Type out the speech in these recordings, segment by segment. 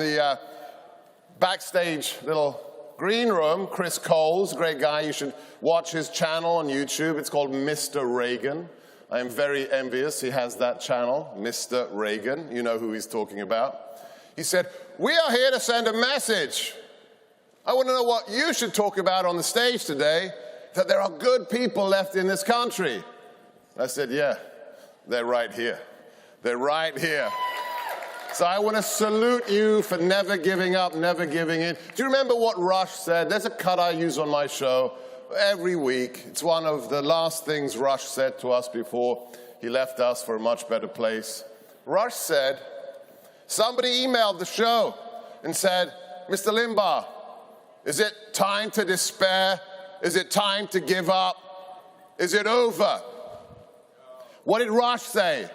in the backstage little green room, Chris Coles, great guy. You should watch his channel on YouTube. It's called Mr. Reagan. I am very envious he has that channel, Mr. Reagan. You know who he's talking about. He said, "We are here to send a message. I want to know what you should talk about on the stage today, that there are good people left in this country." I said, yeah, they're right here. They're right here. So I want to salute you for never giving up, never giving in. Do you remember what Rush said? There's a cut I use on my show every week. It's one of the last things Rush said to us before he left us for a much better place. Rush said, somebody emailed the show and said, "Mr. Limbaugh, is it time to despair? Is it time to give up? Is it over?" What did Rush say?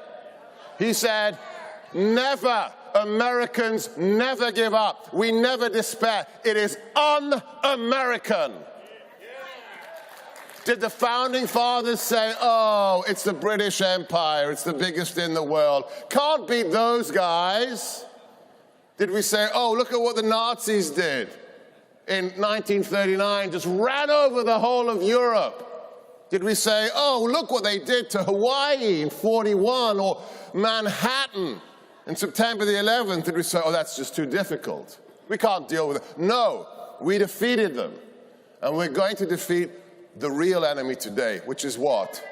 He said, "Never. Americans never give up. We never despair. It is un-American." Did the founding fathers say, "Oh, it's the British Empire, it's the biggest in the world. Can't beat those guys"? Did we say, "Oh, look at what the Nazis did in 1939, just ran over the whole of Europe"? Did we say, "Oh, look what they did to Hawaii in 41 or Manhattan in September the 11th"? Did we say, "Oh, that's just too difficult. We can't deal with it"? No, we defeated them. And we're going to defeat the real enemy today, which is what?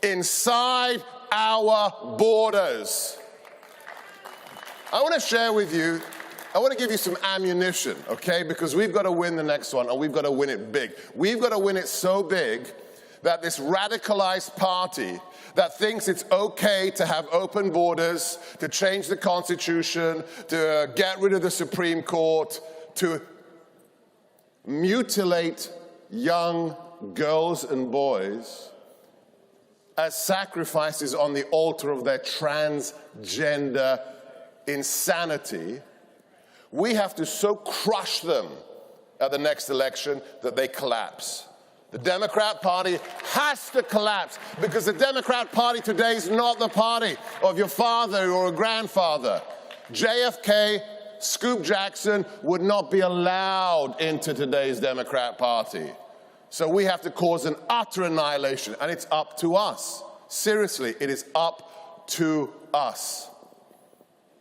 Inside our borders. I want to share with you, I want to give you some ammunition, okay? Because we've got to win the next one, and we've got to win it big. We've got to win it so big that this radicalized party that thinks it's okay to have open borders, to change the Constitution, to get rid of the Supreme Court, to mutilate young girls and boys as sacrifices on the altar of their transgender insanity, we have to so crush them at the next election that they collapse. The Democrat Party has to collapse, because the Democrat Party today is not the party of your father or a grandfather. JFK, Scoop Jackson would not be allowed into today's Democrat Party. So we have to cause an utter annihilation, and it's up to us. Seriously, it is up to us.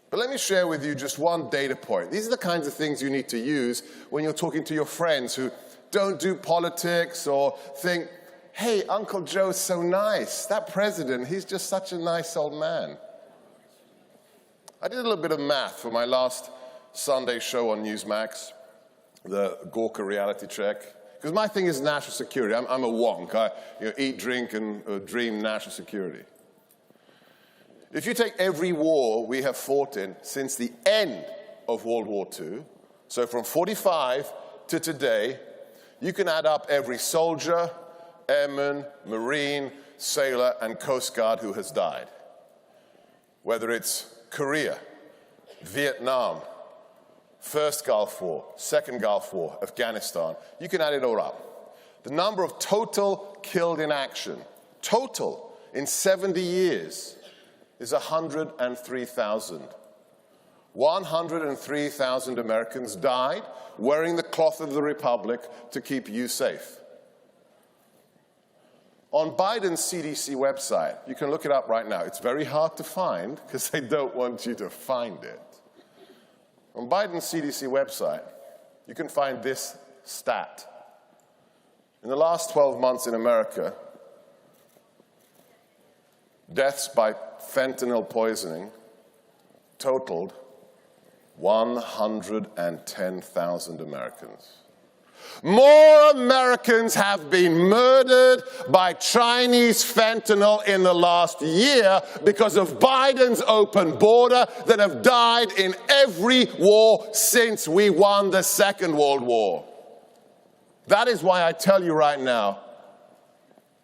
But let me share with you just one data point. These are the kinds of things you need to use when you're talking to your friends who don't do politics or think, "Hey, Uncle Joe's so nice. That president, he's just such a nice old man." I did a little bit of math for my last Sunday show on Newsmax, the Gawker reality check. Because my thing is national security. I'm a wonk. I eat, drink, and dream national security. If you take every war we have fought in since the end of World War II, so from 45 to today, you can add up every soldier, airman, Marine, sailor, and Coast Guard who has died. Whether it's Korea, Vietnam, First Gulf War, Second Gulf War, Afghanistan, you can add it all up. The number of total killed in action, total in 70 years, is 103,000. 103,000 Americans died wearing the cloth of the Republic to keep you safe. On Biden's CDC website, you can look it up right now. It's very hard to find because they don't want you to find it. On Biden's CDC website, you can find this stat. In the last 12 months in America, deaths by fentanyl poisoning totaled 110,000 Americans. More Americans have been murdered by Chinese fentanyl in the last year because of Biden's open border than have died in every war since we won the Second World War. That is why I tell you right now,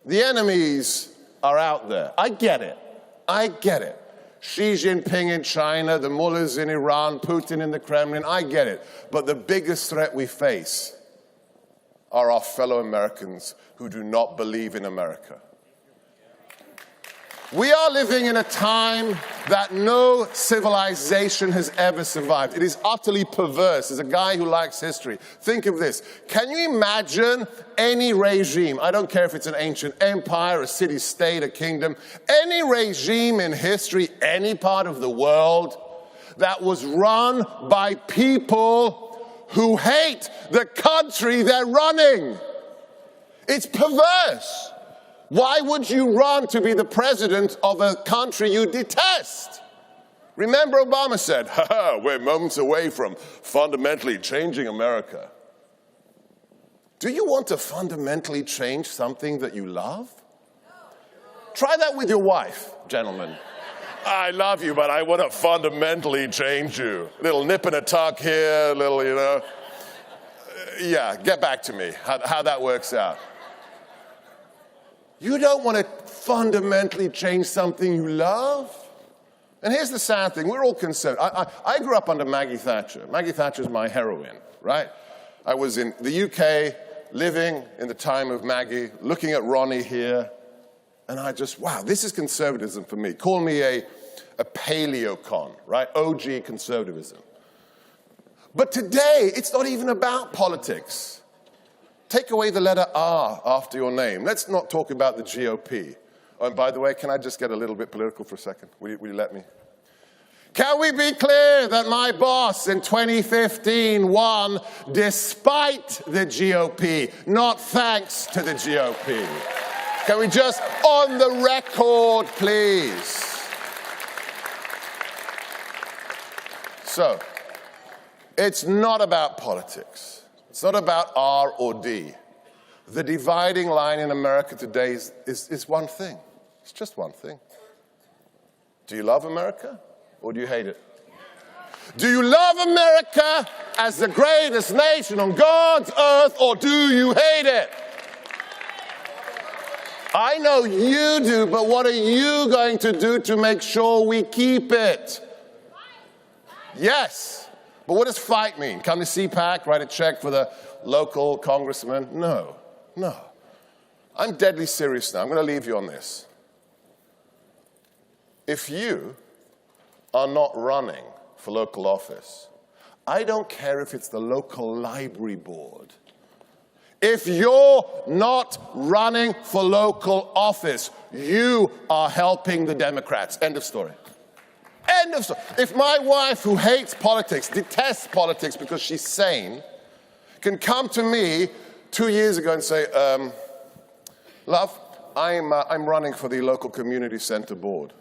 the enemies are out there. I get it. I get it. Xi Jinping in China, the mullahs in Iran, Putin in the Kremlin, I get it. But the biggest threat we face are our fellow Americans who do not believe in America. We are living in a time that no civilization has ever survived. It is utterly perverse. As a guy who likes history, think of this. Can you imagine any regime, I don't care if it's an ancient empire, a city-state, a kingdom, any regime in history, any part of the world, that was run by people who hate the country they're running? It's perverse. Why would you run to be the president of a country you detest? Remember Obama said, we're moments away from fundamentally changing America. Do you want to fundamentally change something that you love? Try that with your wife, gentlemen. I love you, but I want to fundamentally change you. A little nip and a tuck here, a little, yeah, get back to me, how that works out. You don't want to fundamentally change something you love? And here's the sad thing, we're all concerned. I grew up under Maggie Thatcher. Maggie Thatcher's my heroine, right? I was in the UK, living in the time of Maggie, looking at Ronnie here, and I just, wow, this is conservatism for me. Call me a paleocon, right? OG conservatism. But today, it's not even about politics. Take away the letter R after your name. Let's not talk about the GOP. Oh, and by the way, can I just get a little bit political for a second? Will you let me? Can we be clear that my boss in 2015 won despite the GOP, not thanks to the GOP? Can we just, on the record, please? So, it's not about politics. It's not about R or D. The dividing line in America today is one thing. It's just one thing. Do you love America or do you hate it? Do you love America as the greatest nation on God's earth or do you hate it? I know you do, but what are you going to do to make sure we keep it? Yes. But what does fight mean? Come to CPAC, write a check for the local congressman? No, no. I'm deadly serious now. I'm going to leave you on this. If you are not running for local office, I don't care if it's the local library board. If you're not running for local office, you are helping the Democrats. End of story. End of story. If my wife, who hates politics, detests politics because she's sane, can come to me 2 years ago and say, love, I'm running for the local community center board.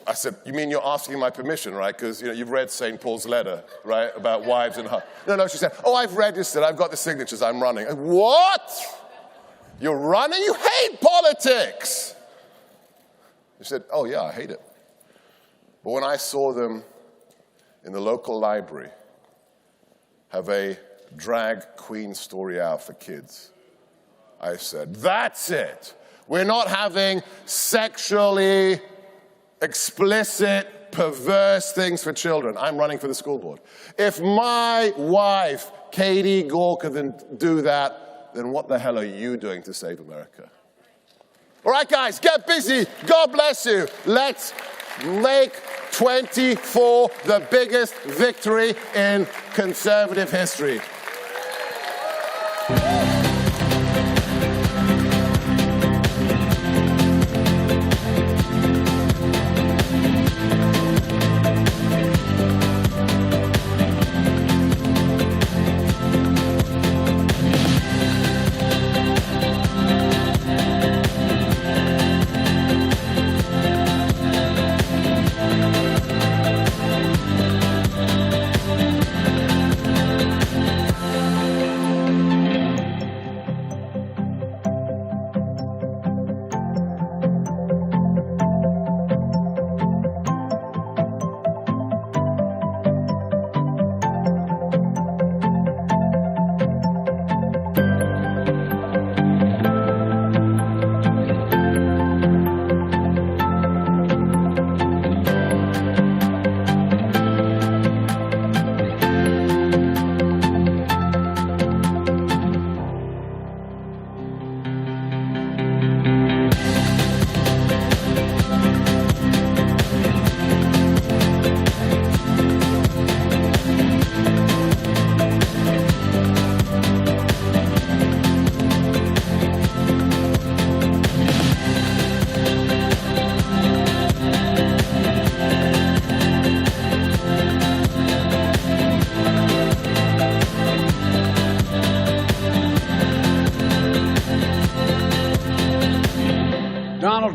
I said, you mean you're asking my permission, right? Because you've read St. Paul's letter, right, about wives and husbands. No, she said, oh, I've registered, I've got the signatures, I'm running. What? You're running? You hate politics. She said, oh yeah, I hate it. But when I saw them in the local library have a drag queen story out for kids, I said, that's it. We're not having sexually explicit, perverse things for children. I'm running for the school board. If my wife, Katie Gorka, can do that, then what the hell are you doing to save America? All right, guys, get busy. God bless you. Let's make 24 the biggest victory in conservative history.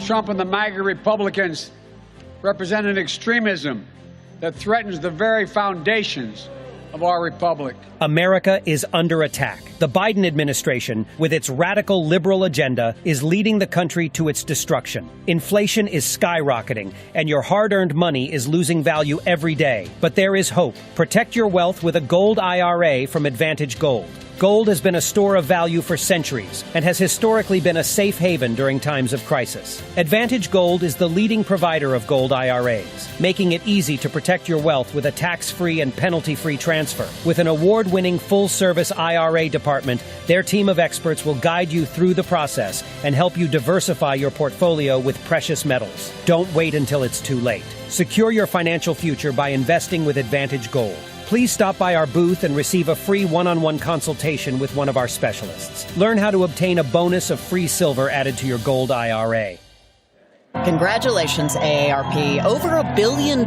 Trump and the MAGA Republicans represent an extremism that threatens the very foundations of our republic. America is under attack. The Biden administration, with its radical liberal agenda, is leading the country to its destruction. Inflation is skyrocketing, and your hard-earned money is losing value every day. But there is hope. Protect your wealth with a gold IRA from Advantage Gold. Gold has been a store of value for centuries and has historically been a safe haven during times of crisis. Advantage Gold is the leading provider of gold IRAs, making it easy to protect your wealth with a tax-free and penalty-free transfer. With an award-winning full-service IRA department, their team of experts will guide you through the process and help you diversify your portfolio with precious metals. Don't wait until it's too late. Secure your financial future by investing with Advantage Gold. Please stop by our booth and receive a free one-on-one consultation with one of our specialists. Learn how to obtain a bonus of free silver added to your gold IRA. Congratulations, AARP. Over $1 billion.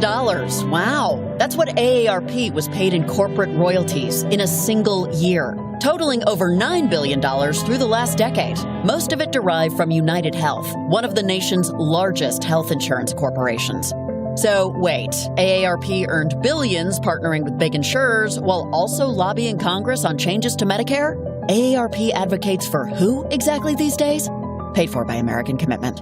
Wow. That's what AARP was paid in corporate royalties in a single year, totaling over $9 billion through the last decade. Most of it derived from United Health, one of the nation's largest health insurance corporations. So wait, AARP earned billions partnering with big insurers while also lobbying Congress on changes to Medicare? AARP advocates for who exactly these days? Paid for by American Commitment.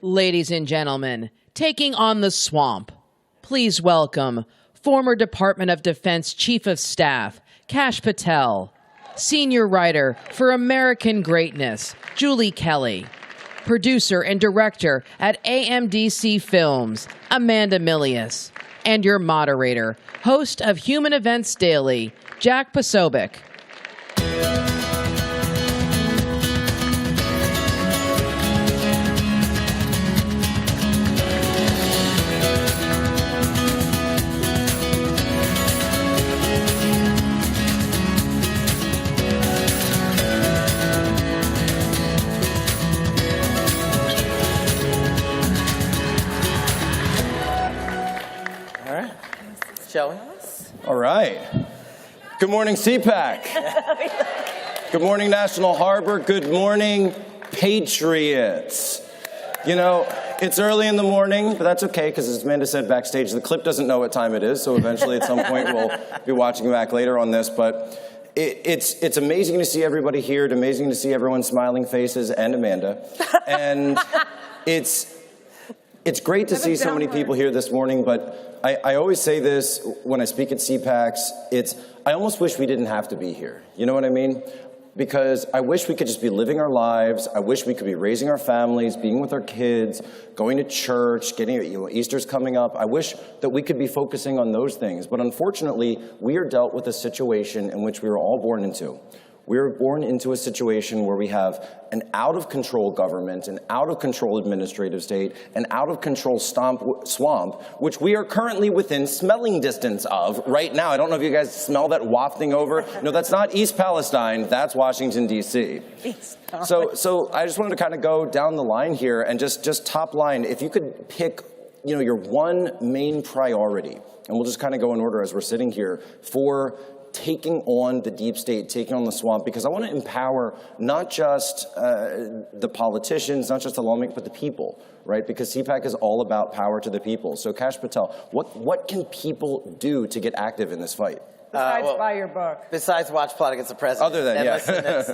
Ladies and gentlemen, taking on the swamp, please welcome former Department of Defense Chief of Staff, Kash Patel, senior writer for American Greatness, Julie Kelly, producer and director at AMDC Films, Amanda Milius, and your moderator, host of Human Events Daily, Jack Posobiec. Shall we? All right. Good morning, CPAC. Good morning, National Harbor. Good morning, Patriots. You know, it's early in the morning, but that's okay, because as Amanda said backstage, the clip doesn't know what time it is, so eventually at some point we'll be watching back later on this. But it's amazing to see everybody here. It's amazing to see everyone's smiling faces and Amanda. And it's great to see so many people here this morning, but I always say this when I speak at CPACs, I almost wish we didn't have to be here. You know what I mean? Because I wish we could just be living our lives. I wish we could be raising our families, being with our kids, going to church, Easter's coming up. I wish that we could be focusing on those things. But unfortunately, we are dealt with a situation in which we were all born into. We were born into a situation where we have an out-of-control government, an out-of-control administrative state, an out-of-control swamp, which we are currently within smelling distance of right now. I don't know if you guys smell that wafting over. No, that's not East Palestine. That's Washington, D.C. So I just wanted to kind of go down the line here and just top line, if you could pick your one main priority, and we'll just kind of go in order as we're sitting here, for taking on the deep state, taking on the swamp, because I want to empower not just the politicians, not just the lawmakers, but the people, right? Because CPAC is all about power to the people. So Kash Patel, what can people do to get active in this fight? Besides buy your book. Besides watch Plot Against the President. Other than,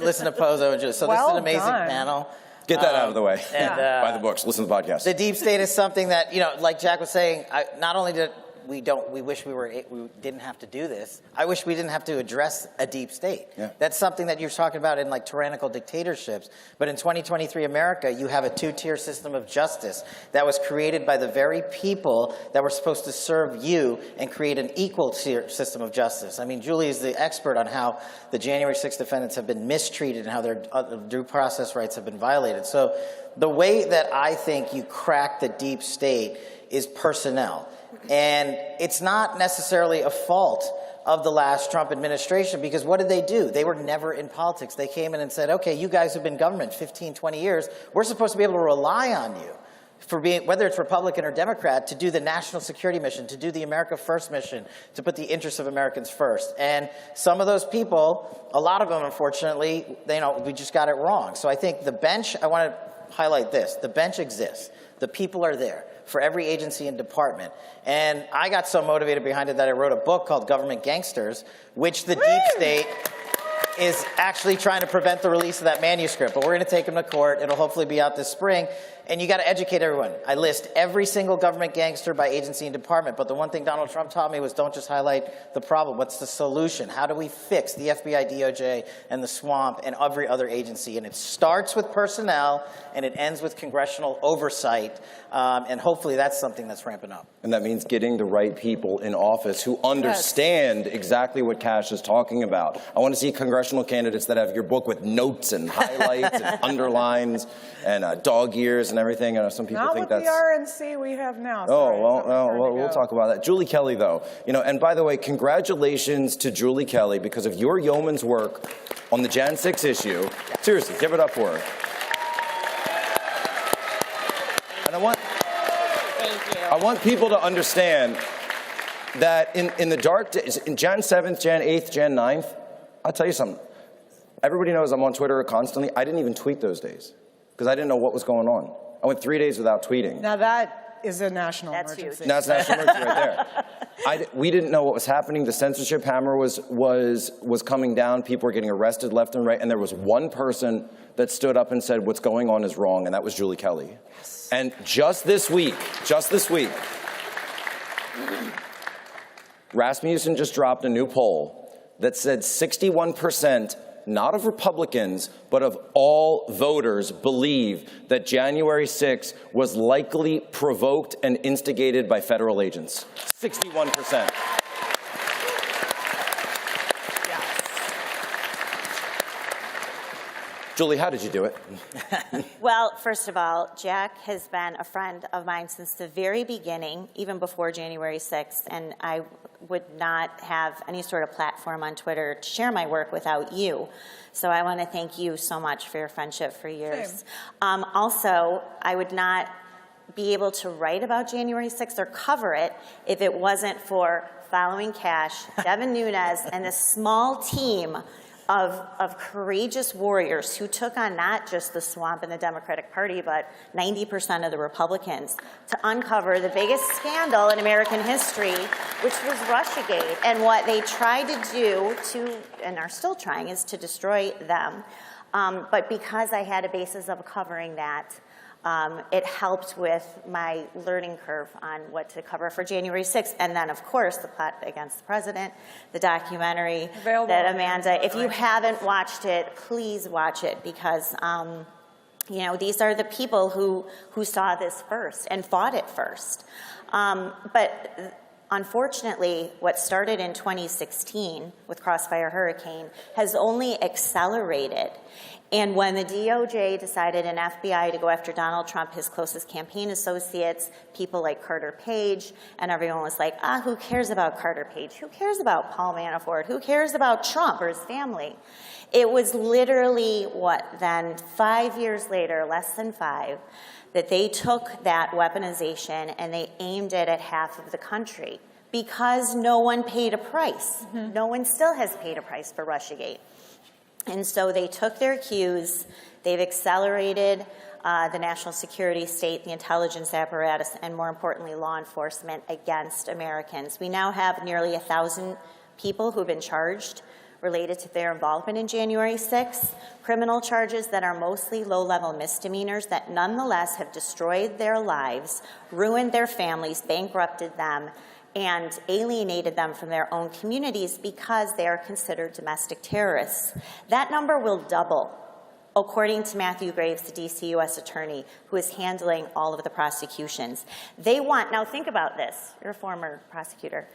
listen to Pozo and Julie. So this is an amazing panel. Get that out of the way. And, buy the books, listen to the podcast. The deep state is something that, like Jack was saying, not only did we wish we didn't have to do this. I wish we didn't have to address a deep state. Yeah. That's something that you're talking about in like tyrannical dictatorships. But in 2023 America, you have a two-tier system of justice that was created by the very people that were supposed to serve you and create an equal tier system of justice. I mean, Julie is the expert on how the January 6th defendants have been mistreated and how their due process rights have been violated. So the way that I think you crack the deep state is personnel. And it's not necessarily a fault of the last Trump administration, because what did they do? They were never in politics. They came in and said, okay, you guys have been government 15, 20 years. We're supposed to be able to rely on you for being, whether it's Republican or Democrat, to do the national security mission, to do the America First mission, to put the interests of Americans first. And some of those people, a lot of them, unfortunately, we just got it wrong. So I think the bench, I want to highlight this. The bench exists. The people are there for every agency and department. And I got so motivated behind it that I wrote a book called Government Gangsters, which the deep state is actually trying to prevent the release of that manuscript. But we're going to take them to court. It'll hopefully be out this spring. And you got to educate everyone. I list every single government gangster by agency and department. But the one thing Donald Trump taught me was don't just highlight the problem. What's the solution? How do we fix the FBI, DOJ, and the swamp and every other agency? And it starts with personnel, and it ends with congressional oversight. And hopefully that's something that's ramping up. And that means getting the right people in office who understand exactly what Kash is talking about. I want to see congressional candidates that have your book with notes and highlights and underlines and dog ears and everything. I know some people Not think with that's... the RNC we have now. Oh, Sorry, we'll talk about that. Julie Kelly, though, and by the way, congratulations to Julie Kelly because of your yeoman's work on the Jan 6 issue. Seriously, give it up for her. And I want people to understand that in the dark days, in Jan 7th, Jan 8th, Jan 9th, I'll tell you something. Everybody knows I'm on Twitter constantly. I didn't even tweet those days because I didn't know what was going on. I went 3 days without tweeting. Now that is a national emergency. That's a national emergency right there. We didn't know what was happening. The censorship hammer was coming down. People were getting arrested left and right. And there was one person that stood up and said, what's going on is wrong, and that was Julie Kelly. Yes. And just this week, Rasmussen just dropped a new poll that said 61%, not of Republicans, but of all voters believe that January 6th was likely provoked and instigated by federal agents. 61%. Julie, how did you do it? Well, first of all, Jack has been a friend of mine since the very beginning, even before January 6th, and I would not have any sort of platform on Twitter to share my work without you. So I want to thank you so much for your friendship for years. Also, I would not be able to write about January 6th or cover it if it wasn't for following Kash, Devin Nunes, and this small team of courageous warriors who took on not just the swamp in the Democratic Party, but 90% of the Republicans to uncover the biggest scandal in American history, which was Russiagate. And what they tried to do and are still trying, is to destroy them. But because I had a basis of covering that, it helped with my learning curve on what to cover for January 6th. And then, of course, the plot against the president, the documentary that Amanda, if you haven't watched it, please watch it because, these are the people who saw this first and fought it first. But unfortunately, what started in 2016 with Crossfire Hurricane has only accelerated. And when the DOJ decided and FBI to go after Donald Trump, his closest campaign associates, people like Carter Page, and everyone was like, who cares about Carter Page? Who cares about Paul Manafort? Who cares about Trump or his family? It was literally, 5 years later, less than 5, that they took that weaponization and they aimed it at half of the country because no one paid a price. Mm-hmm. No one still has paid a price for Russiagate. And so they took their cues, they've accelerated the national security state, the intelligence apparatus, and more importantly, law enforcement against Americans. We now have nearly 1,000 people who've been charged related to their involvement in January 6th, criminal charges that are mostly low-level misdemeanors that nonetheless have destroyed their lives, ruined their families, bankrupted them, and alienated them from their own communities because they are considered domestic terrorists. That number will double, according to Matthew Graves, the DC U.S. attorney, who is handling all of the prosecutions. They want, now think about this, you're a former prosecutor,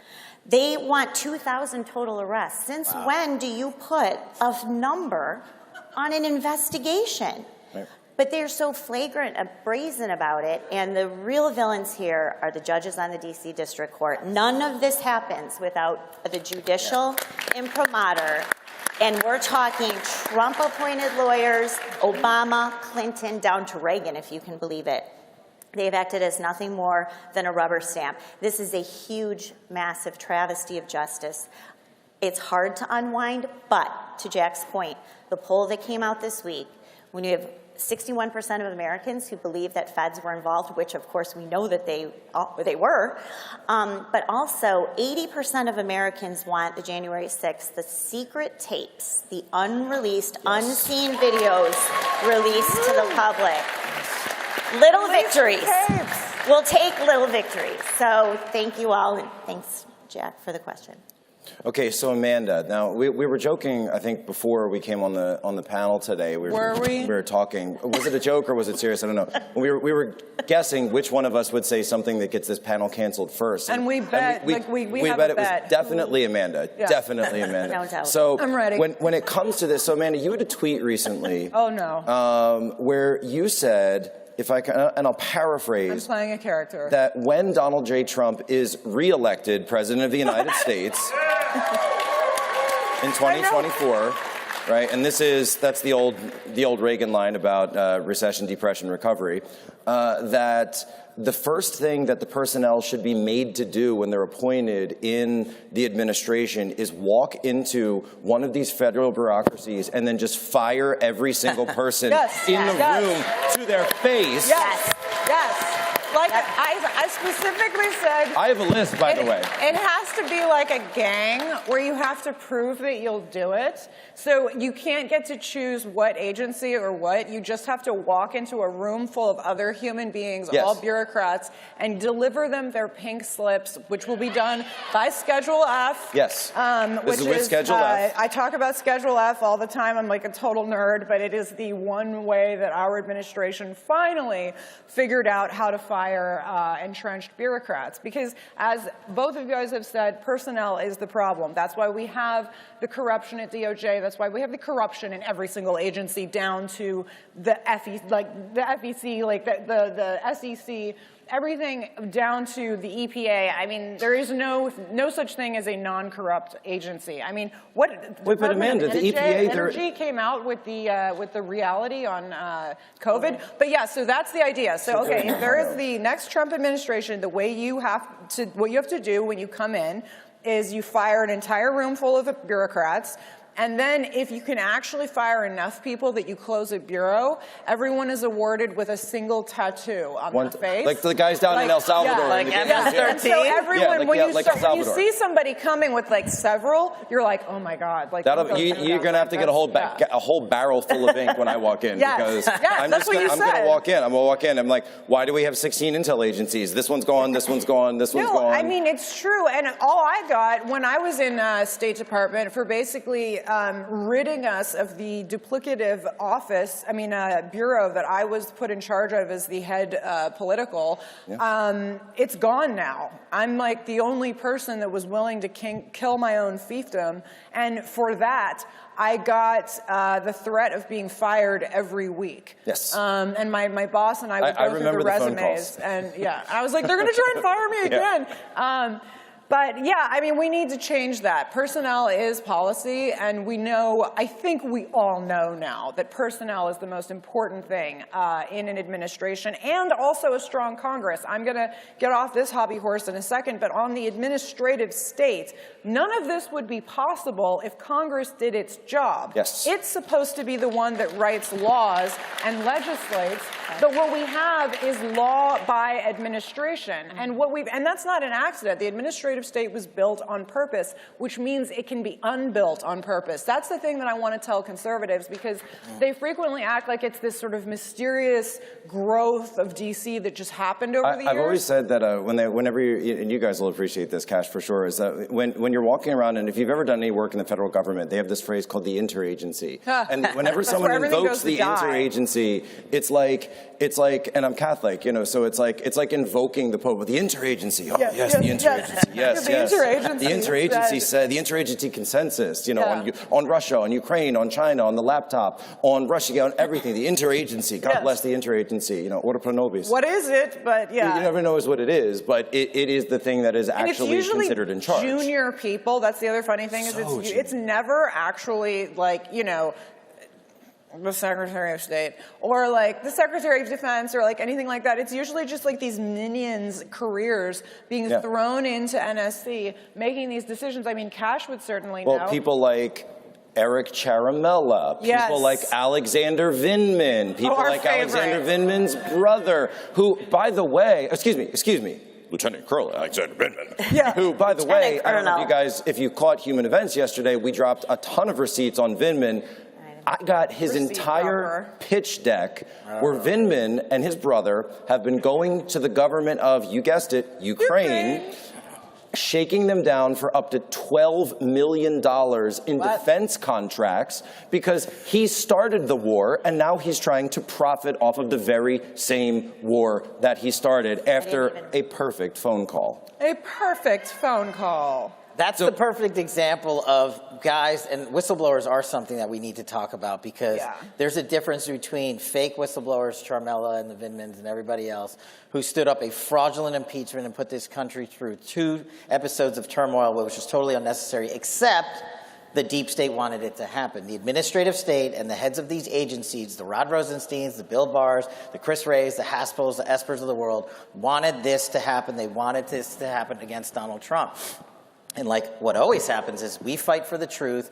they want 2,000 total arrests. Since when do you put a number on an investigation? Right. But they're so flagrant and brazen about it, and the real villains here are the judges on the D.C. District Court. None of this happens without the judicial imprimatur, and we're talking Trump-appointed lawyers, Obama, Clinton, down to Reagan, if you can believe it. They've acted as nothing more than a rubber stamp. This is a huge, massive travesty of justice. It's hard to unwind, but to Jack's point, the poll that came out this week, when you have 61% of Americans who believe that feds were involved, which of course we know that they were, but also 80% of Americans want the January 6th, the secret tapes, the unreleased, unseen videos released to the public. Little victories. We'll take little victories. So thank you all, and thanks, Jack, for the question. Okay, so Amanda, now we were joking, I think, before we came on the panel today. Were we? We were talking. Was it a joke or was it serious? I don't know. We were guessing which one of us would say something that gets this panel canceled first. And we bet, we have bet a it was bet. definitely Amanda. Yeah. Definitely Amanda. No doubt. So I'm ready. When it comes to this, so Amanda, you had a tweet recently. Oh, no. Where you said, if I can, and I'll paraphrase. I'm playing a character. That when Donald J. Trump is reelected President of the United States in 2024, right? And that's the old Reagan line about recession, depression, recovery. That the first thing that the personnel should be made to do when they're appointed in the administration is walk into one of these federal bureaucracies and then just fire every single person in the room to their face. Yes. Like I specifically said. I have a list, by the way. It has to be like a gang where you have to prove that you'll do it. So you can't get to choose what agency or what. You just have to walk into a room full of other human beings, all bureaucrats, and deliver them their pink slips, which will be done by Schedule F. Yes. This is with Schedule F. I talk about Schedule F all the time. I'm like a total nerd, but it is the one way that our administration finally figured out how to fire entrenched bureaucrats. Because as both of you guys have said, personnel is the problem. That's why we have the corruption at DOJ. That's why we have the corruption in every single agency down to the FEC, the SEC, everything down to the EPA. I mean, there is no such thing as a non-corrupt agency. I mean, what? Wait, but Amanda, the EPA, Energy came out with the reality on COVID. But yeah, so that's the idea. So okay, if there is the next Trump administration, what you have to do when you come in is you fire an entire room full of bureaucrats. And then if you can actually fire enough people that you close a bureau, everyone is awarded with a single tattoo on their face. Like the guys down in El Salvador. Like MS-13. And so everyone, when you see somebody coming with like several, you're like, oh my God. Like you're going to have to get a whole barrel full of ink when I walk in. Because I'm going to walk in. I'm going to walk in. I'm like, why do we have 16 intel agencies? This one's gone, this one's gone, this one's gone. I mean, it's true. And all I got when I was in State Department for basically ridding us of the duplicative bureau that I was put in charge of as the head political. Yeah. It's gone now. I'm like the only person that was willing to kill my own fiefdom. And for that, I got the threat of being fired every week. Yes. And my boss and I would go through the resumes. And I was like, they're going to try and fire me again. But yeah, I mean, we need to change that. Personnel is policy, and I think we all know now that personnel is the most important thing in an administration, and also a strong Congress. I'm going to get off this hobby horse in a second, but on the administrative state, none of this would be possible if Congress did its job. Yes. It's supposed to be the one that writes laws and legislates, but what we have is law by administration, and that's not an accident. The administrative state was built on purpose, which means it can be unbuilt on purpose. That's the thing that I want to tell conservatives, because they frequently act like it's this sort of mysterious growth of DC that just happened over the years. I've always said that whenever and you guys will appreciate this, Cash, for sure, is that when you're walking around, and if you've ever done any work in the federal government, they have this phrase called the interagency. And whenever someone invokes the interagency, it's like, and I'm Catholic, so it's like invoking the Pope. The interagency, the interagency, yes. The interagency said, the interagency consensus, on Russia, on Ukraine, on China, on the laptop, on Russia, on everything. The interagency, God bless the interagency, order pro nobis. What is it? But You never know what it is, but it is the thing that is actually considered in charge. Junior people. That's the other funny thing, is it's never actually like, the Secretary of State or like the Secretary of Defense or like anything like that. It's usually just like these minions' careers being thrown into NSC, making these decisions. I mean, Cash would certainly know. Well, people like Eric Charamella, people like Alexander Vindman, people like Alexander Vindman's brother, who, by the way, excuse me, Lieutenant Colonel Alexander Vindman, who, by the way, I don't know if you guys, if you caught Human Events yesterday, we dropped a ton of receipts on Vindman. I got his entire pitch deck where Vindman and his brother have been going to the government of, you guessed it, Ukraine, shaking them down for up to $12 million in defense contracts because he started the war and now he's trying to profit off of the very same war that he started after a perfect phone call. A perfect phone call. That's the perfect example of guys, and whistleblowers are something that we need to talk about because there's a difference between fake whistleblowers, Charmella and the Vindmans and everybody else, who stood up a fraudulent impeachment and put this country through 2 episodes of turmoil, which was totally unnecessary, except the deep state wanted it to happen. The administrative state and the heads of these agencies, the Rod Rosensteins, the Bill Barrs, the Chris Wrays, the Haspels, the Espers of the world, wanted this to happen. They wanted this to happen against Donald Trump. And like what always happens is we fight for the truth,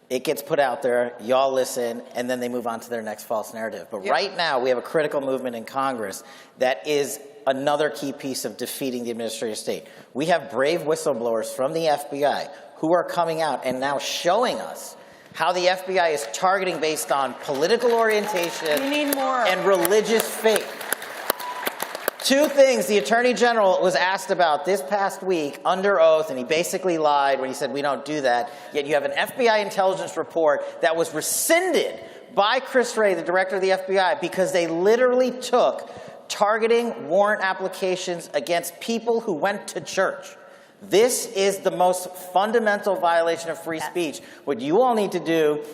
it gets put out there, y'all listen, and then they move on to their next false narrative. But right now we have a critical movement in Congress that is another key piece of defeating the administrative state. We have brave whistleblowers from the FBI who are coming out and now showing us how the FBI is targeting based on political orientation and religious faith. 2 things the Attorney General was asked about this past week under oath, and he basically lied when he said we don't do that, yet you have an FBI intelligence report that was rescinded by Chris Wray, the director of the FBI, because they literally took targeting warrant applications against people who went to church. This is the most fundamental violation of free speech. What you all need to do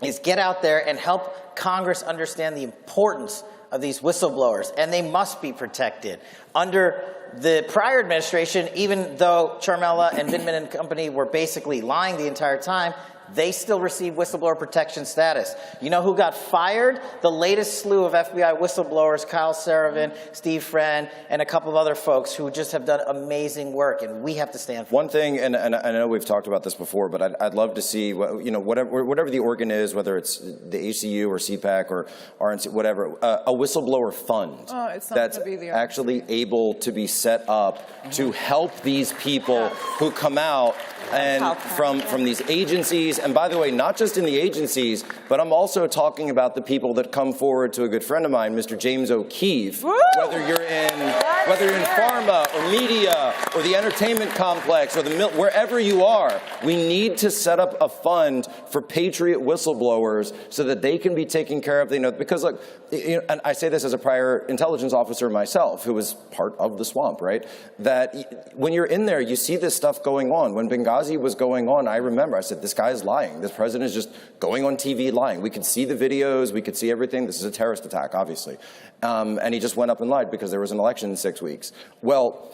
is get out there and help Congress understand the importance of these whistleblowers, and they must be protected. Under the prior administration, even though Charmella and Vindman and company were basically lying the entire time, they still receive whistleblower protection status. You know who got fired? The latest slew of FBI whistleblowers, Kyle Serafin, Steve Friend, and a couple of other folks who just have done amazing work, and we have to stand for one thing, and I know we've talked about this before, but I'd love to see, whatever the organ is, whether it's the HCU or CPAC or RNC, whatever, a whistleblower fund that's actually able to be set up to help these people who come out and from these agencies. And by the way, not just in the agencies, but I'm also talking about the people that come forward to a good friend of mine, Mr. James O'Keefe. Whether you're in pharma or media or the entertainment complex or wherever you are, we need to set up a fund for patriot whistleblowers so that they can be taken care of. Because look, and I say this as a prior intelligence officer myself, who was part of the swamp, right? That when you're in there, you see this stuff going on. When Benghazi was going on, I remember I said, this guy is lying. This president is just going on TV lying. We could see the videos. We could see everything. This is a terrorist attack, obviously. And he just went up and lied because there was an election in 6 weeks. Well,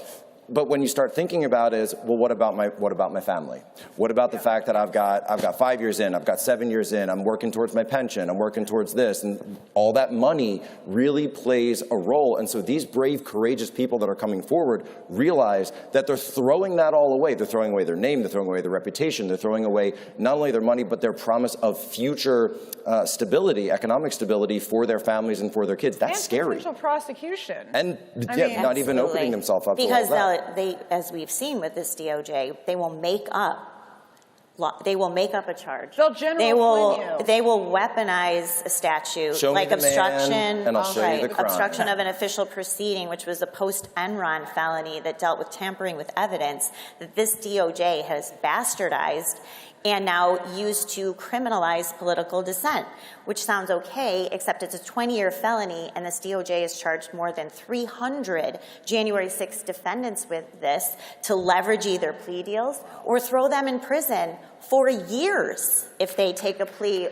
but when you start thinking about it, is, well, what about my family? What about the fact that I've got 5 years in, I've got 7 years in, I'm working towards my pension, I'm working towards this, and all that money really plays a role. And so these brave, courageous people that are coming forward realize that they're throwing that all away. They're throwing away their name, they're throwing away their reputation, they're throwing away not only their money, but their promise of future stability, economic stability for their families and for their kids. That's scary. Potential prosecution. And not even opening themselves up to all that. They, as we've seen with this DOJ, they will make up a charge. They'll generally they will weaponize a statute like obstruction, and I'll show you the crime. Obstruction of an official proceeding, which was a post-Enron felony that dealt with tampering with evidence that this DOJ has bastardized and now used to criminalize political dissent, which sounds okay, except it's a 20-year felony, and this DOJ has charged more than 300 January 6th defendants with this to leverage either plea deals or throw them in prison for years if they take a plea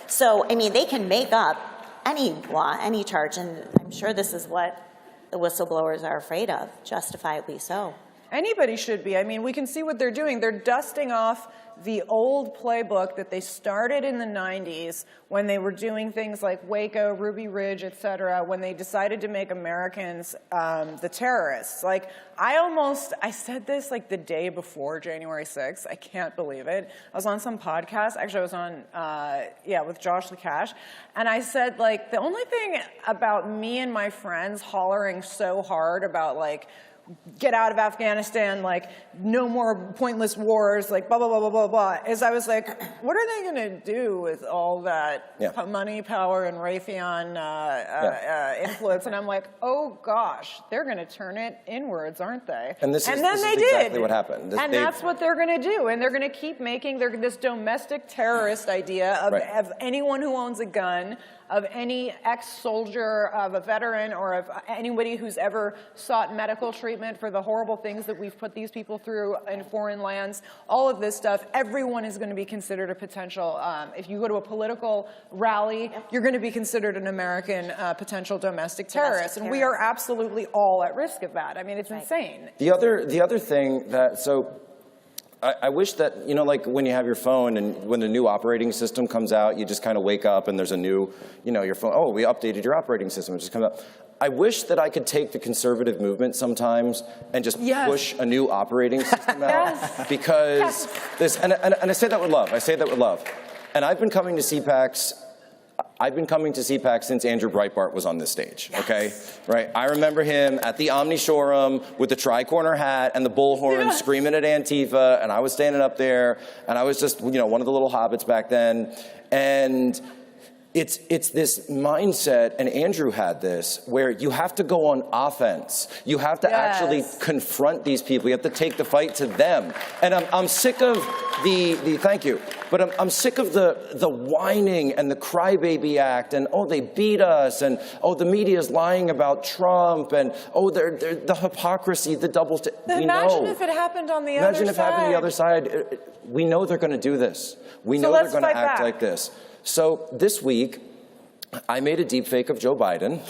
so, I mean, they can make up any law, any charge, and I'm sure this is what the whistleblowers are afraid of, justifiably so. Anybody should be. I mean, we can see what they're doing. They're dusting off the old playbook that they started in the 90s when they were doing things like Waco, Ruby Ridge, et cetera, when they decided to make Americans the terrorists. Like, I said this like the day before January 6th. I can't believe it. I was on some podcast. Actually, I was on, with Josh LaCash. And I said, like, the only thing about me and my friends hollering so hard about, like, get out of Afghanistan, like, no more pointless wars, like, blah, blah, blah, blah, blah, blah, is I was like, what are they going to do with all that money, power, and Raytheon influence? And I'm like, oh, gosh, they're going to turn it inwards, aren't they? And this is exactly what happened. And that's what they're going to do. And they're going to keep making this domestic terrorist idea of anyone who owns a gun, of any ex-soldier, of a veteran, or of anybody who's ever sought medical treatment for the horrible things that we've put these people through in foreign lands, all of this stuff, everyone is going to be considered a potential, if you go to a political rally, you're going to be considered an American potential domestic terrorist. And we are absolutely all at risk of that. I mean, it's insane. The other thing that, I wish that, you know, like when you have your phone and when a new operating system comes out, you just kind of wake up and there's a new, you know, your phone, oh, we updated your operating system, it just comes out. I wish that I could take the conservative movement sometimes and just push a new operating system out. Because this, and I say that with love, And I've been coming to CPACs since Andrew Breitbart was on this stage, okay? Right? I remember him at the Omni Showroom with the tri-corner hat and the bullhorn screaming at Antifa, and I was standing up there, and I was just, you know, one of the little hobbits back then, and it's this mindset, and Andrew had this, where you have to go on offense. You have to actually confront these people. You have to take the fight to them. And I'm sick of thank you, but I'm sick of the whining and the crybaby act, and oh, they beat us, and oh, the media's lying about Trump, and oh, they're the hypocrisy, the double Imagine if it happened on the other side. Imagine if it happened on the other side. We know they're going to do this. We know they're going to act like this. So this week, I made a deepfake of Joe Biden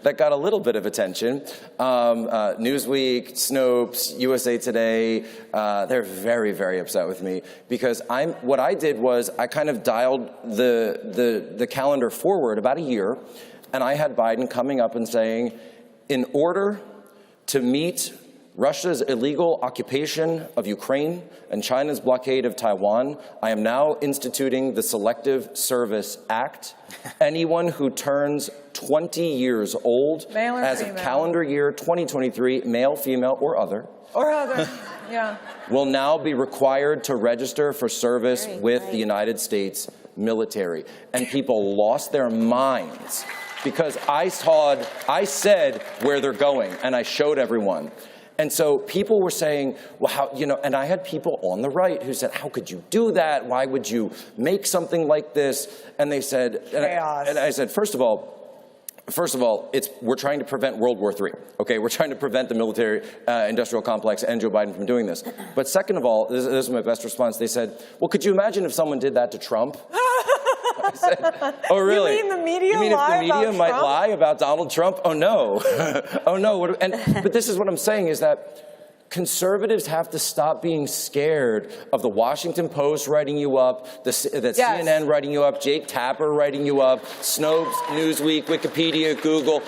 that got a little bit of attention. Newsweek, Snopes, USA Today, they're very, very upset with me because what I did was I kind of dialed the calendar forward about a year, and I had Biden coming up and saying, in order to meet Russia's illegal occupation of Ukraine and China's blockade of Taiwan, I am now instituting the Selective Service Act. Anyone who turns 20 years old as of calendar year 2023, male, female, or other, will now be required to register for service with the United States military. And people lost their minds because I said where they're going, and I showed everyone. And so people were saying, well, how, you know, and I had people on the right who said, how could you do that? Why would you make something like this? And they said, and I said, first of all, we're trying to prevent World War III, okay? We're trying to prevent the military industrial complex and Joe Biden from doing this. But second of all, this is my best response, they said, well, could you imagine if someone did that to Trump? I said, oh, really? You mean the media You mean if the media might lie about Donald Trump? Oh, no. Oh, no. But this is what I'm saying is that conservatives have to stop being scared of the Washington Post writing you up, the CNN writing you up, Jake Tapper writing you up, Snopes, Newsweek, Wikipedia, Google.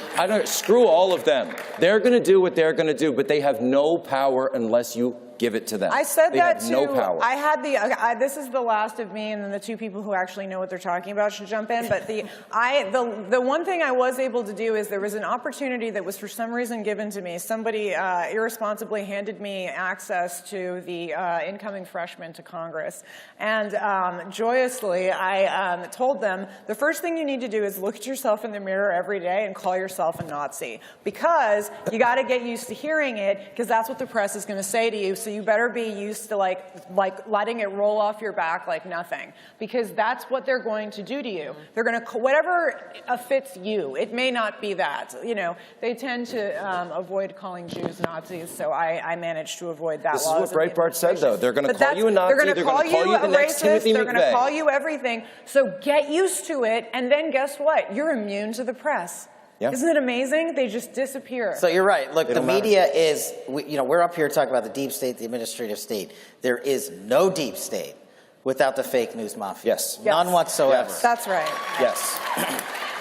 Screw all of them. They're going to do what they're going to do, but they have no power unless you give it to them. I said they that have too. No power. I had this is the last of me, and then the two people who actually know what they're talking about should jump in. But the one thing I was able to do is there was an opportunity that was for some reason given to me. Somebody irresponsibly handed me access to the incoming freshmen to Congress, and joyously I told them the first thing you need to do is look at yourself in the mirror every day and call yourself a Nazi, because you got to get used to hearing it, because that's what the press is going to say to you. So you better be used to like letting it roll off your back like nothing, because that's what they're going to do to you. They're going to, whatever fits you. It may not be that. You know, they tend to avoid calling Jews Nazis, so I managed to avoid that. This is what Breitbart said, though. They're going to call you a Nazi. They're going to call you the next Timothy McVeigh. They're going to call you everything. So get used to it, and then guess what? You're immune to the press. Yeah. Isn't it amazing? They just disappear. So you're right. Look, the media is, we're up here talking about the deep state, the administrative state. There is no deep state without the fake news mafia. Yes. None whatsoever. Yes. That's right. Yes.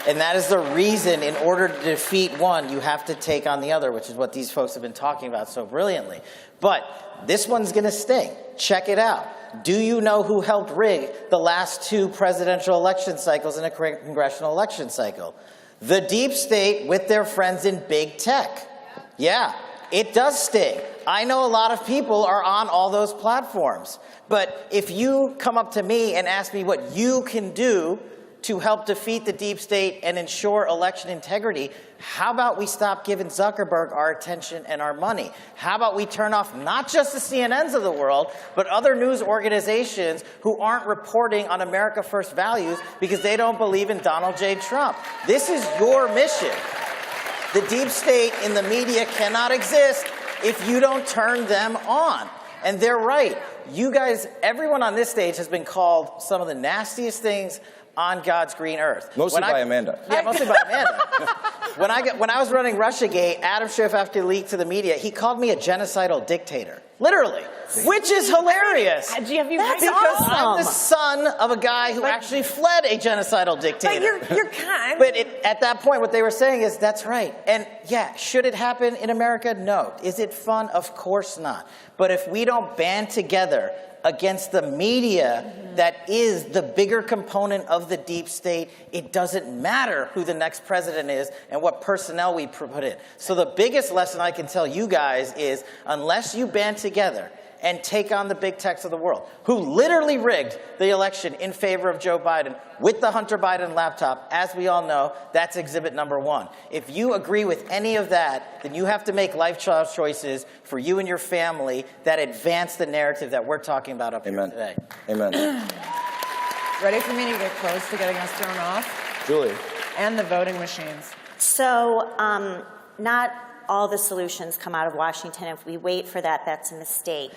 And that is the reason, in order to defeat one, you have to take on the other, which is what these folks have been talking about so brilliantly. But this one's going to sting. Check it out. Do you know who helped rig the last 2 presidential election cycles and a congressional election cycle? The deep state with their friends in big tech. Yeah, it does sting. I know a lot of people are on all those platforms. But if you come up to me and ask me what you can do to help defeat the deep state and ensure election integrity, how about we stop giving Zuckerberg our attention and our money? How about we turn off not just the CNNs of the world, but other news organizations who aren't reporting on America First values because they don't believe in Donald J. Trump? This is your mission. The deep state in the media cannot exist if you don't turn them on. And they're right. You guys, everyone on this stage has been called some of the nastiest things on God's green earth. Mostly by Amanda. Yeah, mostly by Amanda. When I was running Russiagate, Adam Schiff, after leaked to the media, he called me a genocidal dictator. Literally. Which is hilarious. That's because I'm the son of a guy who actually fled a genocidal dictator. But you're kind. But at that point, what they were saying is, that's right. And yeah, should it happen in America? No. Is it fun? Of course not. But if we don't band together against the media that is the bigger component of the deep state, it doesn't matter who the next president is and what personnel we put in. So the biggest lesson I can tell you guys is, unless you band together and take on the big techs of the world, who literally rigged the election in favor of Joe Biden with the Hunter Biden laptop, as we all know, that's exhibit number 1. If you agree with any of that, then you have to make lifestyle choices for you and your family that advance the narrative that we're talking about up here today. Amen. Ready for me to get close to getting us thrown off? Julie. And the voting machines. So, not all the solutions come out of Washington. If we wait for that, that's a mistake.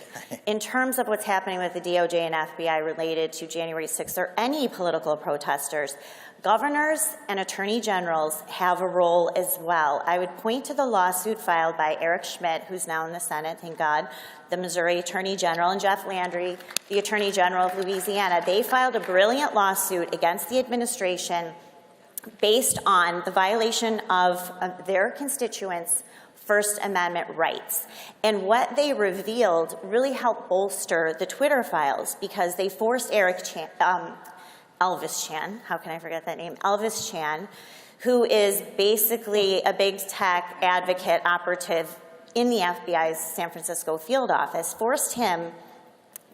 In terms of what's happening with the DOJ and FBI related to January 6th or any political protesters, governors and attorney generals have a role as well. I would point to the lawsuit filed by Eric Schmidt, who's now in the Senate, thank God, the Missouri Attorney General, and Jeff Landry, the Attorney General of Louisiana. They filed a brilliant lawsuit against the administration based on the violation of their constituents' First Amendment rights. And what they revealed really helped bolster the Twitter files, because they forced Elvis Chan, how can I forget that name? Elvis Chan, who is basically a big tech advocate operative in the FBI's San Francisco field office,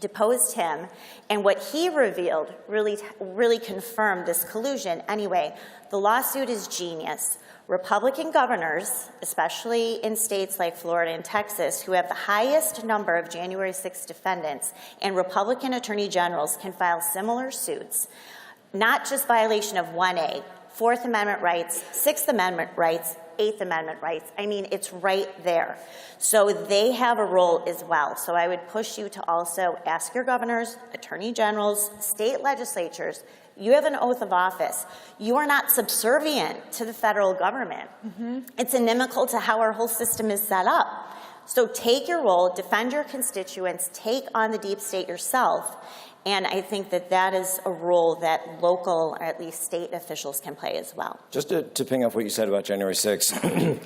deposed him, and what he revealed really confirmed this collusion. Anyway, the lawsuit is genius. Republican governors, especially in states like Florida and Texas, who have the highest number of January 6th defendants, and Republican attorney generals can file similar suits, not just violation of 1A, Fourth Amendment rights, Sixth Amendment rights, Eighth Amendment rights. I mean, it's right there. So they have a role as well. So I would push you to also ask your governors, attorney generals, state legislatures. You have an oath of office. You are not subservient to the federal government. It's inimical to how our whole system is set up. So take your role, defend your constituents, take on the deep state yourself. And I think that that is a role that local, or at least state officials can play as well. Just to ping off what you said about January 6th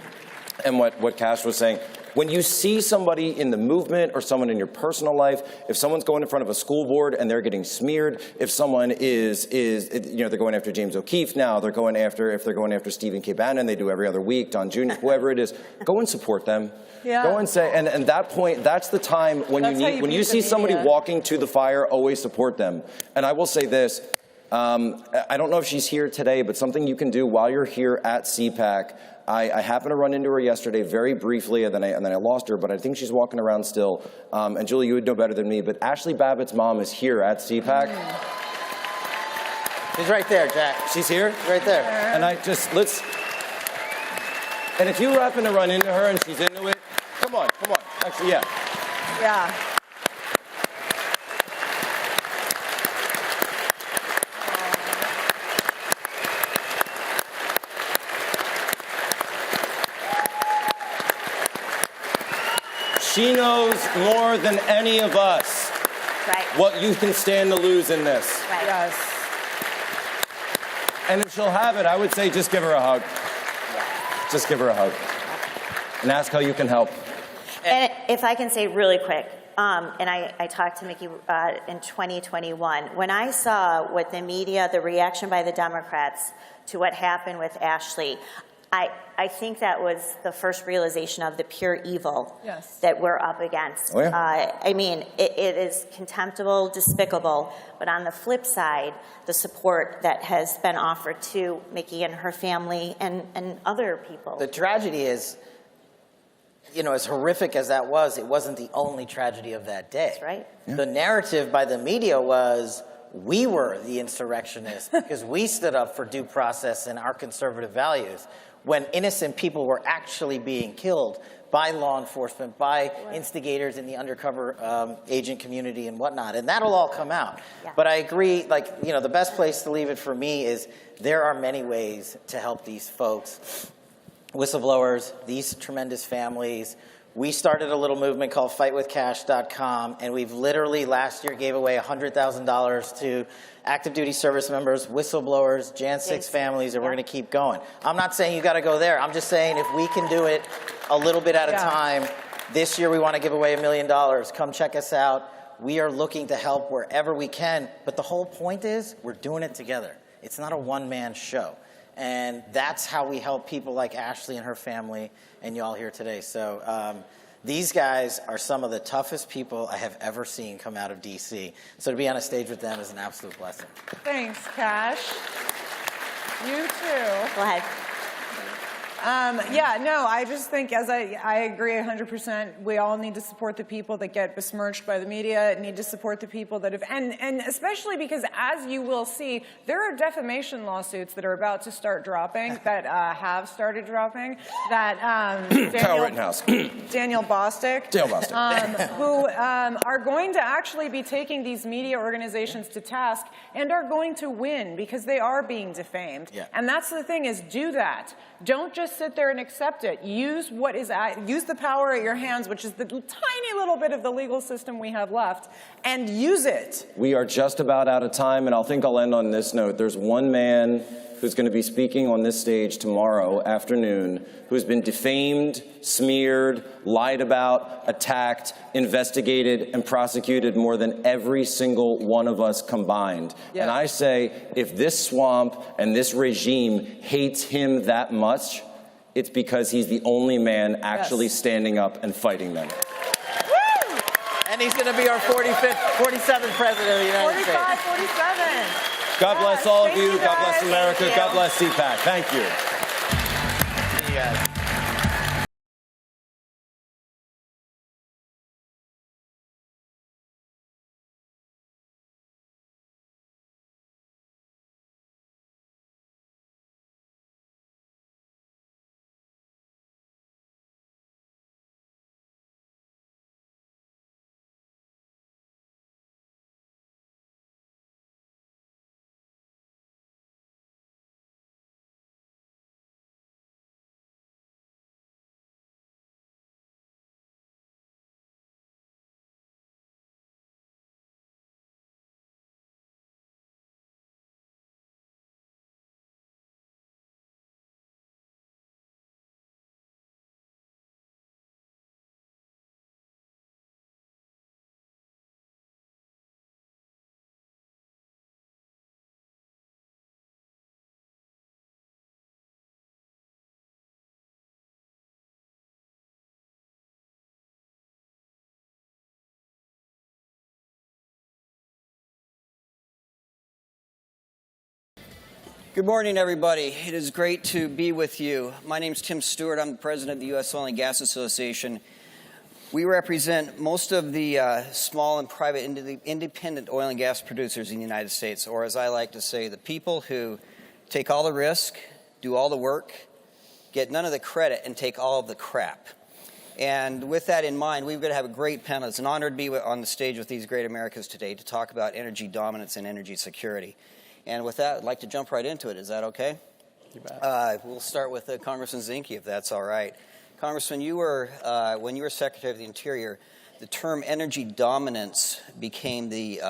and what Cash was saying, when you see somebody in the movement or someone in your personal life, if someone's going in front of a school board and they're getting smeared, if someone is they're going after James O'Keefe now, if they're going after Stephen K. Bannon, they do every other week, Don Jr., whoever it is, go and support them. Yeah. Go and say, and that point, that's the time when you see somebody walking to the fire, always support them. And I will say this, I don't know if she's here today, but something you can do while you're here at CPAC. I happened to run into her yesterday very briefly, and then I lost her, but I think she's walking around still. And Julie, you would know better than me, but Ashley Babbitt's mom is here at CPAC. She's right there, Jack. She's here? Right there. And and if you happen to run into her and she's into it, come on. Actually, yeah. Yeah. She knows more than any of us what you can stand to lose in this. Right. Yes. And if she'll have it, I would say just give her a hug. Just give her a hug. And ask how you can help. And if I can say really quick, and I talked to Mickey in 2021, when I saw what the media, the reaction by the Democrats to what happened with Ashley, I think that was the first realization of the pure evil that we're up against. Oh, yeah. I mean, it is contemptible, despicable, but on the flip side, the support that has been offered to Mickey and her family and other people. The tragedy is, you know, as horrific as that was, it wasn't the only tragedy of that day. That's right. Yeah. The narrative by the media was we were the insurrectionists because we stood up for due process and our conservative values, when innocent people were actually being killed by law enforcement, by instigators in the undercover agent community and whatnot. And that'll all come out. Yeah. But I agree, like, you know, the best place to leave it for me is there are many ways to help these folks, whistleblowers, these tremendous families. We started a little movement called fightwithcash.com, and we've literally last year gave away $100,000 to active duty service members, whistleblowers, Jan 6 families, and we're going to keep going. I'm not saying you got to go there. I'm just saying if we can do it a little bit at a time. This year we want to give away $1 million. Come check us out. We are looking to help wherever we can, but the whole point is we're doing it together. It's not a one-man show. And that's how we help people like Ashley and her family and you all here today. So these guys are some of the toughest people I have ever seen come out of D.C. So to be on a stage with them is an absolute blessing. Thanks, Cash. You too. Go ahead. Yeah, no, I just think, as I agree 100%, we all need to support the people that get besmirched by the media, need to support the people that have, and especially because, as you will see, there are defamation lawsuits that are about to start dropping, that have started dropping, that Kyle Rittenhouse. Daniel Bostic, who are going to actually be taking these media organizations to task and are going to win because they are being defamed. Yeah. And that's the thing, is do that. Don't just sit there and accept it. Use use the power at your hands, which is the tiny little bit of the legal system we have left, and use it. We are just about out of time, and I'll end on this note. There's one man who's going to be speaking on this stage tomorrow afternoon who's been defamed, smeared, lied about, attacked, investigated, and prosecuted more than every single one of us combined. Yeah. And I say, if this swamp and this regime hates him that much, it's because he's the only man actually standing up and fighting them. Woo! And he's going to be our 47th president of the United States. 45, 47. God bless all of you. You God bless America. God bless CPAC. Thank you. See you guys. Good morning, everybody. It is great to be with you. My name is Tim Stewart. I'm the president of the U.S. Oil and Gas Association. We represent most of the small and private independent oil and gas producers in the United States, or as I like to say, the people who take all the risk, do all the work, get none of the credit, and take all of the crap. And with that in mind, we're going to have a great panel. It's an honor to be on the stage with these great Americans today to talk about energy dominance and energy security. And with that, I'd like to jump right into it. Is that okay? You bet. We'll start with Congressman Zinke, if that's all right. Congressman, you were when you were Secretary of the Interior, the term energy dominance became the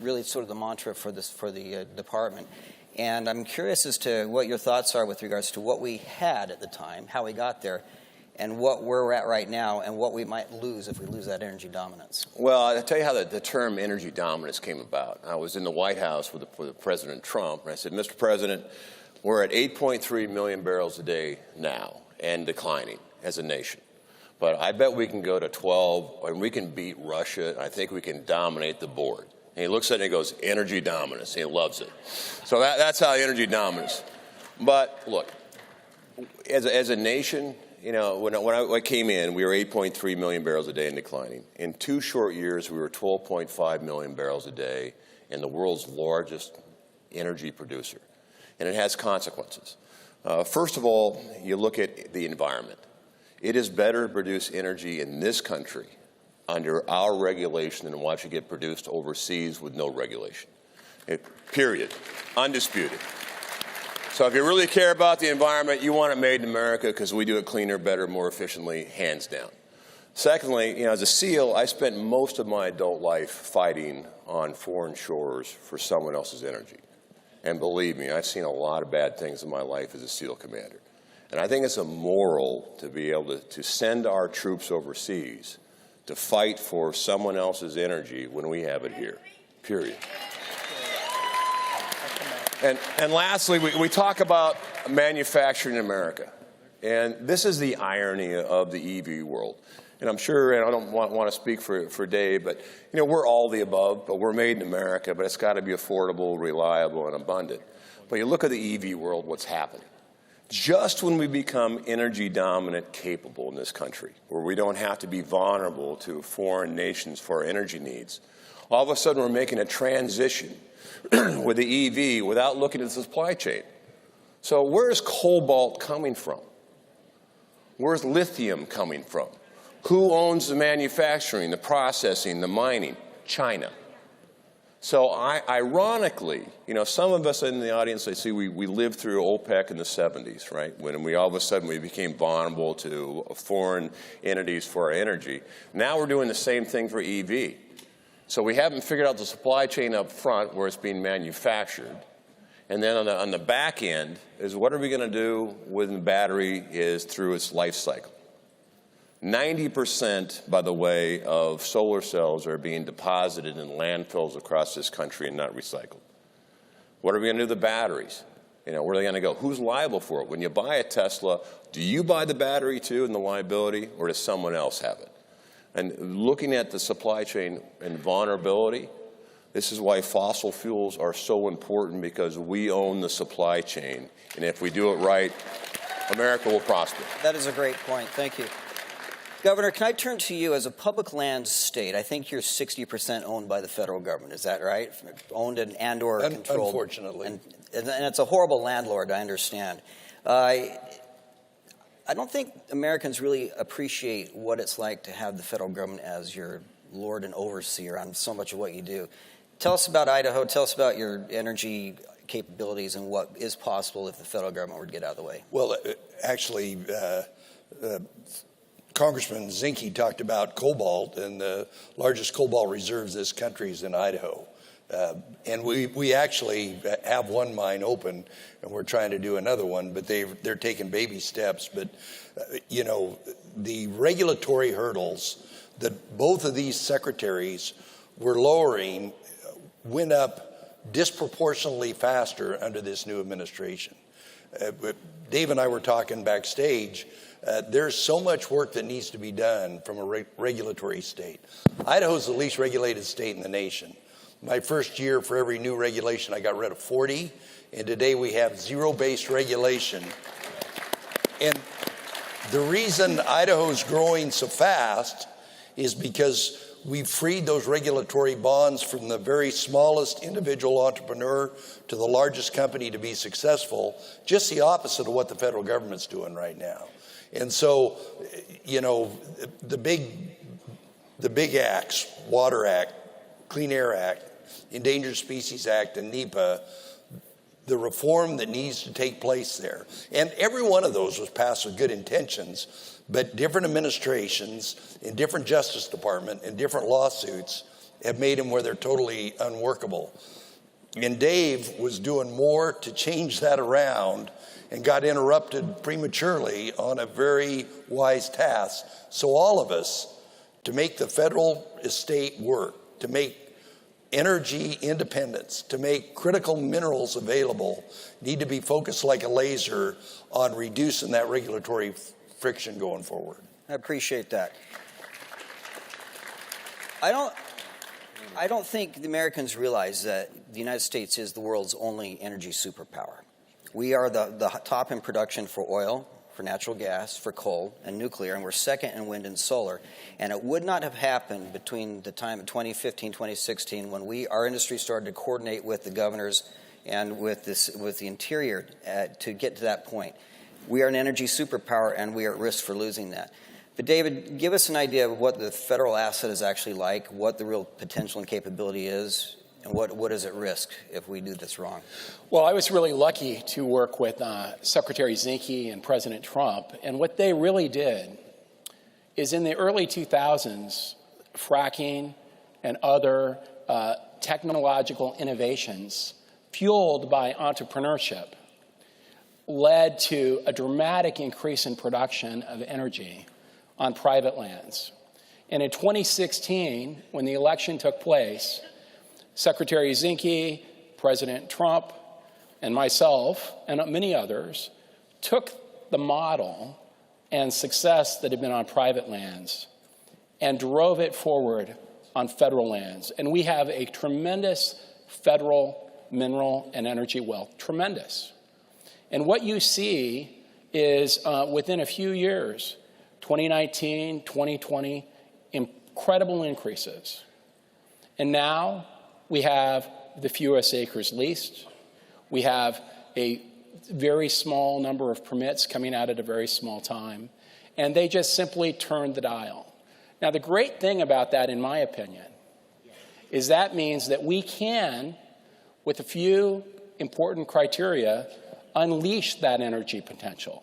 really sort of the mantra for the department. And I'm curious as to what your thoughts are with regards to what we had at the time, how we got there, and what we're at right now, and what we might lose if we lose that energy dominance. Well, I'll tell you how the term energy dominance came about. I was in the White House with President Trump, and I said, Mr. President, we're at 8.3 million barrels a day now and declining as a nation. But I bet we can go to 12, and we can beat Russia. I think we can dominate the board. And he looks at it and he goes, energy dominance. And he loves it. So that's how energy dominance. But look, as a nation, you know, when I came in, we were 8.3 million barrels a day and declining. In 2 short years, we were 12.5 million barrels a day and the world's largest energy producer. And it has consequences. First of all, you look at the environment. It is better to produce energy in this country under our regulation than watch it get produced overseas with no regulation. Period. Undisputed. So if you really care about the environment, you want it made in America because we do it cleaner, better, more efficiently, hands down. Secondly, you know, as a SEAL, I spent most of my adult life fighting on foreign shores for someone else's energy. And believe me, I've seen a lot of bad things in my life as a SEAL commander. And I think it's immoral to be able to send our troops overseas to fight for someone else's energy when we have it here, period. And lastly, we talk about manufacturing in America. And this is the irony of the EV world. And I'm sure, and I don't want to speak for Dave, but you know, we're all the above, but we're made in America, but it's got to be affordable, reliable, and abundant. But you look at the EV world, what's happening. Just when we become energy dominant capable in this country, where we don't have to be vulnerable to foreign nations for our energy needs, all of a sudden we're making a transition with the EV without looking at the supply chain. So where's cobalt coming from? Where's lithium coming from? Who owns the manufacturing, the processing, the mining? China. So ironically, you know, some of us in the audience, I see we lived through OPEC in the 70s, right? When we all of a sudden we became vulnerable to foreign entities for our energy. Now we're doing the same thing for EV. So we haven't figured out the supply chain up front where it's being manufactured. And then on the back end is what are we going to do when the battery is through its life cycle? 90%, by the way, of solar cells are being deposited in landfills across this country and not recycled. What are we going to do with the batteries? You know, where are they going to go? Who's liable for it? When you buy a Tesla, do you buy the battery too and the liability, or does someone else have it? And looking at the supply chain and vulnerability, this is why fossil fuels are so important, because we own the supply chain. And if we do it right, America will prosper. That is a great point. Thank you. Governor, can I turn to you as a public lands state? I think you're 60% owned by the federal government. Is that right? Owned and or controlled? Unfortunately. And it's a horrible landlord, I understand. I don't think Americans really appreciate what it's like to have the federal government as your lord and overseer on so much of what you do. Tell us about Idaho. Tell us about your energy capabilities and what is possible if the federal government were to get out of the way. Well, actually, Congressman Zinke talked about cobalt, and the largest cobalt reserves this country is in Idaho. And we actually have one mine open, and we're trying to do another one, but they're taking baby steps. But, you know, the regulatory hurdles that both of these secretaries were lowering went up disproportionately faster under this new administration. Dave and I were talking backstage. There's so much work that needs to be done from a regulatory state. Idaho's the least regulated state in the nation. My first year, for every new regulation, I got rid of 40, and today we have zero-based regulation. And the reason Idaho's growing so fast is because we freed those regulatory bonds from the very smallest individual entrepreneur to the largest company to be successful, just the opposite of what the federal government's doing right now. And so, you know, the big acts, Water Act, Clean Air Act, Endangered Species Act, and NEPA, the reform that needs to take place there. And every one of those was passed with good intentions, but different administrations in different Justice Department and different lawsuits have made them where they're totally unworkable. And Dave was doing more to change that around and got interrupted prematurely on a very wise task. So all of us, to make the federal estate work, to make energy independence, to make critical minerals available, need to be focused like a laser on reducing that regulatory friction going forward. I appreciate that. I don't think the Americans realize that the United States is the world's only energy superpower. We are the top in production for oil, for natural gas, for coal, and nuclear, and we're second in wind and solar. And it would not have happened between the time of 2015, 2016, when our industry started to coordinate with the governors and with the Interior to get to that point. We are an energy superpower, and we are at risk for losing that. But David, give us an idea of what the federal asset is actually like, what the real potential and capability is, and what is at risk if we do this wrong? Well, I was really lucky to work with Secretary Zinke and President Trump, and what they really did is in the early 2000s, fracking and other technological innovations fueled by entrepreneurship led to a dramatic increase in production of energy on private lands. And in 2016, when the election took place, Secretary Zinke, President Trump, and myself, and many others, took the model and success that had been on private lands and drove it forward on federal lands. And we have a tremendous federal mineral and energy wealth, tremendous. And what you see is within a few years, 2019, 2020, incredible increases. And now we have the fewest acres leased. We have a very small number of permits coming out at a very small time. And they just simply turned the dial. Now, the great thing about that, in my opinion, is that means that we can, with a few important criteria, unleash that energy potential.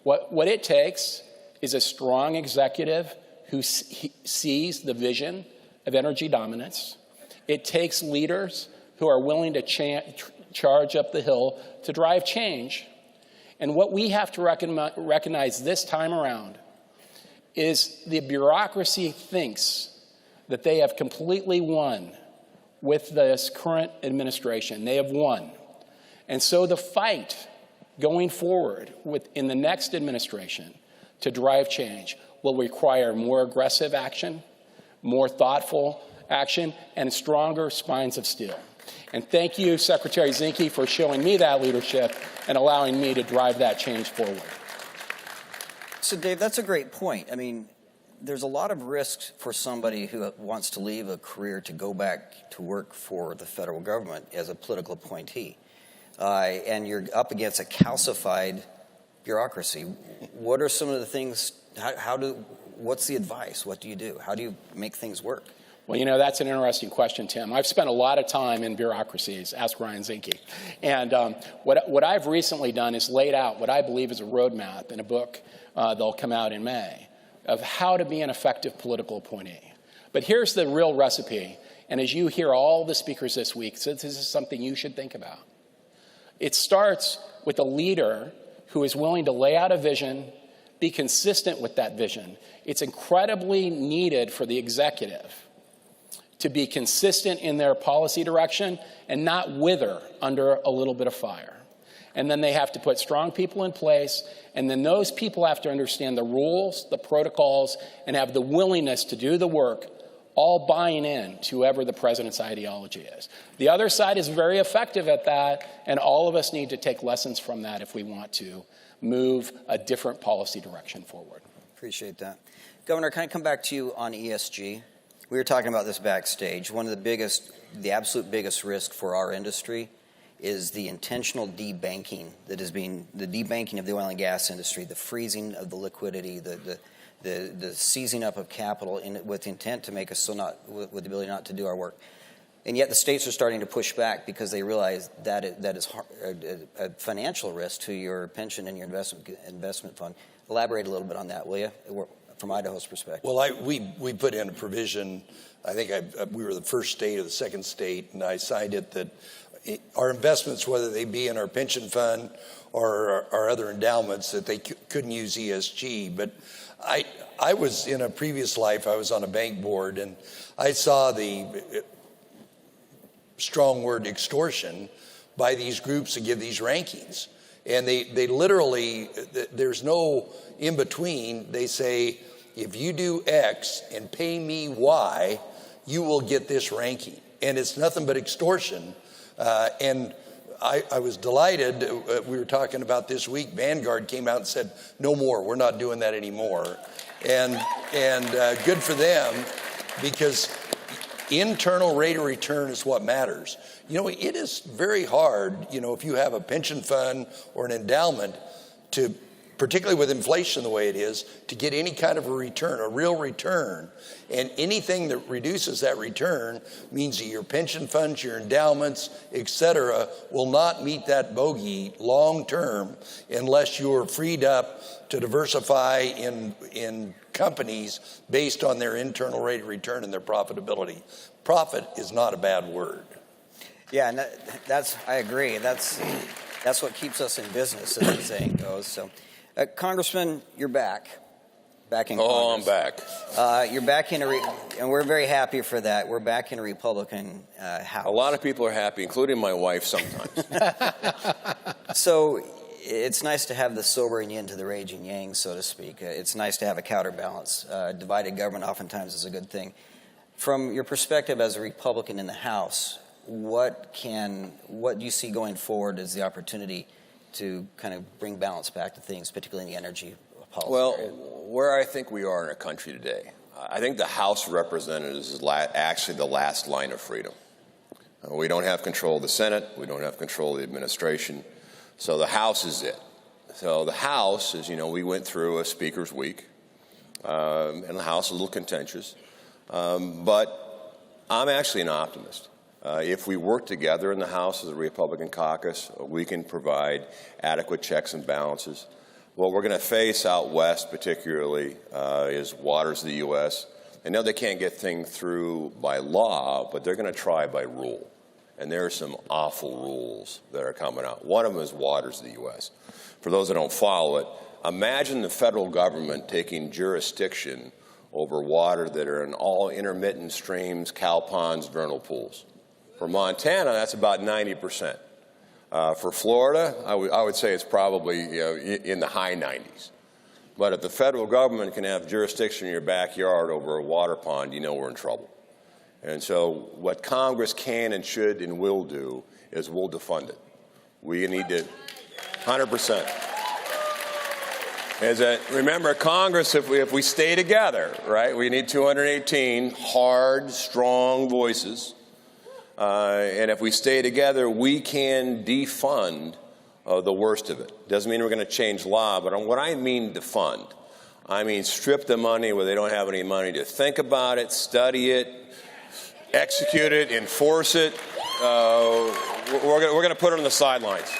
What it takes is a strong executive who sees the vision of energy dominance. It takes leaders who are willing to charge up the hill to drive change. And what we have to recognize this time around is the bureaucracy thinks that they have completely won with this current administration. They have won. And so the fight going forward in the next administration to drive change will require more aggressive action, more thoughtful action, and stronger spines of steel. And thank you, Secretary Zinke, for showing me that leadership and allowing me to drive that change forward. So, Dave, that's a great point. I mean, there's a lot of risks for somebody who wants to leave a career to go back to work for the federal government as a political appointee. And you're up against a calcified bureaucracy. What are some of the things, what's the advice? What do you do? How do you make things work? Well, you know, that's an interesting question, Tim. I've spent a lot of time in bureaucracies, ask Ryan Zinke. And what I've recently done is laid out what I believe is a roadmap in a book that'll come out in May of how to be an effective political appointee. But here's the real recipe. And as you hear all the speakers this week, so this is something you should think about. It starts with a leader who is willing to lay out a vision, be consistent with that vision. It's incredibly needed for the executive to be consistent in their policy direction and not wither under a little bit of fire. And then they have to put strong people in place, and then those people have to understand the rules, the protocols, and have the willingness to do the work, all buying in to whoever the president's ideology is. The other side is very effective at that, and all of us need to take lessons from that if we want to move a different policy direction forward. Appreciate that. Governor, can I come back to you on ESG? We were talking about this backstage. One of the absolute biggest risk for our industry is the intentional debanking that is being, the debanking of the oil and gas industry, the freezing of the liquidity, the seizing up of capital with the intent to make us with the ability not to do our work. And yet the states are starting to push back because they realize that is a financial risk to your pension and your investment fund. Elaborate a little bit on that, will you, from Idaho's perspective? Well, we put in a provision. I think we were the first state or the second state, and I signed it that our investments, whether they be in our pension fund or our other endowments, that they couldn't use ESG. But I was in a previous life, I was on a bank board, and I saw the strong word extortion by these groups to give these rankings. And they literally, there's no in between. They say, if you do X and pay me Y, you will get this ranking. And it's nothing but extortion. And I was delighted. We were talking about this week. Vanguard came out and said, no more. We're not doing that anymore. And good for them, because internal rate of return is what matters. You know, it is very hard, you know, if you have a pension fund or an endowment to, particularly with inflation the way it is, to get any kind of a return, a real return. And anything that reduces that return means that your pension funds, your endowments, et cetera, will not meet that bogey long term unless you are freed up to diversify in companies based on their internal rate of return and their profitability. Profit is not a bad word. Yeah, and I agree. That's what keeps us in business, as the saying goes. So, Congressman, you're back in Congress. Oh, I'm back. You're back in and we're very happy for that. We're back in a Republican House. A lot of people are happy, including my wife sometimes. So it's nice to have the sobering yin to the raging yang, so to speak. It's nice to have a counterbalance. Divided government oftentimes is a good thing. From your perspective as a Republican in the House, what do you see going forward as the opportunity to kind of bring balance back to things, particularly in the energy policy? Well, where I think we are in our country today, I think the House of Representatives is actually the last line of freedom. We don't have control of the Senate. We don't have control of the administration. So the House is it. So the House, as you know, we went through a Speaker's Week, and the House is a little contentious. But I'm actually an optimist. If we work together in the House as a Republican caucus, we can provide adequate checks and balances. What we're going to face out west, particularly, is waters of the U.S. I know they can't get things through by law, but they're going to try by rule. And there are some awful rules that are coming out. One of them is waters of the U.S. For those that don't follow it, imagine the federal government taking jurisdiction over water that are in all intermittent streams, cow ponds, vernal pools. For Montana, that's about 90%. For Florida, I would say it's probably in the high 90s. But if the federal government can have jurisdiction in your backyard over a water pond, you know we're in trouble. And so what Congress can and should and will do is we'll defund it. We need to 100%. Remember, Congress, if we stay together, right, we need 218 hard, strong voices. And if we stay together, we can defund the worst of it. Doesn't mean we're going to change law, but what I mean defund, I mean strip the money where they don't have any money to think about it, study it, execute it, enforce it. We're going to put it on the sidelines.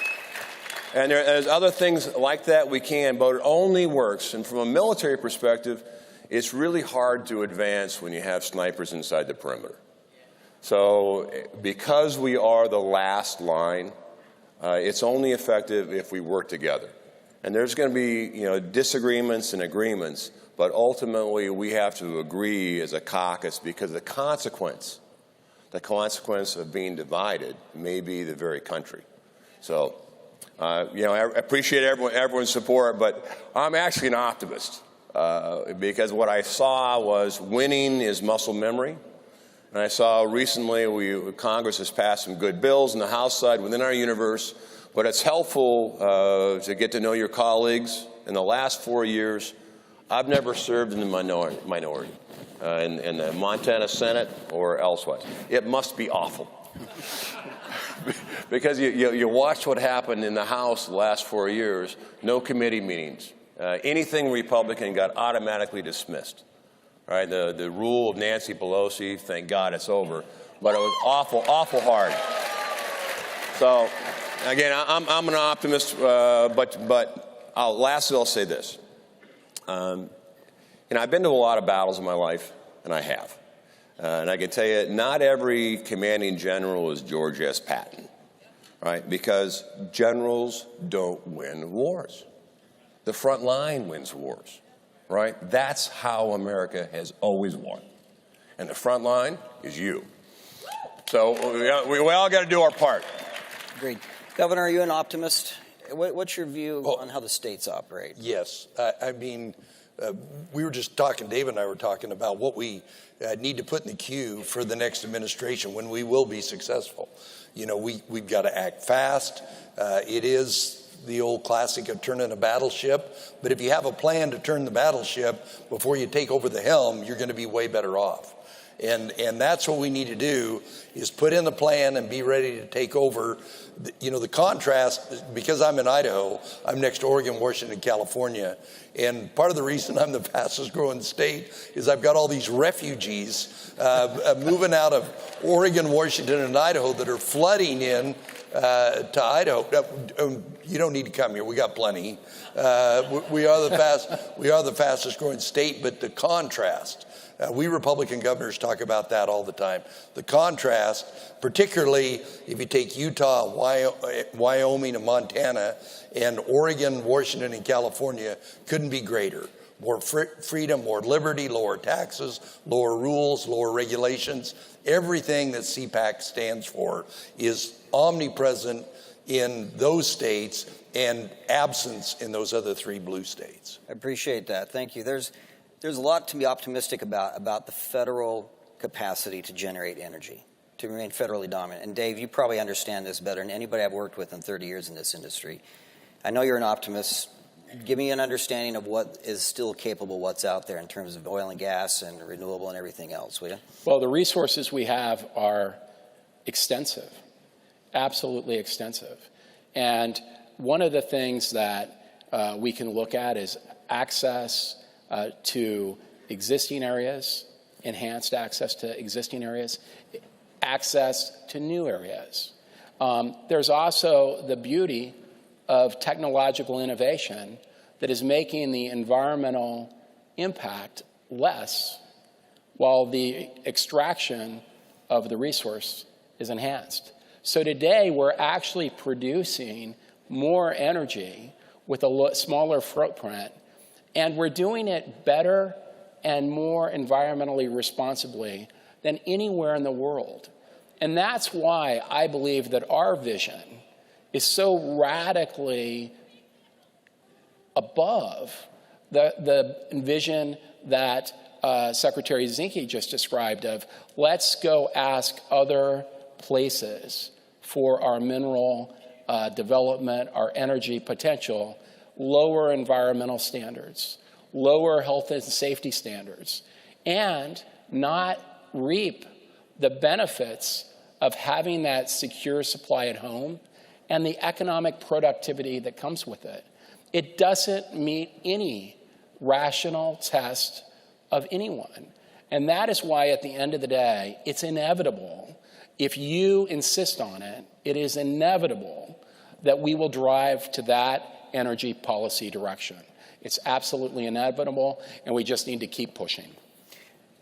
And there's other things like that we can, but it only works. And from a military perspective, it's really hard to advance when you have snipers inside the perimeter. So because we are the last line, it's only effective if we work together. And there's going to be, disagreements and agreements, but ultimately we have to agree as a caucus because the consequence of being divided may be the very country. So, I appreciate everyone's support, but I'm actually an optimist because what I saw was winning is muscle memory. And I saw recently Congress has passed some good bills on the House side within our universe, but it's helpful to get to know your colleagues. In the last 4 years, I've never served in the minority in the Montana Senate or elsewhere. It must be awful. Because you watched what happened in the House the last 4 years, no committee meetings. Anything Republican got automatically dismissed. Right, the rule of Nancy Pelosi, thank God it's over. but it was awful, awful hard. So, again, I'm an optimist, but lastly, I'll say this. I've been to a lot of battles in my life, and I have. And I can tell you, not every commanding general is George S. Patton, right? Because generals don't win wars. The front line wins wars, right? That's how America has always won. And the front line is you. So we all got to do our part. Great. Governor, are you an optimist? What's your view on how the states operate? Yes. I mean, we were just talking, David and I were talking about what we need to put in the queue for the next administration when we will be successful. You know, we've got to act fast. It is the old classic of turning a battleship. But if you have a plan to turn the battleship before you take over the helm, you're going to be way better off. And that's what we need to do, is put in the plan and be ready to take over. The contrast, because I'm in Idaho, I'm next to Oregon, Washington, California. And part of the reason I'm the fastest growing state is I've got all these refugees moving out of Oregon, Washington, and Idaho that are flooding in to Idaho. You don't need to come here. We got plenty. We are the fastest growing state, but the contrast. We Republican governors talk about that all the time. The contrast, particularly if you take Utah, Wyoming, and Montana, and Oregon, Washington, and California, couldn't be greater. More freedom, more liberty, lower taxes, lower rules, lower regulations. Everything that CPAC stands for is omnipresent in those states and absence in those other 3 blue states. I appreciate that. Thank you. There's a lot to be optimistic about the federal capacity to generate energy, to remain federally dominant. And Dave, you probably understand this better than anybody I've worked with in 30 years in this industry. I know you're an optimist. Give me an understanding of what is still capable, what's out there in terms of oil and gas and renewable and everything else, will you? Well, the resources we have are extensive, absolutely extensive. And one of the things that we can look at is access to existing areas, enhanced access to existing areas, access to new areas. There's also the beauty of technological innovation that is making the environmental impact less while the extraction of the resource is enhanced. So today we're actually producing more energy with a smaller footprint, and we're doing it better and more environmentally responsibly than anywhere in the world. And that's why I believe that our vision is so radically above the vision that Secretary Zinke just described of, let's go ask other places for our mineral development, our energy potential, lower environmental standards, lower health and safety standards, and not reap the benefits of having that secure supply at home and the economic productivity that comes with it. It doesn't meet any rational test of anyone. And that is why, at the end of the day, it's inevitable. If you insist on it, it is inevitable that we will drive to that energy policy direction. It's absolutely inevitable, and we just need to keep pushing.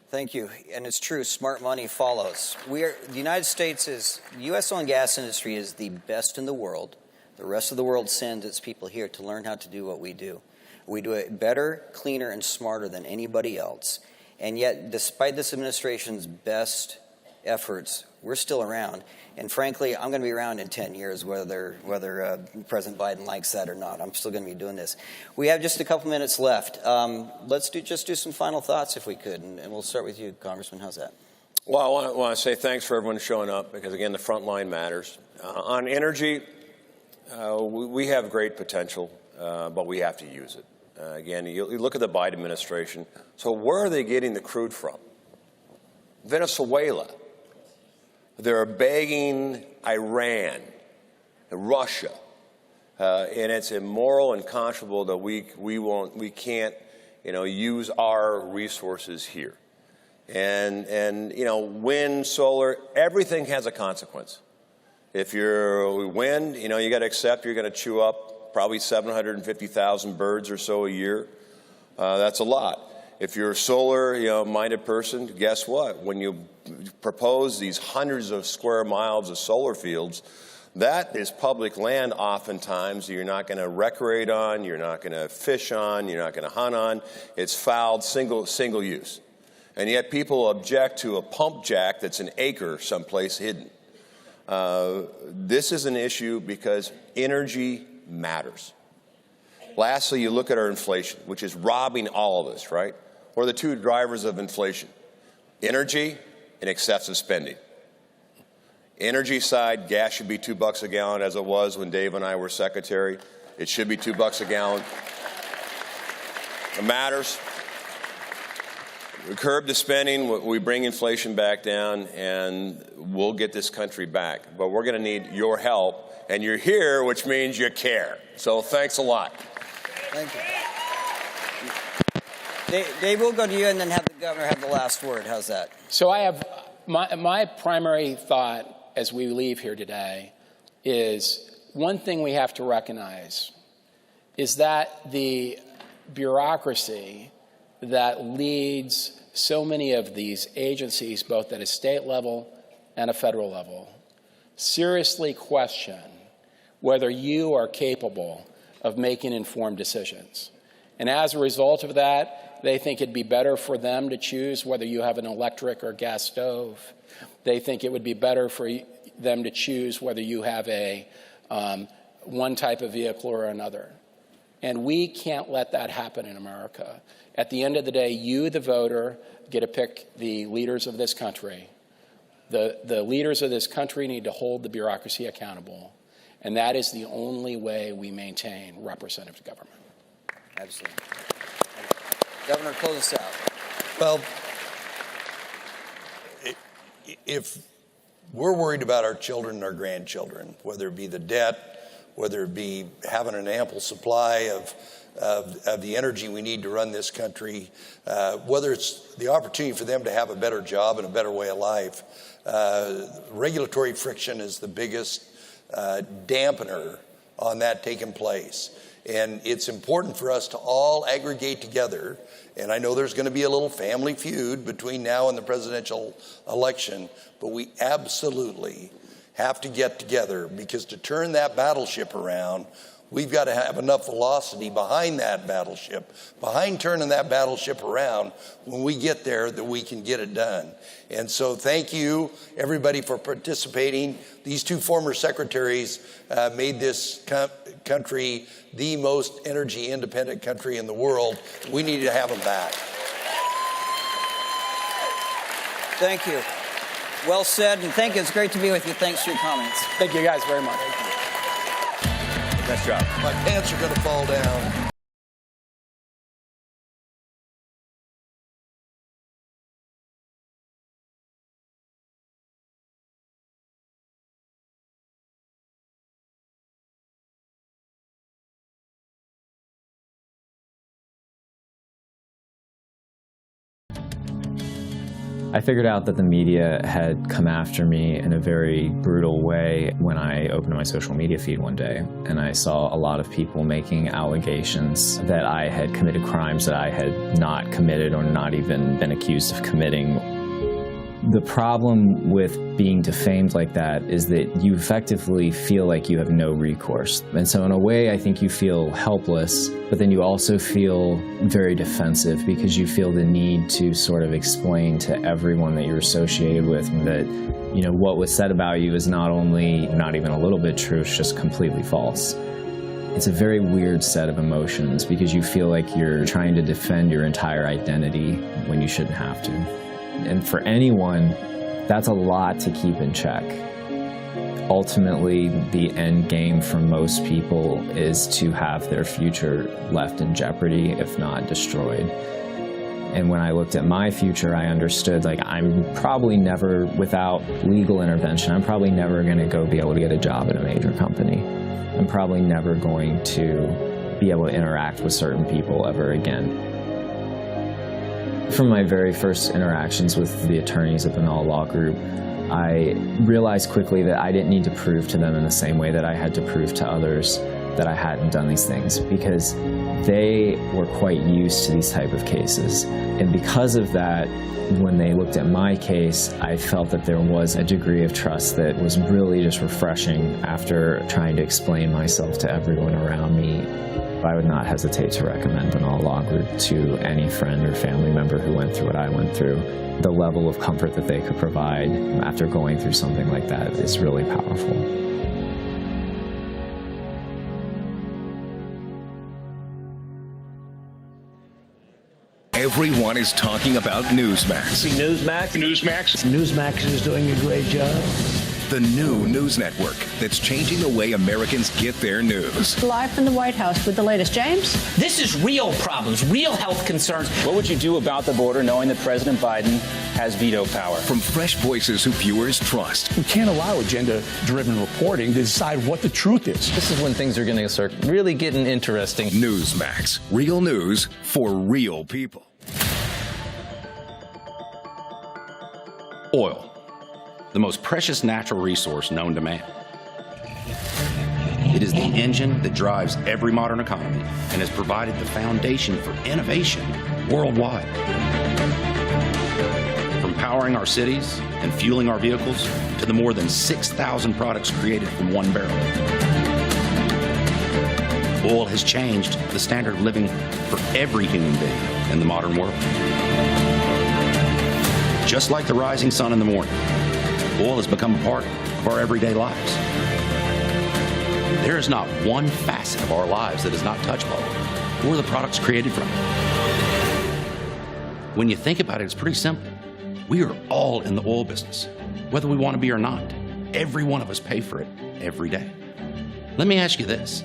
Thank you. And it's true, smart money follows. The United States the U.S. oil and gas industry is the best in the world. The rest of the world sends its people here to learn how to do what we do. We do it better, cleaner, and smarter than anybody else. And yet, despite this administration's best efforts, we're still around. And frankly, I'm going to be around in 10 years, whether President Biden likes that or not. I'm still going to be doing this. We have just a couple minutes left. Let's just do some final thoughts, if we could. And we'll start with you, Congressman. How's that? Well, I want to say thanks for everyone showing up, because, again, the front line matters. On energy, we have great potential, but we have to use it. Again, you look at the Biden administration. So where are they getting the crude from? Venezuela. They're begging Iran, Russia, and it's immoral and unconscionable that we can't, use our resources here. And you know, wind, solar, everything has a consequence. If you're wind, you know, you got to accept you're going to chew up probably 750,000 birds or so a year. That's a lot. If you're a solar, you know, minded person, guess what? When you propose these hundreds of square miles of solar fields, that is public land oftentimes you're not going to recreate on, you're not going to fish on, you're not going to hunt on. It's fouled, single use. And yet people object to a pump jack that's an acre someplace hidden. This is an issue because energy matters. Lastly, you look at our inflation, which is robbing all of us, right? What are the two drivers of inflation? Energy and excessive spending. Energy side, gas should be $2 a gallon as it was when Dave and I were secretary. It should be $2 a gallon. It matters. We curb the spending, we bring inflation back down, and we'll get this country back. But we're going to need your help, and you're here, which means you care. So thanks a lot. Thank you. Dave, we'll go to you and then have the governor have the last word. How's that? So I have my primary thought as we leave here today is one thing we have to recognize is that the bureaucracy that leads so many of these agencies, both at a state level and a federal level, seriously question whether you are capable of making informed decisions. And as a result of that, they think it'd be better for them to choose whether you have an electric or gas stove. They think it would be better for them to choose whether you have a one type of vehicle or another. And we can't let that happen in America. At the end of the day, you, the voter, get to pick the leaders of this country. The leaders of this country need to hold the bureaucracy accountable. And that is the only way we maintain representative government. Absolutely. Governor, close us out. Well, if we're worried about our children and our grandchildren, whether it be the debt, whether it be having an ample supply of the energy we need to run this country, whether it's the opportunity for them to have a better job and a better way of life, regulatory friction is the biggest dampener on that taking place. And it's important for us to all aggregate together. And I know there's going to be a little family feud between now and the presidential election, but we absolutely have to get together, because to turn that battleship around, we've got to have enough velocity behind that battleship, behind turning that battleship around when we get there, that we can get it done. And so thank you, everybody, for participating. These two former secretaries made this country the most energy independent country in the world. We need to have them back. Thank you. Well said, and thank you. It's great to be with you. Thanks for your comments. Thank you guys very much. Nice job. My pants are going to fall down. I figured out that the media had come after me in a very brutal way when I opened my social media feed one day, and I saw a lot of people making allegations that I had committed crimes that I had not committed or not even been accused of committing. The problem with being defamed like that is that you effectively feel like you have no recourse. And so in a way, I think you feel helpless, but then you also feel very defensive because you feel the need to sort of explain to everyone that you're associated with that, you know, what was said about you is not only not even a little bit true, it's just completely false. It's a very weird set of emotions because you feel like you're trying to defend your entire identity when you shouldn't have to. And for anyone, that's a lot to keep in check. Ultimately, the end game for most people is to have their future left in jeopardy, if not destroyed. And when I looked at my future, I understood, like, I'm probably never, without legal intervention, I'm probably never going to go be able to get a job at a major company. I'm probably never going to be able to interact with certain people ever again. From my very first interactions with the attorneys at the Null Law Group, I realized quickly that I didn't need to prove to them in the same way that I had to prove to others that I hadn't done these things, because they were quite used to these type of cases. And because of that, when they looked at my case, I felt that there was a degree of trust that was really just refreshing after trying to explain myself to everyone around me. I would not hesitate to recommend the Null Law Group to any friend or family member who went through what I went through. The level of comfort that they could provide after going through something like that is really powerful. Everyone is talking about Newsmax. See Newsmax? Newsmax is doing a great job. The new news network that's changing the way Americans get their news. Live from the White House with the latest. James? This is real problems, real health concerns. What would you do about the border knowing that President Biden has veto power? From fresh voices who viewers trust. We can't allow agenda-driven reporting to decide what the truth is. This is when things are going to start really getting interesting. Newsmax. Real news for real people. Oil. The most precious natural resource known to man. It is the engine that drives every modern economy and has provided the foundation for innovation worldwide. From powering our cities and fueling our vehicles to the more than 6,000 products created from one barrel. Oil has changed the standard of living for every human being in the modern world. Just like the rising sun in the morning, oil has become a part of our everyday lives. There is not one facet of our lives that is not touched by oil or the products created from it. When you think about it, it's pretty simple. We are all in the oil business, whether we want to be or not. Every one of us pay for it every day. Let me ask you this.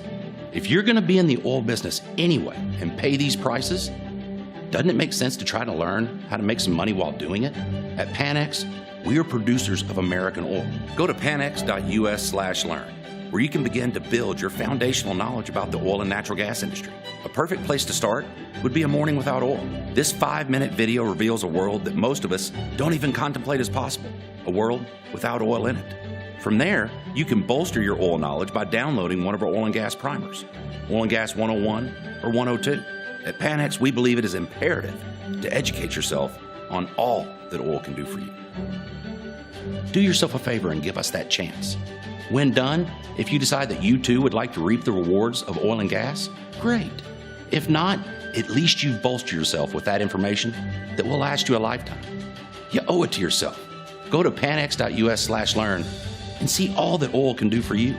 If you're going to be in the oil business anyway and pay these prices, doesn't it make sense to try to learn how to make some money while doing it? At Panex, we are producers of American oil. Go to panex.us/learn, where you can begin to build your foundational knowledge about the oil and natural gas industry. A perfect place to start would be a morning without oil. This 5-minute video reveals a world that most of us don't even contemplate as possible, a world without oil in it. From there, you can bolster your oil knowledge by downloading one of our oil and gas primers, Oil and Gas 101 or 102. At Panex, we believe it is imperative to educate yourself on all that oil can do for you. Do yourself a favor and give us that chance. When done, if you decide that you too would like to reap the rewards of oil and gas, great. If not, at least you've bolstered yourself with that information that will last you a lifetime. You owe it to yourself. Go to panex.us/learn and see all that oil can do for you.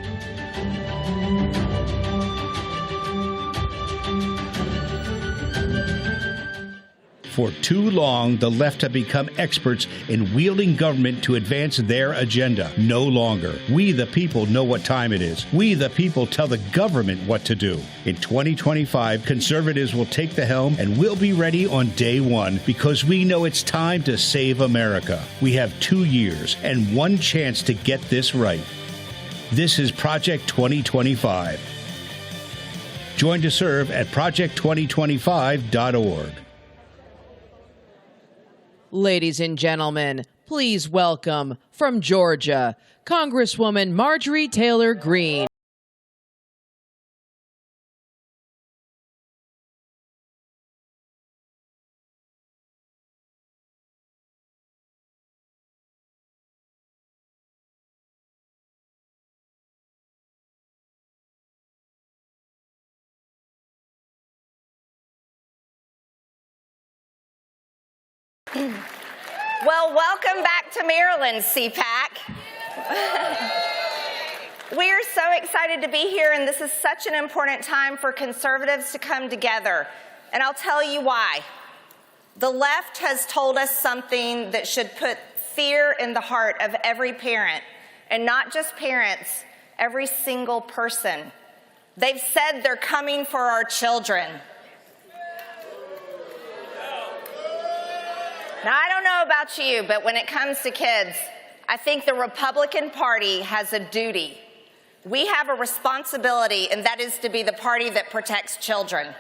For too long, the left have become experts in wielding government to advance their agenda. No longer. We, the people, know what time it is. We, the people, tell the government what to do. In 2025, conservatives will take the helm and we'll be ready on day one because we know it's time to save America. We have 2 years and one chance to get this right. This is Project 2025. Join to serve at project2025.org. Ladies and gentlemen, please welcome from Georgia, Congresswoman Marjorie Taylor Greene. Well, welcome back to Maryland, CPAC. We are so excited to be here, and this is such an important time for conservatives to come together. And I'll tell you why. The left has told us something that should put fear in the heart of every parent, and not just parents, every single person. They've said they're coming for our children. Now, I don't know about you, but when it comes to kids, I think the Republican Party has a duty. We have a responsibility, and that is to be the party that protects children.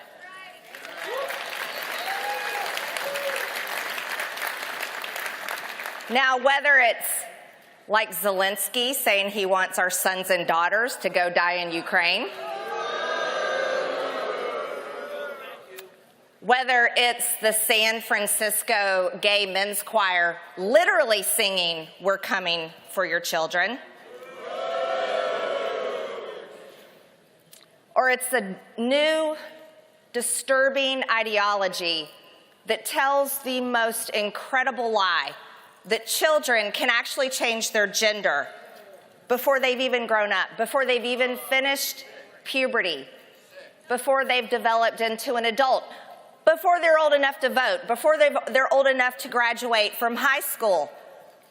Now, whether it's like Zelensky saying he wants our sons and daughters to go die in Ukraine, whether it's the San Francisco Gay Men's Choir literally singing, "We're coming for your children," or it's a new, disturbing ideology that tells the most incredible lie that children can actually change their gender before they've even grown up, before they've even finished puberty, before they've developed into an adult, before they're old enough to vote, before they're old enough to graduate from high school,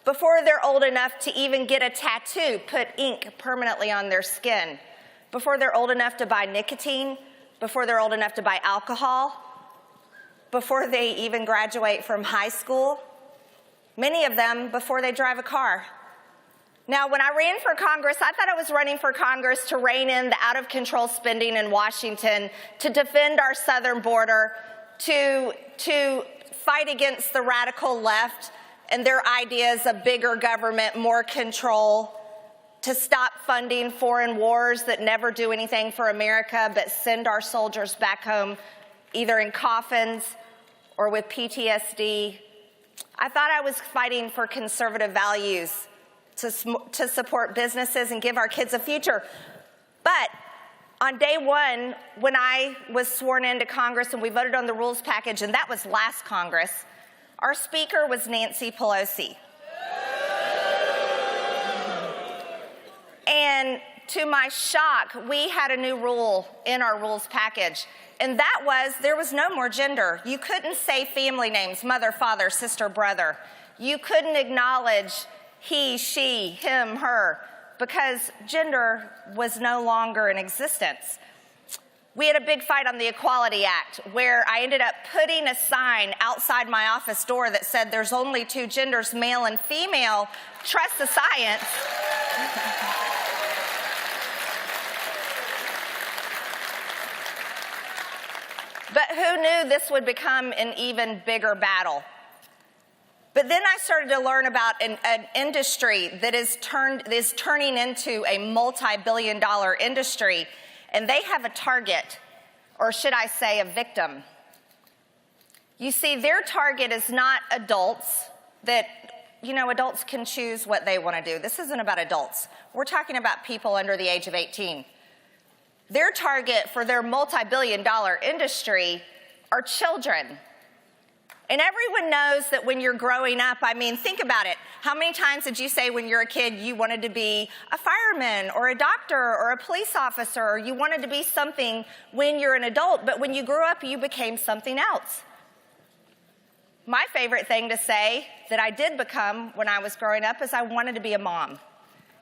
before they're old enough to even get a tattoo, put ink permanently on their skin, before they're old enough to buy nicotine, before they're old enough to buy alcohol, before they even graduate from high school, many of them before they drive a car. Now, when I ran for Congress, I thought I was running for Congress to rein in the out-of-control spending in Washington, to defend our southern border, to fight against the radical left and their ideas of bigger government, more control, to stop funding foreign wars that never do anything for America but send our soldiers back home either in coffins or with PTSD. I thought I was fighting for conservative values to support businesses and give our kids a future. But on day one, when I was sworn into Congress and we voted on the rules package, and that was last Congress, our speaker was Nancy Pelosi. And to my shock, we had a new rule in our rules package, and that was there was no more gender. You couldn't say family names, mother, father, sister, brother. You couldn't acknowledge he, she, him, her, because gender was no longer in existence. We had a big fight on the Equality Act where I ended up putting a sign outside my office door that said there's only two genders, male and female, trust the science. But who knew this would become an even bigger battle? But then I started to learn about an industry that is turning into a multi-billion-dollar industry, and they have a target, or should I say a victim. You see, their target is not adults that, adults can choose what they want to do. This isn't about adults. We're talking about people under the age of 18. Their target for their multi-billion-dollar industry are children. And everyone knows that when you're growing up, think about it. How many times did you say when you're a kid you wanted to be a fireman or a doctor or a police officer, or you wanted to be something when you're an adult, but when you grew up you became something else? My favorite thing to say that I did become when I was growing up is I wanted to be a mom.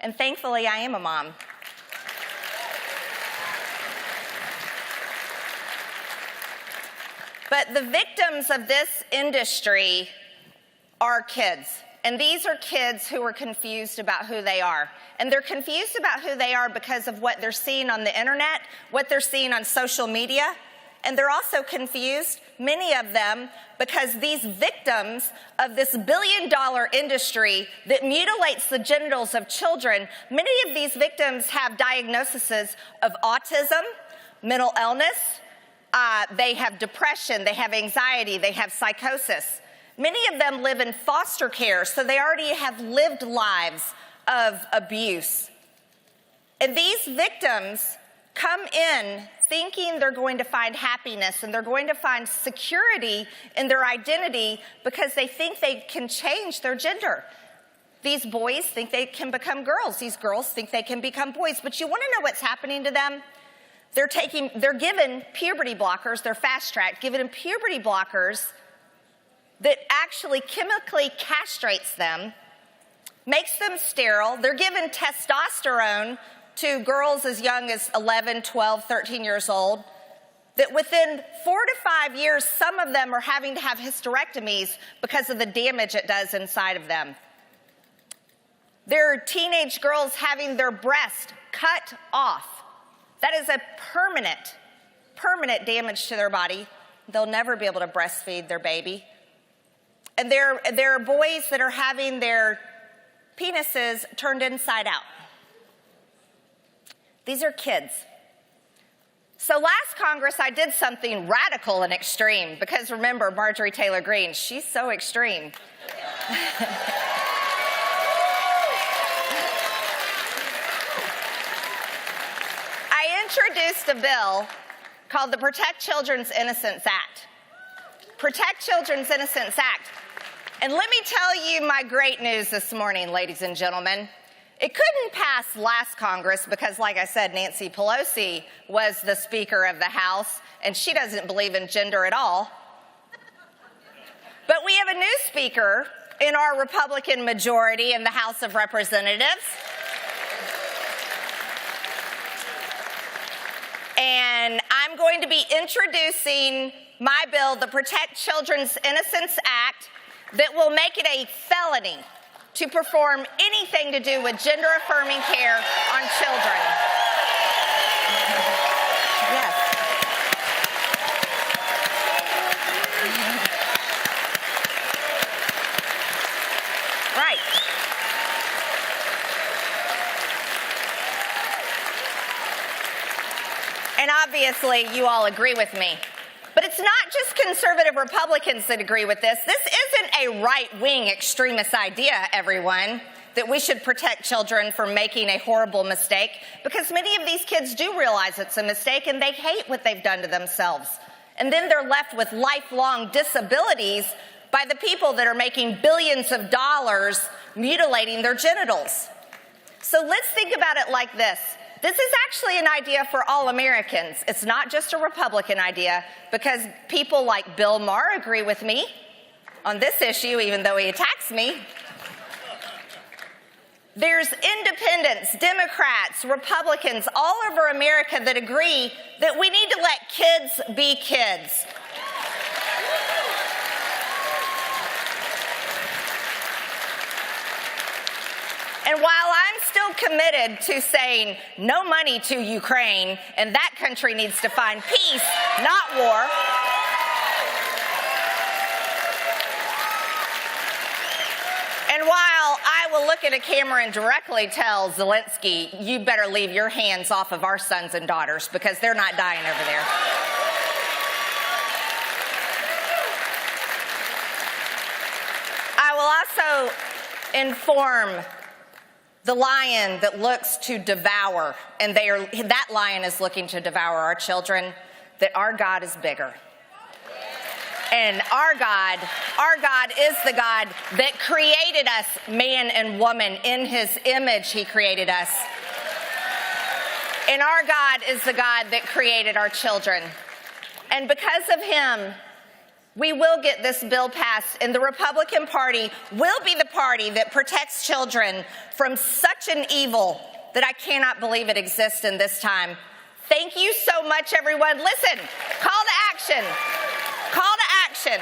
And thankfully I am a mom. But the victims of this industry are kids. And these are kids who are confused about who they are. And they're confused about who they are because of what they're seeing on the internet, what they're seeing on social media. And they're also confused, many of them, because these victims of this billion-dollar industry that mutilates the genitals of children, many of these victims have diagnoses of autism, mental illness, they have depression, they have anxiety, they have psychosis. Many of them live in foster care, so they already have lived lives of abuse. And these victims come in thinking they're going to find happiness and they're going to find security in their identity because they think they can change their gender. These boys think they can become girls. These girls think they can become boys. But you want to know what's happening to them? They're given puberty blockers, they're fast-tracked, given puberty blockers that actually chemically castrates them, makes them sterile. They're given testosterone to girls as young as 11, 12, 13 years old, that within 4 to 5 years, some of them are having to have hysterectomies because of the damage it does inside of them. There are teenage girls having their breast cut off. That is a permanent damage to their body. They'll never be able to breastfeed their baby. And there are boys that are having their penises turned inside out. These are kids. So last Congress, I did something radical and extreme, because remember, Marjorie Taylor Greene, she's so extreme. I introduced a bill called the Protect Children's Innocence Act. Protect Children's Innocence Act. And let me tell you my great news this morning, ladies and gentlemen. It couldn't pass last Congress because, like I said, Nancy Pelosi was the Speaker of the House, and she doesn't believe in gender at all. But we have a new Speaker in our Republican majority in the House of Representatives. And I'm going to be introducing my bill, the Protect Children's Innocence Act, that will make it a felony to perform anything to do with gender-affirming care on children. Yes. Right. And obviously, you all agree with me. But it's not just conservative Republicans that agree with this. This isn't a right-wing extremist idea, everyone, that we should protect children from making a horrible mistake, because many of these kids do realize it's a mistake and they hate what they've done to themselves. And then they're left with lifelong disabilities by the people that are making billions of dollars mutilating their genitals. So let's think about it like this. This is actually an idea for all Americans. It's not just a Republican idea, because people like Bill Maher agree with me on this issue, even though he attacks me. There's independents, Democrats, Republicans all over America that agree that we need to let kids be kids. And while I'm still committed to saying no money to Ukraine, and that country needs to find peace, not war, and while I will look at a camera and directly tell Zelensky, you better leave your hands off of our sons and daughters because they're not dying over there. I will also inform the lion that looks to devour, and that lion is looking to devour our children, that our God is bigger. And our God is the God that created us, man and woman. In his image, he created us. And our God is the God that created our children. And because of him, we will get this bill passed, and the Republican Party will be the party that protects children from such an evil that I cannot believe it exists in this time. Thank you so much, everyone. Listen, call to action. Call to action.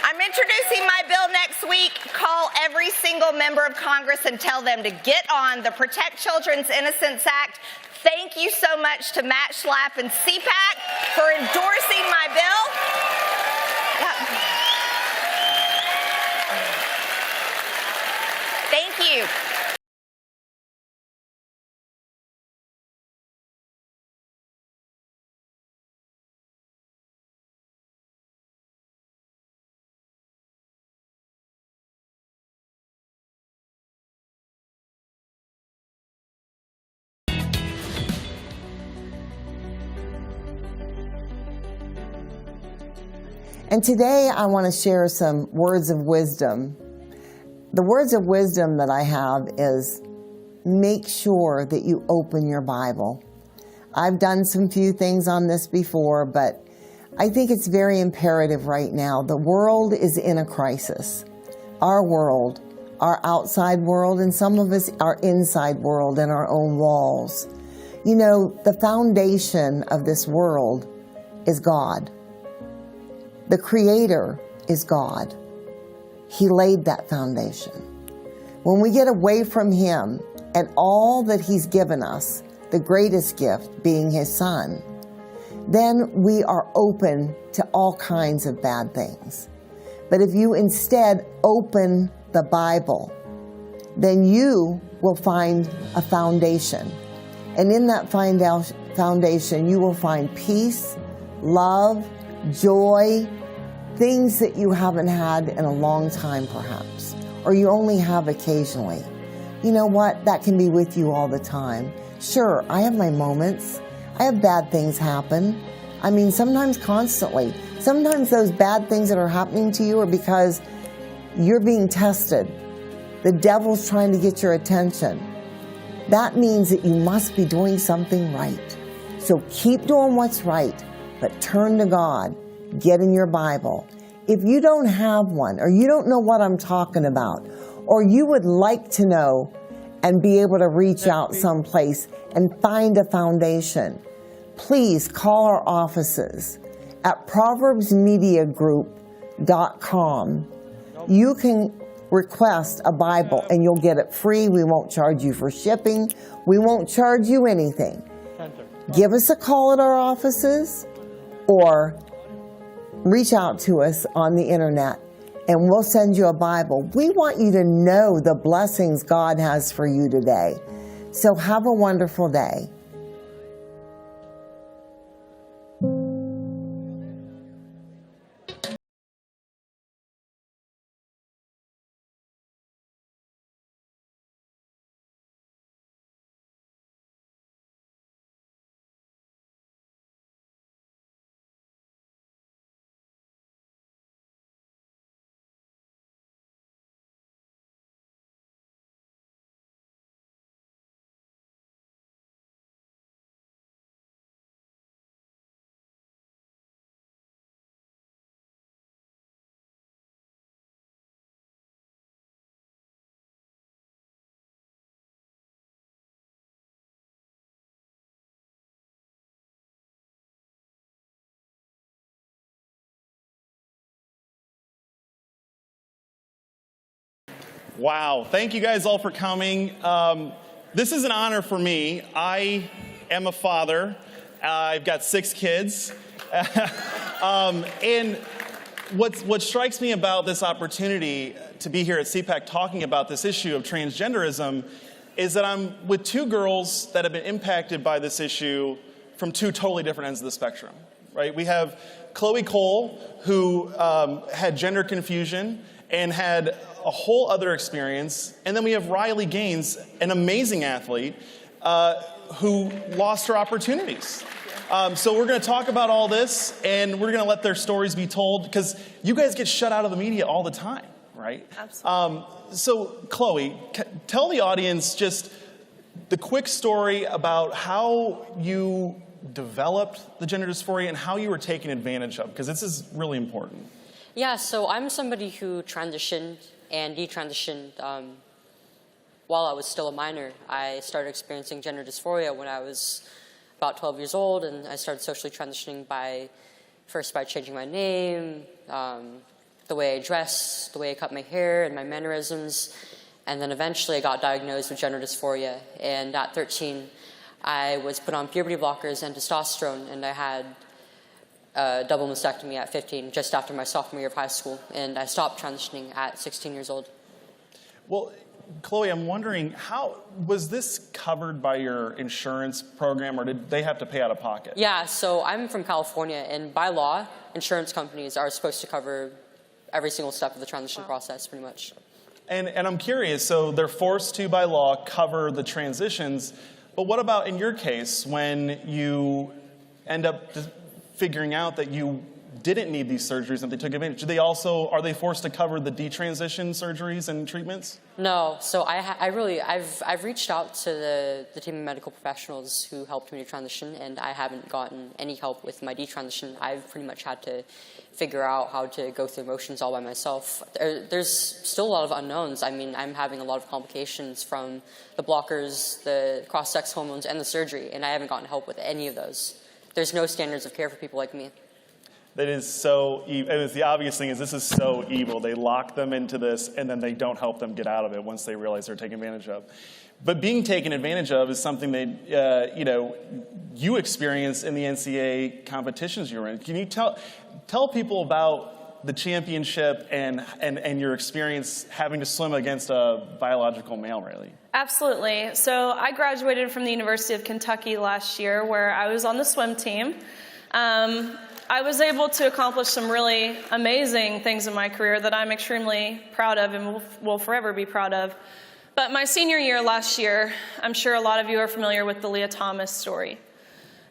I'm introducing my bill next week. Call every single member of Congress and tell them to get on the Protect Children's Innocence Act. Thank you so much to Matt Schlapp and CPAC for endorsing my bill. Thank you. And today I want to share some words of wisdom. The words of wisdom that I have is, make sure that you open your Bible. I've done some few things on this before, but I think it's very imperative right now. The world is in a crisis. Our world, our outside world, and some of us our inside world in our own walls. You know, the foundation of this world is God. The Creator is God. He laid that foundation. When we get away from Him and all that He's given us, the greatest gift being His Son, then we are open to all kinds of bad things. But if you instead open the Bible, then you will find a foundation. And in that foundation, you will find peace, love, joy, things that you haven't had in a long time perhaps, or you only have occasionally. You know what? That can be with you all the time. Sure, I have my moments. I have bad things happen. I mean, sometimes constantly. Sometimes those bad things that are happening to you are because you're being tested. The devil's trying to get your attention. That means that you must be doing something right. So keep doing what's right, but turn to God. Get in your Bible. If you don't have one, or you don't know what I'm talking about, or you would like to know and be able to reach out someplace and find a foundation, please call our offices at proverbsmediagroup.com. You can request a Bible and you'll get it free. We won't charge you for shipping. We won't charge you anything. Give us a call at our offices or reach out to us on the internet and we'll send you a Bible. We want you to know the blessings God has for you today. So have a wonderful day. Wow, thank you guys all for coming. This is an honor for me. I am a father. I've got 6 kids. And what strikes me about this opportunity to be here at CPAC talking about this issue of transgenderism is that I'm with 2 girls that have been impacted by this issue from 2 totally different ends of the spectrum, right? We have Chloe Cole, who had gender confusion and had a whole other experience. And then we have Riley Gaines, an amazing athlete, who lost her opportunities. So we're going to talk about all this, and we're going to let their stories be told, because you guys get shut out of the media all the time, right? Absolutely. So Chloe, tell the audience just the quick story about how you developed the gender dysphoria and how you were taken advantage of, because this is really important. Yeah, so I'm somebody who transitioned and detransitioned while I was still a minor. I started experiencing gender dysphoria when I was about 12 years old, and I started socially transitioning first by changing my name, the way I dress, the way I cut my hair, and my mannerisms. And then eventually I got diagnosed with gender dysphoria. And at 13, I was put on puberty blockers and testosterone, and I had a double mastectomy at 15, just after my sophomore year of high school. And I stopped transitioning at 16 years old. Well, Chloe, I'm wondering, how was this covered by your insurance program, or did they have to pay out of pocket? Yeah, so I'm from California, and by law, insurance companies are supposed to cover every single step of the transition process, pretty much. And I'm curious, so they're forced to, by law, cover the transitions, but what about in your case, when you end up figuring out that you didn't need these surgeries and they took advantage? Are they forced to cover the detransition surgeries and treatments? No, so I've reached out to the team of medical professionals who helped me to transition, and I haven't gotten any help with my detransition. I've pretty much had to figure out how to go through motions all by myself. There's still a lot of unknowns. I mean, I'm having a lot of complications from the blockers, the cross-sex hormones, and the surgery, and I haven't gotten help with any of those. There's no standards of care for people like me. That is so evil. And the obvious thing is this is so evil. They lock them into this, and then they don't help them get out of it once they realize they're taken advantage of. But being taken advantage of is something that you experienced in the NCAA competitions you were in. Can you tell people about the championship and your experience having to swim against a biological male, really. Absolutely. So I graduated from the University of Kentucky last year, where I was on the swim team. I was able to accomplish some really amazing things in my career that I'm extremely proud of and will forever be proud of. But my senior year last year, I'm sure a lot of you are familiar with the Leah Thomas story.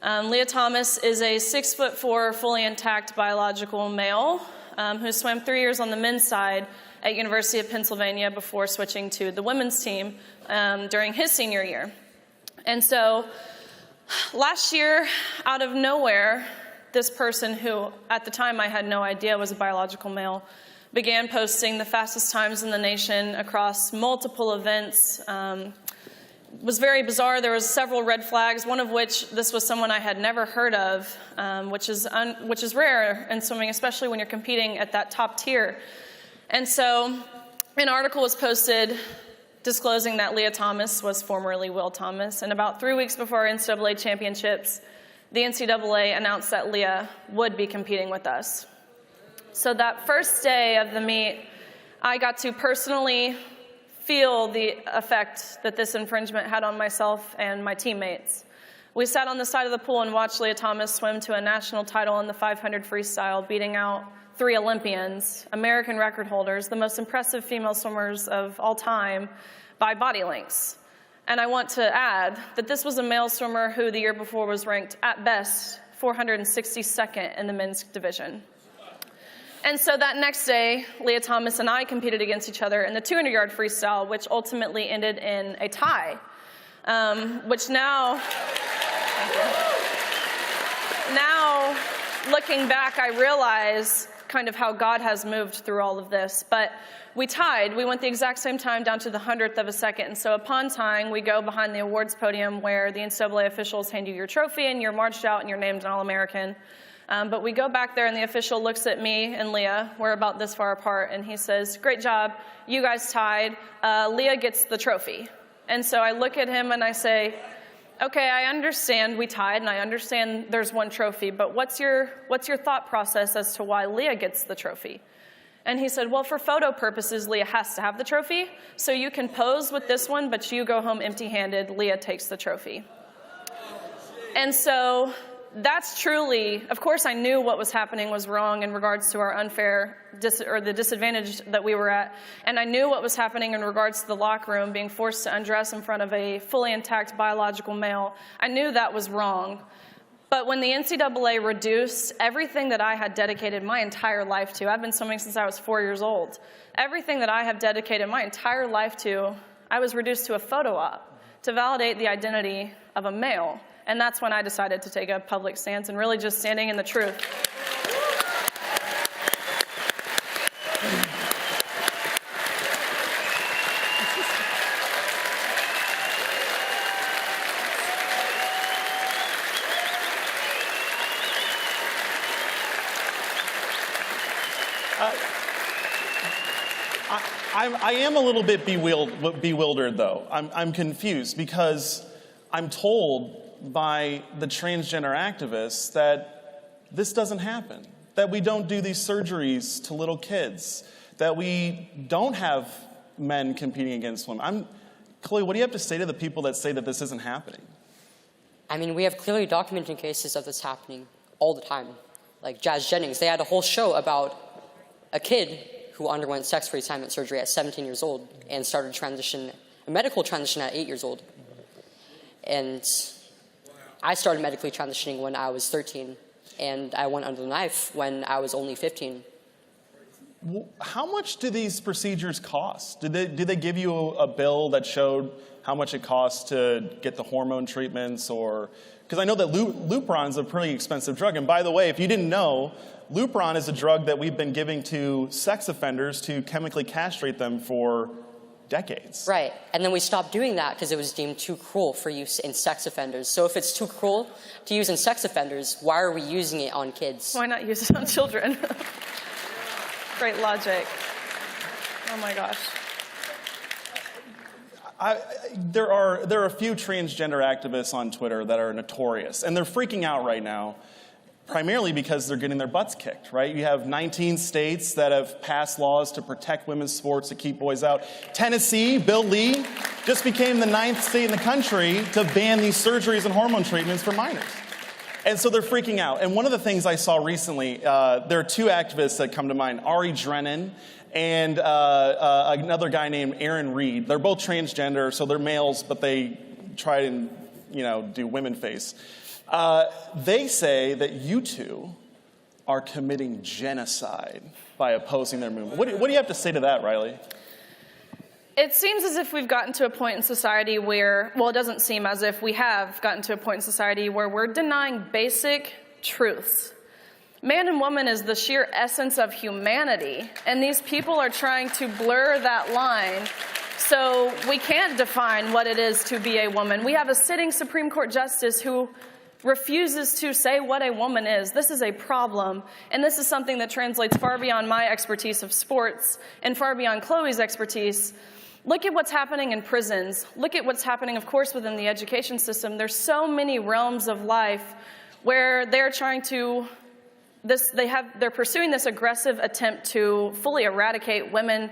Leah Thomas is a 6'4", fully intact biological male who swam 3 years on the men's side at University of Pennsylvania before switching to the women's team during his senior year. And so last year, out of nowhere, this person who at the time I had no idea was a biological male began posting the fastest times in the nation across multiple events. It was very bizarre. There was several red flags, one of which this was someone I had never heard of, which is rare in swimming, especially when you're competing at that top tier. And so an article was posted disclosing that Leah Thomas was formerly Will Thomas. And about 3 weeks before our NCAA championships, the NCAA announced that Leah would be competing with us. So that first day of the meet, I got to personally feel the effect that this infringement had on myself and my teammates. We sat on the side of the pool and watched Leah Thomas swim to a national title in the 500 freestyle, beating out 3 Olympians, American record holders, the most impressive female swimmers of all time by body lengths. And I want to add that this was a male swimmer who the year before was ranked, at best, 462nd in the men's division. And so that next day, Leah Thomas and I competed against each other in the 200-yard freestyle, which ultimately ended in a tie, which now, looking back, I realize kind of how God has moved through all of this. But we tied. We went the exact same time down to the 100th of a second. And so upon tying, we go behind the awards podium where the NCAA officials hand you your trophy and you're marched out and you're named an All-American. But we go back there and the official looks at me and Leah. We're about this far apart. And he says, "Great job. You guys tied. Leah gets the trophy." And so I look at him and I say, "Okay, I understand we tied and I understand there's one trophy, but what's your thought process as to why Leah gets the trophy?" And he said, "Well, for photo purposes, Leah has to have the trophy. So you can pose with this one, but you go home empty-handed. Leah takes the trophy." And so that's truly, of course, I knew what was happening was wrong in regards to our unfair or the disadvantage that we were at. And I knew what was happening in regards to the locker room being forced to undress in front of a fully intact biological male. I knew that was wrong. But when the NCAA reduced everything that I had dedicated my entire life to, I've been swimming since I was 4 years old, everything that I have dedicated my entire life to, I was reduced to a photo op to validate the identity of a male. And that's when I decided to take a public stance and really just standing in the truth. I am a little bit bewildered, though. I'm confused because I'm told by the transgender activists that this doesn't happen, that we don't do these surgeries to little kids, that we don't have men competing against women. Chloe, what do you have to say to the people that say that this isn't happening? I mean, we have clearly documented cases of this happening all the time. Like Jazz Jennings, they had a whole show about a kid who underwent sex reassignment surgery at 17 years old and started a medical transition at 8 years old. And I started medically transitioning when I was 13, and I went under the knife when I was only 15. How much do these procedures cost? Did they give you a bill that showed how much it costs to get the hormone treatments? Or because I know that Lupron is a pretty expensive drug. And by the way, if you didn't know, Lupron is a drug that we've been giving to sex offenders to chemically castrate them for decades. Right, and then we stopped doing that because it was deemed too cruel for use in sex offenders. So if it's too cruel to use in sex offenders, why are we using it on kids? Why not use it on children? Great logic. Oh my gosh. There are a few transgender activists on Twitter that are notorious, and they're freaking out right now. primarily because they're getting their butts kicked, right? You have 19 states that have passed laws to protect women's sports, to keep boys out. Tennessee, Bill Lee, just became the 9th state in the country to ban these surgeries and hormone treatments for minors. And so they're freaking out. And one of the things I saw recently, there are 2 activists that come to mind, Ari Drennan and another guy named Aaron Reed. They're both transgender, so they're males, but they try and, do women face. They say that you two are committing genocide by opposing their movement. What do you have to say to that, Riley? It seems as if we've gotten to a point in society where, well, it doesn't seem as if we have gotten to a point in society where we're denying basic truths. Man and woman is the sheer essence of humanity, and these people are trying to blur that line so we can't define what it is to be a woman. We have a sitting Supreme Court justice who refuses to say what a woman is. This is a problem, and this is something that translates far beyond my expertise of sports and far beyond Chloe's expertise. Look at what's happening in prisons. Look at what's happening, of course, within the education system. There's so many realms of life where they're trying to, they're pursuing this aggressive attempt to fully eradicate women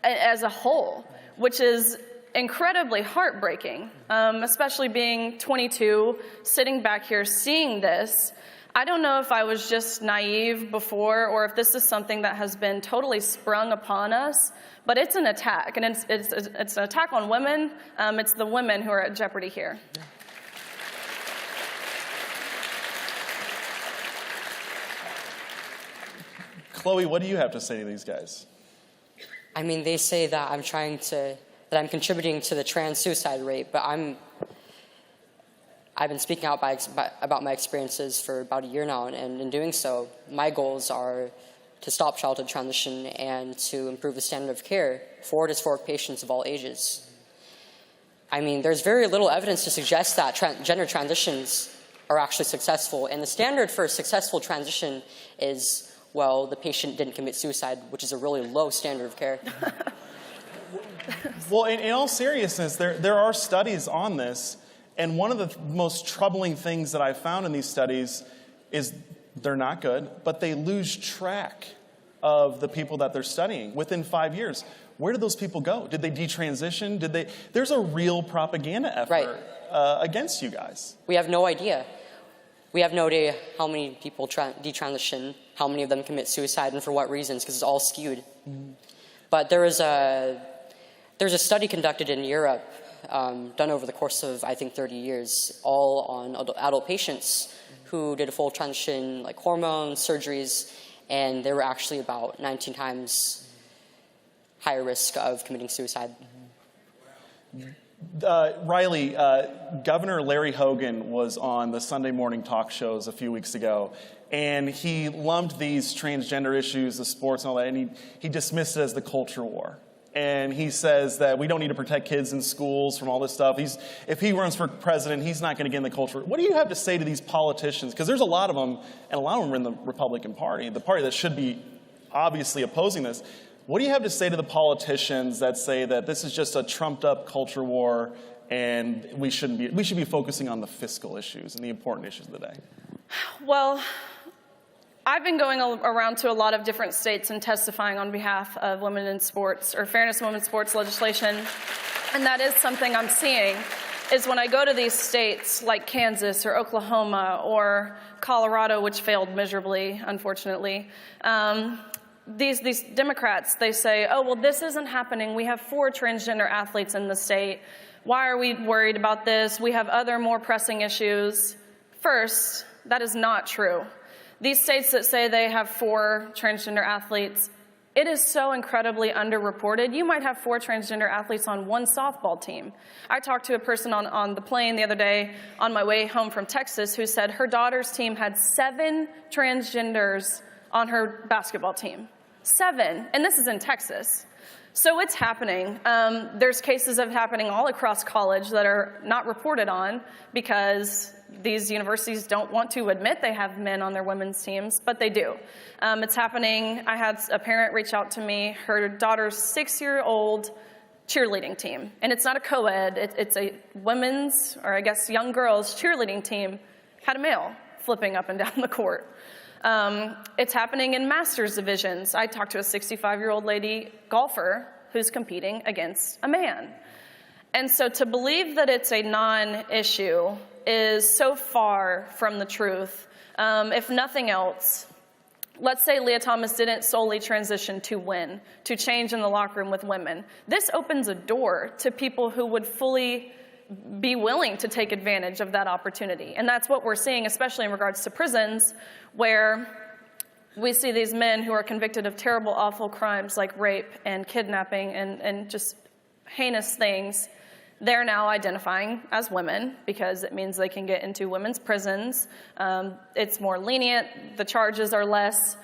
as a whole, which is incredibly heartbreaking, especially being 22, sitting back here seeing this. I don't know if I was just naive before or if this is something that has been totally sprung upon us, but it's an attack, and it's an attack on women. It's the women who are at jeopardy here. Chloe, what do you have to say to these guys? I mean, they say that that I'm contributing to the trans suicide rate, but I've been speaking out about my experiences for about a year now, and in doing so, my goals are to stop childhood transition and to improve the standard of care for dysphoric patients of all ages. I mean, there's very little evidence to suggest that gender transitions are actually successful, and the standard for a successful transition is, well, the patient didn't commit suicide, which is a really low standard of care. Well, in all seriousness, there are studies on this, and one of the most troubling things that I found in these studies is they're not good, but they lose track of the people that they're studying within 5 years. Where did those people go? Did they detransition? There's a real propaganda effort against you guys. We have no idea. We have no idea how many people detransition, how many of them commit suicide, and for what reasons, because it's all skewed. Mm-hmm. But there's a study conducted in Europe, done over the course of, I think, 30 years, all on adult patients who did a full transition, like hormones, surgeries, and they were actually about 19 times higher risk of committing suicide. Riley, Governor Larry Hogan was on the Sunday morning talk shows a few weeks ago, and he lumped these transgender issues, the sports and all that, and he dismissed it as the culture war. And he says that we don't need to protect kids in schools from all this stuff. If he runs for president, he's not going to get in the culture. What do you have to say to these politicians? Because there's a lot of them, and a lot of them are in the Republican Party, the party that should be obviously opposing this. What do you have to say to the politicians that say that this is just a trumped-up culture war and we should be focusing on the fiscal issues and the important issues of the day? Well, I've been going around to a lot of different states and testifying on behalf of women in sports, or fairness in women's sports legislation, and that is something I'm seeing, is when I go to these states like Kansas or Oklahoma or Colorado, which failed miserably, unfortunately, these Democrats, they say, oh, well, this isn't happening. We have 4 transgender athletes in the state. Why are we worried about this? We have other more pressing issues. First, that is not true. These states that say they have 4 transgender athletes, it is so incredibly underreported. You might have 4 transgender athletes on one softball team. I talked to a person on the plane the other day on my way home from Texas who said her daughter's team had 7 transgenders on her basketball team. 7, and this is in Texas. So it's happening. There's cases of happening all across college that are not reported on because these universities don't want to admit they have men on their women's teams, but they do. It's happening. I had a parent reach out to me. Her daughter's 6-year-old cheerleading team, and it's not a co-ed. It's a women's, or I guess young girls' cheerleading team, had a male flipping up and down the court. It's happening in masters divisions. I talked to a 65-year-old lady golfer who's competing against a man. And so to believe that it's a non-issue is so far from the truth. If nothing else, let's say Leah Thomas didn't solely transition to win, to change in the locker room with women. This opens a door to people who would fully be willing to take advantage of that opportunity. And that's what we're seeing, especially in regards to prisons, where we see these men who are convicted of terrible, awful crimes like rape and kidnapping and just heinous things. They're now identifying as women because it means they can get into women's prisons. It's more lenient. The charges are less.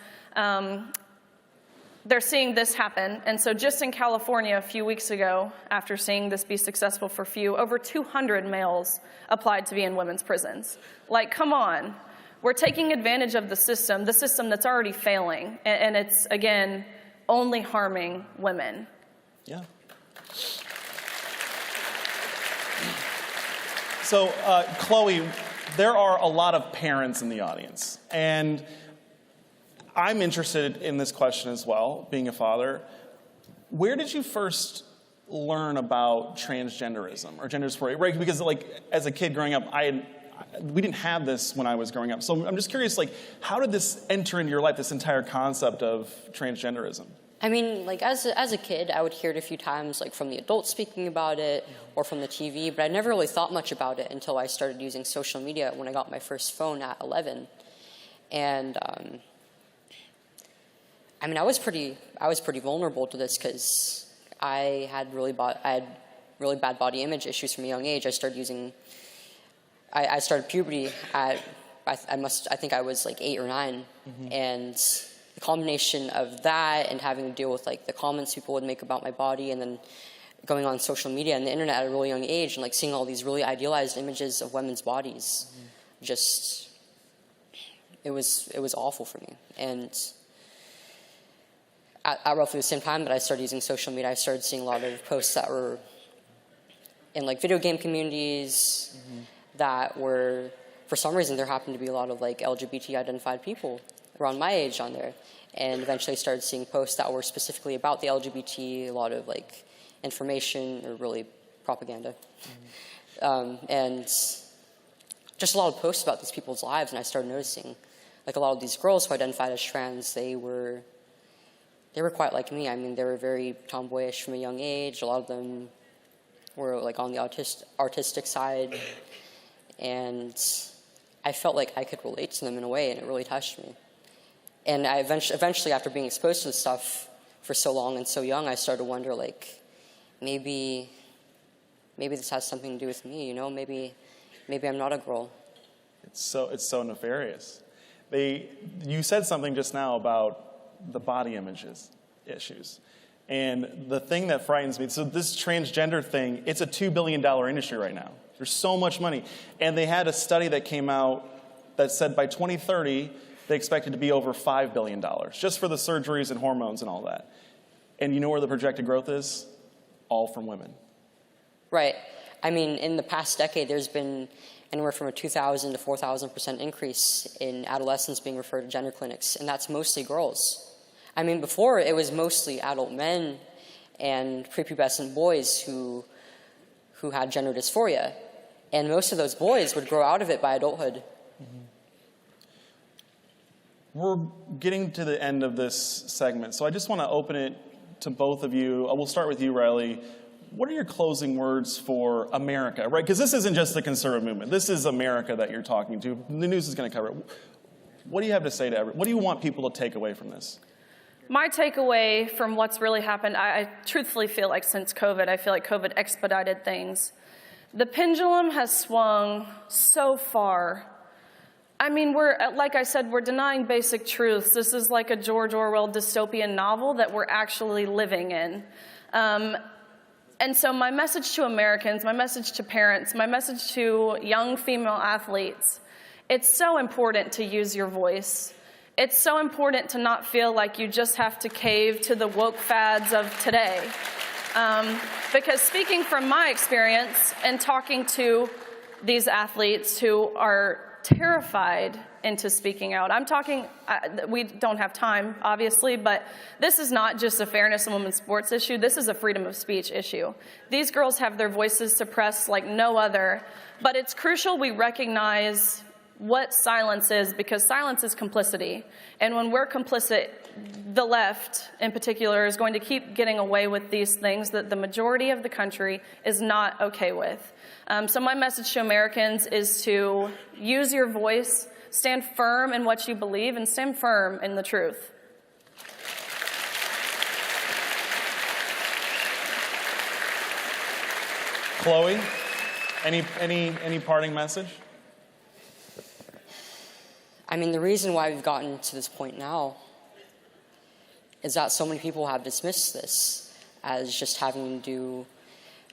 They're seeing this happen. And so just in California a few weeks ago, after seeing this be successful for few, over 200 males applied to be in women's prisons. Like, come on. We're taking advantage of the system that's already failing. And it's, again, only harming women. Yeah. So, Chloe, there are a lot of parents in the audience. And I'm interested in this question as well, being a father. Where did you first learn about transgenderism or gender dysphoria? Right, because like as a kid growing up, we didn't have this when I was growing up. So I'm just curious, like, how did this enter into your life, this entire concept of transgenderism? I mean, like, as a kid, I would hear it a few times, like, from the adults speaking about it or from the TV, but I never really thought much about it until I started using social media when I got my first phone at 11. And, I mean, I was pretty vulnerable to this because I had really bad body image issues from a young age. I started puberty at, I think I was like 8 or 9, and the combination of that and having to deal with like the comments people would make about my body, and then going on social media and the internet at a really young age and like seeing all these really idealized images of women's bodies, just it was awful for me. And at roughly the same time that I started using social media, I started seeing a lot of posts that were in like video game communities that were, for some reason, there happened to be a lot of like LGBT identified people around my age on there. And eventually started seeing posts that were specifically about the LGBT, a lot of like information or really propaganda. And just a lot of posts about these people's lives, and I started noticing like a lot of these girls who identified as trans, they were quite like me. I mean, they were very tomboyish from a young age. A lot of them were like on the artistic side, and I felt like I could relate to them in a way, and it really touched me. And I eventually, after being exposed to this stuff for so long and so young, I started to wonder, like, maybe this has something to do with me, you know? Maybe I'm not a girl. It's so nefarious. You said something just now about the body issues. And the thing that frightens me, so this transgender thing, it's a $2 billion industry right now. There's so much money. And they had a study that came out that said by 2030, they expected to be over $5 billion, just for the surgeries and hormones and all that. And you know where the projected growth is? All from women. Right. I mean, in the past decade, there's been anywhere from a 2,000 to 4,000% increase in adolescents being referred to gender clinics, and that's mostly girls. I mean, before, it was mostly adult men and prepubescent boys who had gender dysphoria, and most of those boys would grow out of it by adulthood. We're getting to the end of this segment, so I just want to open it to both of you. We'll start with you, Riley. What are your closing words for America, right? Because this isn't just the conservative movement. This is America that you're talking to. The news is going to cover it. What do you have to say to everyone? What do you want people to take away from this? My takeaway from what's really happened, I truthfully feel like since COVID, I feel like COVID expedited things. The pendulum has swung so far. I mean, like I said, we're denying basic truths. This is like a George Orwell dystopian novel that we're actually living in. And so my message to Americans, my message to parents, my message to young female athletes, it's so important to use your voice. It's so important to not feel like you just have to cave to the woke fads of today. Because speaking from my experience and talking to these athletes who are terrified into speaking out. I'm talking, we don't have time, obviously, but this is not just a fairness in women's sports issue. This is a freedom of speech issue. These girls have their voices suppressed like no other, but it's crucial we recognize what silence is, because silence is complicity. And when we're complicit, the left in particular is going to keep getting away with these things that the majority of the country is not okay with. So my message to Americans is to use your voice, stand firm in what you believe, and stand firm in the truth. Chloe, any parting message? I mean, the reason why we've gotten to this point now is that so many people have dismissed this as just having to do,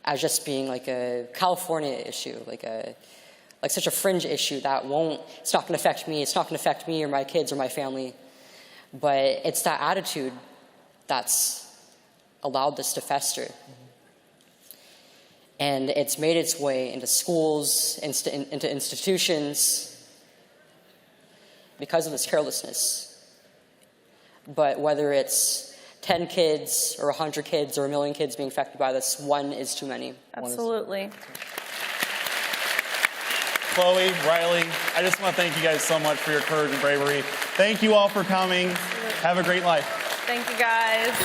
as just being like a California issue, like such a fringe issue that it's not going to affect me, it's not going to affect me or my kids or my family. But it's that attitude that's allowed this to fester. And it's made its way into schools, into institutions, because of this carelessness. But whether it's 10 kids or 100 kids or 1 million kids being affected by this, one is too many. Absolutely. Chloe, Riley, I just want to thank you guys so much for your courage and bravery. Thank you all for coming. Have a great life. Thank you, guys.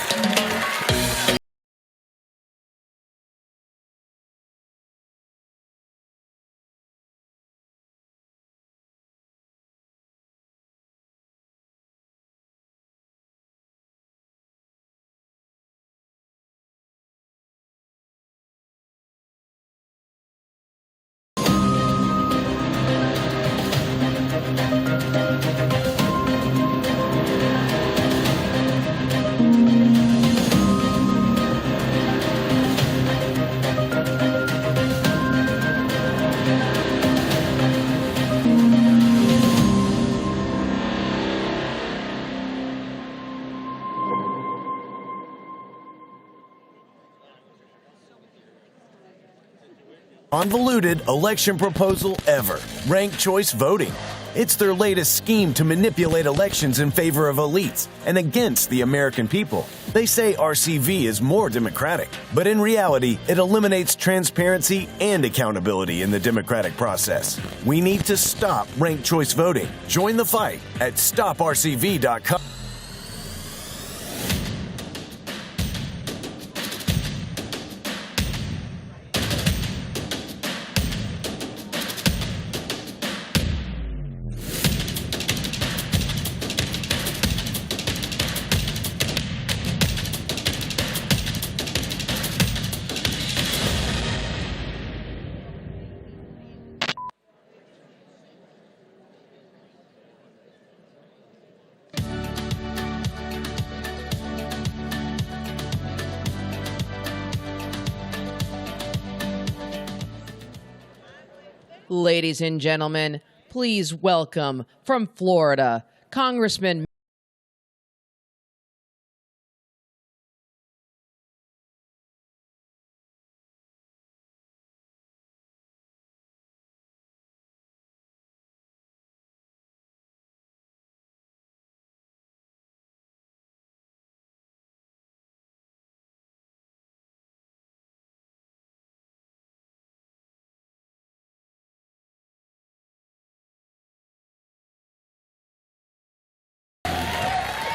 Convoluted election proposal ever. Ranked choice voting. It's their latest scheme to manipulate elections in favor of elites and against the American people. They say RCV is more democratic, but in reality, it eliminates transparency and accountability in the democratic process. We need to stop ranked choice voting. Join the fight at stoprcv.com. Ladies and gentlemen, please welcome from Florida, Congressman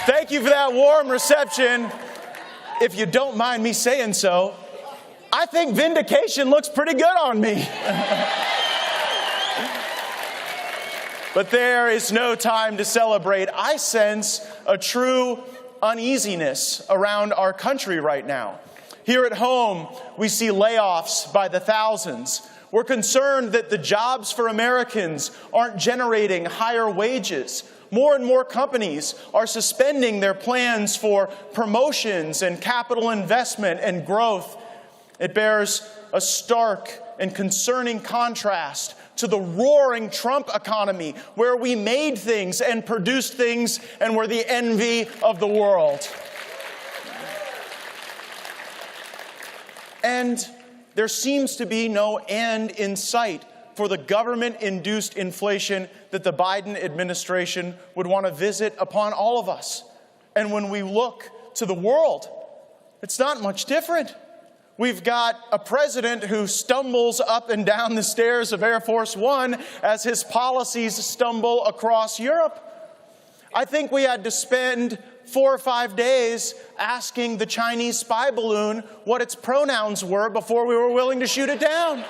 Thank you for that warm reception. If you don't mind me saying so, I think vindication looks pretty good on me. But there is no time to celebrate. I sense a true uneasiness around our country right now. Here at home, we see layoffs by the thousands. We're concerned that the jobs for Americans aren't generating higher wages. More and more companies are suspending their plans for promotions and capital investment and growth. It bears a stark and concerning contrast to the roaring Trump economy, where we made things and produced things and were the envy of the world. And there seems to be no end in sight for for the government-induced inflation that the Biden administration would want to visit upon all of us. And when we look to the world, it's not much different. We've got a president who stumbles up and down the stairs of Air Force One as his policies stumble across Europe. I think we had to spend 4 or 5 days asking the Chinese spy balloon what its pronouns were before we were willing to shoot it down.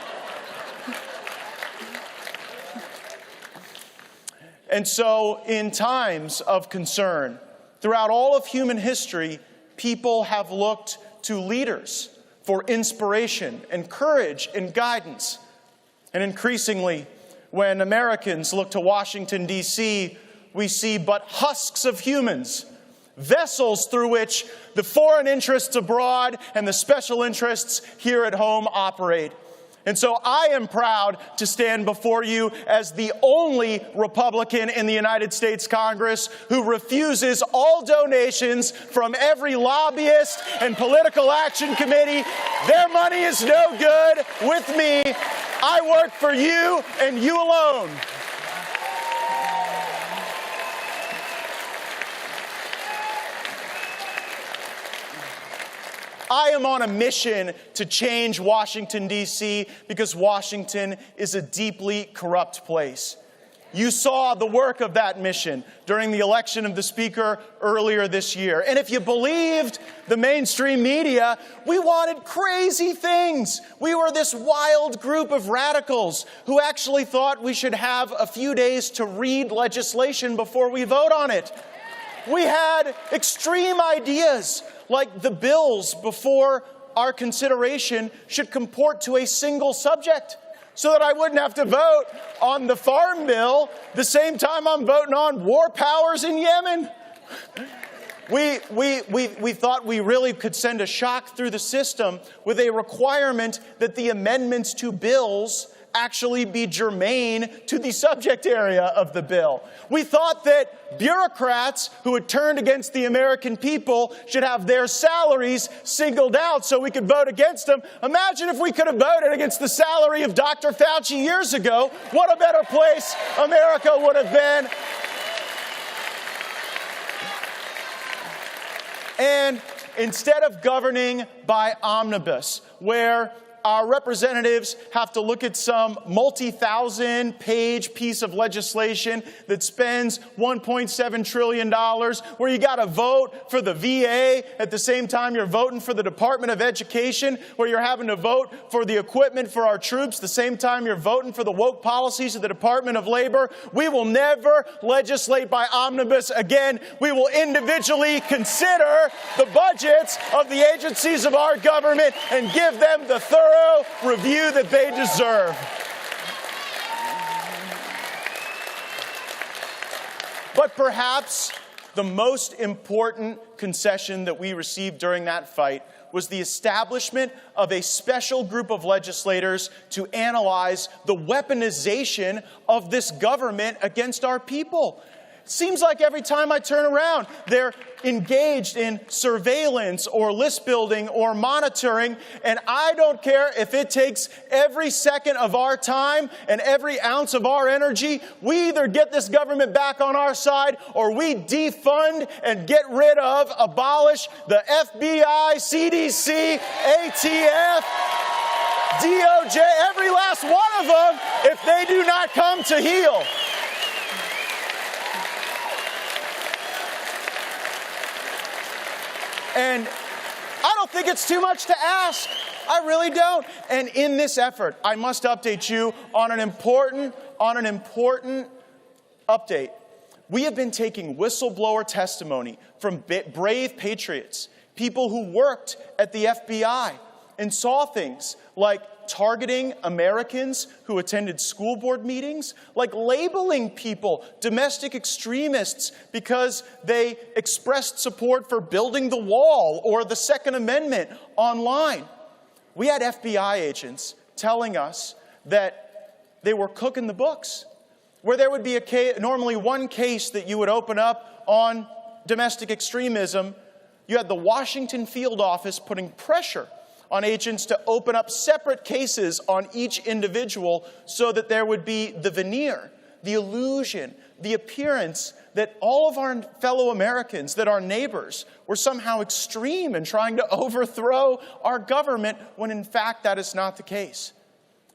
And so, in times of concern, throughout all of human history, people have looked to leaders for inspiration and courage and guidance. And increasingly, when Americans look to Washington, D.C., we see but husks of humans, vessels through which the foreign interests abroad and the special interests here at home operate. And so I am proud to stand before you as the only Republican in the United States Congress who refuses all donations from every lobbyist and political action committee. Their money is no good with me. I work for you and you alone. I am on a mission to change Washington, D.C., because Washington is a deeply corrupt place. You saw the work of that mission during the election of the Speaker earlier this year. And if you believed the mainstream media, we wanted crazy things. We were this wild group of radicals who actually thought we should have a few days to read legislation before we vote on it. We had extreme ideas, like the bills before our consideration should comport to a single subject, so that I wouldn't have to vote on the farm bill the same time I'm voting on war powers in Yemen. We thought we really could send a shock through the system with a requirement that the amendments to bills actually be germane to the subject area of the bill. We thought that bureaucrats who had turned against the American people should have their salaries singled out so we could vote against them. Imagine if we could have voted against the salary of Dr. Fauci years ago. What a better place America would have been. And instead of governing by omnibus, where our representatives have to look at some multi-thousand page piece of legislation that spends $1.7 trillion, where you got to vote for the VA at the same time you're voting for the Department of Education, where you're having to vote for the equipment for our troops the same time you're voting for the woke policies of the Department of Labor. We will never legislate by omnibus again. We will individually consider the budgets of the agencies of our government and give them the thorough review that they deserve. But perhaps the most important concession that we received during that fight was the establishment of a special group of legislators to analyze the weaponization of this government against our people. Seems like every time I turn around, they're engaged in surveillance or list building or monitoring, and I don't care if it takes every second of our time and every ounce of our energy. We either get this government back on our side or we defund and get rid of, abolish the FBI, CDC, ATF, DOJ, every last one of them, if they do not come to heel. And I don't think it's too much to ask. I really don't. And in this effort, I must update you on an important update. We have been taking whistleblower testimony from brave patriots, people who worked at the FBI and saw things like targeting Americans who attended school board meetings, like labeling people domestic extremists because they expressed support for building the wall or the Second Amendment online. We had FBI agents telling us that they were cooking the books, where there would be normally one case that you would open up on domestic extremism. You had the Washington field office putting pressure on agents to open up separate cases on each individual so that there would be the veneer, the illusion, the appearance that all of our fellow Americans, that our neighbors, were somehow extreme in trying to overthrow our government, when in fact that is not the case.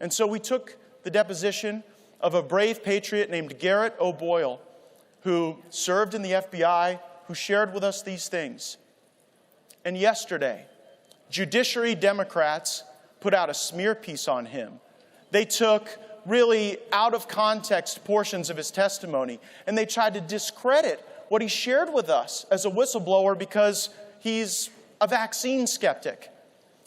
And so we took the deposition of a brave patriot named Garrett O'Boyle, who served in the FBI, who shared with us these things. And yesterday, Judiciary Democrats put out a smear piece on him. They took really out of context portions of his testimony, and they tried to discredit what he shared with us as a whistleblower because he's a vaccine skeptic.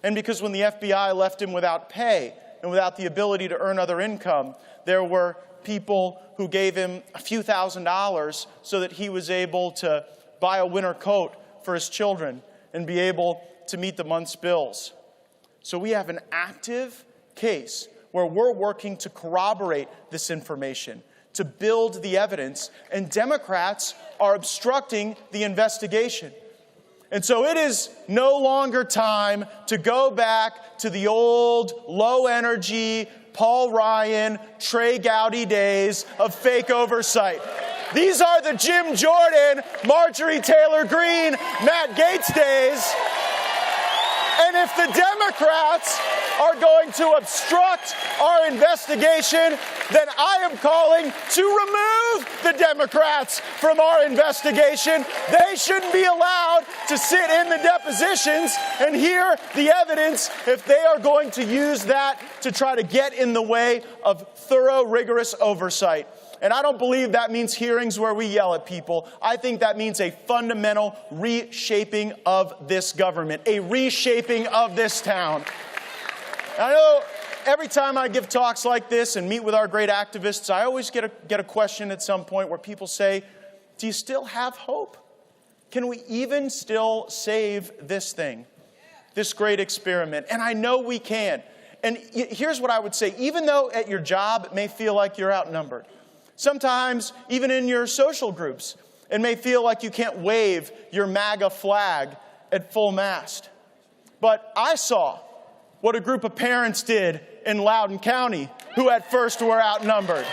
And because when the FBI left him without pay and without the ability to earn other income, there were people who gave him a few $1,000s so that he was able to buy a winter coat for his children and be able to meet the month's bills. So we have an active case where we're working to corroborate this information, to build the evidence, and Democrats are obstructing the investigation. And so it is no longer time to go back to the old, low-energy, Paul Ryan, Trey Gowdy days of fake oversight. These are the Jim Jordan, Marjorie Taylor Greene, Matt Gaetz days. And if the Democrats are going to obstruct our investigation, then I am calling to remove the Democrats from our investigation. They shouldn't be allowed to sit in the depositions and hear the evidence if they are going to use that to try to get in the way of thorough, rigorous oversight. And I don't believe that means hearings where we yell at people. I think that means a fundamental reshaping of this government, a reshaping of this town. I know every time I give talks like this and meet with our great activists, I always get a question at some point where people say, do you still have hope? Can we even still save this thing, this great experiment? And I know we can. And here's what I would say. Even though at your job it may feel like you're outnumbered, sometimes even in your social groups, it may feel like you can't wave your MAGA flag at full mast. But I saw what a group of parents did in Loudoun County who at first were outnumbered.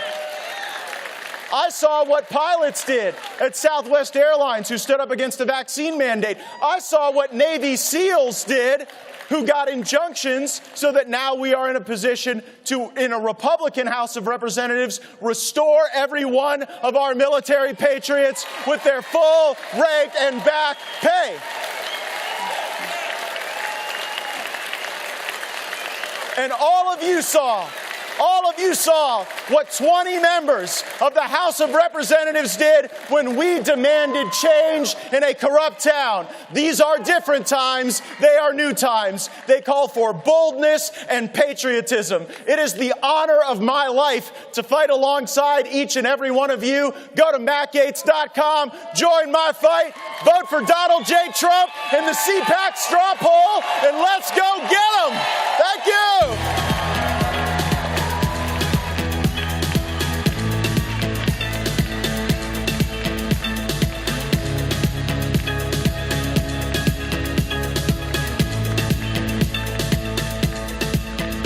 I saw what pilots did at Southwest Airlines who stood up against the vaccine mandate. I saw what Navy SEALs did who got injunctions so that now we are in a position to, in a Republican House of Representatives, restore every one of our military patriots with their full rank and back pay. And all of you saw what 20 members of the House of Representatives did when we demanded change in a corrupt town. These are different times. They are new times. They call for boldness and patriotism. It is the honor of my life to fight alongside each and every one of you. Go to MattGaetz.com, join my fight, vote for Donald J. Trump in the CPAC straw poll, and let's go get them. Thank you.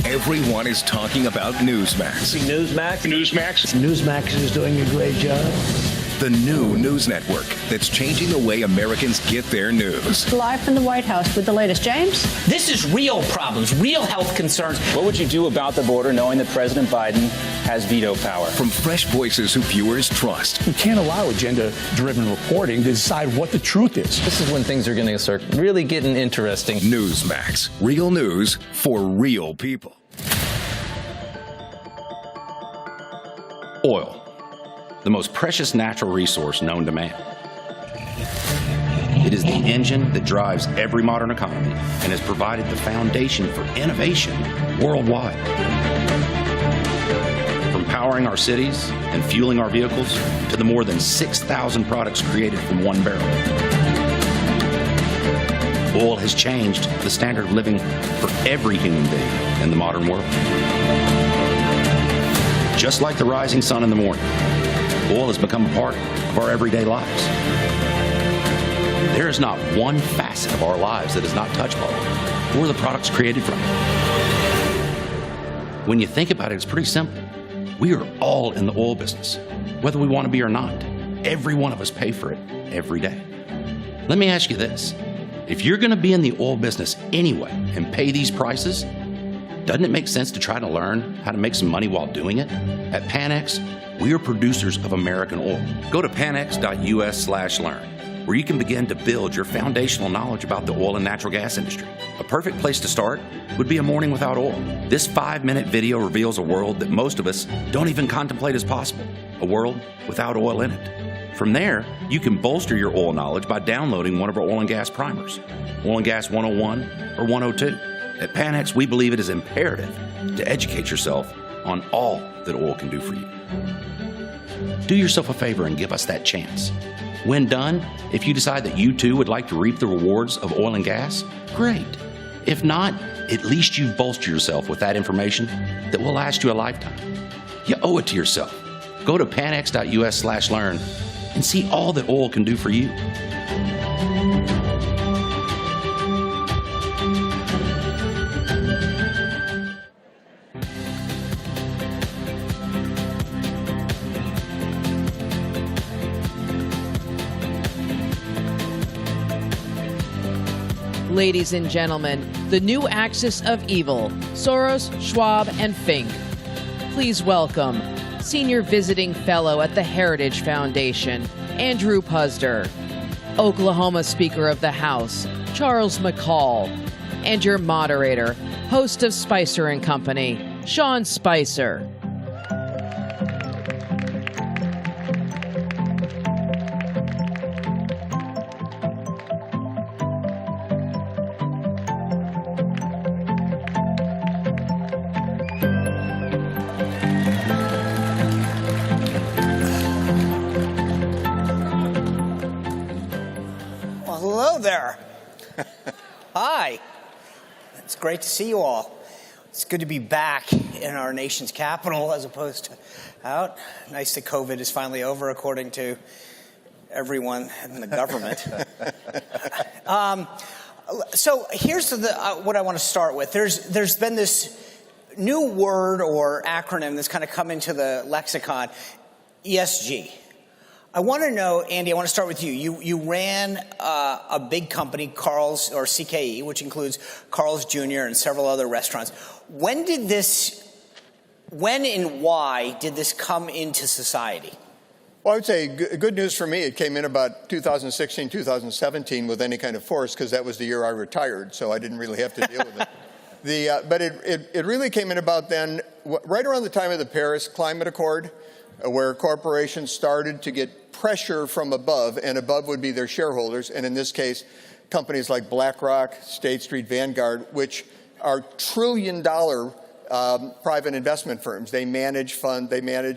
Everyone is talking about Newsmax. Newsmax is doing a great job. The new news network that's changing the way Americans get their news. Live from the White House with the latest. James? This is real problems, real health concerns. What would you do about the border knowing that President Biden has veto power? From fresh voices who viewers trust. We can't allow agenda-driven reporting to decide what the truth is. This is when things are going to start really getting interesting. Newsmax. Real news for real people. Oil, the most precious natural resource known to man. It is the engine that drives every modern economy and has provided the foundation for innovation worldwide. From powering our cities and fueling our vehicles to the more than 6,000 products created from one barrel. Oil has changed the standard of living for every human being in the modern world. Just like the rising sun in the morning, oil has become a part of our everyday lives. There is not one facet of our lives that is not touched by oil. or the products created from it. When you think about it, it's pretty simple. We are all in the oil business, whether we want to be or not. Every one of us pay for it every day. Let me ask you this. If you're going to be in the oil business anyway and pay these prices, doesn't it make sense to try to learn how to make some money while doing it? At Panex, we are producers of American oil. Go to panex.us/learn, where you can begin to build your foundational knowledge about the oil and natural gas industry. A perfect place to start would be a morning without oil. This 5-minute video reveals a world that most of us don't even contemplate as possible, a world without oil in it. From there, you can bolster your oil knowledge by downloading one of our oil and gas primers, Oil and Gas 101 or 102. At Panex, we believe it is imperative to educate yourself on all that oil can do for you. Do yourself a favor and give us that chance. When done, if you decide that you too would like to reap the rewards of oil and gas, great. If not, at least you've bolstered yourself with that information that will last you a lifetime. You owe it to yourself. Go to panex.us/learn and see all that oil can do for you. Ladies and gentlemen, the new axis of evil, Soros, Schwab, and Fink. Please welcome Senior Visiting Fellow at the Heritage Foundation, Andrew Puzder, Oklahoma Speaker of the House, Charles McCall, and your moderator, host of Spicer and Company, Sean Spicer. There. Hi. It's great to see you all. It's good to be back in our nation's capital as opposed to out. Nice that COVID is finally over, according to everyone in the government. So here's what I want to start with. There's been this new word or acronym that's kind of come into the lexicon, ESG. I want to know, Andy, I want to start with you. You ran a big company, Carl's, or CKE, which includes Carl's Jr. and several other restaurants. When and why did this come into society? Well, I would say good news for me. It came in about 2016, 2017 with any kind of force, because that was the year I retired, so I didn't really have to deal with it. But it really came in about then, right around the time of the Paris Climate Accord, where corporations started to get pressure from above, and above would be their shareholders, and in this case, companies like BlackRock, State Street, Vanguard, which are trillion-dollar private investment firms. They manage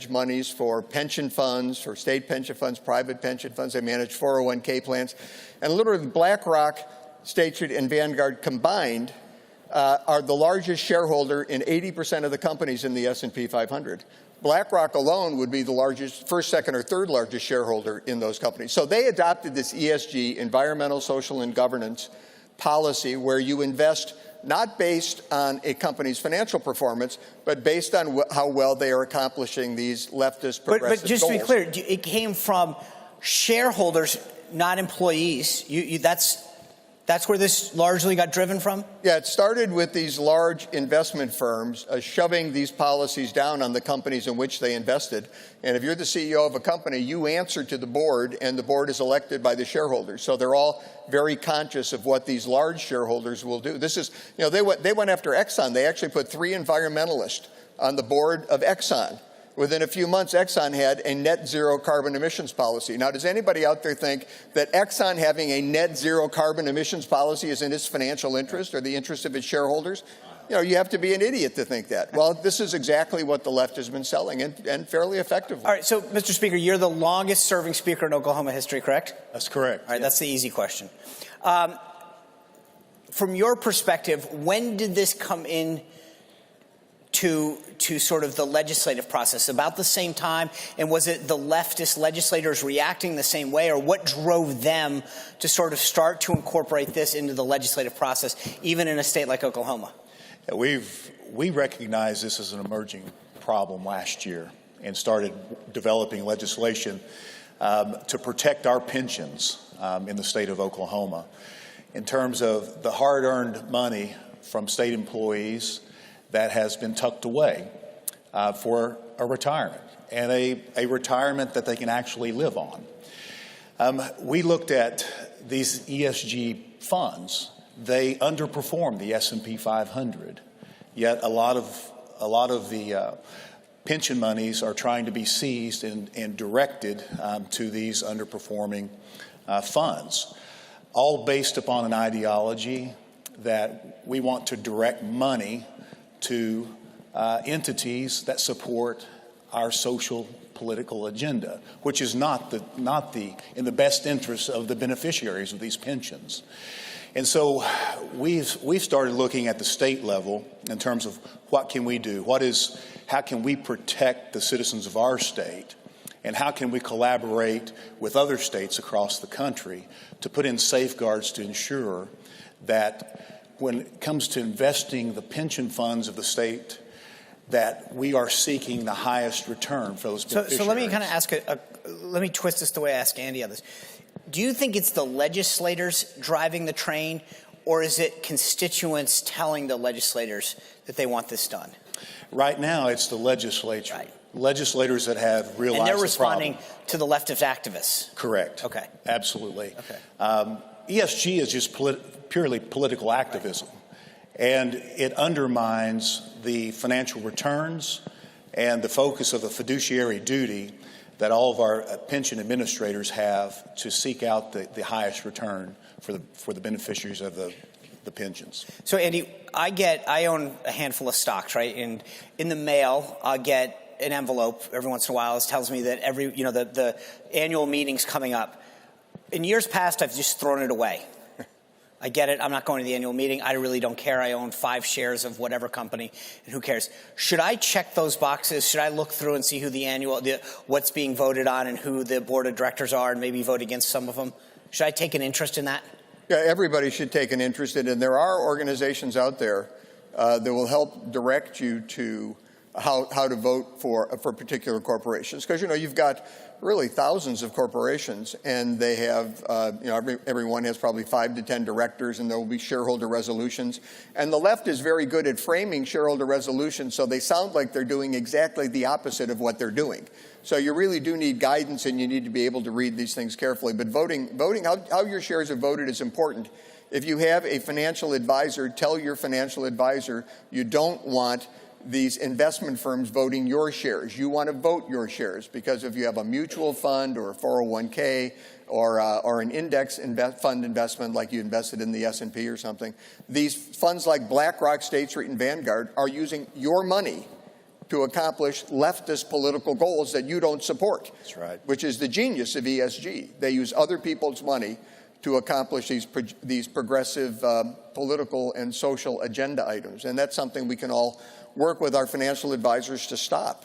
monies for pension funds, for state pension funds, private pension funds. They manage 401k plans. And literally BlackRock, State Street, and Vanguard combined are the largest shareholder in 80% of the companies in the S&P 500. BlackRock alone would be the largest, first, second, or third largest shareholder in those companies. So they adopted this ESG, environmental, social, and governance policy, where you invest not based on a company's financial performance, but based on how well they are accomplishing these leftist progressive goals. But just to be clear, it came from shareholders, not employees. That's where this largely got driven from? Yeah, it started with these large investment firms shoving these policies down on the companies in which they invested. And if you're the CEO of a company, you answer to the board, and the board is elected by the shareholders. So they're all very conscious of what these large shareholders will do. This is, they went after Exxon. They actually put 3 environmentalists on the board of Exxon. Within a few months, Exxon had a net zero carbon emissions policy. Now, does anybody out there think that Exxon having a net zero carbon emissions policy is in its financial interest or the interest of its shareholders? You have to be an idiot to think that. Well, this is exactly what the left has been selling, and fairly effectively. All right, so, Mr. Speaker, you're the longest serving speaker in Oklahoma history, correct? That's correct. All right, that's the easy question. From your perspective, when did this come in to sort of the legislative process about the same time? And was it the leftist legislators reacting the same way, or what drove them to sort of start to incorporate this into the legislative process, even in a state like Oklahoma? Yeah, we recognized this as an emerging problem last year and started developing legislation to protect our pensions in the state of Oklahoma in terms of the hard-earned money from state employees that has been tucked away for a retirement, and a retirement that they can actually live on. We looked at these ESG funds. They underperform the S&P 500, yet a lot of the pension monies are trying to be seized and directed to these underperforming funds, all based upon an ideology that we want to direct money to entities that support our social political agenda, which is not in the best interest of the beneficiaries of these pensions. And so we've started looking at the state level in terms of what can we do, how can we protect the citizens of our state, and how can we collaborate with other states across the country to put in safeguards to ensure that when it comes to investing the pension funds of the state, that we are seeking the highest return for those beneficiaries. So let me kind of ask let me twist this the way I ask Andy on this. Do you think it's the legislators driving the train, or is it constituents telling the legislators that they want this done? Right now, it's the legislature. Right. Legislators that have realized the problem. And they're responding to the leftist activists. Correct. Okay. Absolutely. Okay. ESG is just purely political activism, and it undermines the financial returns and the focus of the fiduciary duty that all of our pension administrators have to seek out the highest return for the beneficiaries of the pensions. So, Andy, I own a handful of stocks, right? And in the mail, I'll get an envelope every once in a while. It tells me that the annual meeting's coming up. In years past, I've just thrown it away. I get it. I'm not going to the annual meeting. I really don't care. I own 5 shares of whatever company, and who cares? Should I check those boxes? Should I look through and see who what's being voted on and who the board of directors are, and maybe vote against some of them? Should I take an interest in that? Yeah, everybody should take an interest in it. And there are organizations out there that will help direct you to how to vote for particular corporations. Because, you've got really thousands of corporations, and they have, everyone has probably 5 to 10 directors, and there will be shareholder resolutions. And the left is very good at framing shareholder resolutions, so they sound like they're doing exactly the opposite of what they're doing. So you really do need guidance, and you need to be able to read these things carefully. But voting, how your shares are voted is important. If you have a financial advisor, tell your financial advisor you don't want these investment firms voting your shares. You want to vote your shares, because if you have a mutual fund or a 401k or an index fund investment like you invested in the S&P or something, these funds like BlackRock, State Street, and Vanguard are using your money to accomplish leftist political goals that you don't support. That's right. Which is the genius of ESG. They use other people's money to accomplish these progressive political and social agenda items. And that's something we can all work with our financial advisors to stop.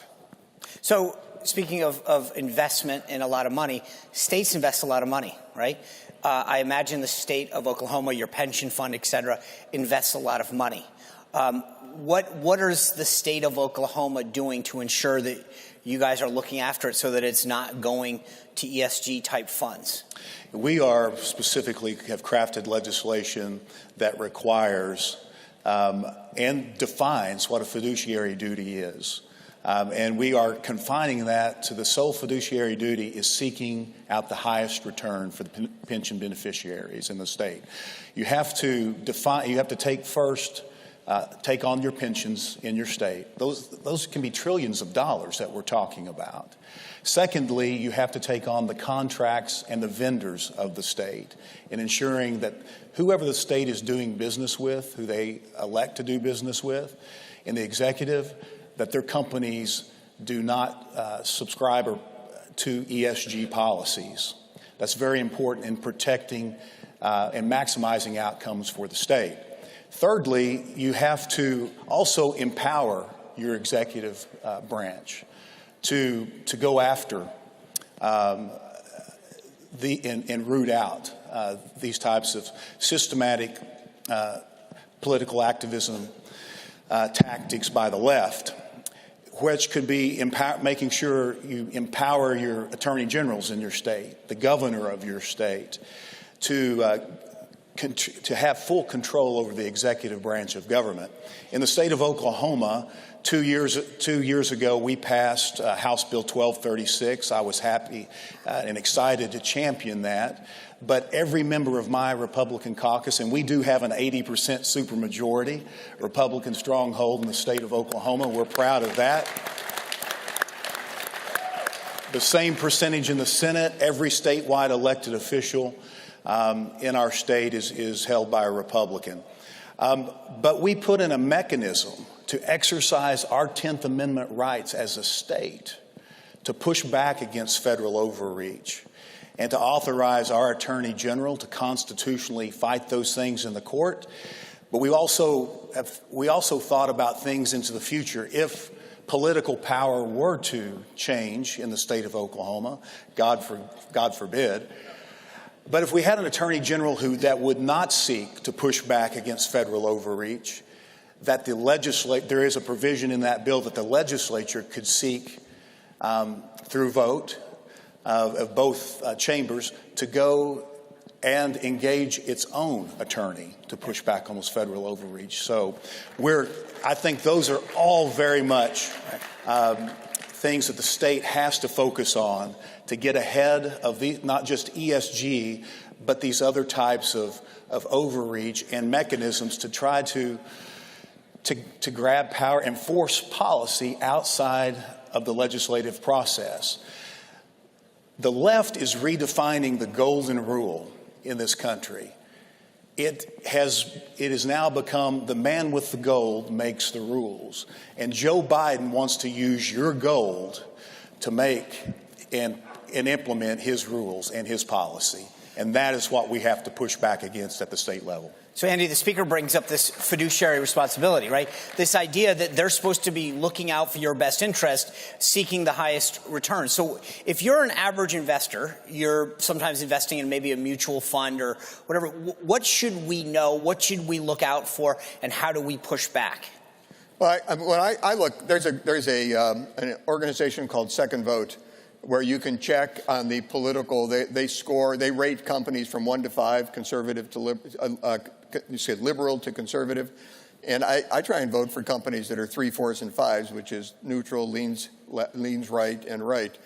So speaking of investment and a lot of money, states invest a lot of money, right? I imagine the state of Oklahoma, your pension fund, et cetera, invests a lot of money. What is the state of Oklahoma doing to ensure that you guys are looking after it so that it's not going to ESG type funds? We are specifically have crafted legislation that requires and defines what a fiduciary duty is. And we are confining that to the sole fiduciary duty is seeking out the highest return for the pension beneficiaries in the state. You have to take on your pensions in your state. Those can be trillions of dollars that we're talking about. Secondly, you have to take on the contracts and the vendors of the state in ensuring that whoever the state is doing business with, who they elect to do business with, in the executive, that their companies do not subscribe to ESG policies. That's very important in protecting and maximizing outcomes for the state. Thirdly, you have to also empower your executive branch to go after and root out these types of systematic political activism tactics by the left, which could be making sure you empower your attorney generals in your state, the governor of your state, to have full control over the executive branch of government. In the state of Oklahoma, 2 years ago, we passed House Bill 1236. I was happy and excited to champion that. But every member of my Republican caucus, and we do have an 80% supermajority Republican stronghold in the state of Oklahoma. We're proud of that. The same percentage in the Senate. Every statewide elected official in our state is held by a Republican. But we put in a mechanism to exercise our 10th Amendment rights as a state to push back against federal overreach and to authorize our Attorney General to constitutionally fight those things in the court. But we also thought about things into the future. If political power were to change in the state of Oklahoma, God forbid, but if we had an Attorney General that would not seek to push back against federal overreach, that there is a provision in that bill that the legislature could seek through vote of both chambers to go and engage its own attorney to push back on those federal overreach. So I think those are all very much things that the state has to focus on to get ahead of not just ESG, but these other types of overreach and mechanisms to try to grab power and force policy outside of the legislative process. The left is redefining the golden rule in this country. It has now become the man with the gold makes the rules. And Joe Biden wants to use your gold to make and implement his rules and his policy. And that is what we have to push back against at the state level. So, Andy, the speaker brings up this fiduciary responsibility, right? This idea that they're supposed to be looking out for your best interest, seeking the highest return. So if you're an average investor, you're sometimes investing in maybe a mutual fund or whatever, what should we know? What should we look out for? And how do we push back? Well, when I look, there's an organization called Second Vote, where you can check on the political, they rate companies from 1 to 5, conservative to liberal to conservative. And I try and vote for companies that are 3, 4s, and 5s, which is neutral, leans right, and right.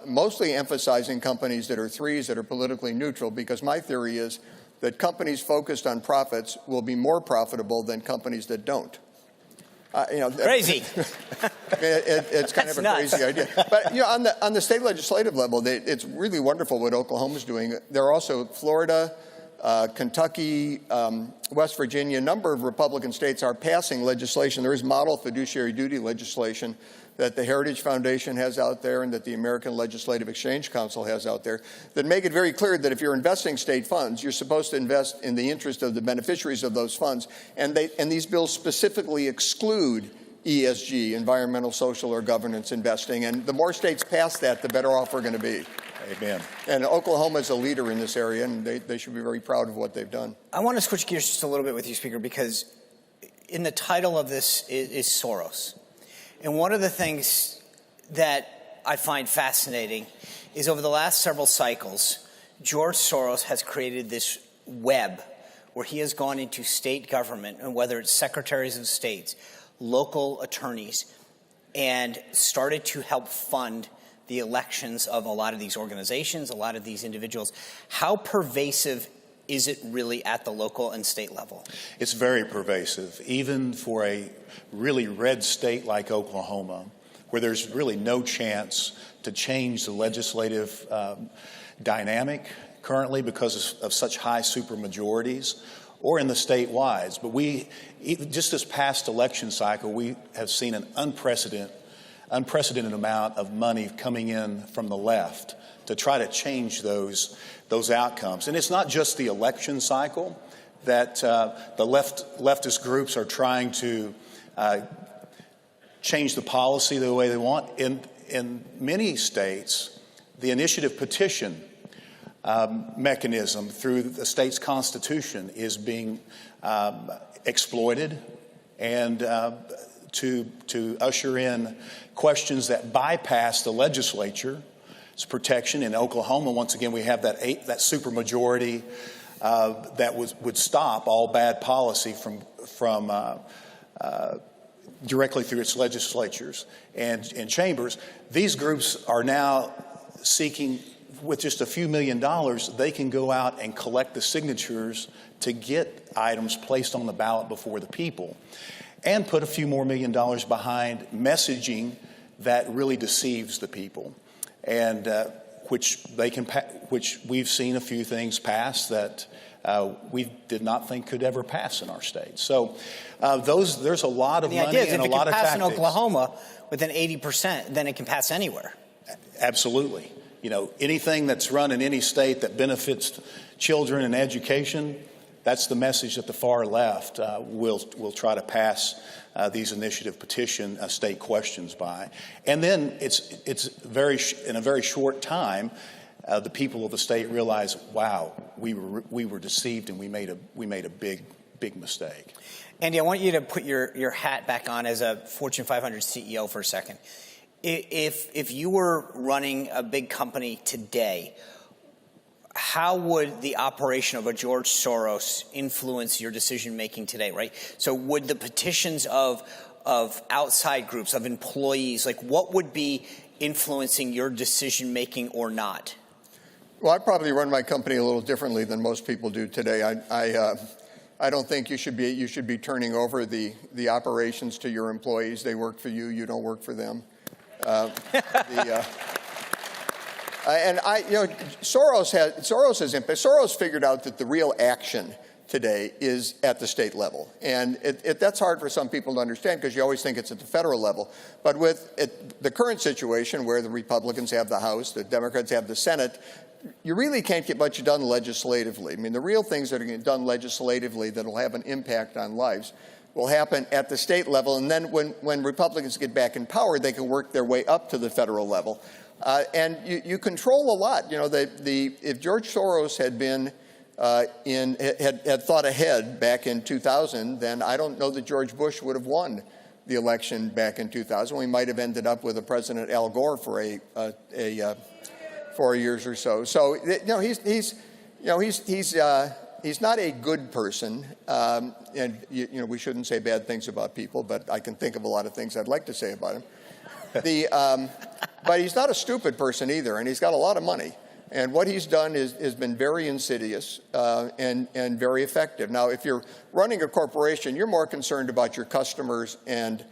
Mostly emphasizing companies that are 3s that are politically neutral, because my theory is that companies focused on profits will be more profitable than companies that don't. Crazy. It's kind of a crazy idea. But on the state legislative level, it's really wonderful what Oklahoma's doing. There are also Florida, Kentucky, West Virginia. A number of Republican states are passing legislation. There is model fiduciary duty legislation that the Heritage Foundation has out there and that the American Legislative Exchange Council has out there that make it very clear that if you're investing state funds, you're supposed to invest in the interest of the beneficiaries of those funds. And these bills specifically exclude ESG, environmental, social, or governance investing. And the more states pass that, the better off we're going to be. Amen. And Oklahoma is a leader in this area, and they should be very proud of what they've done. I want to switch gears just a little bit with you, Speaker, because in the title of this is Soros. And one of the things that I find fascinating is over the last several cycles, George Soros has created this web where he has gone into state government, and whether it's secretaries of states, local attorneys, and started to help fund the elections of a lot of these organizations, a lot of these individuals. How pervasive is it really at the local and state level? It's very pervasive, even for a really red state like Oklahoma, where there's really no chance to change the legislative dynamic currently because of such high supermajorities, or in the statewide. But just this past election cycle, we have seen an unprecedented amount of money coming in from the left to try to change those outcomes. And it's not just the election cycle that the leftist groups are trying to change the policy the way they want. In many states, the initiative petition mechanism through the state's constitution is being exploited, and to usher in questions that bypass the legislature's protection. In Oklahoma, once again, we have that supermajority that would stop all bad policy from directly through its legislatures and chambers. These groups are now seeking, with just a few $1 million, they can go out and collect the signatures to get items placed on the ballot before the people, and put a few more $1 million behind messaging that really deceives the people, and which we've seen a few things pass that we did not think could ever pass in our state. So there's a lot of money and a lot of tactics. If it can pass in Oklahoma within 80%, then it can pass anywhere. Absolutely. You know, anything that's run in any state that benefits children and education, that's the message that the far left will try to pass these initiative petition state questions by. And then in a very short time, the people of the state realize, wow, we were deceived, and we made a big mistake. Andy, I want you to put your hat back on as a Fortune 500 CEO for a second. If you were running a big company today, how would the operation of a George Soros influence your decision making today, right? So would the petitions of outside groups, of employees, like what would be influencing your decision making or not? Well, I probably run my company a little differently than most people do today. I don't think you should be turning over the operations to your employees. They work for you. You don't work for them. Soros figured out that the real action today is at the state level, and that's hard for some people to understand because you always think it's at the federal level. But with the current situation where the Republicans have the House, the Democrats have the Senate, you really can't get much done legislatively. I mean, the real things that are getting done legislatively that will have an impact on lives will happen at the state level, and then when Republicans get back in power, they can work their way up to the federal level. And you control a lot. You know, if George Soros had been had thought ahead back in 2000, then I don't know that George Bush would have won the election back in 2000. We might have ended up with a President Al Gore for 4 years or so. So he's not a good person, and we shouldn't say bad things about people, but I can think of a lot of things I'd like to say about him. But he's not a stupid person either, and he's got a lot of money. And what he's done has been very insidious and very effective. Now, if you're running a corporation, you're more concerned about your customers and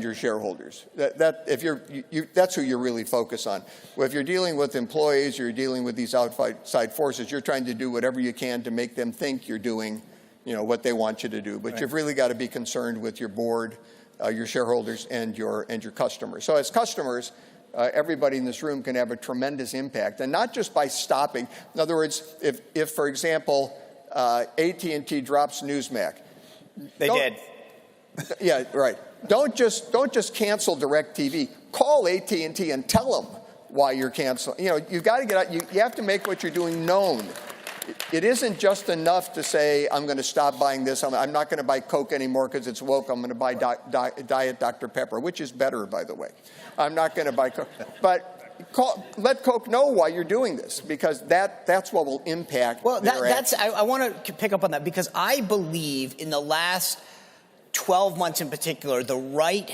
your shareholders. That's who you really focus on. Well, if you're dealing with employees, you're dealing with these outside forces, you're trying to do whatever you can to make them think you're doing, what they want you to do. But you've really got to be concerned with your board, your shareholders, and your customers. So as customers, everybody in this room can have a tremendous impact, and not just by stopping. In other words, if for example, AT&T drops Newsmax, they did. Yeah, right. Don't just cancel DirecTV. Call AT&T and tell them why you're canceling. You've got to get out. You have to make what you're doing known. It isn't just enough to say, I'm going to stop buying this. I'm not going to buy Coke anymore because it's woke. I'm going to buy Diet Dr. Pepper, which is better, by the way. I'm not going to buy Coke. But let Coke know why you're doing this, because that's what will impact their action. I want to pick up on that, because I believe in the last 12 months in particular, the right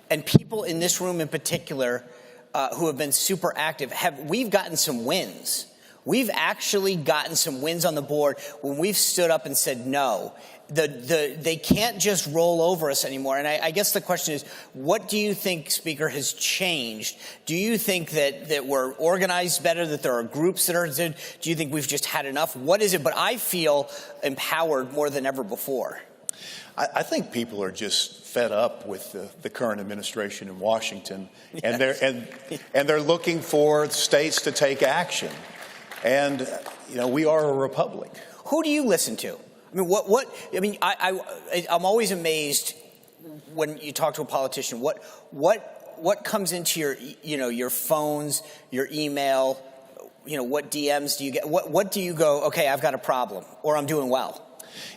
and people in this room in particular who have been super active, we've gotten some wins. We've actually gotten some wins on the board when we've stood up and said no. They can't just roll over us anymore. And I guess the question is, what do you think, Speaker, has changed? Do you think that we're organized better, that there are groups that are, do you think we've just had enough? What is it? But I feel empowered more than ever before. I think people are just fed up with the current administration in Washington, and they're looking for states to take action. And we are a republic. Who do you listen to? I mean, I'm always amazed when you talk to a politician, what comes into your phones, your email, what DMs do you get? What do you go, okay, I've got a problem, or I'm doing well?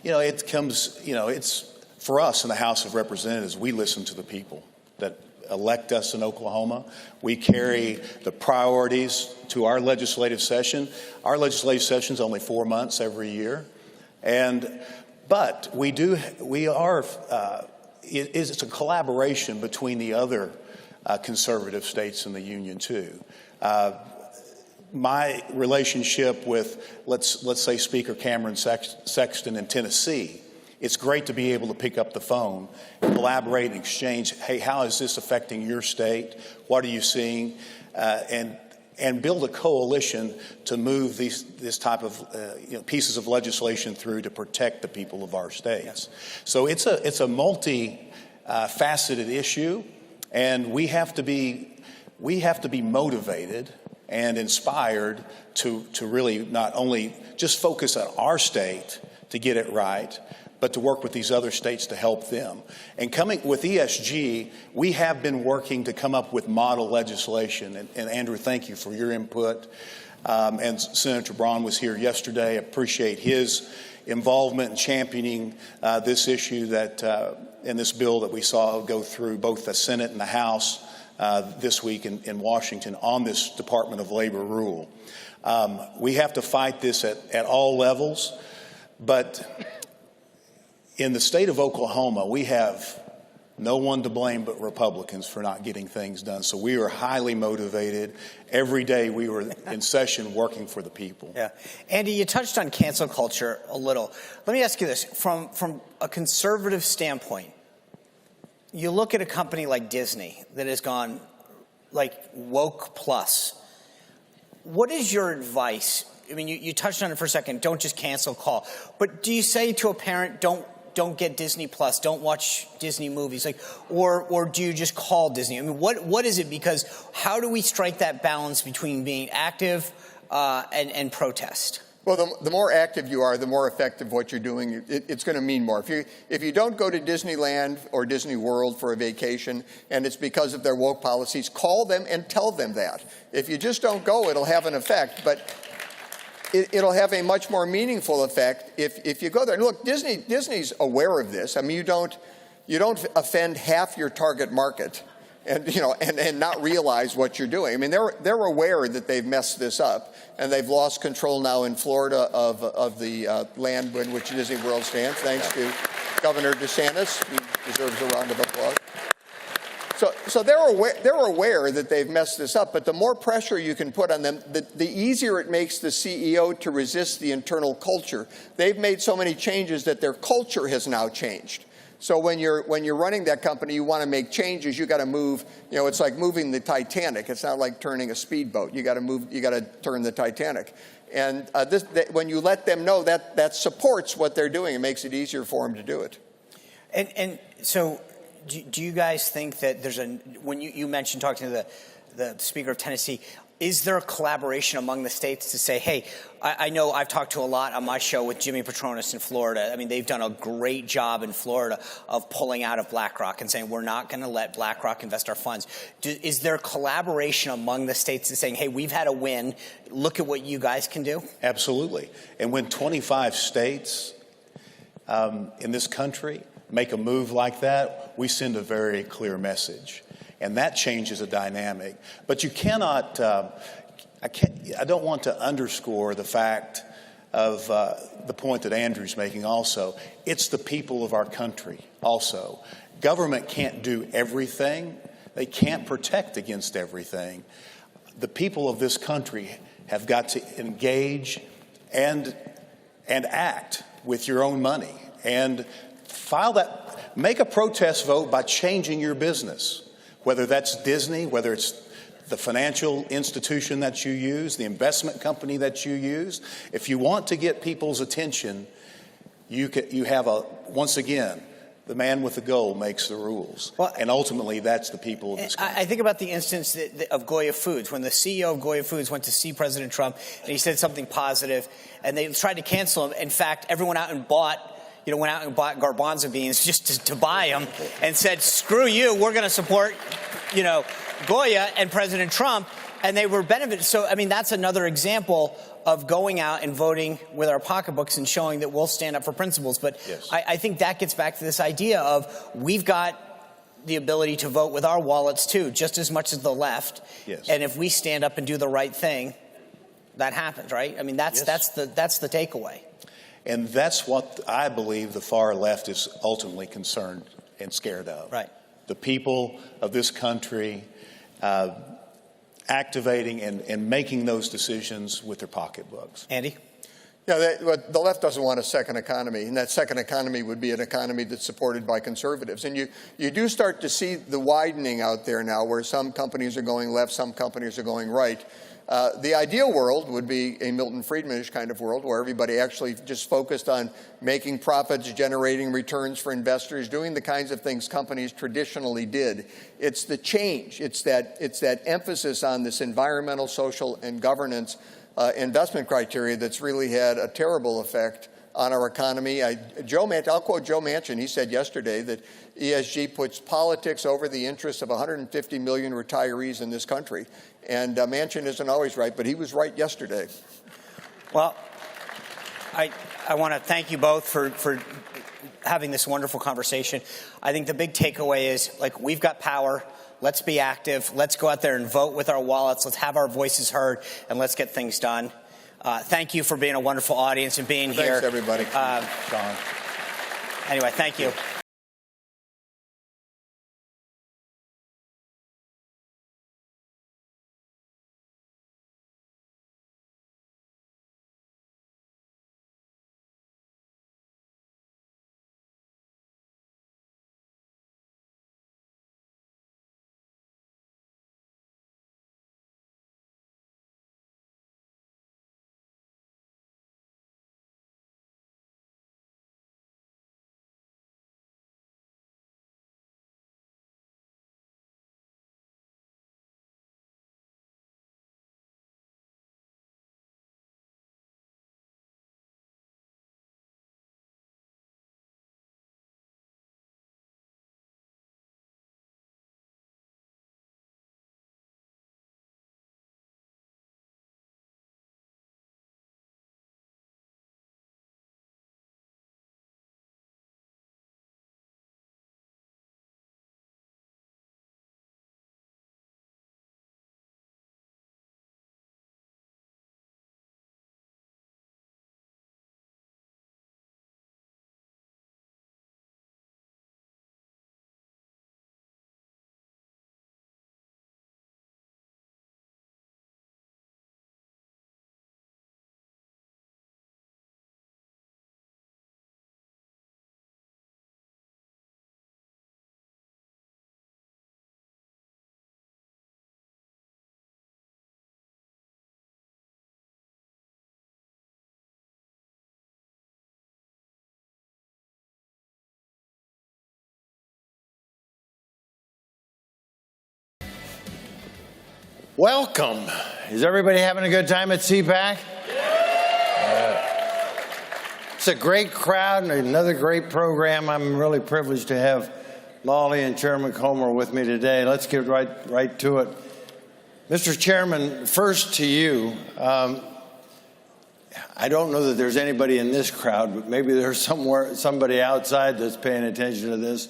It comes, it's for us in the House of Representatives, we listen to the people that elect us in Oklahoma. We carry the priorities to our legislative session. Our legislative session is only 4 months every year. But it's a collaboration between the other conservative states in the union too. My relationship with, let's say, Speaker Cameron Sexton in Tennessee, it's great to be able to pick up the phone, collaborate and exchange, hey, how is this affecting your state? What are you seeing? And build a coalition to move this type of pieces of legislation through to protect the people of our states. Yes. So it's a multi-faceted issue, and we have to be motivated and inspired to really not only just focus on our state to get it right, but to work with these other states to help them. And coming with ESG, we have been working to come up with model legislation. And Andrew, thank you for your input. And Senator Braun was here yesterday. I appreciate his involvement in championing this issue in this bill that we saw go through both the Senate and the House this week in Washington on this Department of Labor rule. We have to fight this at all levels, but in the state of Oklahoma, we have no one to blame but Republicans for not getting things done. So we are highly motivated. Every day we were in session working for the people. Yeah. Andy, you touched on cancel culture a little. Let me ask you this. From a conservative standpoint, you look at a company like Disney that has gone like woke plus. What is your advice? I mean, you touched on it for a second. Don't just cancel call. But do you say to a parent, don't get Disney Plus, don't watch Disney movies, or do you just call Disney? I mean, what is it? Because how do we strike that balance between being active and protest? Well, the more active you are, the more effective what you're doing. It's going to mean more. If you don't go to Disneyland or Disney World for a vacation and it's because of their woke policies, call them and tell them that. If you just don't go, it'll have an effect, but it'll have a much more meaningful effect if you go there. And look, Disney's aware of this. I mean, you don't offend half your target market and not realize what you're doing. I mean, they're aware that they've messed this up, and they've lost control now in Florida of the land in which Disney World stands, thanks to Governor DeSantis. He deserves a round of applause. So they're aware that they've messed this up, but the more pressure you can put on them, the easier it makes the CEO to resist the internal culture. They've made so many changes that their culture has now changed. So when you're running that company, you want to make changes. You got to move. It's like moving the Titanic. It's not like turning a speedboat. You got to move. You got to turn the Titanic. And when you let them know that supports what they're doing, it makes it easier for them to do it. And so. Do you guys think that when you mentioned talking to the Speaker of Tennessee, is there a collaboration among the states to say, hey, I know I've talked to a lot on my show with Jimmy Petronas in Florida. I mean, they've done a great job in Florida of pulling out of BlackRock and saying, we're not going to let BlackRock invest our funds. Is there collaboration among the states and saying, hey, we've had a win, look at what you guys can do? Absolutely. And when 25 states in this country make a move like that, we send a very clear message. And that changes the dynamic. But you cannot, I don't want to underscore the fact of the point that Andrew's making also. It's the people of our country also. Government can't do everything. They can't protect against everything. The people of this country have got to engage and act with your own money. And make a protest vote by changing your business, whether that's Disney, whether it's the financial institution that you use, the investment company that you use. If you want to get people's attention, you have once again, the man with the goal makes the rules. Well, and ultimately, that's the people of this country. I think about the instance of Goya Foods. When the CEO of Goya Foods went to see President Trump, and he said something positive, and they tried to cancel him. In fact, everyone out and bought went out and bought garbanzo beans just to buy them and said, screw you, we're going to support, Goya and President Trump, and they were benefited. So, I mean, that's another example of going out and voting with our pocketbooks and showing that we'll stand up for principles. But yes. I think that gets back to this idea of we've got the ability to vote with our wallets, too, just as much as the left. Yes. And if we stand up and do the right thing, that happens, right? I mean, that's the takeaway. And that's what I believe the far left is ultimately concerned and scared of. Right. The people of this country activating and making those decisions with their pocketbooks. Andy? Yeah, the left doesn't want a second economy, and that second economy would be an economy that's supported by conservatives. And you do start to see the widening out there now where some companies are going left, some companies are going right. The ideal world would be a Milton Friedmanish kind of world where everybody actually just focused on making profits, generating returns for investors, doing the kinds of things companies traditionally did. It's the change. It's that emphasis on this environmental, social, and governance investment criteria that's really had a terrible effect on our economy. I'll quote Joe Manchin. He said yesterday that ESG puts politics over the interests of 150 million retirees in this country. And Manchin isn't always right, but he was right yesterday. Well, I want to thank you both for having this wonderful conversation. I think the big takeaway is, we've got power. Let's be active. Let's go out there and vote with our wallets. Let's have our voices heard, and let's get things done. Thank you for being a wonderful audience and being here. Thanks, everybody. Sean. Anyway, thank you. Welcome. Is everybody having a good time at CPAC? It's a great crowd and another great program. I'm really privileged to have Lolly and Chairman Comer with me today. Let's get right to it. Mr. Chairman, first to you. I don't know that there's anybody in this crowd, but maybe there's somebody outside that's paying attention to this.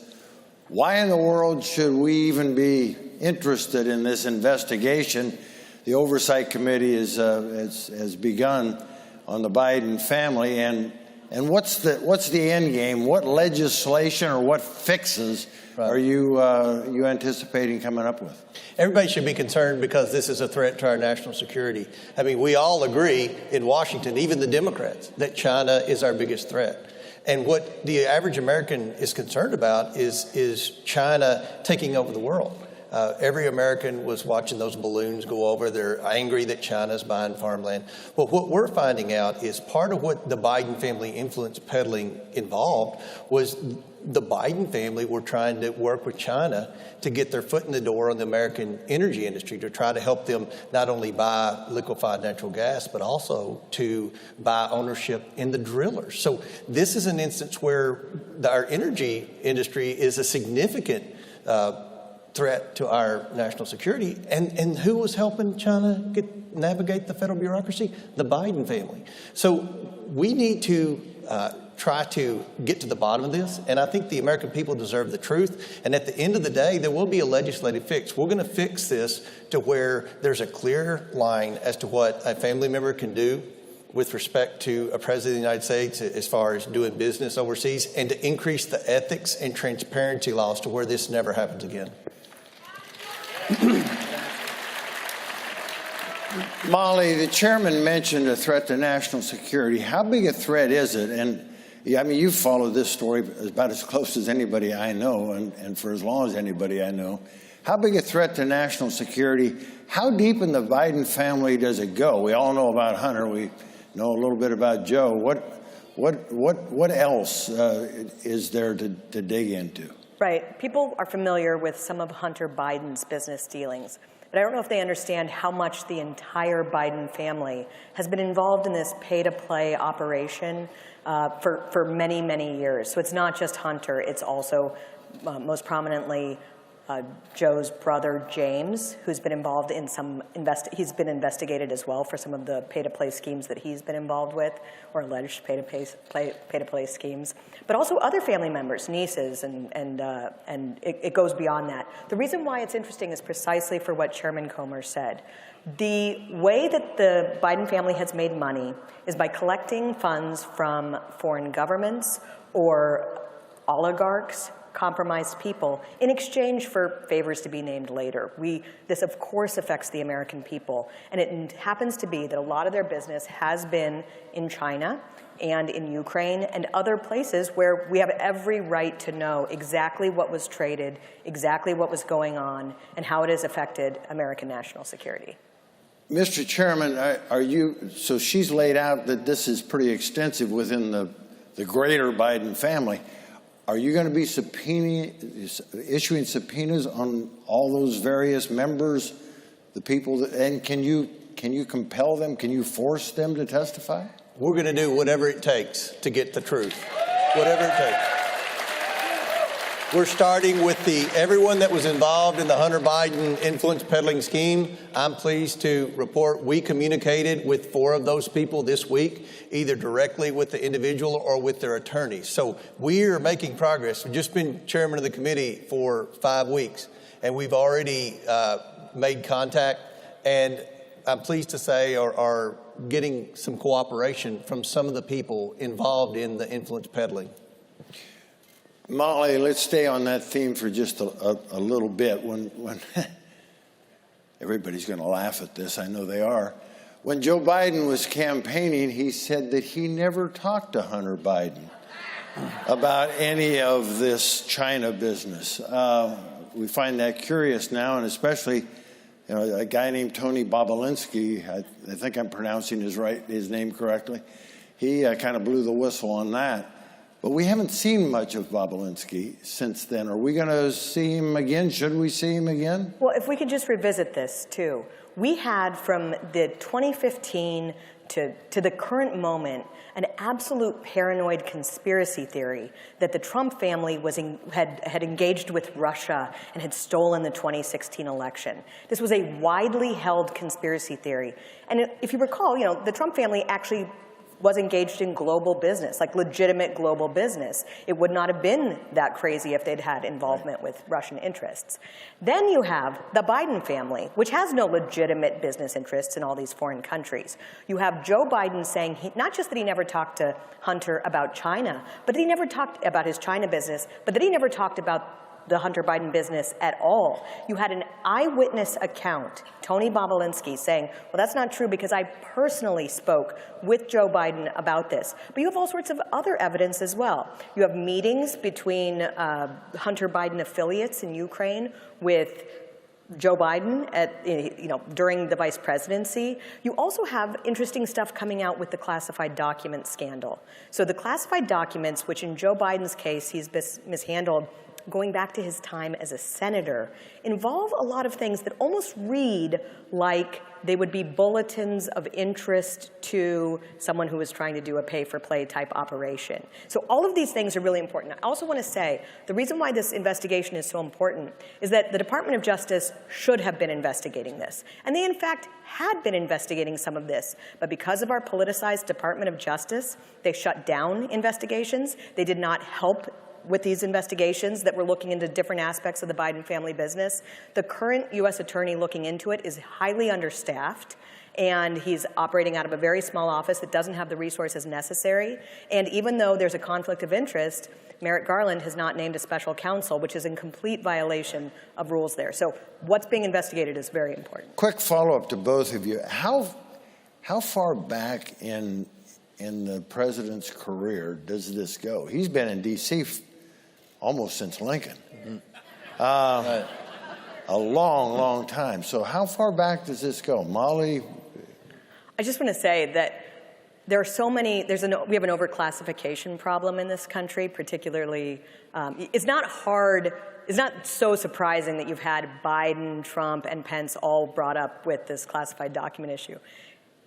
Why in the world should we even be interested in this investigation? The Oversight Committee has begun on the Biden family, and what's the end game? What legislation or what fixes are you anticipating coming up with? Everybody should be concerned because this is a threat to our national security. I mean, we all agree in Washington, even the Democrats, that China is our biggest threat. And what the average American is concerned about is China taking over the world. Every American was watching those balloons go over. They're angry that China's buying farmland. But what we're finding out is part of what the Biden family influence peddling involved was the Biden family were trying to work with China to get their foot in the door on the American energy industry, to try to help them not only buy liquefied natural gas, but also to buy ownership in the drillers. So this is an instance where our energy industry is a significant threat to our national security. And who was helping China navigate the federal bureaucracy? The Biden family. So we need to try to get to the bottom of this, and I think the American people deserve the truth. And at the end of the day, there will be a legislative fix. We're going to fix this to where there's a clear line as to what a family member can do with respect to a president of the United States as far as doing business overseas, and to increase the ethics and transparency laws to where this never happens again. Molly, the chairman mentioned a threat to national security. How big a threat is it? And yeah, I mean, you've followed this story about as close as anybody I know, and for as long as anybody I know. How big a threat to national security? How deep in the Biden family does it go? We all know about Hunter. We know a little bit about Joe. What else is there to dig into? Right. People are familiar with some of Hunter Biden's business dealings, but I don't know if they understand how much the entire Biden family has been involved in this pay-to-play operation for many, many years. So it's not just Hunter. It's also most prominently Joe's brother, James, who's been involved in some he's been investigated as well for some of the pay-to-play schemes that he's been involved with, or alleged pay-to-play schemes. But also other family members, nieces, and it goes beyond that. The reason why it's interesting is precisely for what Chairman Comer said. The way that the Biden family has made money is by collecting funds from foreign governments or oligarchs, compromised people, in exchange for favors to be named later. This, of course, affects the American people. And it happens to be that a lot of their business has been in China and in Ukraine and other places where we have every right to know exactly what was traded, exactly what was going on, and how it has affected American national security. Mr. Chairman, so she's laid out that this is pretty extensive within the greater Biden family. Are you going to be issuing subpoenas on all those various members, the people, and can you compel them? Can you force them to testify? We're going to do whatever it takes to get the truth, whatever it takes. We're starting with everyone that was involved in the Hunter Biden influence peddling scheme. I'm pleased to report we communicated with 4 of those people this week, either directly with the individual or with their attorneys. So we are making progress. We've just been chairman of the committee for 5 weeks, and we've already made contact, and I'm pleased to say are getting some cooperation from some of the people involved in the influence peddling. Molly, let's stay on that theme for just a little bit. When everybody's going to laugh at this, I know they are. When Joe Biden was campaigning, he said that he never talked to Hunter Biden about any of this China business. We find that curious now, and especially a guy named Tony Bobulinski, I think I'm pronouncing his name correctly. He kind of blew the whistle on that. But we haven't seen much of Bobulinski since then. Are we going to see him again? Should we see him again? Well, if we could just revisit this, too. We had, from the 2015 to the current moment, an absolute paranoid conspiracy theory that the Trump family had engaged with Russia and had stolen the 2016 election. This was a widely held conspiracy theory. And if you recall, the Trump family actually was engaged in global business, like legitimate global business. It would not have been that crazy if they'd had involvement with Russian interests. Then you have the Biden family, which has no legitimate business interests in all these foreign countries. You have Joe Biden saying, not just that he never talked to Hunter about China, but that he never talked about his China business, but that he never talked about the Hunter Biden business at all. You had an eyewitness account, Tony Bobulinski, saying, well, that's not true because I personally spoke with Joe Biden about this. But you have all sorts of other evidence as well. You have meetings between Hunter Biden affiliates in Ukraine with Joe Biden during the vice presidency. You also have interesting stuff coming out with the classified document scandal. So the classified documents, which in Joe Biden's case he's mishandled going back to his time as a senator, involve a lot of things that almost read like they would be bulletins of interest to someone who is trying to do a pay-for-play type operation. So all of these things are really important. I also want to say the reason why this investigation is so important is that the Department of Justice should have been investigating this. And they, in fact, had been investigating some of this. But because of our politicized Department of Justice, they shut down investigations. They did not help with these investigations that were looking into different aspects of the Biden family business. The current U.S. attorney looking into it is highly understaffed, and he's operating out of a very small office that doesn't have the resources necessary. And even though there's a conflict of interest, Merrick Garland has not named a special counsel, which is in complete violation of rules there. So what's being investigated is very important. Quick follow-up to both of you. How far back in the president's career does this go? He's been in D.C. almost since Lincoln. A long, long time. So how far back does this go? Molly? I just want to say that there are so many, we have an overclassification problem in this country, particularly, it's not so surprising that you've had Biden, Trump, and Pence all brought up with this classified document issue.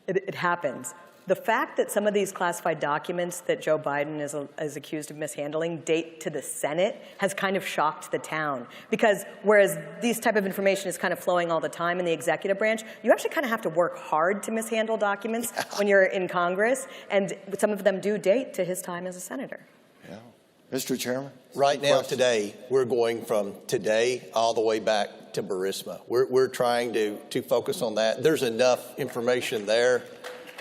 It happens. The fact that some of these classified documents that Joe Biden is accused of mishandling date to the Senate has kind of shocked the town. Because whereas this type of information is kind of flowing all the time in the executive branch, you actually kind of have to work hard to mishandle documents when you're in Congress. And some of them do date to his time as a senator. Yeah. Mr. Chairman? Right now, today, we're going from today all the way back to Burisma. We're trying to focus on that. There's enough information there.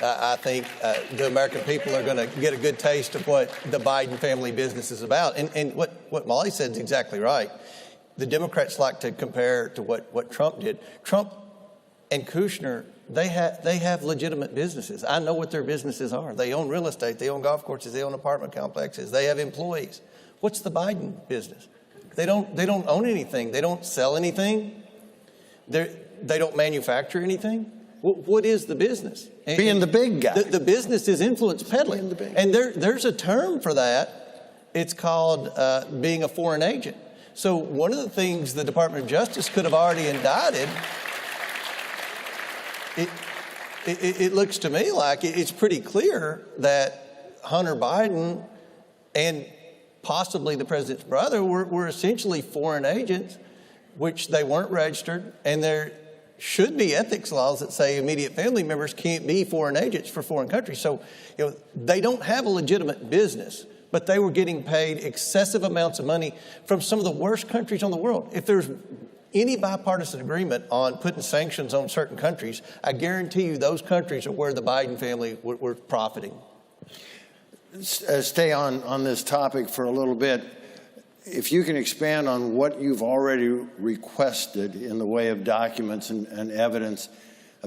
I think the American people are going to get a good taste of what the Biden family business is about. And what Molly said is exactly right. The Democrats like to compare to what Trump did. Trump and Kushner, they have legitimate businesses. I know what their businesses are. They own real estate. They own golf courses. They own apartment complexes. They have employees. What's the Biden business? They don't own anything. They don't sell anything. They don't manufacture anything. What is the business? Being the big guy. The business is influence peddling. And there's a term for that. It's called being a foreign agent. So one of the things the Department of Justice could have already indicted, it looks to me like it's pretty clear that Hunter Biden and possibly the president's brother were essentially foreign agents, which they weren't registered, and there should be ethics laws that say immediate family members can't be foreign agents for foreign countries. So, they don't have a legitimate business, but they were getting paid excessive amounts of money from some of the worst countries on the world. If there's any bipartisan agreement on putting sanctions on certain countries, I guarantee you those countries are where the Biden family were profiting. Stay on this topic for a little bit. If you can expand on what you've already requested in the way of documents and evidence,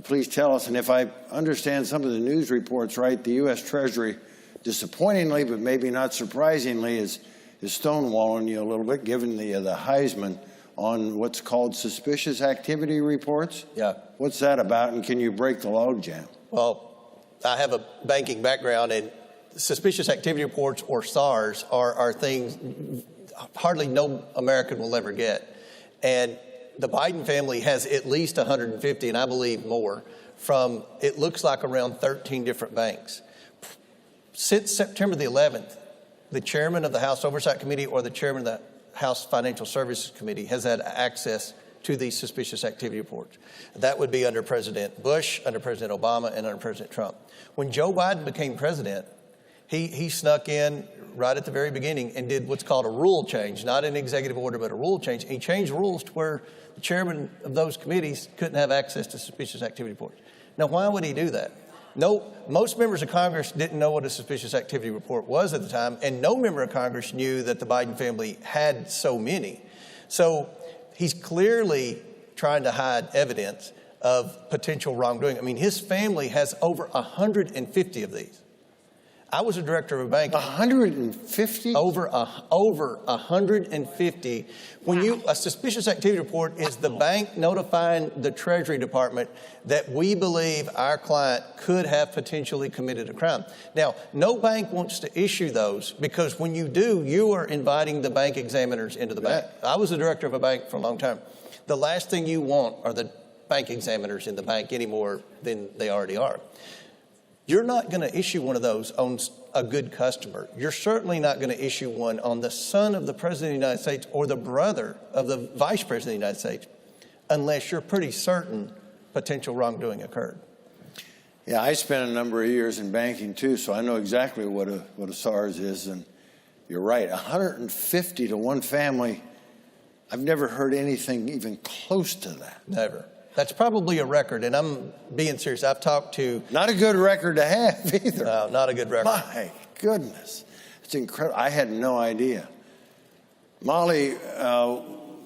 please tell us. And if I understand some of the news reports right, the U.S. Treasury, disappointingly, but maybe not surprisingly, is stonewalling you a little bit, given the Heisman on what's called suspicious activity reports. Yeah. What's that about, and can you break the logjam? Well, I have a banking background, and suspicious activity reports, or SARs, are things hardly no American will ever get. And the Biden family has at least 150, and I believe more, from, it looks like, around 13 different banks. Since September the 11th, the chairman of the House Oversight Committee or the chairman of the House Financial Services Committee has had access to these suspicious activity reports. That would be under President Bush, under President Obama, and under President Trump. When Joe Biden became president, he snuck in right at the very beginning and did what's called a rule change, not an executive order, but a rule change. And he changed rules to where the chairman of those committees couldn't have access to suspicious activity reports. Now, why would he do that? No, most members of Congress didn't know what a suspicious activity report was at the time, and no member of Congress knew that the Biden family had so many. So he's clearly trying to hide evidence of potential wrongdoing. I mean, his family has over 150 of these. I was a director of a bank. 150? Over 150. When a suspicious activity report is the bank notifying the Treasury Department that we believe our client could have potentially committed a crime. Now, no bank wants to issue those because when you do, you are inviting the bank examiners into the bank. I was a director of a bank for a long time. The last thing you want are the bank examiners in the bank any more than they already are. You're not going to issue one of those on a good customer. You're certainly not going to issue one on the son of the President of the United States or the brother of the Vice President of the United States unless you're pretty certain potential wrongdoing occurred. Yeah, I spent a number of years in banking too, so I know exactly what a SARS is. And you're right, 150 to one family. I've never heard anything even close to that. Never. That's probably a record, and I'm being serious. I've talked to... Not a good record to have either. No, not a good record. My goodness. It's incredible. I had no idea. Molly,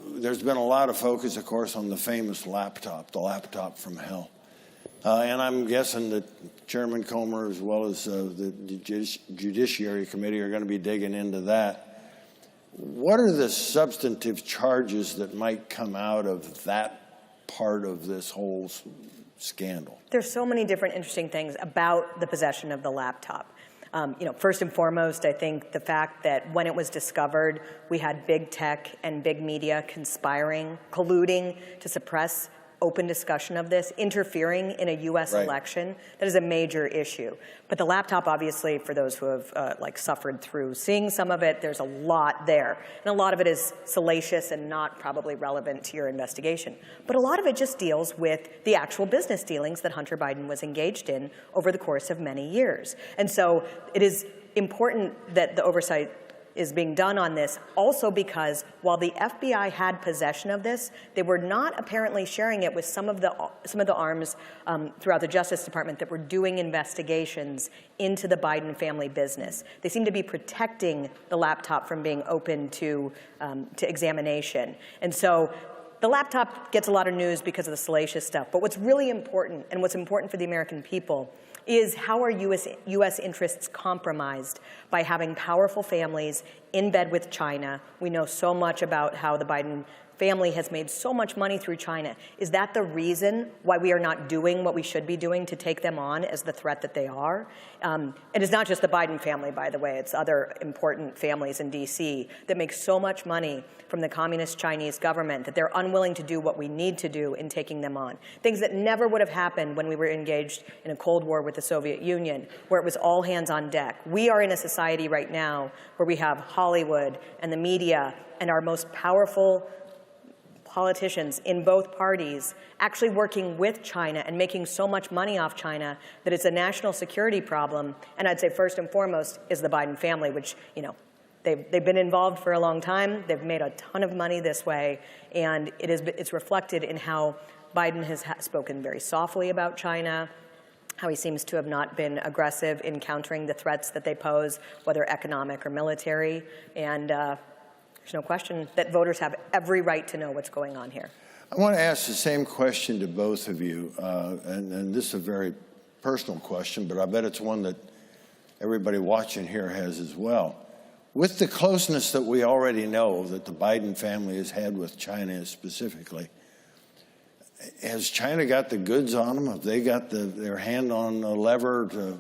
there's been a lot of focus, of course, on the famous laptop, the laptop from hell. And I'm guessing that Chairman Comer, as well as the Judiciary Committee, are going to be digging into that. What are the substantive charges that might come out of that part of this whole scandal? There's so many different interesting things about the possession of the laptop. First and foremost, I think the fact that when it was discovered, we had big tech and big media conspiring, colluding to suppress open discussion of this, interfering in a U.S. election. That is a major issue. But the laptop, obviously, for those who have suffered through seeing some of it, there's a lot there. And a lot of it is salacious and not probably relevant to your investigation. But a lot of it just deals with the actual business dealings that Hunter Biden was engaged in over the course of many years. And so it is important that the oversight is being done on this, also because while the FBI had possession of this, they were not apparently sharing it with some of the arms throughout the Justice Department that were doing investigations into the Biden family business. They seem to be protecting the laptop from being open to examination. And so the laptop gets a lot of news because of the salacious stuff. But what's really important, and what's important for the American people, is how are U.S. interests compromised by having powerful families in bed with China? We know so much about how the Biden family has made so much money through China. Is that the reason why we are not doing what we should be doing to take them on as the threat that they are? And it's not just the Biden family, by the way. It's other important families in D.C. that make so much money from the communist Chinese government that they're unwilling to do what we need to do in taking them on. Things that never would have happened when we were engaged in a Cold War with the Soviet Union, where it was all hands on deck. We are in a society right now where we have Hollywood and the media and our most powerful politicians in both parties actually working with China and making so much money off China that it's a national security problem. And I'd say first and foremost is the Biden family, which, they've been involved for a long time. They've made a ton of money this way. And it's reflected in how Biden has spoken very softly about China, how he seems to have not been aggressive in countering the threats that they pose, whether economic or military. And there's no question that voters have every right to know what's going on here. I want to ask the same question to both of you, and this is a very personal question, but I bet it's one that everybody watching here has as well. With the closeness that we already know that the Biden family has had with China specifically, has China got the goods on them? Have they got their hand on a lever to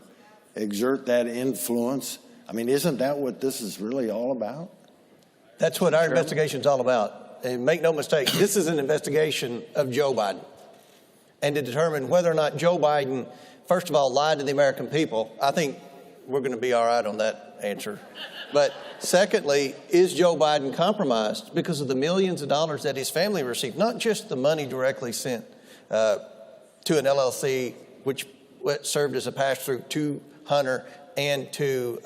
exert that influence? I mean, isn't that what this is really all about? That's what our investigation's all about. And make no mistake, this is an investigation of Joe Biden. And to determine whether or not Joe Biden, first of all, lied to the American people. I think we're going to be all right on that answer. But secondly, is Joe Biden compromised because of the millions of dollars that his family received? Not just the money directly sent to an LLC, which served as a pass-through to Hunter and to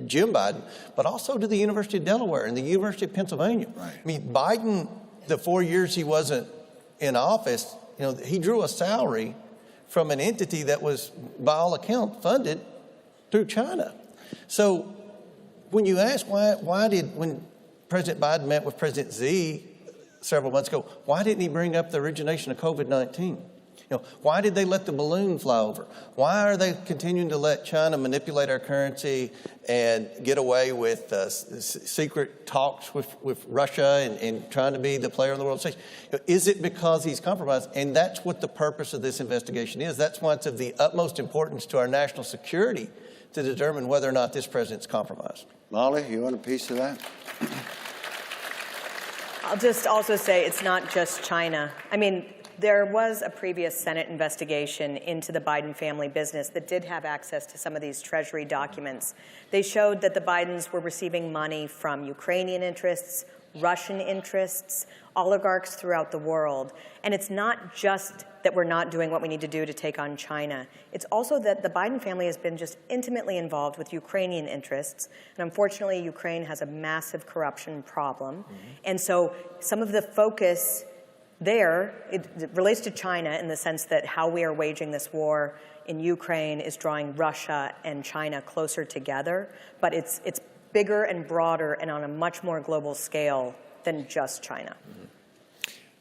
Jim Biden, but also to the University of Delaware and the University of Pennsylvania. Right. I mean, Biden, the 4 years he wasn't in office, he drew a salary from an entity that was, by all accounts, funded through China. So when you ask when President Biden met with President Xi several months ago, why didn't he bring up the origination of COVID-19? Why did they let the balloon fly over? Why are they continuing to let China manipulate our currency and get away with secret talks with Russia and trying to be the player on the world stage? Is it because he's compromised? And that's what the purpose of this investigation is. That's why it's of the utmost importance to our national security to determine whether or not this president's compromised. Molly, you want a piece of that? I'll just also say it's not just China. I mean, there was a previous Senate investigation into the Biden family business that did have access to some of these Treasury documents. They showed that the Bidens were receiving money from Ukrainian interests, Russian interests, oligarchs throughout the world. And it's not just that we're not doing what we need to do to take on China. It's also that the Biden family has been just intimately involved with Ukrainian interests. And unfortunately, Ukraine has a massive corruption problem. And so some of the focus there, it relates to China in the sense that how we are waging this war in Ukraine is drawing Russia and China closer together. But it's bigger and broader and on a much more global scale than just China.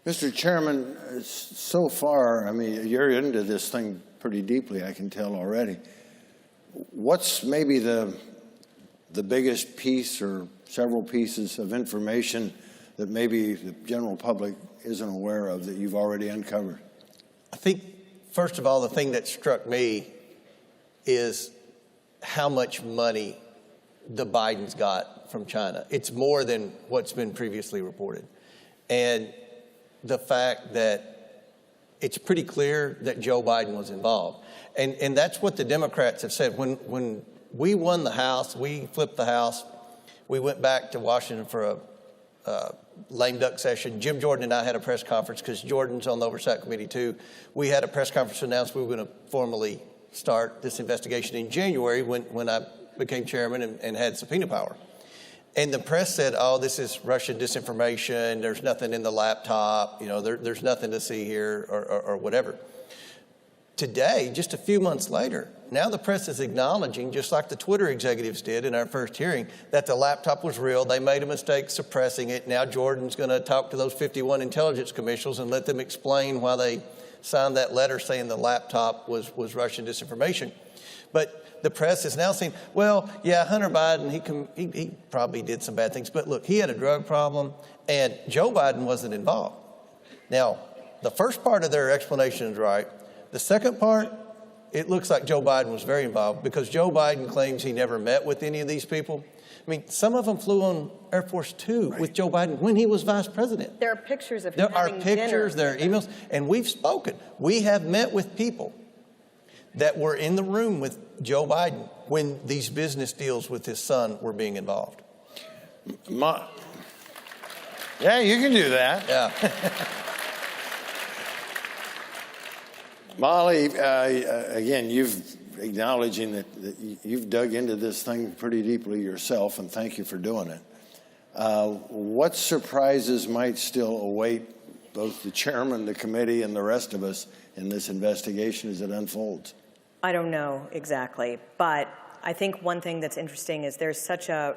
Mr. Chairman, so far, I mean, you're into this thing pretty deeply, I can tell already. What's maybe the biggest piece or several pieces of information that maybe the general public isn't aware of that you've already uncovered? I think, first of all, the thing that struck me is how much money the Bidens got from China. It's more than what's been previously reported. And the fact that it's pretty clear that Joe Biden was involved. And that's what the Democrats have said. When we won the House, we flipped the House, we went back to Washington for a lame duck session. Jim Jordan and I had a press conference because Jordan's on the Oversight Committee too. We had a press conference to announce we were going to formally start this investigation in January when I became chairman and had subpoena power. And the press said, oh, this is Russian disinformation. There's nothing in the laptop. There's nothing to see here or whatever. Today, just a few months later, now the press is acknowledging, just like the Twitter executives did in our first hearing, that the laptop was real. They made a mistake suppressing it. Now Jordan's going to talk to those 51 intelligence commissioners and let them explain why they signed that letter saying the laptop was Russian disinformation. But the press is now saying, well, yeah, Hunter Biden, he probably did some bad things. But look, he had a drug problem, and Joe Biden wasn't involved. Now, the first part of their explanation is right. The second part, it looks like Joe Biden was very involved because Joe Biden claims he never met with any of these people. I mean, some of them flew on Air Force Two with Joe Biden when he was vice president. There are pictures of him having dinner. There are pictures, there are emails, and we've spoken. We have met with people that were in the room with Joe Biden when these business deals with his son were being involved. Yeah, you can do that. Yeah. Molly, again, you've acknowledging that you've dug into this thing pretty deeply yourself, and thank you for doing it. What surprises might still await both the chairman, the committee, and the rest of us in this investigation as it unfolds? I don't know exactly, but I think one thing that's interesting is there's such a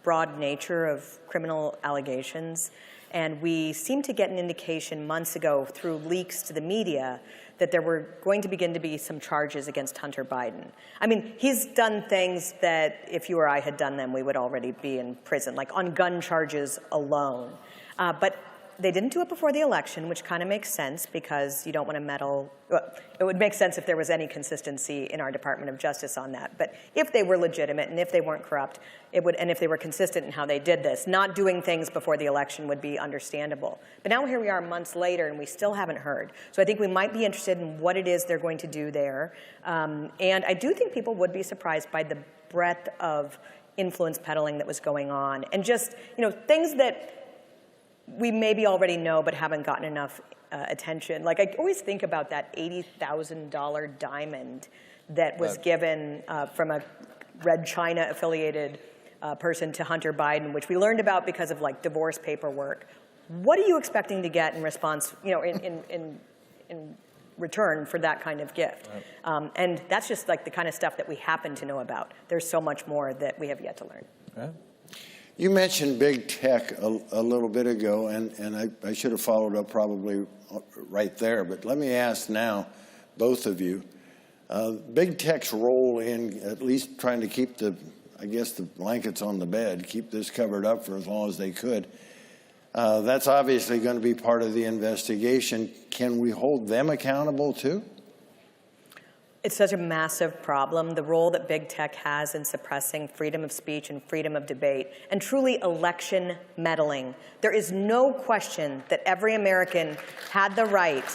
broad nature of criminal allegations, and we seem to get an indication months ago through leaks to the media that there were going to begin to be some charges against Hunter Biden. I mean, he's done things that if you or I had done them, we would already be in prison, like on gun charges alone. But they didn't do it before the election, which kind of makes sense because you don't want to meddle. Well, it would make sense if there was any consistency in our Department of Justice on that. But if they were legitimate and if they weren't corrupt, it would, and if they were consistent in how they did this, not doing things before the election would be understandable. But now here we are months later and we still haven't heard. So I think we might be interested in what it is they're going to do there. And I do think people would be surprised by the breadth of influence peddling that was going on and just, things that we maybe already know but haven't gotten enough attention. Like, I always think about that $80,000 diamond that was given from a Red China affiliated person to Hunter Biden, which we learned about because of like divorce paperwork. What are you expecting to get in response, in return for that kind of gift? Right. And that's just like the kind of stuff that we happen to know about. There's so much more that we have yet to learn. Right. You mentioned big tech a little bit ago, and I should have followed up probably right there, but let me ask now, both of you, big tech's role in at least trying to keep the blankets on the bed, keep this covered up for as long as they could. That's obviously going to be part of the investigation. Can we hold them accountable too? It's such a massive problem, the role that big tech has in suppressing freedom of speech and freedom of debate, and truly election meddling. There is no question that every American had the right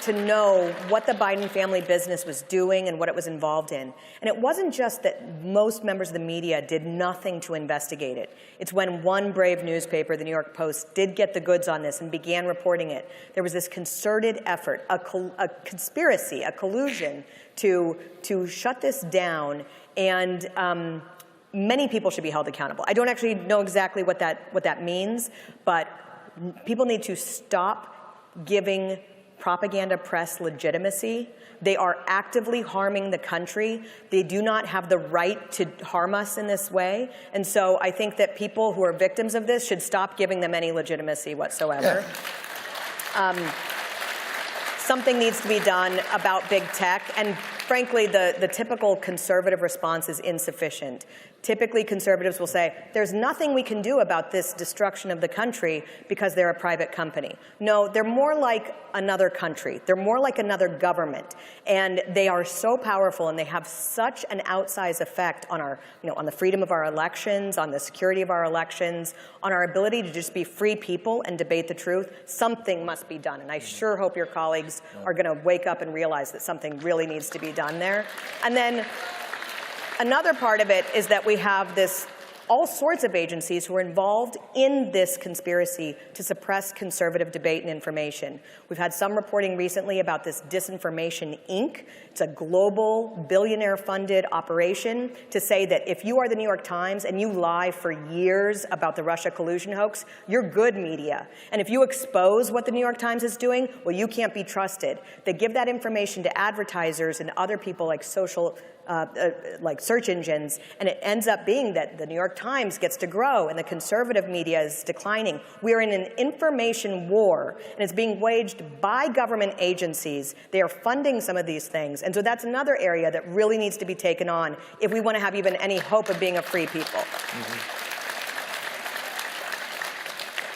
to know what the Biden family business was doing and what it was involved in. And it wasn't just that most members of the media did nothing to investigate it. It's when one brave newspaper, the New York Post, did get the goods on this and began reporting it. There was this concerted effort, a conspiracy, a collusion to shut this down, and many people should be held accountable. I don't actually know exactly what that means, but people need to stop giving propaganda press legitimacy. They are actively harming the country. They do not have the right to harm us in this way. And so I think that people who are victims of this should stop giving them any legitimacy whatsoever. Yeah. Something needs to be done about big tech, and frankly, the typical conservative response is insufficient. Typically, conservatives will say, there's nothing we can do about this destruction of the country because they're a private company. No, they're more like another country. They're more like another government. And they are so powerful, and they have such an outsized effect on our, on the freedom of our elections, on the security of our elections, on our ability to just be free people and debate the truth. Something must be done. And I sure hope your colleagues are going to wake up and realize that something really needs to be done there. And then another part of it is that we have all sorts of agencies who are involved in this conspiracy to suppress conservative debate and information. We've had some reporting recently about this Disinformation Inc. It's a global billionaire-funded operation to say that if you are the New York Times and you lie for years about the Russia collusion hoax, you're good media. And if you expose what the New York Times is doing, well, you can't be trusted. They give that information to advertisers and other people like like search engines, and it ends up being that the New York Times gets to grow and the conservative media is declining. We are in an information war, and it's being waged by government agencies. They are funding some of these things, and so that's another area that really needs to be taken on if we want to have even any hope of being a free people.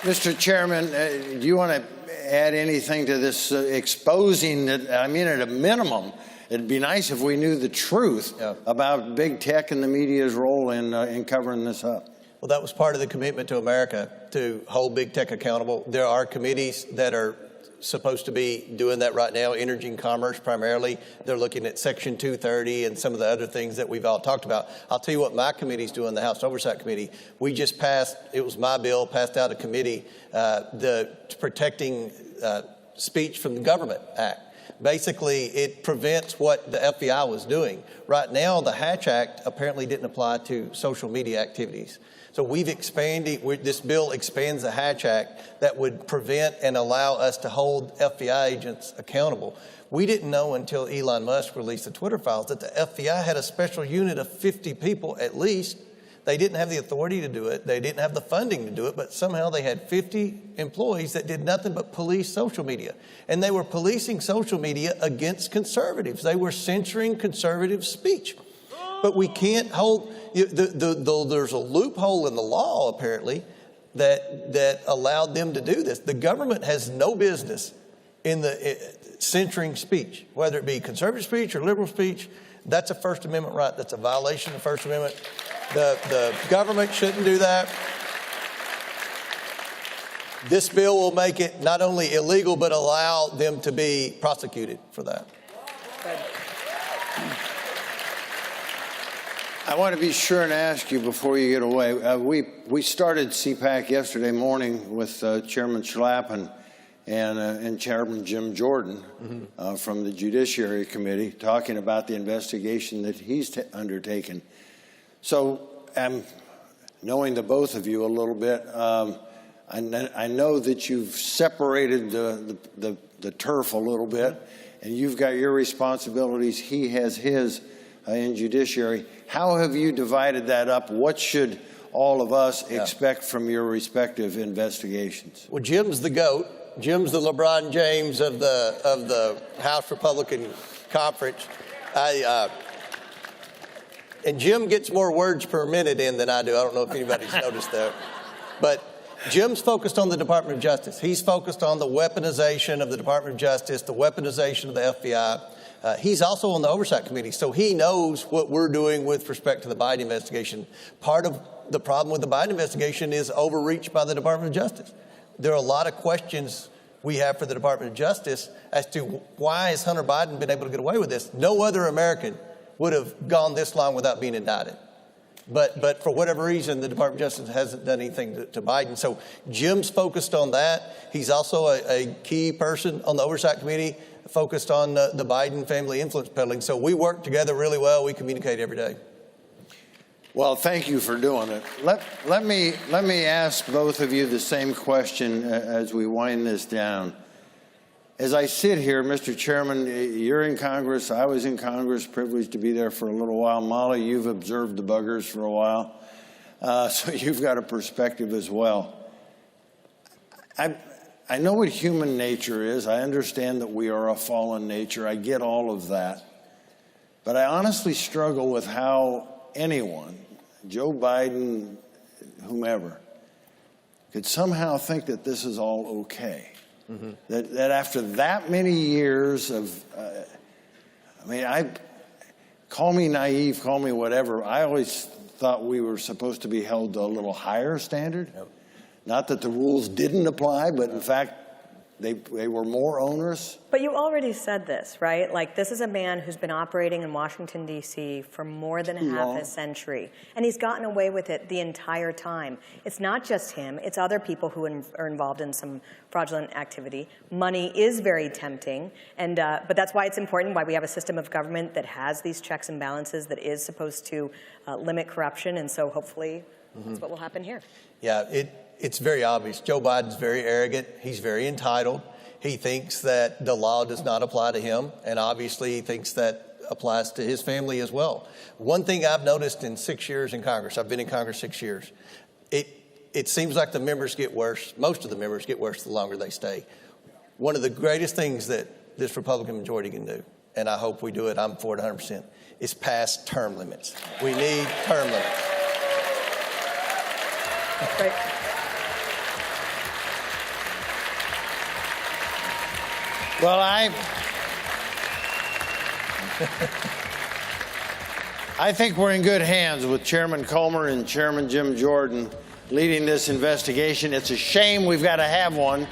Mr. Chairman, do you want to add anything to this exposing that? I mean, at a minimum, it'd be nice if we knew the truth about big tech and the media's role in covering this up. Well, that was part of the commitment to America, to hold big tech accountable. There are committees that are supposed to be doing that right now, energy and commerce primarily. They're looking at Section 230 and some of the other things that we've all talked about. I'll tell you what my committee's doing, the House Oversight Committee. We just passed, it was my bill, passed out of committee, the Protecting Speech from the Government Act. Basically, it prevents what the FBI was doing. Right now, the Hatch Act apparently didn't apply to social media activities. So we've expanded, this bill expands the Hatch Act that would prevent and allow us to hold FBI agents accountable. We didn't know until Elon Musk released the Twitter files that the FBI had a special unit of 50 people at least. They didn't have the authority to do it. They didn't have the funding to do it, but somehow they had 50 employees that did nothing but police social media. And they were policing social media against conservatives. They were censoring conservative speech. But we can't hold, there's a loophole in the law, apparently, that allowed them to do this. The government has no business in censoring speech, whether it be conservative speech or liberal speech. That's a First Amendment right. That's a violation of the First Amendment. The government shouldn't do that. This bill will make it not only illegal, but allow them to be prosecuted for that. I want to be sure and ask you before you get away. We started CPAC yesterday morning with Chairman Schlapp and Chairman Jim Jordan from the Judiciary Committee talking about the investigation that he's undertaken. So, knowing the both of you a little bit, I know that you've separated the turf a little bit, and you've got your responsibilities. He has his. in judiciary. How have you divided that up? What should all of us expect from your respective investigations? Well, Jim's the GOAT. Jim's the LeBron James of the House Republican Conference. And Jim gets more words per minute in than I do. I don't know if anybody's noticed that. But Jim's focused on the Department of Justice. He's focused on the weaponization of the Department of Justice, the weaponization of the FBI. He's also on the Oversight Committee, so he knows what we're doing with respect to the Biden investigation. Part of the problem with the Biden investigation is overreach by the Department of Justice. There are a lot of questions we have for the Department of Justice as to why has Hunter Biden been able to get away with this. No other American would have gone this long without being indicted. But for whatever reason, the Department of Justice hasn't done anything to Biden. So Jim's focused on that. He's also a key person on the Oversight Committee focused on the Biden family influence peddling. So we work together really well. We communicate every day. Well, thank you for doing it. Let me ask both of you the same question as we wind this down. As I sit here, Mr. Chairman, you're in Congress. I was in Congress, privileged to be there for a little while. Molly, you've observed the buggers for a while, so you've got a perspective as well. I know what human nature is. I understand that we are a fallen nature. I get all of that. But I honestly struggle with how anyone, Joe Biden, whomever, could somehow think that this is all okay. Mm-hmm. That after that many years of, call me naive, call me whatever, I always thought we were supposed to be held to a little higher standard. Yep. Not that the rules didn't apply, but in fact, they were more onerous. But you already said this, right? Like, this is a man who's been operating in Washington, D.C. for more than half a century. And he's gotten away with it the entire time. It's not just him. It's other people who are involved in some fraudulent activity. Money is very tempting. And but that's why it's important, why we have a system of government that has these checks and balances that is supposed to limit corruption. And so hopefully that's what will happen here. Yeah, it's very obvious. Joe Biden's very arrogant. He's very entitled. He thinks that the law does not apply to him, and obviously he thinks that applies to his family as well. One thing I've noticed in 6 years in Congress, I've been in Congress 6 years, it seems like the members get worse, most of the members get worse the longer they stay. One of the greatest things that this Republican majority can do, and I hope we do it, I'm for it 100%, is pass term limits. We need term limits. That's great. Well, I think we're in good hands with Chairman Comer and Chairman Jim Jordan leading this investigation. It's a shame we've got to have one.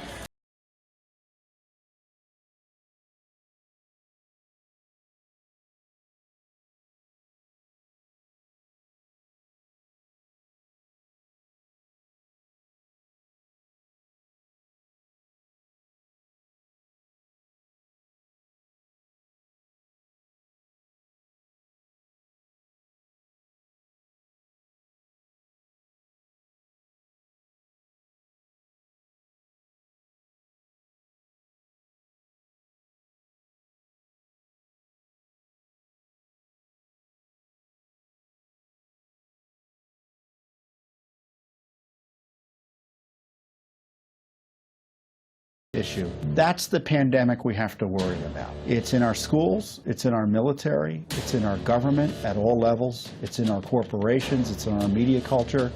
Issue. That's the pandemic we have to worry about. It's in our schools, it's in our military, it's in our government at all levels, it's in our corporations, it's in our media culture,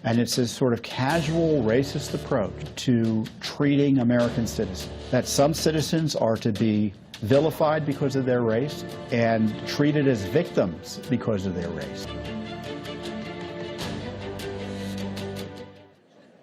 and it's this sort of casual racist approach to treating American citizens. That some citizens are to be vilified because of their race and treated as victims because of their race.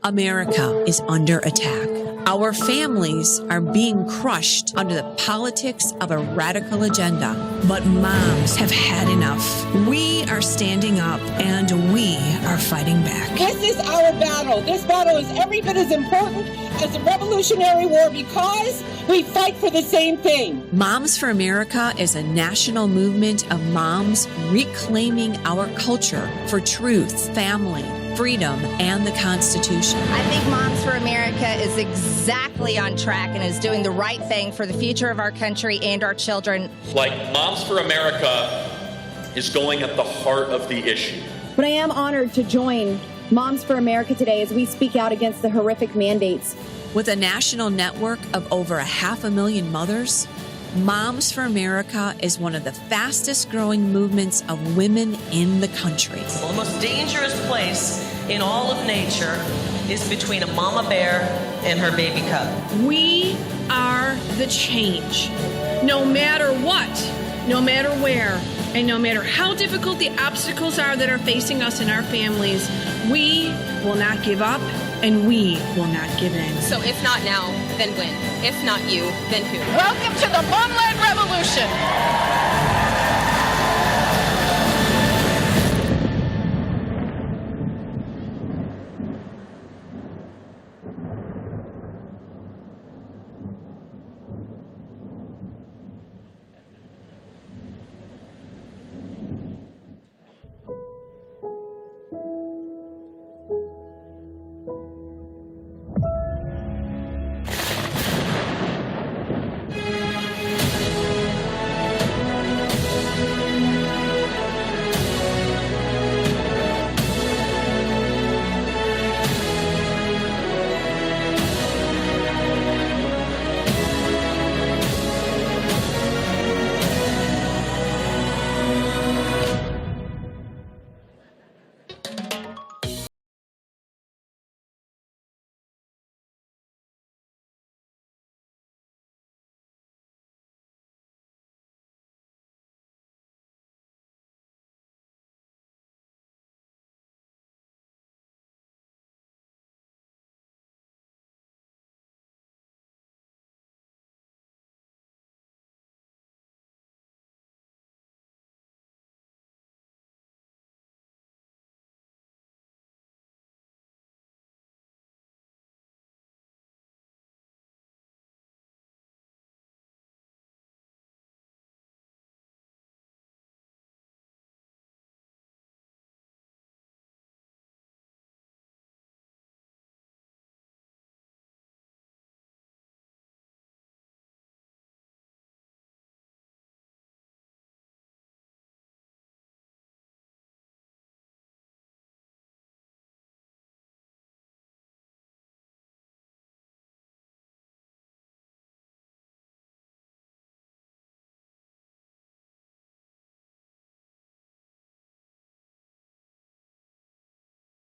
America is under attack. Our families are being crushed under the politics of a radical agenda. But moms have had enough. We are standing up and we are fighting back. This is our battle. This battle is every bit as important as the Revolutionary War because we fight for the same thing. Moms for America is a national movement of moms reclaiming our culture for truth, family, freedom, and the Constitution. I think Moms for America is exactly on track and is doing the right thing for the future of our country and our children. Like Moms for America is going at the heart of the issue. But I am honored to join Moms for America today as we speak out against the horrific mandates. With a national network of over 500,000 mothers, Moms for America is one of the fastest growing movements of women in the country. The most dangerous place in all of nature is between a mama bear and her baby cub. We are the change. No matter what, no matter where, and no matter how difficult the obstacles are that are facing us and our families, we will not give up and we will not give in. So if not now, then when? If not you, then who? Welcome to the Mom-Led Revolution.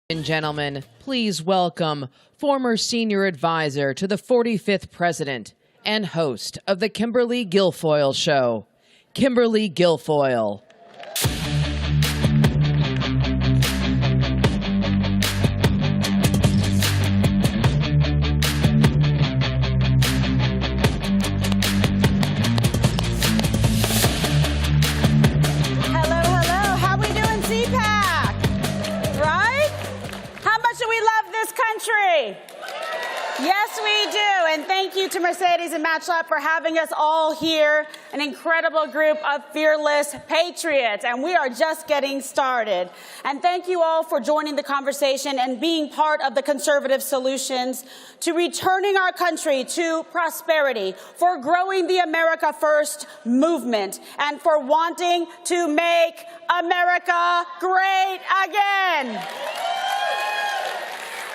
And gentlemen, please welcome former senior advisor to the 45th president and host of the Kimberly Guilfoyle Show, Kimberly Guilfoyle. Hello, hello. How we doing, CPAC? Right? How much do we love this country? Yes, we do. And thank you to Mercedes and Matchlab for having us all here, an incredible group of fearless patriots. And we are just getting started. And thank you all for joining the conversation and being part of the conservative solutions to returning our country to prosperity, for growing the America First movement, and for wanting to make America great again.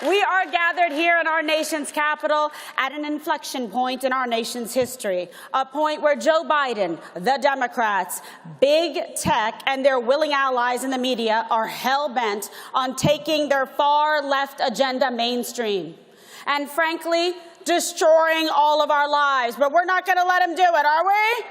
We are gathered here in our nation's capital at an inflection point in our nation's history, a point where Joe Biden, the Democrats, big tech, and their willing allies in the media are hell-bent on taking their far-left agenda mainstream and, frankly, destroying all of our lives. But we're not going to let them do it, are we?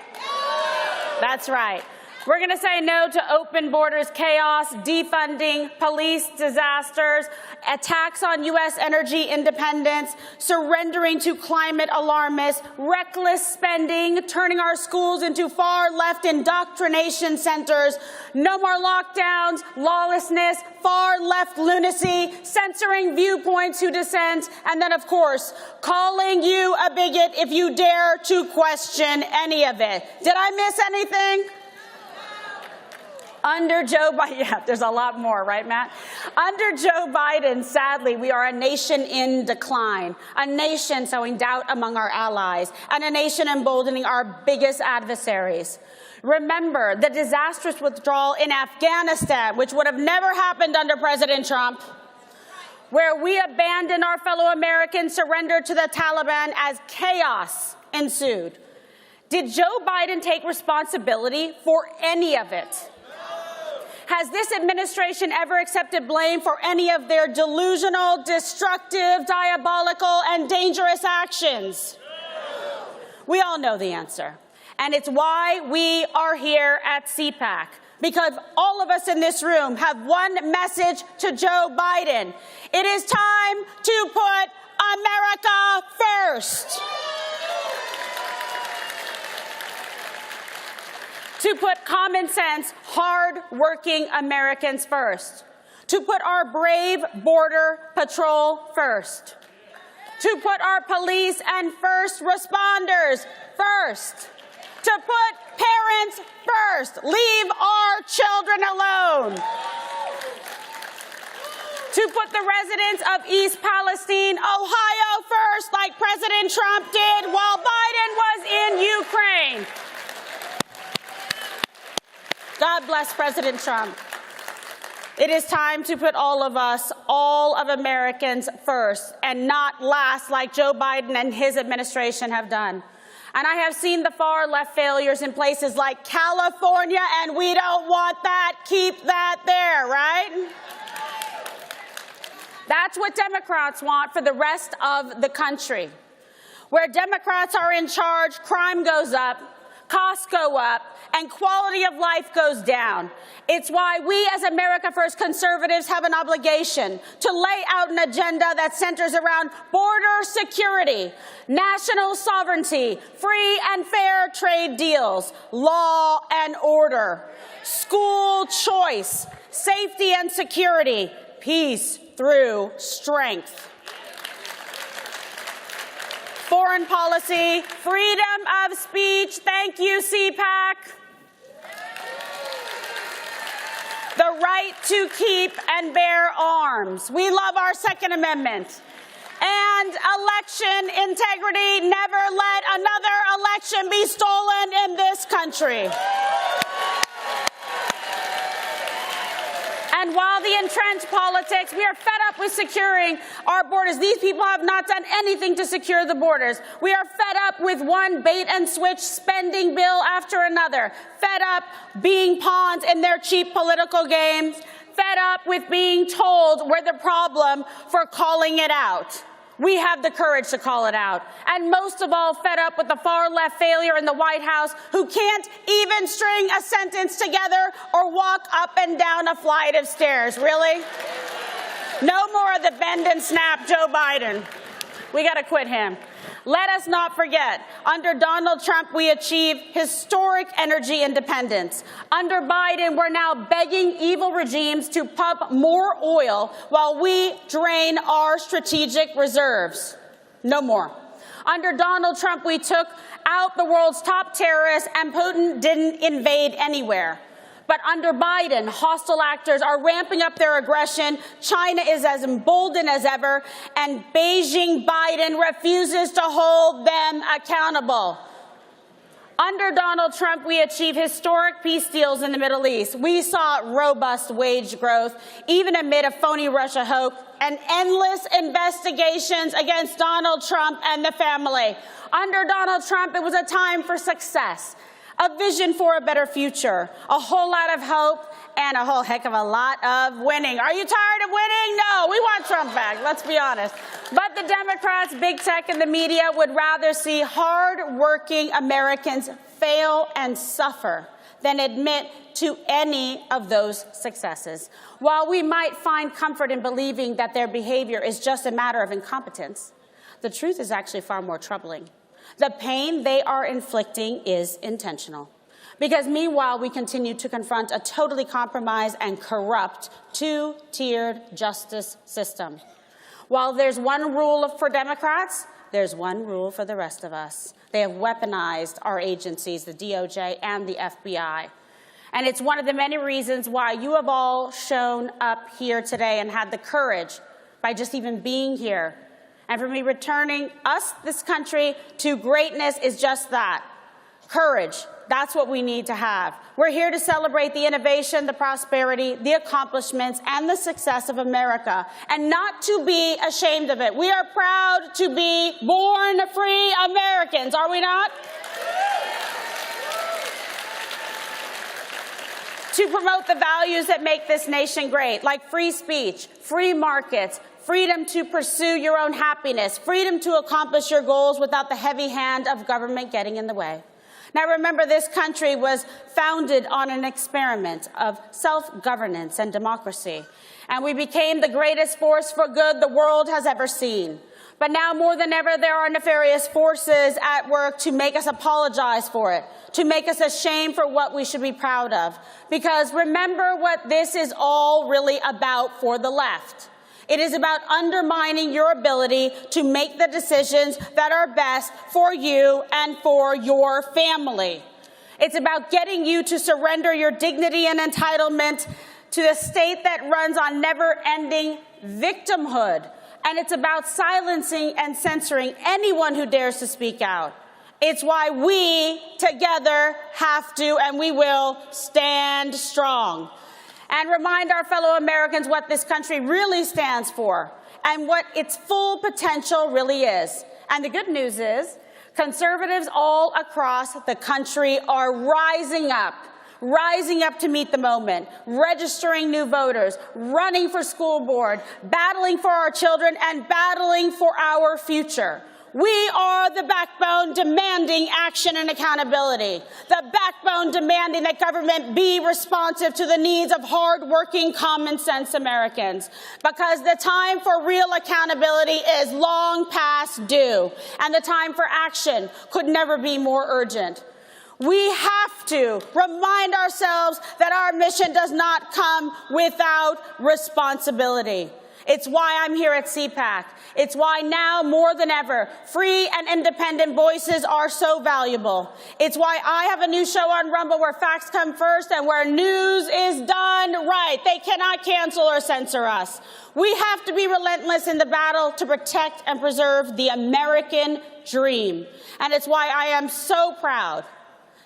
That's right. We're going to say no to open borders chaos, defunding, police disasters, attacks on U.S. energy independence, surrendering to climate alarmists, reckless spending, turning our schools into far-left indoctrination centers, no more lockdowns, lawlessness, far-left lunacy, censoring viewpoints who dissent, and then, of course, calling you a bigot if you dare to question any of it. Did I miss anything? Under Joe Biden, yeah, there's a lot more, right, Matt? Under Joe Biden, sadly, we are a nation in decline, a nation sowing doubt among our allies, and a nation emboldening our biggest adversaries. Remember the disastrous withdrawal in Afghanistan, which would have never happened under President Trump, where we abandoned our fellow Americans, surrendered to the Taliban as chaos ensued. Did Joe Biden take responsibility for any of it? Has this administration ever accepted blame for any of their delusional, destructive, diabolical, and dangerous actions? We all know the answer. And it's why we are here at CPAC. Because all of us in this room have one message to Joe Biden. It is time to put America first. To put common sense, hard-working Americans first. To put our brave Border Patrol first. To put our police and first responders first. To put parents first. Leave our children alone. To put the residents of East Palestine, Ohio first, like President Trump did while Biden was in Ukraine. God bless President Trump. It is time to put all of us, all of Americans first and not last like Joe Biden and his administration have done. And I have seen the far left failures in places like California, and we don't want that. Keep that there, right? That's what Democrats want for the rest of the country. Where Democrats are in charge, crime goes up, costs go up, and quality of life goes down. It's why we as America First conservatives have an obligation to lay out an agenda that centers around border security, national sovereignty, free and fair trade deals, law and order, school choice, safety and security, peace through strength. Foreign policy, freedom of speech, thank you, CPAC. The right to keep and bear arms. We love our Second Amendment. And election integrity, never let another election be stolen in this country. And while the entrenched politics, we are fed up with securing our borders. These people have not done anything to secure the borders. We are fed up with one bait-and-switch spending bill after another. Fed up being pawns in their cheap political games. Fed up with being told we're the problem for calling it out. We have the courage to call it out. And most of all, fed up with the far-left failure in the White House who can't even string a sentence together or walk up and down a flight of stairs. Really? No more of the bend and snap Joe Biden. We got to quit him. Let us not forget, under Donald Trump, we achieved historic energy independence. Under Biden, we're now begging evil regimes to pump more oil while we drain our strategic reserves. No more. Under Donald Trump, we took out the world's top terrorists, and Putin didn't invade anywhere. But under Biden, hostile actors are ramping up their aggression. China is as emboldened as ever, and Beijing Biden refuses to hold them accountable. Under Donald Trump, we achieved historic peace deals in the Middle East. We saw robust wage growth, even amid a phony Russia hoax, and endless investigations against Donald Trump and the family. Under Donald Trump, it was a time for success. A vision for a better future, a whole lot of hope, and a whole heck of a lot of winning. Are you tired of winning? No, we want Trump back, let's be honest. But the Democrats, big tech, and the media would rather see hard-working Americans fail and suffer than admit to any of those successes. While we might find comfort in believing that their behavior is just a matter of incompetence, the truth is actually far more troubling. The pain they are inflicting is intentional. Because meanwhile, we continue to confront a totally compromised and corrupt two-tiered justice system. While there's one rule for Democrats, there's one rule for the rest of us. They have weaponized our agencies, the DOJ and the FBI. And it's one of the many reasons why you have all shown up here today and had the courage by just even being here. And for me, returning us, this country, to greatness is just that, courage. That's what we need to have. We're here to celebrate the innovation, the prosperity, the accomplishments, and the success of America, and not to be ashamed of it. We are proud to be born free Americans, are we not? To promote the values that make this nation great, like free speech, free markets, freedom to pursue your own happiness, freedom to accomplish your goals without the heavy hand of government getting in the way. Now remember, this country was founded on an experiment of self-governance and democracy, and we became the greatest force for good the world has ever seen. But now more than ever, there are nefarious forces at work to make us apologize for it, to make us ashamed for what we should be proud of. Because remember what this is all really about for the left. It is about undermining your ability to make the decisions that are best for you and for your family. It's about getting you to surrender your dignity and entitlement to the state that runs on never-ending victimhood. And it's about silencing and censoring anyone who dares to speak out. It's why we together have to and we will stand strong and remind our fellow Americans what this country really stands for and what its full potential really is. And the good news is conservatives all across the country are rising up to meet the moment, registering new voters, running for school board, battling for our children, and battling for our future. We are the backbone demanding action and accountability, the backbone demanding that government be responsive to the needs of hard-working, common-sense Americans, because the time for real accountability is long past due, and the time for action could never be more urgent. We have to remind ourselves that our mission does not come without responsibility. It's why I'm here at CPAC. It's why now more than ever, free and independent voices are so valuable. It's why I have a new show on Rumble where facts come first and where news is done right. They cannot cancel or censor us. We have to be relentless in the battle to protect and preserve the American dream. And it's why I am so proud,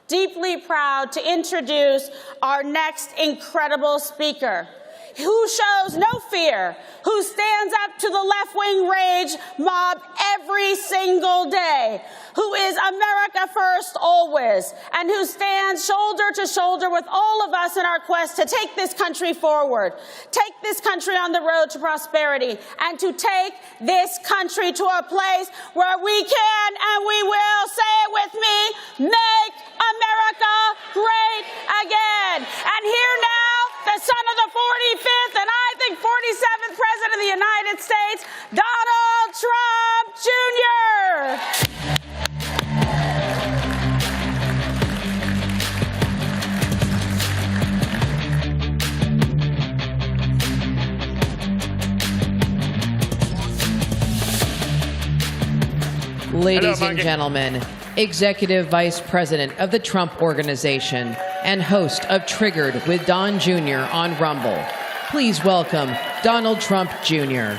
deeply proud, to introduce our next incredible speaker, who shows no fear, who stands up to the left-wing rage mob every single day, who is America first always, and who stands shoulder to shoulder with all of us in our quest to take this country forward, take this country on the road to prosperity, and to take this country to a place where we can and we will, say it with me, make America great again. And here now, the son of the 45th and I think 47th President of the United States, Donald Trump Jr. Ladies and gentlemen, Executive Vice President of the Trump Organization and host of Triggered with Don Jr. on Rumble, please welcome Donald Trump Jr.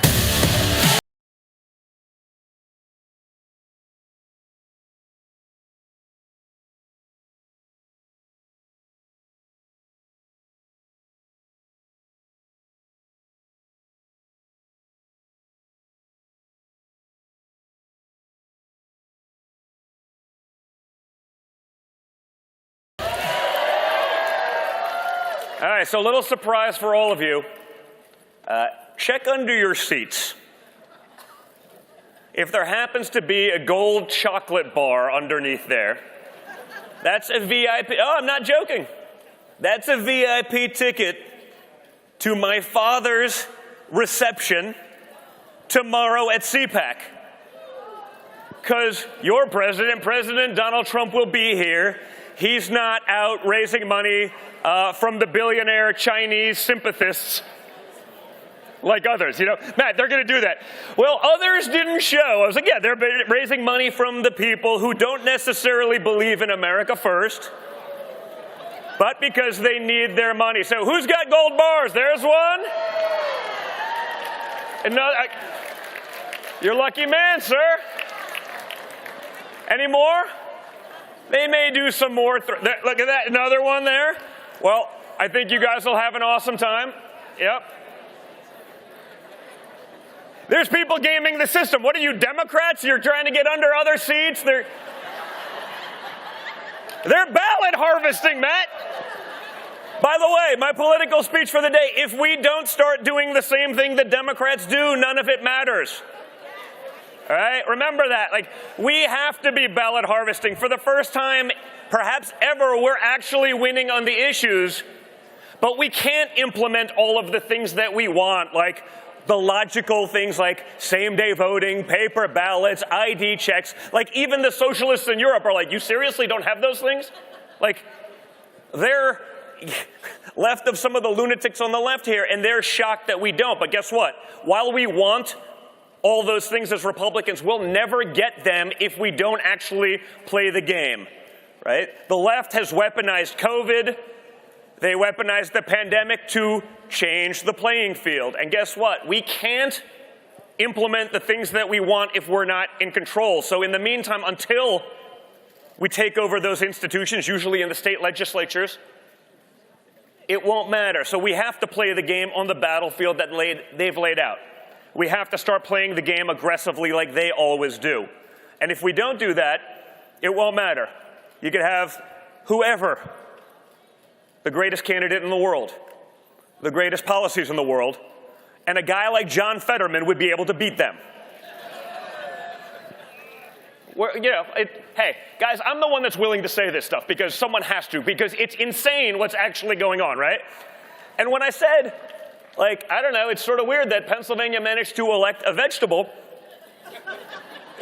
All right, so a little surprise for all of you. Check under your seats. If there happens to be a gold chocolate bar underneath there, that's a VIP. Oh, I'm not joking. That's a VIP ticket to my father's reception tomorrow at CPAC. Because your president, President Donald Trump, will be here. He's not out raising money from the billionaire Chinese sympathists like others. You know, Matt, they're going to do that. Well, others didn't show. I was like, yeah, they're raising money from the people who don't necessarily believe in America first. but because they need their money. So who's got gold bars? There's one. Another. You're a lucky man, sir. Any more? They may do some more. Look at that, another one there. Well, I think you guys will have an awesome time. Yep. There's people gaming the system. What are you, Democrats? You're trying to get under other seats? They're ballot harvesting, Matt. By the way, my political speech for the day, if we don't start doing the same thing that Democrats do, none of it matters. All right, remember that. Like, we have to be ballot harvesting. For the first time, perhaps ever, we're actually winning on the issues, but we can't implement all of the things that we want, like the logical things like same-day voting, paper ballots, ID checks. Like, even the socialists in Europe are like, you seriously don't have those things? Like, they're left of some of the lunatics on the left here, and they're shocked that we don't. But guess what? While we want all those things as Republicans, we'll never get them if we don't actually play the game, right? The left has weaponized COVID. They weaponized the pandemic to change the playing field. And guess what? We can't implement the things that we want if we're not in control. So in the meantime, until we take over those institutions, usually in the state legislatures, it won't matter. So we have to play the game on the battlefield that they've laid out. We have to start playing the game aggressively like they always do. And if we don't do that, it won't matter. You could have whoever, the greatest candidate in the world, the greatest policies in the world, and a guy like John Fetterman would be able to beat them. Hey, guys, I'm the one that's willing to say this stuff because someone has to, because it's insane what's actually going on, right? And when I said, like, I don't know, it's sort of weird that Pennsylvania managed to elect a vegetable,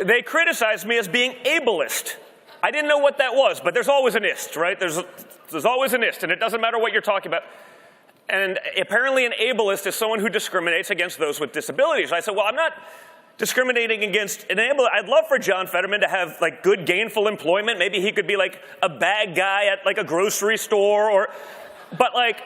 they criticized me as being ableist. I didn't know what that was, but there's always an ist, right? There's always an ist, and it doesn't matter what you're talking about. And apparently an ableist is someone who discriminates against those with disabilities. I said, well, I'm not discriminating against an ableist. I'd love for John Fetterman to have, like, good gainful employment. Maybe he could be, like, a bag guy at, like, a grocery store but, like,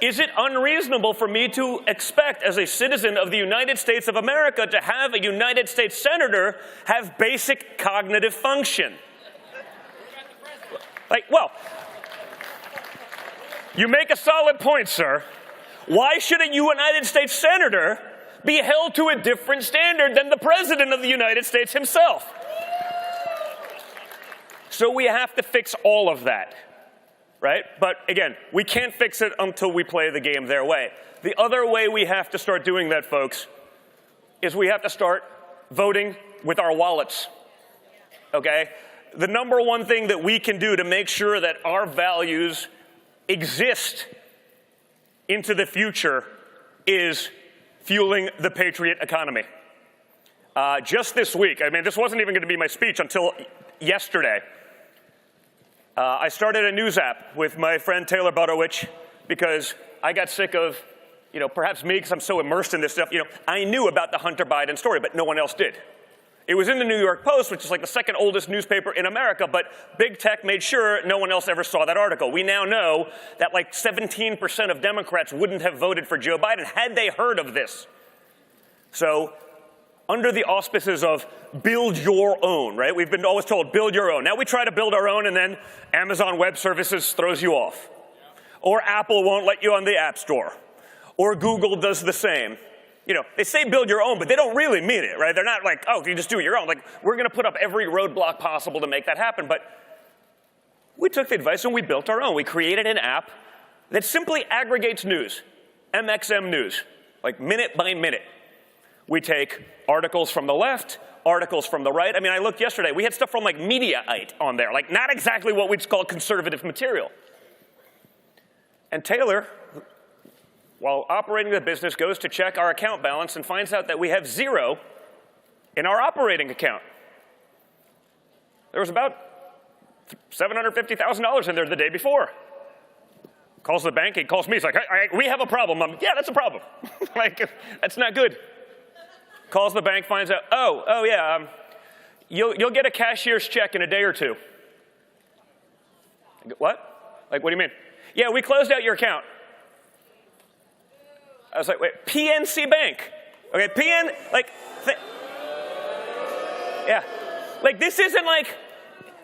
is it unreasonable for me to expect, as a citizen of the United States of America, to have a United States senator have basic cognitive function? Like, well, you make a solid point, sir. Why should a United States senator be held to a different standard than the President of the United States himself? So we have to fix all of that. Right? But again, we can't fix it until we play the game their way. The other way we have to start doing that, folks, is we have to start voting with our wallets. Okay? The number one thing that we can do to make sure that our values exist into the future is fueling the patriot economy. Just this week, I mean, this wasn't even going to be my speech until yesterday. I started a news app with my friend Taylor Butowich because I got sick of, perhaps me because I'm so immersed in this stuff. I knew about the Hunter Biden story, but no one else did. It was in the New York Post, which is like the second oldest newspaper in America, but big tech made sure no one else ever saw that article. We now know that like 17% of Democrats wouldn't have voted for Joe Biden had they heard of this. So, under the auspices of build your own, right? We've been always told, build your own. Now we try to build our own and then Amazon Web Services throws you off. Or Apple won't let you on the App Store. Or Google does the same. They say build your own, but they don't really mean it, right? They're not like, oh, you just do it your own. Like, we're going to put up every roadblock possible to make that happen. But we took the advice and we built our own. We created an app that simply aggregates news, MXM news, like minute by minute. We take articles from the left, articles from the right. I mean, I looked yesterday. We had stuff from like Mediaite on there, like not exactly what we'd call conservative material. And Taylor, while operating the business, goes to check our account balance and finds out that we have zero in our operating account. There was about $750,000 in there the day before. Calls the bank, he calls me, he's like, hey, we have a problem. I'm, yeah, that's a problem. Like, that's not good. Calls the bank, finds out, yeah, you'll get a cashier's check in a day or two. What? Like, what do you mean? Yeah, we closed out your account. I was like, wait, PNC Bank. Okay, yeah. Like, this isn't like,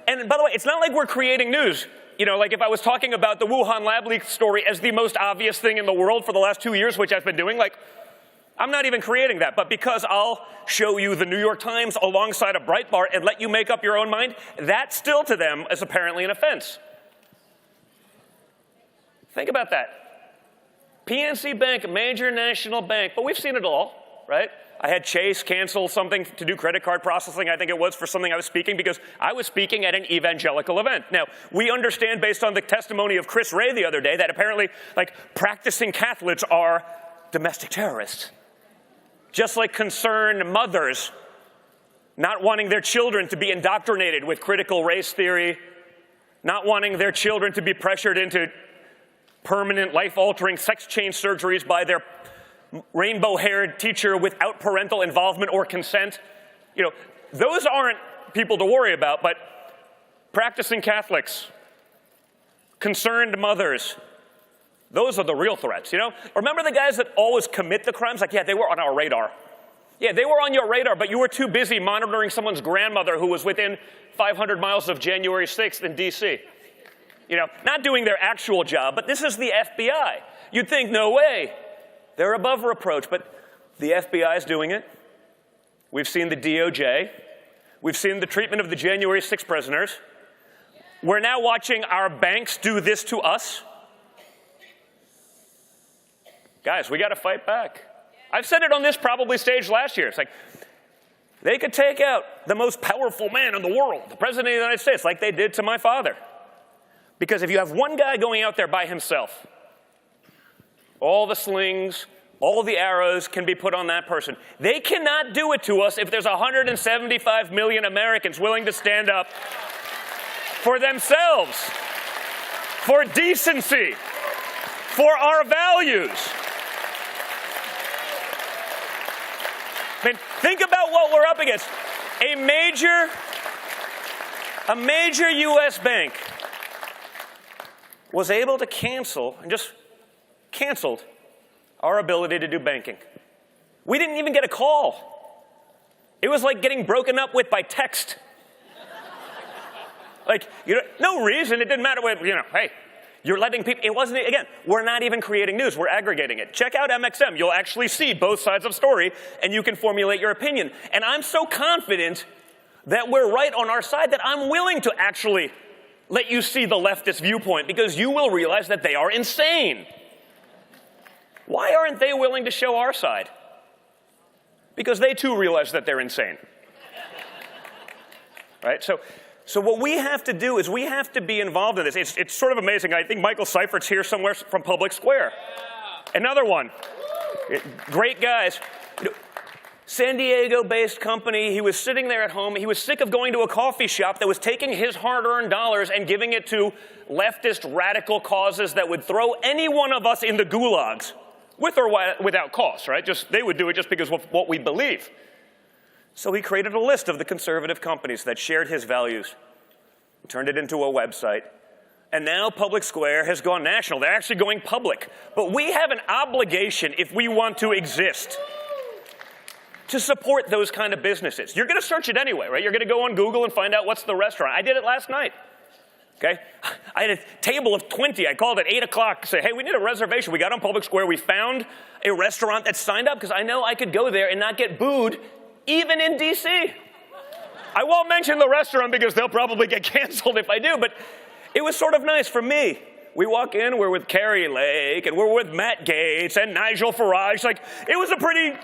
and by the way, it's not like we're creating news. You know, like if I was talking about the Wuhan lab leak story as the most obvious thing in the world for the last 2 years, which I've been doing, like, I'm not even creating that. But because I'll show you the New York Times alongside a Breitbart and let you make up your own mind, that still to them is apparently an offense. Think about that. PNC Bank, a major national bank, but we've seen it all, right? I had Chase cancel something to do credit card processing, I think it was, for something I was speaking, because I was speaking at an evangelical event. Now, we understand based on the testimony of Chris Wray the other day that apparently, like, practicing Catholics are domestic terrorists. Just like concerned mothers not wanting their children to be indoctrinated with critical race theory, not wanting their children to be pressured into permanent life-altering sex change surgeries by their rainbow-haired teacher without parental involvement or consent. You know, those aren't people to worry about, but practicing Catholics, concerned mothers, those are the real threats, you know? Remember the guys that always commit the crimes? Like, yeah, they were on our radar. Yeah, they were on your radar, but you were too busy monitoring someone's grandmother who was within 500 miles of January 6th in D.C. You know, not doing their actual job, but this is the FBI. You'd think, no way. They're above reproach, but the FBI is doing it. We've seen the DOJ. We've seen the treatment of the January 6 prisoners. We're now watching our banks do this to us. Guys, we got to fight back. I've said it on this probably stage last year. It's like, they could take out the most powerful man in the world, the President of the United States, like they did to my father. Because if you have one guy going out there by himself, all the slings, all the arrows can be put on that person. They cannot do it to us if there's 175 million Americans willing to stand up for themselves, for decency, for our values. I mean, think about what we're up against. A major U.S. bank was able to cancel, and just canceled, our ability to do banking. We didn't even get a call. It was like getting broken up with by text. Like, you know, no reason. It didn't matter what, you know, hey, you're letting people, it wasn't, again, we're not even creating news. We're aggregating it. Check out MXM. You'll actually see both sides of the story, and you can formulate your opinion. And I'm so confident that we're right on our side that I'm willing to actually let you see the leftist viewpoint, because you will realize that they are insane. Why aren't they willing to show our side? Because they too realize that they're insane. Right? So what we have to do is we have to be involved in this. It's sort of amazing. I think Michael Seifert's here somewhere from Public Square. Another one. Great guys. San Diego-based company. He was sitting there at home. He was sick of going to a coffee shop that was taking his hard-earned dollars and giving it to leftist radical causes that would throw any one of us in the gulags, with or without cost, right? They would do it just because of what we believe. So he created a list of the conservative companies that shared his values, turned it into a website, and now Public Square has gone national. They're actually going public. But we have an obligation, if we want to exist, to support those kind of businesses. You're going to search it anyway, right? You're going to go on Google and find out what's the restaurant. I did it last night. Okay? I had a table of 20. I called at 8 o'clock, say, hey, we need a reservation. We got on Public Square. We found a restaurant that signed up because I know I could go there and not get booed, even in D.C. I won't mention the restaurant because they'll probably get canceled if I do, but it was sort of nice for me. We walk in, we're with Carrie Lake, and we're with Matt Gaetz and Nigel Farage. Like, it was a pretty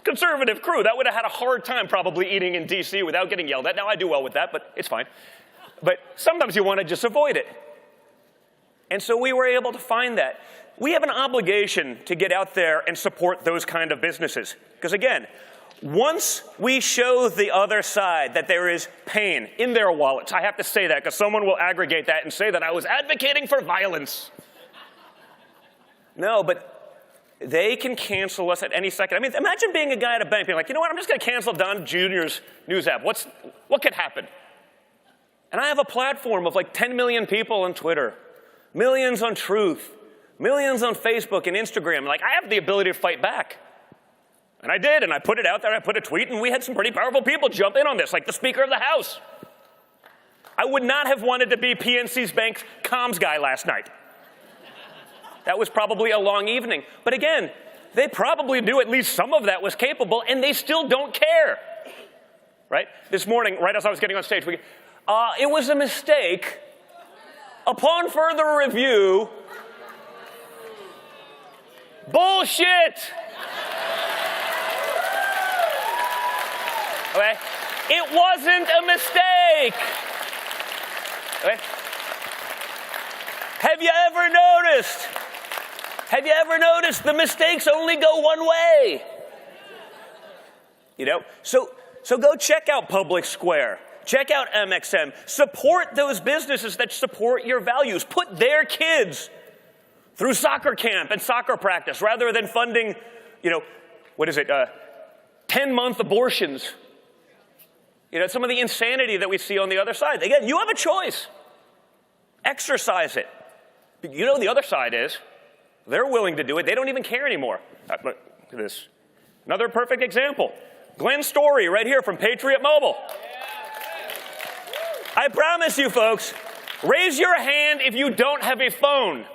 conservative crew. That would have had a hard time probably eating in D.C. without getting yelled at. Now, I do well with that, but it's fine. But sometimes you want to just avoid it. And so we were able to find that. We have an obligation to get out there and support those kind of businesses. Because again, once we show the other side that there is pain in their wallets, I have to say that because someone will aggregate that and say that I was advocating for violence. No, but they can cancel us at any second. I mean, imagine being a guy at a bank being like, you know what, I'm just going to cancel Don Jr.'s news app. What could happen? And I have a platform of like 10 million people on Twitter, millions on Truth, millions on Facebook and Instagram. Like, I have the ability to fight back. And I did, and I put it out there, I put a tweet, and we had some pretty powerful people jump in on this, like the Speaker of the House. I would not have wanted to be PNC's bank's comms guy last night. That was probably a long evening. But again, they probably knew at least some of that was capable, and they still don't care. Right? This morning, right as I was getting on stage, it was a mistake. Upon further review, bullshit! Okay? It wasn't a mistake! Okay? Have you ever noticed the mistakes only go one way? You know? So go check out Public Square. Check out MXM. Support those businesses that support your values. Put their kids through soccer camp and soccer practice rather than funding, 10-month abortions. Some of the insanity that we see on the other side. Again, you have a choice. Exercise it. But the other side is, they're willing to do it. They don't even care anymore. Look at this. Another perfect example. Glenn Story right here from Patriot Mobile. I promise you folks, raise your hand if you don't have a phone.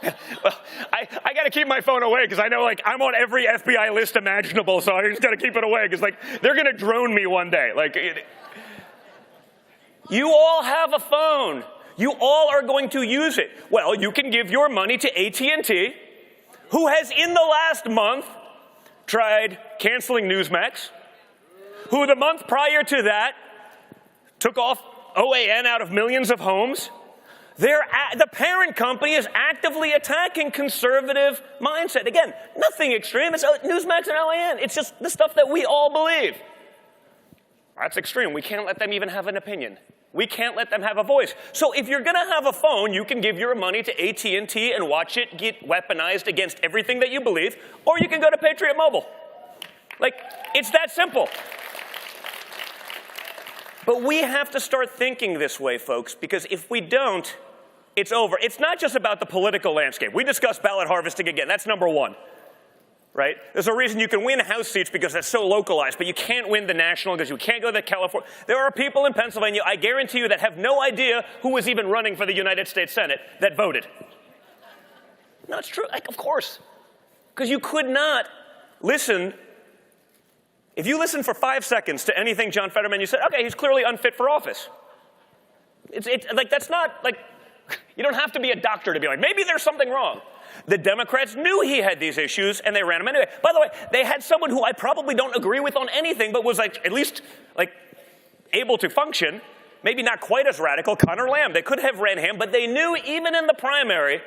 Well, I got to keep my phone away because I know I'm on every FBI list imaginable, so I just got to keep it away because they're going to drone me one day. You all have a phone. You all are going to use it. Well, you can give your money to AT&T, who has in the last month tried canceling Newsmax, who the month prior to that took off OAN out of millions of homes. The parent company is actively attacking conservative mindset. Again, nothing extreme. It's Newsmax and OAN. It's just the stuff that we all believe. That's extreme. We can't let them even have an opinion. We can't let them have a voice. So if you're going to have a phone, you can give your money to AT&T and watch it get weaponized against everything that you believe, or you can go to Patriot Mobile. It's that simple. But we have to start thinking this way, folks, because if we don't, it's over. It's not just about the political landscape. We discussed ballot harvesting again. That's number one, right? There's a reason you can win House seats because that's so localized, but you can't win the national because you can't go to California. There are people in Pennsylvania, I guarantee you, that have no idea who was even running for the United States Senate that voted. No, it's true. Of course. Because you could not listen. If you listen for 5 seconds to anything John Fetterman, you said, okay, he's clearly unfit for office. That's not, you don't have to be a doctor to be maybe there's something wrong. The Democrats knew he had these issues, and they ran him anyway. By the way, they had someone who I probably don't agree with on anything, but was at least able to function, maybe not quite as radical, Connor Lamb. They could have ran him, but they knew even in the primary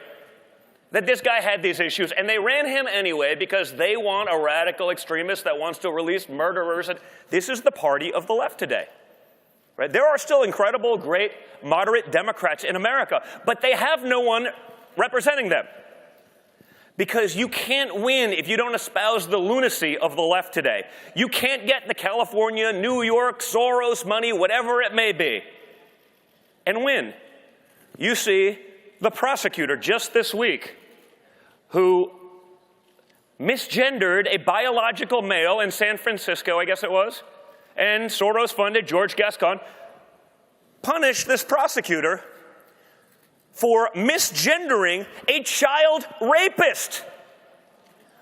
that this guy had these issues, and they ran him anyway because they want a radical extremist that wants to release murderers. And this is the party of the left today. Right? There are still incredible, great, moderate Democrats in America, but they have no one representing them. Because you can't win if you don't espouse the lunacy of the left today. You can't get the California, New York, Soros money, whatever it may be, and win. You see the prosecutor just this week who misgendered a biological male in San Francisco, I guess it was, and Soros-funded George Gascon, punished this prosecutor for misgendering a child rapist.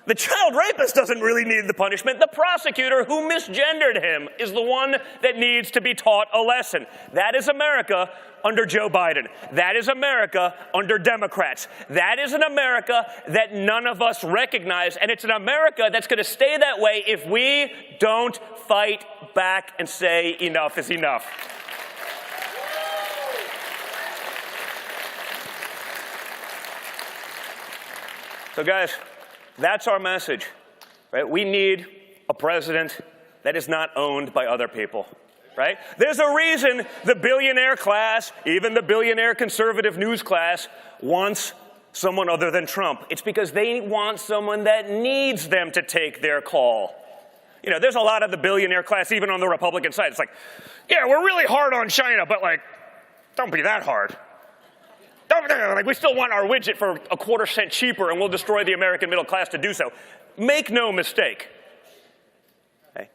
The child rapist doesn't really need the punishment. The prosecutor who misgendered him is the one that needs to be taught a lesson. That is America under Joe Biden. That is America under Democrats. That is an America that none of us recognize, and it's an America that's going to stay that way if we don't fight back and say enough is enough. So guys, that's our message, right? We need a president that is not owned by other people, right? There's a reason the billionaire class, even the billionaire conservative news class, wants someone other than Trump. It's because they want someone that needs them to take their call. You know, there's a lot of the billionaire class, even on the Republican side. It's like, yeah, we're really hard on China, but like, don't be that hard. Like, we still want our widget for a quarter-cent cheaper, and we'll destroy the American middle class to do so. Make no mistake. Okay?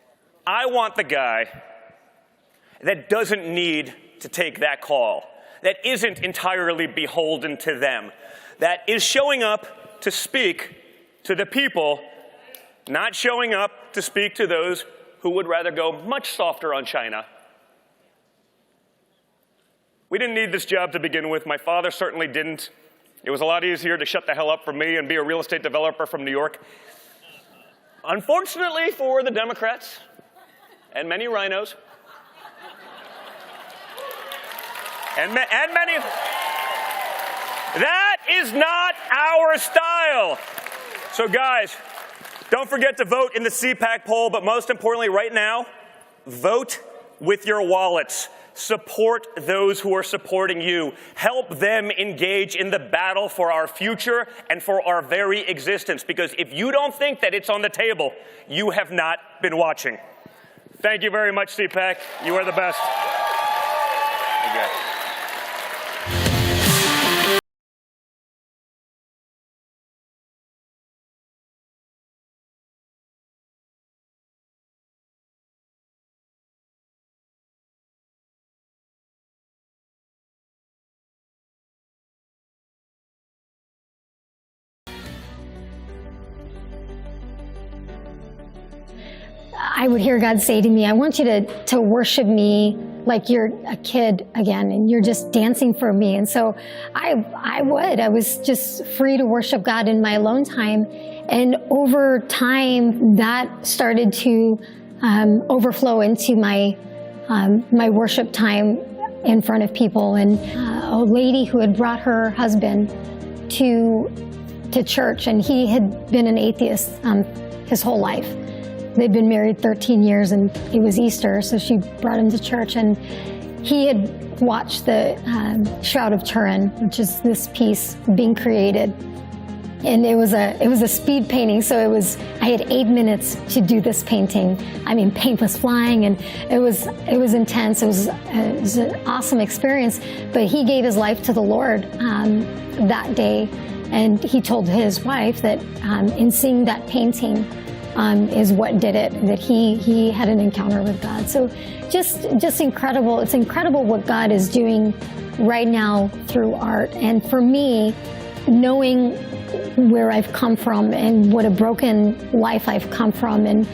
I want the guy that doesn't need to take that call, that isn't entirely beholden to them, that is showing up to speak to the people, not showing up to speak to those who would rather go much softer on China. We didn't need this job to begin with. My father certainly didn't. It was a lot easier to shut the hell up for me and be a real estate developer from New York. Unfortunately for the Democrats and many rhinos, and many, that is not our style. So guys, don't forget to vote in the CPAC poll, but most importantly right now, vote with your wallets. Support those who are supporting you. Help them engage in the battle for our future and for our very existence. Because if you don't think that it's on the table, you have not been watching. Thank you very much, CPAC. You are the best. Thank you. I would hear God say to me, I want you to worship me like you're a kid again, and you're just dancing for me. And so I was just free to worship God in my alone time. And over time, that started to overflow into my worship time in front of people. And a lady who had brought her husband to church, and he had been an atheist his whole life. They'd been married 13 years, and it was Easter, so she brought him to church. And he had watched the Shroud of Turin, which is this piece being created. And it was a speed painting, so I had 8 minutes to do this painting. I mean, paint was flying, and it was intense. It was an awesome experience. But he gave his life to the Lord that day, and he told his wife that in seeing that painting is what did it, that he had an encounter with God. So just incredible. It's incredible what God is doing right now through art. And for me, knowing where I've come from and what a broken life I've come from, and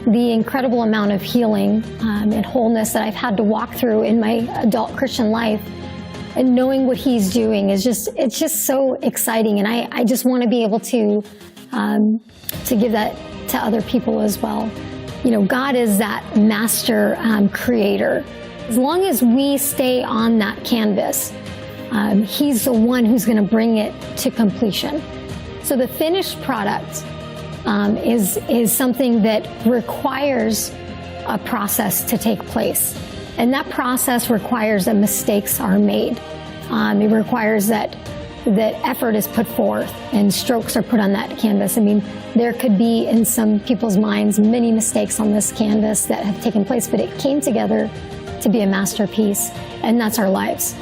the incredible amount of healing and wholeness that I've had to walk through in my adult Christian life, and knowing what he's doing is it's just so exciting. And I just want to be able to give that to other people as well. You know, God is that master creator. As long as we stay on that canvas, he's the one who's going to bring it to completion. So the finished product is something that requires a process to take place. And that process requires that mistakes are made. It requires that effort is put forth and strokes are put on that canvas. I mean, there could be, in some people's minds, many mistakes on this canvas that have taken place, but it came together to be a masterpiece, and that's our lives.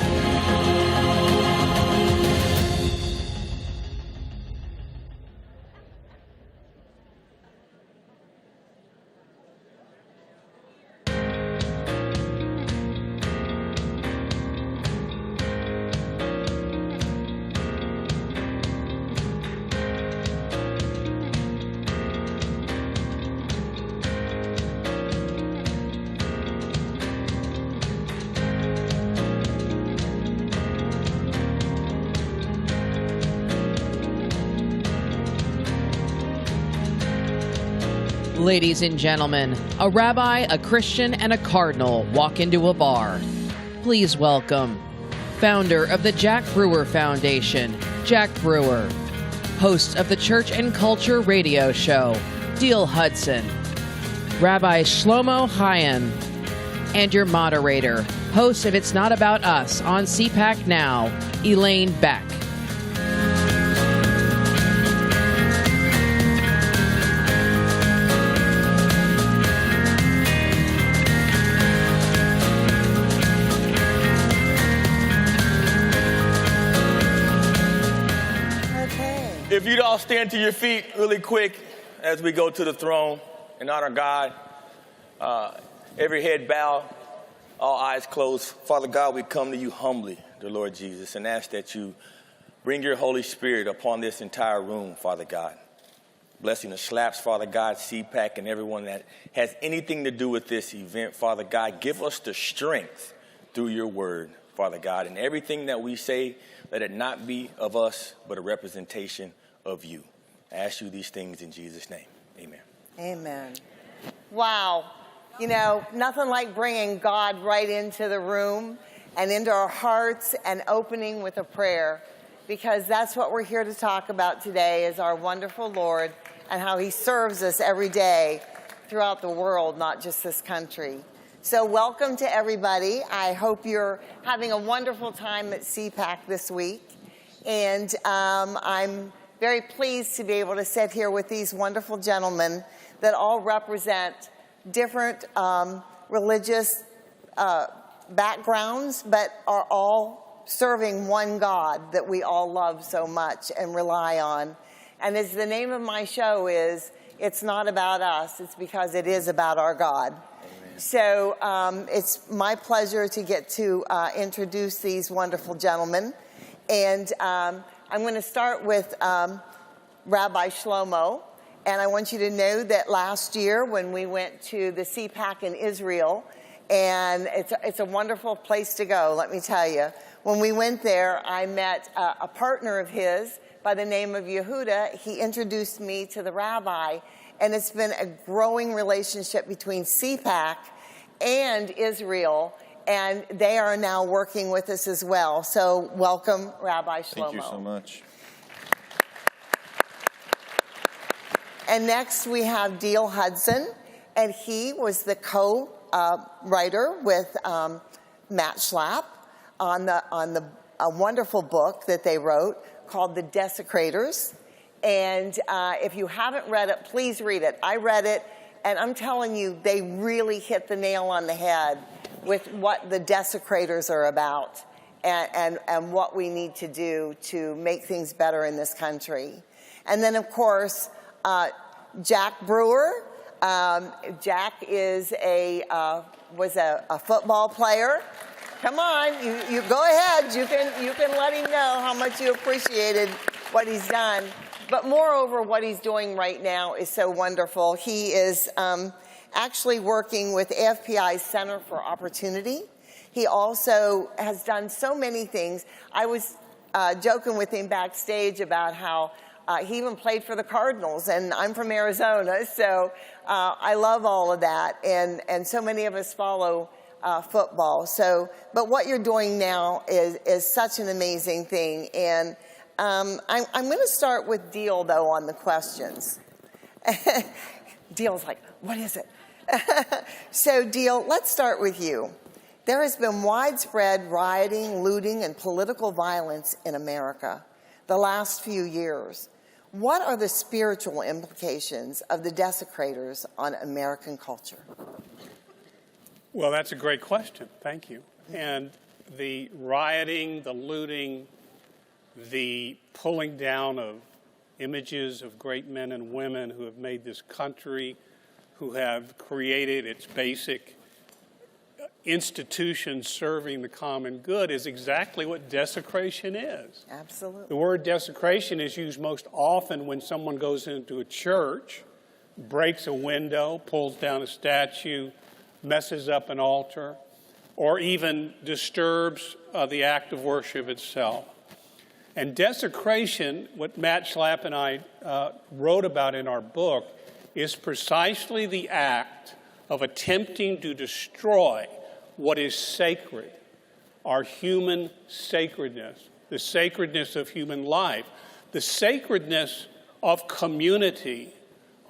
Ladies and gentlemen, a rabbi, a Christian, and a cardinal walk into a bar. Please welcome founder of the Jack Brewer Foundation, Jack Brewer, host of the Church and Culture radio show, Diehl Hudson, Rabbi Shlomo Hayem, and your moderator, host of It's Not About Us on CPAC Now, Elaine Beck. If you'd all stand to your feet really quick as we go to the throne and honor God. Every head bowed, all eyes closed. Father God, we come to you humbly, dear Lord Jesus, and ask that you bring your Holy Spirit upon this entire room, Father God. Blessing the Slaps, Father God, CPAC, and everyone that has anything to do with this event, Father God. Give us the strength through your word, Father God. And everything that we say, let it not be of us, but a representation of you. I ask you these things in Jesus' name. Amen. Amen. Wow. You know, nothing like bringing God right into the room and into our hearts and opening with a prayer, because that's what we're here to talk about today, is our wonderful Lord and how he serves us every day throughout the world, not just this country. So welcome to everybody. I hope you're having a wonderful time at CPAC this week. And I'm very pleased to be able to sit here with these wonderful gentlemen that all represent different religious backgrounds, but are all serving one God that we all love so much and rely on. And as the name of my show is, it's not about us, it's because it is about our God. Amen. So it's my pleasure to get to introduce these wonderful gentlemen. And I'm going to start with Rabbi Shlomo. And I want you to know that last year when we went to the CPAC in Israel, and it's a wonderful place to go, let me tell you. When we went there, I met a partner of his by the name of Yehuda. He introduced me to the rabbi, and it's been a growing relationship between CPAC and Israel, and they are now working with us as well. So welcome, Rabbi Shlomo. Thank you so much. And next we have Deal Hudson, and he was the co-writer with Matt Schlapp on a wonderful book that they wrote called The Desecrators. And if you haven't read it, please read it. I read it, and I'm telling you, they really hit the nail on the head with what the desecrators are about and what we need to do to make things better in this country. And then, of course, Jack Brewer. Jack is was a football player. Come on, you go ahead. You can let him know how much you appreciated what he's done. But moreover, what he's doing right now is so wonderful. He is actually working with AFPI's Center for Opportunity. He also has done so many things. I was joking with him backstage about how he even played for the Cardinals, and I'm from Arizona, so I love all of that, and so many of us follow football. So, but what you're doing now is such an amazing thing, and I'm going to start with Deal, though, on the questions. Deal's like, what is it? So, Deal, let's start with you. There has been widespread rioting, looting, and political violence in America the last few years. What are the spiritual implications of the desecrators on American culture? Well, that's a great question. Thank you. And the rioting, the looting, the pulling down of images of great men and women who have made this country, who have created its basic institutions serving the common good is exactly what desecration is. Absolutely. The word desecration is used most often when someone goes into a church, breaks a window, pulls down a statue, messes up an altar, or even disturbs the act of worship itself. And desecration, what Matt Schlapp and I wrote about in our book, is precisely the act of attempting to destroy what is sacred, our human sacredness, the sacredness of human life, the sacredness of community,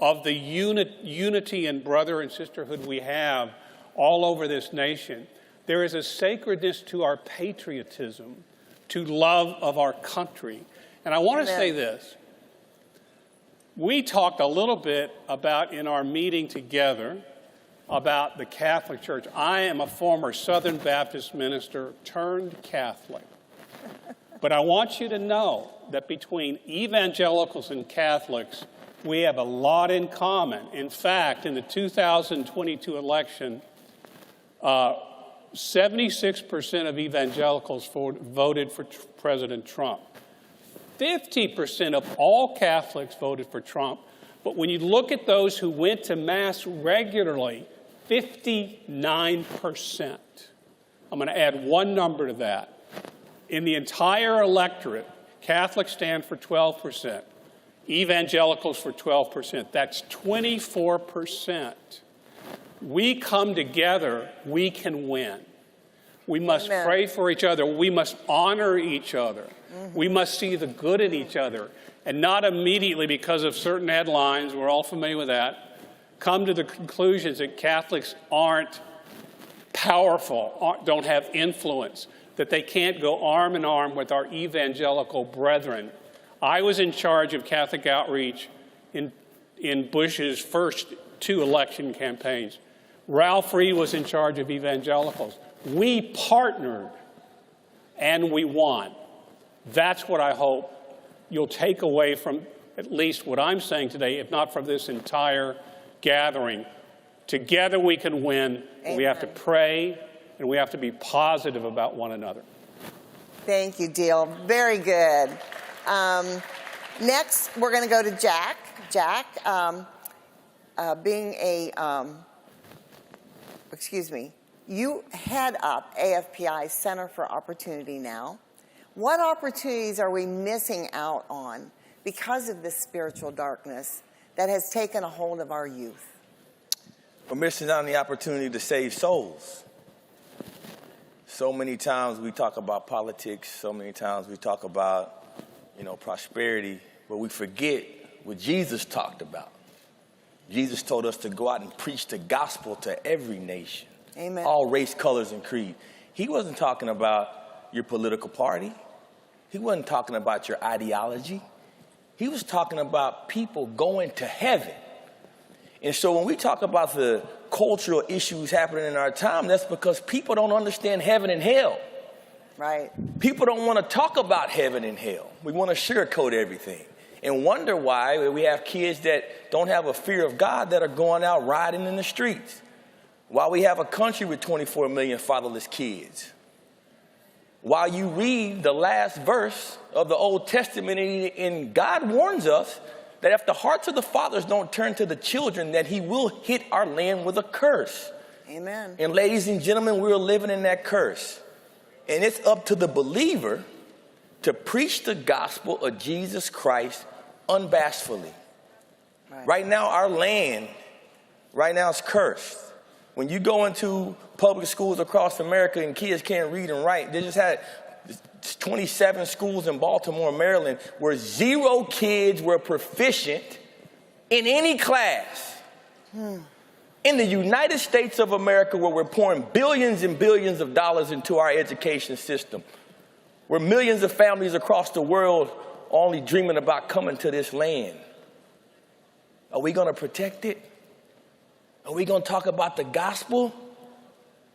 of the unity and brother and sisterhood we have all over this nation. There is a sacredness to our patriotism, to love of our country. And I want to say this. We talked a little bit about in our meeting together about the Catholic Church. I am a former Southern Baptist minister turned Catholic. But I want you to know that between evangelicals and Catholics, we have a lot in common. In fact, in the 2022 election, 76% of evangelicals voted for President Trump. 50% of all Catholics voted for Trump. But when you look at those who went to Mass regularly, 59%. I'm going to add one number to that. In the entire electorate, Catholics stand for 12%, evangelicals for 12%. That's 24%. We come together, we can win. We must pray for each other. We must honor each other. We must see the good in each other, and not immediately, because of certain headlines, we're all familiar with that, come to the conclusions that Catholics aren't powerful, don't have influence, that they can't go arm in arm with our evangelical brethren. I was in charge of Catholic outreach in Bush's first 2 election campaigns. Ralph Reed was in charge of evangelicals. We partnered and we won. That's what I hope you'll take away from at least what I'm saying today, if not from this entire gathering. Together we can win. We have to pray, and we have to be positive about one another. Thank you, Dale. Very good. Next, we're going to go to Jack. Jack, being a, you head up AFPI's Center for Opportunity now. What opportunities are we missing out on because of this spiritual darkness that has taken a hold of our youth? We're missing out on the opportunity to save souls. So many times we talk about politics, so many times we talk about, prosperity, but we forget what Jesus talked about. Jesus told us to go out and preach the gospel to every nation. Amen. All race, colors, and creed. He wasn't talking about your political party. He wasn't talking about your ideology. He was talking about people going to heaven. And so when we talk about the cultural issues happening in our time, that's because people don't understand heaven and hell. Right. People don't want to talk about heaven and hell. We want to sugarcoat everything and wonder why we have kids that don't have a fear of God that are going out riding in the streets. Why we have a country with 24 million fatherless kids. While you read the last verse of the Old Testament, and God warns us that if the hearts of the fathers don't turn to the children, that he will hit our land with a curse. Amen. And ladies and gentlemen, we're living in that curse. And it's up to the believer to preach the gospel of Jesus Christ unbashfully. Right now, our land, is cursed. When you go into public schools across America and kids can't read and write, they just had 27 schools in Baltimore, Maryland, where 0 kids were proficient in any class. In the United States of America, where we're pouring billions and billions of dollars into our education system, where millions of families across the world are only dreaming about coming to this land, are we going to protect it? Are we going to talk about the gospel?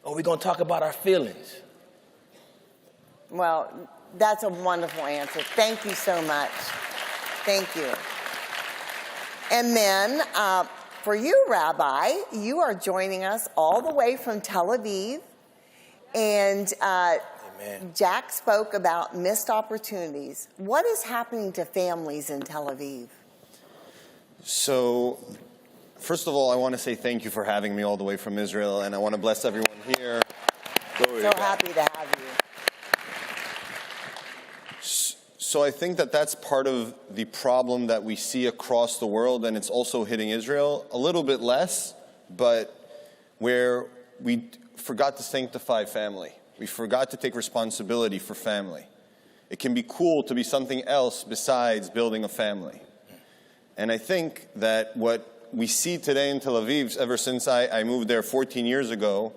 Or are we going to talk about our feelings? Well, that's a wonderful answer. Thank you so much. Thank you. And then for you, Rabbi, you are joining us all the way from Tel Aviv. And Jack spoke about missed opportunities. What is happening to families in Tel Aviv? So, first of all, I want to say thank you for having me all the way from Israel, and I want to bless everyone here. So happy to have you. So I think that that's part of the problem that we see across the world, and it's also hitting Israel a little bit less, but where we forgot to sanctify family. We forgot to take responsibility for family. It can be cool to be something else besides building a family. And I think that what we see today in Tel Aviv, ever since I moved there 14 years ago,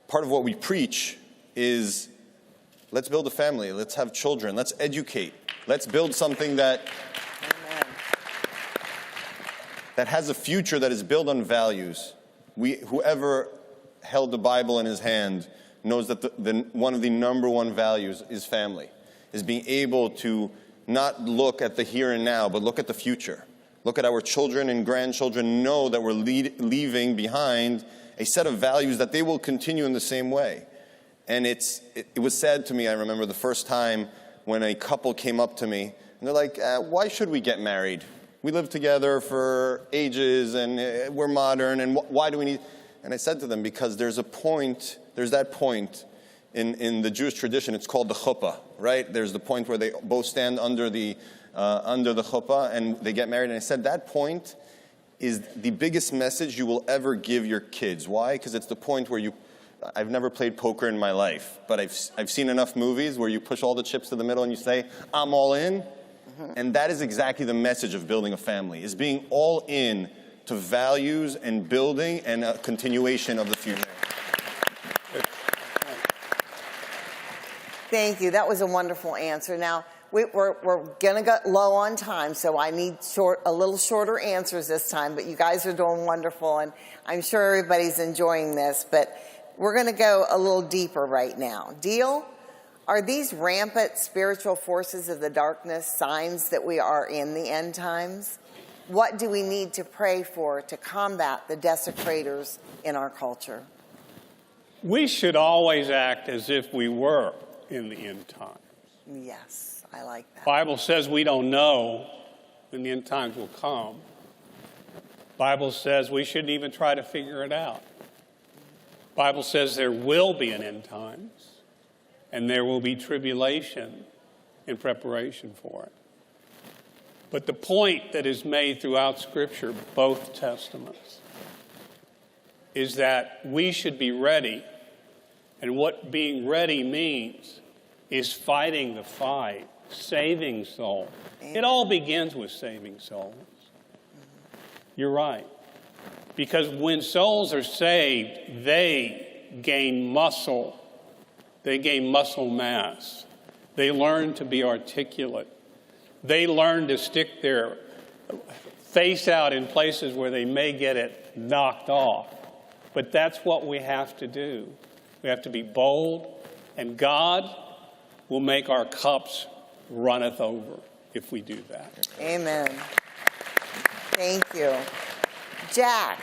part of what we preach is, let's build a family, let's have children, let's educate, let's build something that has a future that is built on values. Whoever held the Bible in his hand knows that one of the number one values is family. is being able to not look at the here and now, but look at the future. Look at our children and grandchildren, know that we're leaving behind a set of values that they will continue in the same way. And it was sad to me, I remember the first time when a couple came up to me, and they're like, why should we get married? We live together for ages, and we're modern, and why do we need... And I said to them, because there's that point in the Jewish tradition, it's called the chuppah, right? There's the point where they both stand under the chuppah, and they get married. And I said, that point is the biggest message you will ever give your kids. Why? Because it's the point where I've never played poker in my life, but I've seen enough movies where you push all the chips to the middle and you say, I'm all in. And that is exactly the message of building a family, is being all in to values and building and a continuation of the future. Thank you. That was a wonderful answer. Now, we're going to get low on time, so I need a little shorter answers this time, but you guys are doing wonderful, and I'm sure everybody's enjoying this, but we're going to go a little deeper right now. Deal? Are these rampant spiritual forces of the darkness signs that we are in the end times? What do we need to pray for to combat the desecrators in our culture? We should always act as if we were in the end times. Yes, I like that. The Bible says we don't know when the end times will come. The Bible says we shouldn't even try to figure it out. The Bible says there will be an end times, and there will be tribulation in preparation for it. But the point that is made throughout Scripture, both Testaments, is that we should be ready. And what being ready means is fighting the fight, saving souls. It all begins with saving souls. You're right. Because when souls are saved, they gain muscle. They gain muscle mass. They learn to be articulate. They learn to stick their face out in places where they may get it knocked off. But that's what we have to do. We have to be bold, and God will make our cups runneth over if we do that. Amen. Thank you. Jack,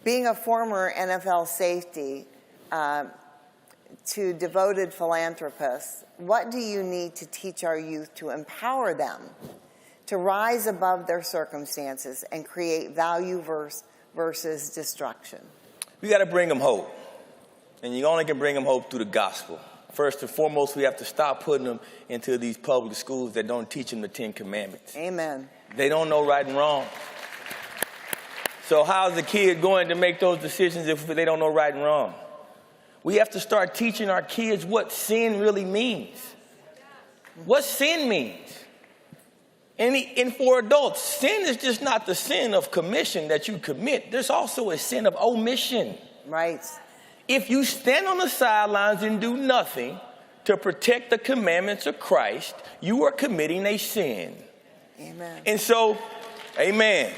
being a former NFL safety to devoted philanthropists, what do you need to teach our youth to empower them to rise above their circumstances and create value versus destruction? We got to bring them hope. And you only can bring them hope through the gospel. First and foremost, we have to stop putting them into these public schools that don't teach them the 10 Commandments. Amen. They don't know right and wrong. So how's the kid going to make those decisions if they don't know right and wrong? We have to start teaching our kids what sin really means. What sin means. And for adults, sin is just not the sin of commission that you commit. There's also a sin of omission. Right. If you stand on the sidelines and do nothing to protect the commandments of Christ, you are committing a sin. Amen. And so, amen.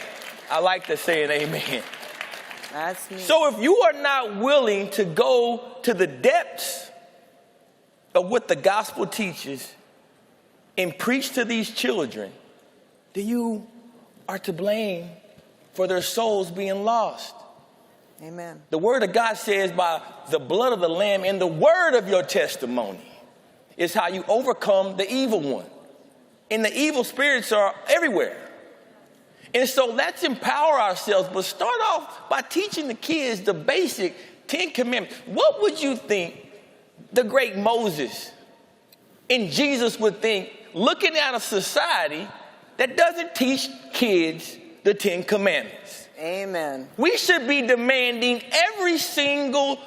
I like to say it, amen. That's me. So if you are not willing to go to the depths of what the gospel teaches and preach to these children, then you are to blame for their souls being lost. Amen. The word of God says by the blood of the Lamb and the word of your testimony is how you overcome the evil one. And the evil spirits are everywhere. And so let's empower ourselves, but start off by teaching the kids the basic 10 Commandments. What would you think the great Moses and Jesus would think looking at a society that doesn't teach kids the 10 Commandments? Amen. We should be demanding every single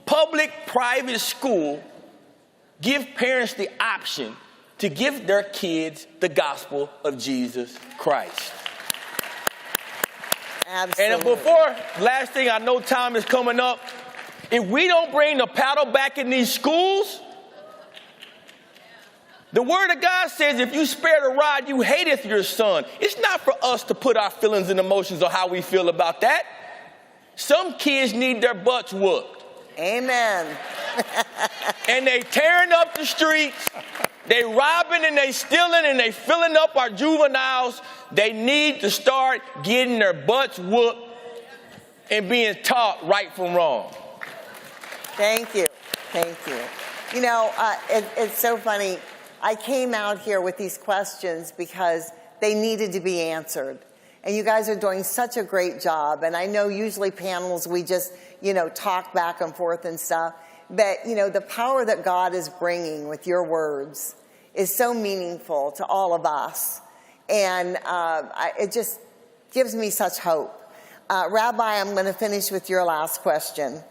public, private school give parents the option to give their kids the gospel of Jesus Christ. Absolutely. And before, last thing, I know time is coming up. If we don't bring the paddle back in these schools, the word of God says if you spare the rod, you hateth your son. It's not for us to put our feelings and emotions on how we feel about that. Some kids need their butts whooped. Amen. And they tearing up the streets. They robbing and they stealing and they filling up our juveniles. They need to start getting their butts whooped and being taught right from wrong. Thank you. Thank you. You know, it's so funny. I came out here with these questions because they needed to be answered. And you guys are doing such a great job. And I know usually panels, we just, talk back and forth and stuff. But, the power that God is bringing with your words is so meaningful to all of us. And it just gives me such hope. Rabbi, I'm going to finish with your last question.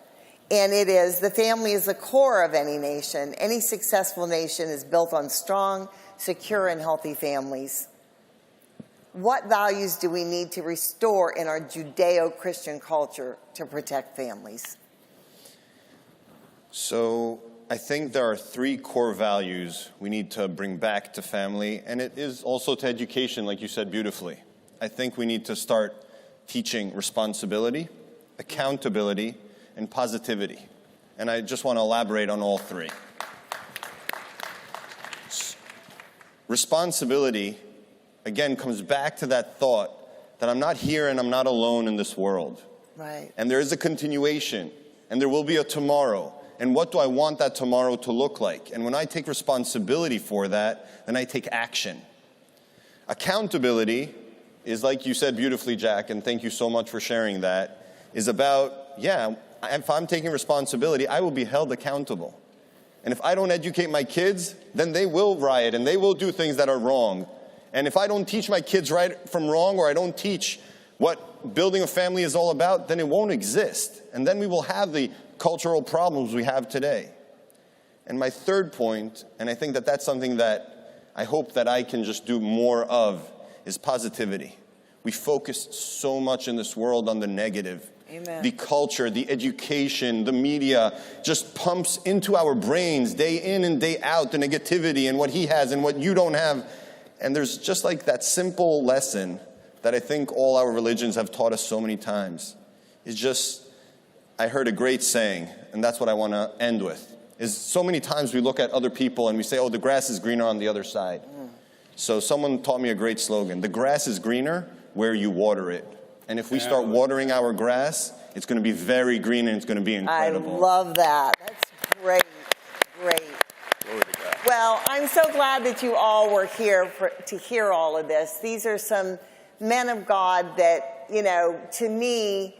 And it is, the family is the core of any nation. Any successful nation is built on strong, secure, and healthy families. What values do we need to restore in our Judeo-Christian culture to protect families? So I think there are 3 core values we need to bring back to family, and it is also to education, like you said beautifully. I think we need to start teaching responsibility, accountability, and positivity. And I just want to elaborate on all 3. Responsibility, again, comes back to that thought that I'm not here and I'm not alone in this world. Right. And there is a continuation, and there will be a tomorrow. And what do I want that tomorrow to look like? And when I take responsibility for that, then I take action. Accountability is, like you said beautifully, Jack, and thank you so much for sharing that, is about, if I'm taking responsibility, I will be held accountable. And if I don't educate my kids, then they will riot and they will do things that are wrong. And if I don't teach my kids right from wrong, or I don't teach what building a family is all about, then it won't exist. And then we will have the cultural problems we have today. And my third point, and I think that that's something that I hope that I can just do more of, is positivity. We focus so much in this world on the negative. Amen. The culture, the education, the media just pumps into our brains day in and day out the negativity and what he has and what you don't have. And there's just like that simple lesson that I think all our religions have taught us so many times. It's just, I heard a great saying, and that's what I want to end with, is so many times we look at other people and we say, oh, the grass is greener on the other side. So someone taught me a great slogan, the grass is greener where you water it. And if we start watering our grass, it's going to be very green and it's going to be incredible. I love that. That's great, great. Well, I'm so glad that you all were here to hear all of this. These are some men of God that, to me,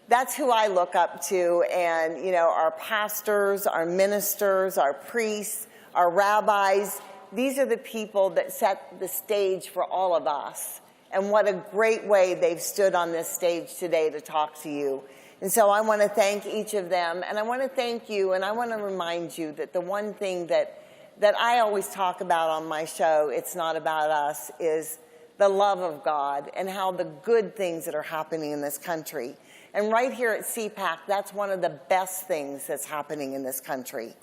that's who I look up to. And, our pastors, our ministers, our priests, our rabbis, these are the people that set the stage for all of us. And what a great way they've stood on this stage today to talk to you. And so I want to thank each of them. And I want to thank you. And I want to remind you that the one thing that I always talk about on my show, It's Not About Us, is the love of God and how the good things that are happening in this country. And right here at CPAC, that's one of the best things that's happening in this country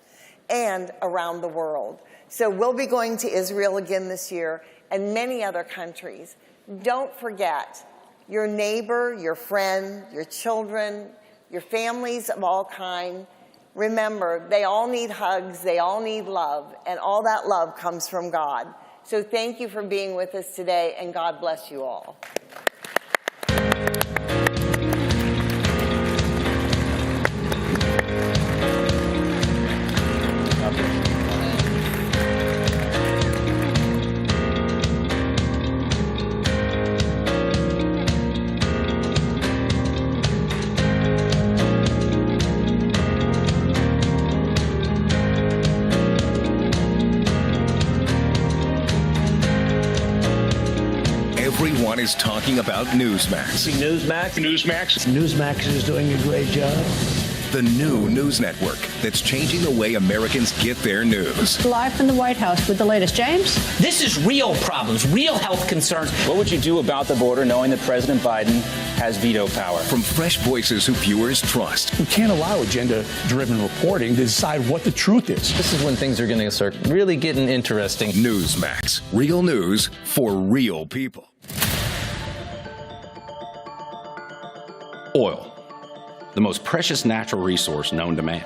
and around the world. So we'll be going to Israel again this year and many other countries. Don't forget your neighbor, your friend, your children, your families of all kind. Remember, they all need hugs, they all need love, and all that love comes from God. So thank you for being with us today, and God bless you all. Everyone is talking about Newsmax. Newsmax is doing a great job. The new news network that's changing the way Americans get their news. Live from the White House with the latest. James? This is real problems, real health concerns. What would you do about the border knowing that President Biden has veto power? From fresh voices who viewers trust. We can't allow agenda-driven reporting to decide what the truth is. This is when things are going to start really getting interesting. Newsmax. Real news for real people. Oil, the most precious natural resource known to man.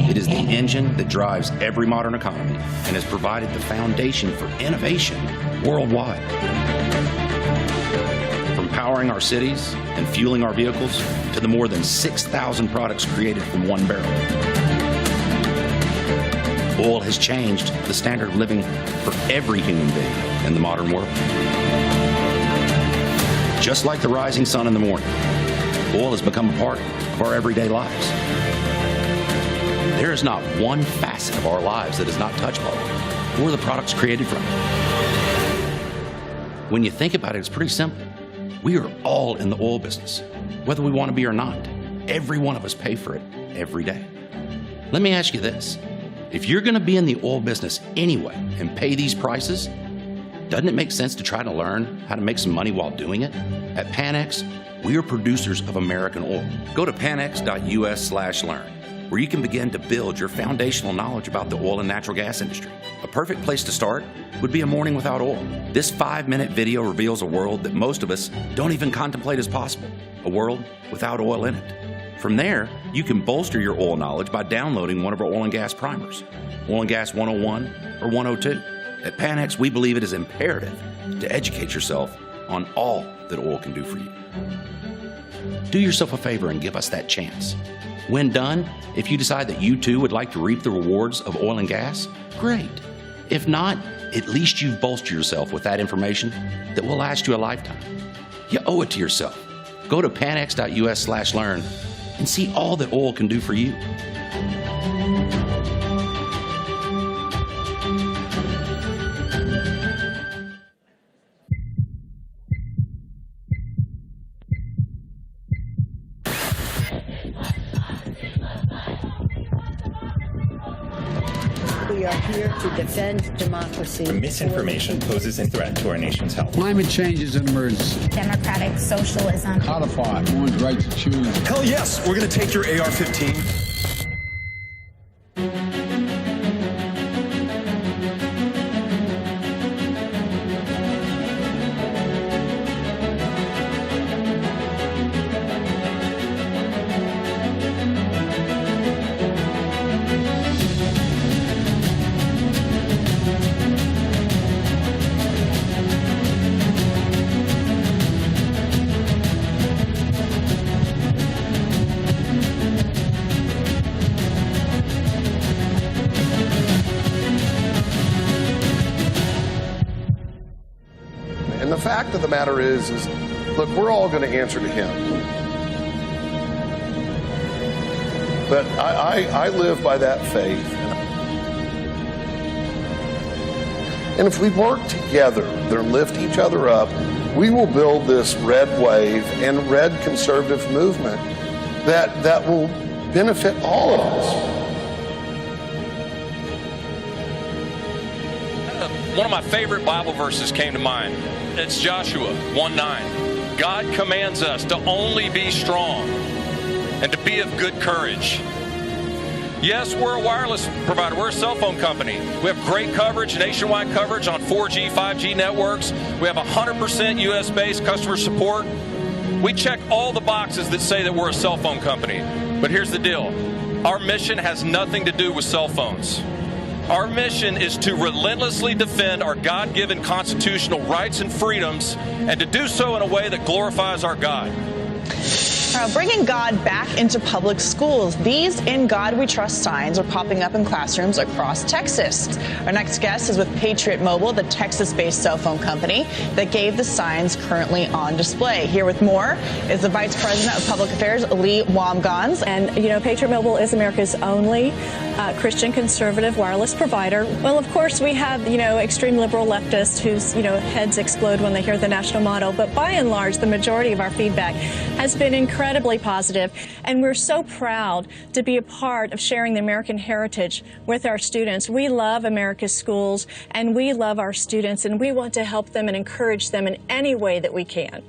It is the engine that drives every modern economy and has provided the foundation for innovation worldwide. From powering our cities and fueling our vehicles to the more than 6,000 products created from one barrel. Oil has changed the standard of living for every human being in the modern world. Just like the rising sun in the morning, oil has become a part of our everyday lives. There is not one facet of our lives that is not touched by oil or the products created from it. When you think about it, it's pretty simple. We are all in the oil business, whether we want to be or not. Every one of us pay for it every day. Let me ask you this. If you're going to be in the oil business anyway and pay these prices, doesn't it make sense to try to learn how to make some money while doing it? At Panex, we are producers of American oil. Go to panex.us/learn, where you can begin to build your foundational knowledge about the oil and natural gas industry. A perfect place to start would be a morning without oil. This 5-minute video reveals a world that most of us don't even contemplate as possible, a world without oil in it. From there, you can bolster your oil knowledge by downloading one of our oil and gas primers, Oil and Gas 101 or 102. At Panex, we believe it is imperative to educate yourself on all that oil can do for you. Do yourself a favor and give us that chance. When done, if you decide that you too would like to reap the rewards of oil and gas, great. If not, at least you've bolstered yourself with that information that will last you a lifetime. You owe it to yourself. Go to panex.us/learn and see all that oil can do for you. We are here to defend democracy. Misinformation poses a threat to our nation's health. Climate change is an emergency. Democratic socialism. Codify one's right to choose. Hell yes, we're going to take your AR-15. And the fact of the matter is look, we're all going to answer to him. But I live by that faith. And if we work together and lift each other up, we will build this red wave and red conservative movement that will benefit all of us. One of my favorite Bible verses came to mind. It's Joshua 1:9. God commands us to only be strong and to be of good courage. Yes, we're a wireless provider. We're a cell phone company. We have great coverage, nationwide coverage on 4G, 5G networks. We have 100% US-based customer support. We check all the boxes that say that we're a cell phone company. But here's the deal. Our mission has nothing to do with cell phones. Our mission is to relentlessly defend our God-given constitutional rights and freedoms, and to do so in a way that glorifies our God. Bringing God back into public schools. These In God We Trust signs are popping up in classrooms across Texas. Our next guest is with Patriot Mobile, the Texas-based cell phone company that gave the signs currently on display. Here with more is the Vice President of Public Affairs, Lee Wamgans. And, you know, Patriot Mobile is America's only Christian conservative wireless provider. Well, of course, we have, you know, extreme liberal leftists whose, you know, heads explode when they hear the national motto. But by and large, the majority of our feedback has been incredibly positive, and we're so proud to be a part of sharing the American heritage with our students. We love America's schools, and we love our students, and we want to help them and encourage them in any way that we can.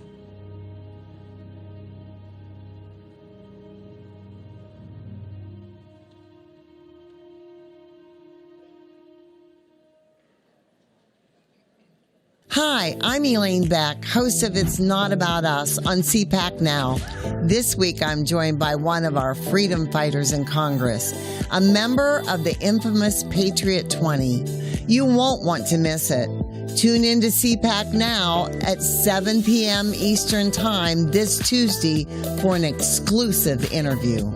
Hi, I'm Elaine Beck, host of It's Not About Us on CPAC Now. This week, I'm joined by one of our freedom fighters in Congress, a member of the infamous Patriot 20. You won't want to miss it. Tune in to CPAC Now at 7 p.m. Eastern Time this Tuesday for an exclusive interview.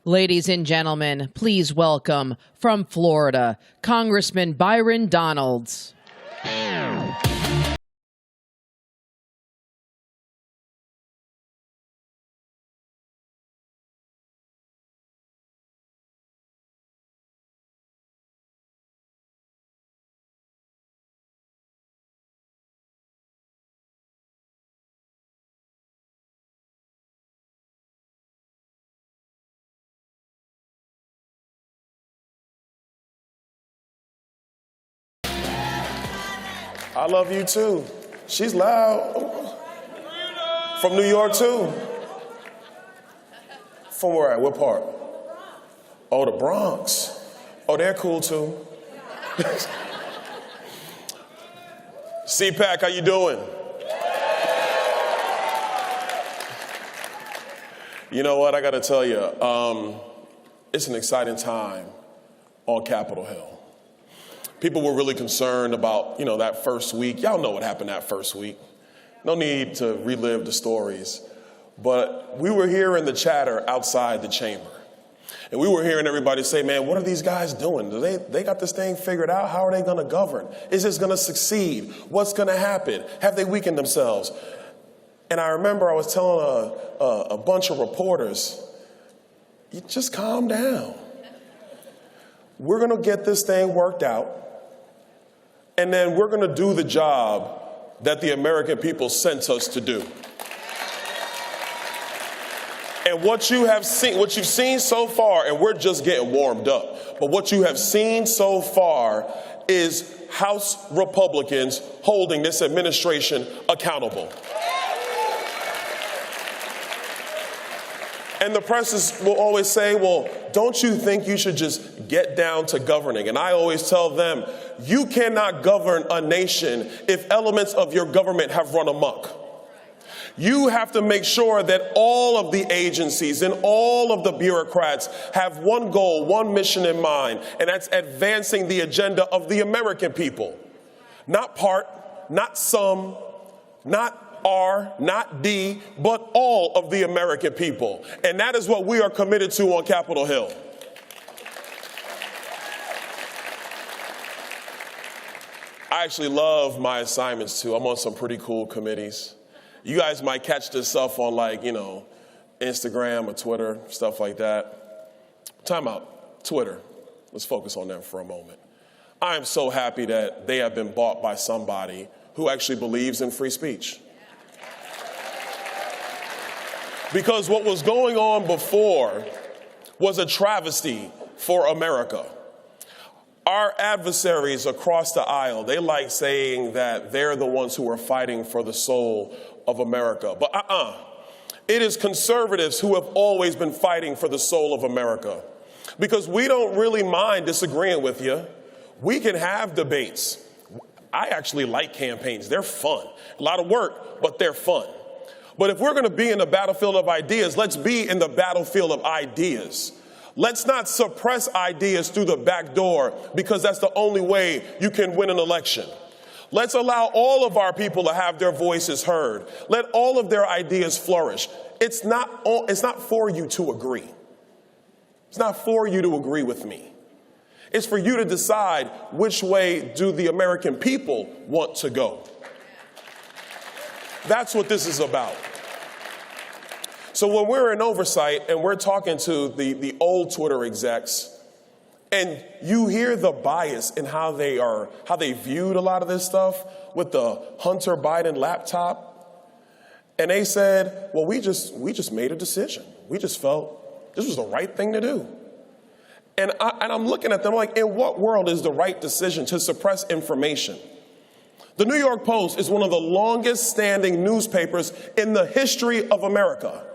Ladies and gentlemen, please welcome from Florida, Congressman Byron Donalds. I love you too. She's loud. From New York too. From where at? What part? Oh, the Bronx. Oh, they're cool too. CPAC, how you doing? You know what, I gotta tell you, it's an exciting time on Capitol Hill. People were really concerned about, that first week. Y'all know what happened that first week. No need to relive the stories. But we were hearing the chatter outside the chamber. And we were hearing everybody say, man, what are these guys doing? Do they got this thing figured out? How are they going to govern? Is this going to succeed? What's going to happen? Have they weakened themselves? And I remember I was telling a bunch of reporters, you just calm down. We're going to get this thing worked out. And then we're going to do the job that the American people sent us to do. And what you've seen so far, and we're just getting warmed up, but what you have seen so far is House Republicans holding this administration accountable. And the press will always say, well, don't you think you should just get down to governing? And I always tell them, you cannot govern a nation if elements of your government have run amok. You have to make sure that all of the agencies and all of the bureaucrats have one goal, one mission in mind, and that's advancing the agenda of the American people. Not part, not some, not R, not D, but all of the American people. And that is what we are committed to on Capitol Hill. I actually love my assignments too. I'm on some pretty cool committees. You guys might catch this stuff on Instagram or Twitter, stuff like that. Time out. Twitter. Let's focus on them for a moment. I am so happy that they have been bought by somebody who actually believes in free speech. Because what was going on before was a travesty for America. Our adversaries across the aisle, they like saying that they're the ones who are fighting for the soul of America. But it is conservatives who have always been fighting for the soul of America. Because we don't really mind disagreeing with you. We can have debates. I actually like campaigns. They're fun. A lot of work, but they're fun. But if we're going to be in the battlefield of ideas, let's be in the battlefield of ideas. Let's not suppress ideas through the back door because that's the only way you can win an election. Let's allow all of our people to have their voices heard. Let all of their ideas flourish. It's not for you to agree. It's not for you to agree with me. It's for you to decide which way do the American people want to go. That's what this is about. So when we're in oversight and we're talking to the old Twitter execs, and you hear the bias in how they viewed a lot of this stuff with the Hunter Biden laptop, and they said, well, we just made a decision. We just felt this was the right thing to do. And I'm looking at them like, in what world is the right decision to suppress information? The New York Post is one of the longest standing newspapers in the history of America.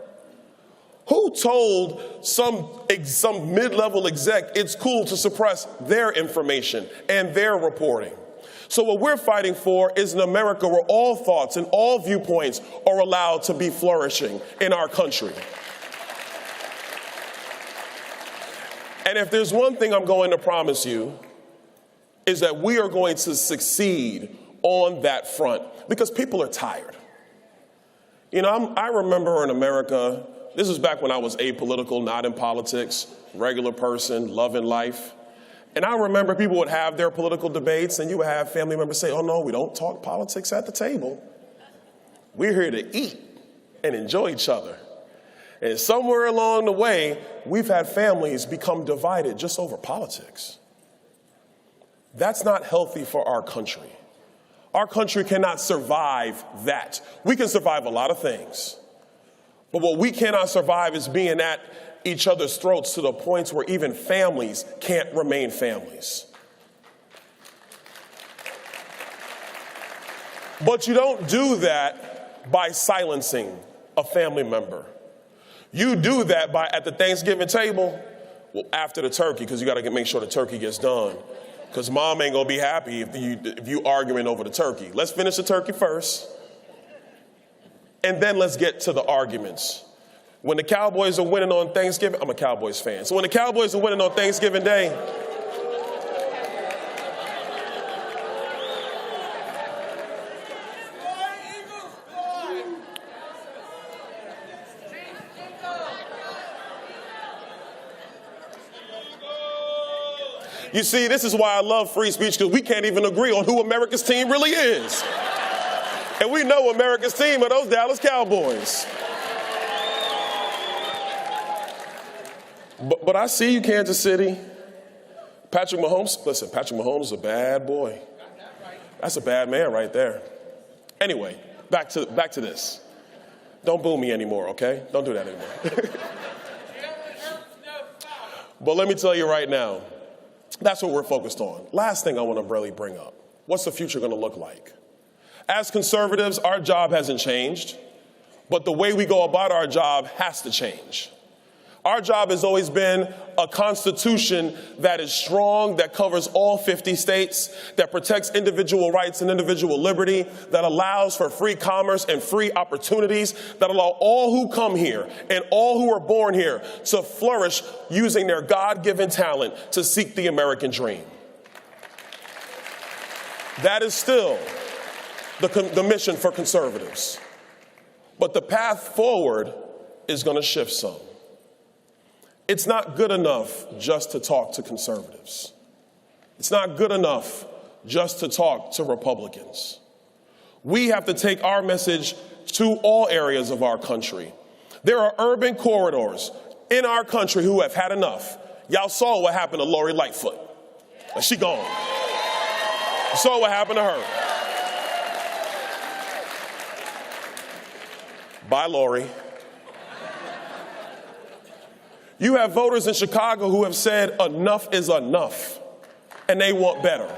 Who told some mid-level exec it's cool to suppress their information and their reporting? So what we're fighting for is an America where all thoughts and all viewpoints are allowed to be flourishing in our country. And if there's one thing I'm going to promise you, is that we are going to succeed on that front because people are tired. You know, I remember in America, this was back when I was apolitical, not in politics, regular person, loving life. And I remember people would have their political debates and you would have family members say, oh no, we don't talk politics at the table. We're here to eat and enjoy each other. And somewhere along the way, we've had families become divided just over politics. That's not healthy for our country. Our country cannot survive that. We can survive a lot of things. But what we cannot survive is being at each other's throats to the points where even families can't remain families. But you don't do that by silencing a family member. You do that by, at the Thanksgiving table, well, after the turkey, because you got to make sure the turkey gets done. Because mom ain't going to be happy if you arguing over the turkey. Let's finish the turkey first. And then let's get to the arguments. When the Cowboys are winning on Thanksgiving, I'm a Cowboys fan. So when the Cowboys are winning on Thanksgiving Day, you see, this is why I love free speech, because we can't even agree on who America's team really is. And we know America's team are those Dallas Cowboys. But I see you, Kansas City. Patrick Mahomes, listen, Patrick Mahomes is a bad boy. That's a bad man right there. Anyway, back to this. Don't boo me anymore, okay? Don't do that anymore. But let me tell you right now, that's what we're focused on. Last thing I want to really bring up. What's the future going to look like? As conservatives, our job hasn't changed, but the way we go about our job has to change. Our job has always been a constitution that is strong, that covers all 50 states, that protects individual rights and individual liberty, that allows for free commerce and free opportunities, that allow all who come here and all who are born here to flourish using their God-given talent to seek the American dream. That is still the mission for conservatives. But the path forward is going to shift some. It's not good enough just to talk to conservatives. It's not good enough just to talk to Republicans. We have to take our message to all areas of our country. There are urban corridors in our country who have had enough. Y'all saw what happened to Lori Lightfoot. She gone. You saw what happened to her. Bye, Lori. You have voters in Chicago who have said enough is enough, and they want better.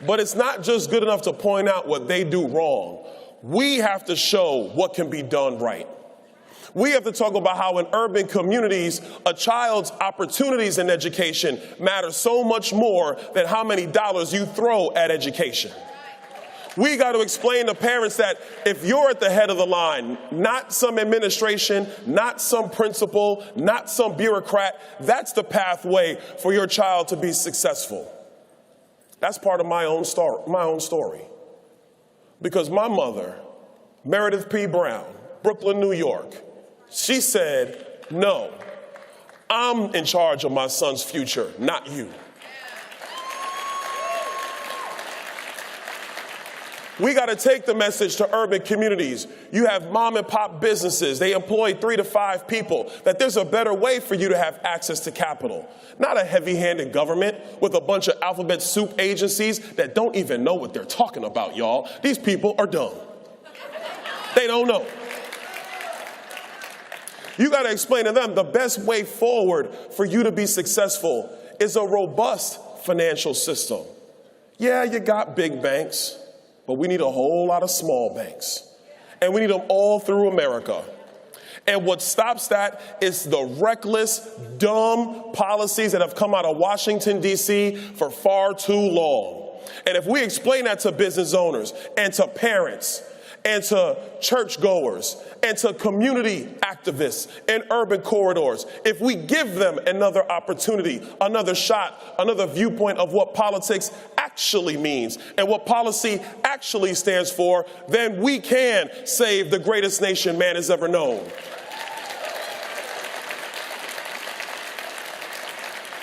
But it's not just good enough to point out what they do wrong. We have to show what can be done right. We have to talk about how in urban communities, a child's opportunities in education matter so much more than how many dollars you throw at education. We got to explain to parents that if you're at the head of the line, not some administration, not some principal, not some bureaucrat, that's the pathway for your child to be successful. That's part of my own story. Because my mother, Meredith P. Brown, Brooklyn, New York, she said, no, I'm in charge of my son's future, not you. We got to take the message to urban communities. You have mom and pop businesses. They employ 3 to 5 people. That there's a better way for you to have access to capital. Not a heavy-handed government with a bunch of alphabet soup agencies that don't even know what they're talking about, y'all. These people are dumb. They don't know. You got to explain to them the best way forward for you to be successful is a robust financial system. Yeah, you got big banks. But we need a whole lot of small banks. And we need them all through America. And what stops that is the reckless, dumb policies that have come out of Washington, D.C. for far too long. And if we explain that to business owners and to parents and to churchgoers and to community activists in urban corridors, if we give them another opportunity, another shot, another viewpoint of what politics actually means and what policy actually stands for, then we can save the greatest nation man has ever known.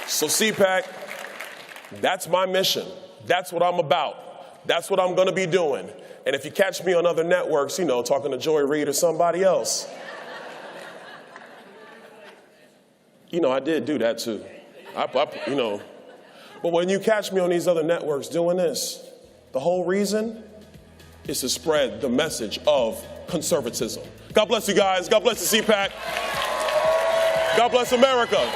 So CPAC, that's my mission. That's what I'm about. That's what I'm going to be doing. And if you catch me on other networks, you know, talking to Joy Reid or somebody else, you know, I did do that too. You know, but when you catch me on these other networks doing this, the whole reason is to spread the message of conservatism. God bless you guys. God bless the CPAC. God bless America.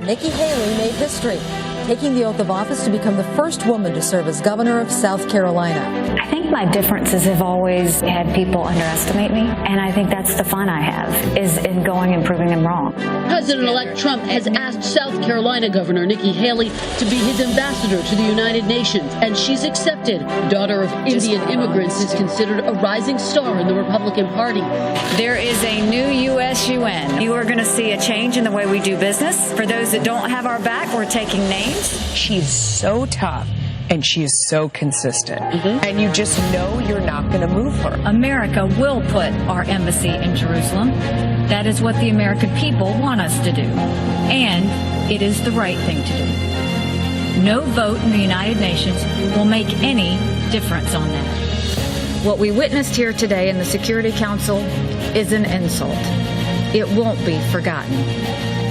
Nikki Haley made history, taking the oath of office to become the first woman to serve as governor of South Carolina. I think my differences have always had people underestimate me, and I think that's the fun I have, is in going and proving them wrong. President-elect Trump has asked South Carolina Governor Nikki Haley to be his ambassador to the United Nations, and she's accepted. Daughter of Indian immigrants is considered a rising star in the Republican Party. There is a new U.S. UN. You are going to see a change in the way we do business. For those that don't have our back, we're taking names. She's so tough. And she is so consistent. And you just know you're not going to move her. America will put our embassy in Jerusalem. That is what the American people want us to do. And it is the right thing to do. No vote in the United Nations will make any difference on that. What we witnessed here today in the Security Council is an insult. It won't be forgotten.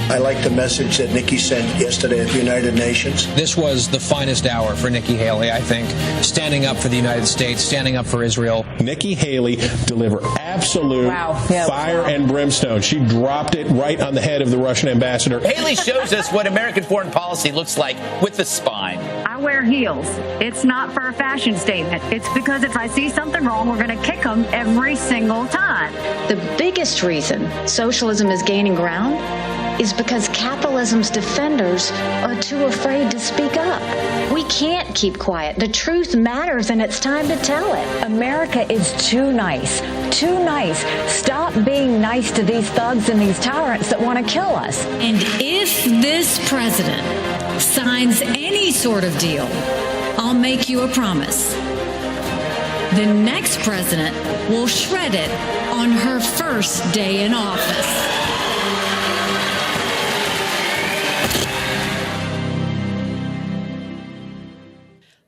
I like the message that Nikki sent yesterday at the United Nations. This was the finest hour for Nikki Haley, I think, standing up for the United States, standing up for Israel. Nikki Haley delivered absolute fire and brimstone. She dropped it right on the head of the Russian ambassador. Haley shows us what American foreign policy looks like with the spine. I wear heels. It's not for a fashion statement. It's because if I see something wrong, we're going to kick them every single time. The biggest reason socialism is gaining ground is because capitalism's defenders are too afraid to speak up. We can't keep quiet. The truth matters, and it's time to tell it. America is too nice. Too nice. Stop being nice to these thugs and these tyrants that want to kill us. And if this president signs any sort of deal, I'll make you a promise. The next president will shred it on her first day in office.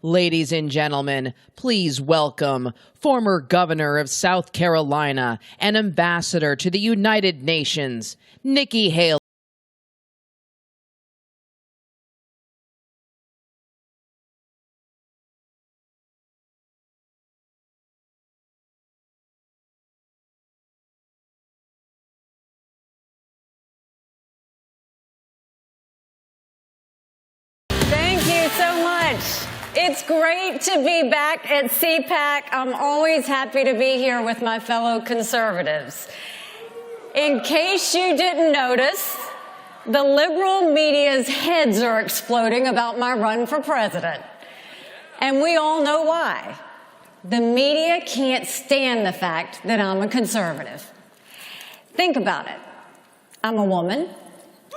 Ladies and gentlemen, please welcome former governor of South Carolina and ambassador to the United Nations, Nikki Haley. Thank you so much. It's great to be back at CPAC. I'm always happy to be here with my fellow conservatives. In case you didn't notice, the liberal media's heads are exploding about my run for president. And we all know why. The media can't stand the fact that I'm a conservative. Think about it. I'm a woman,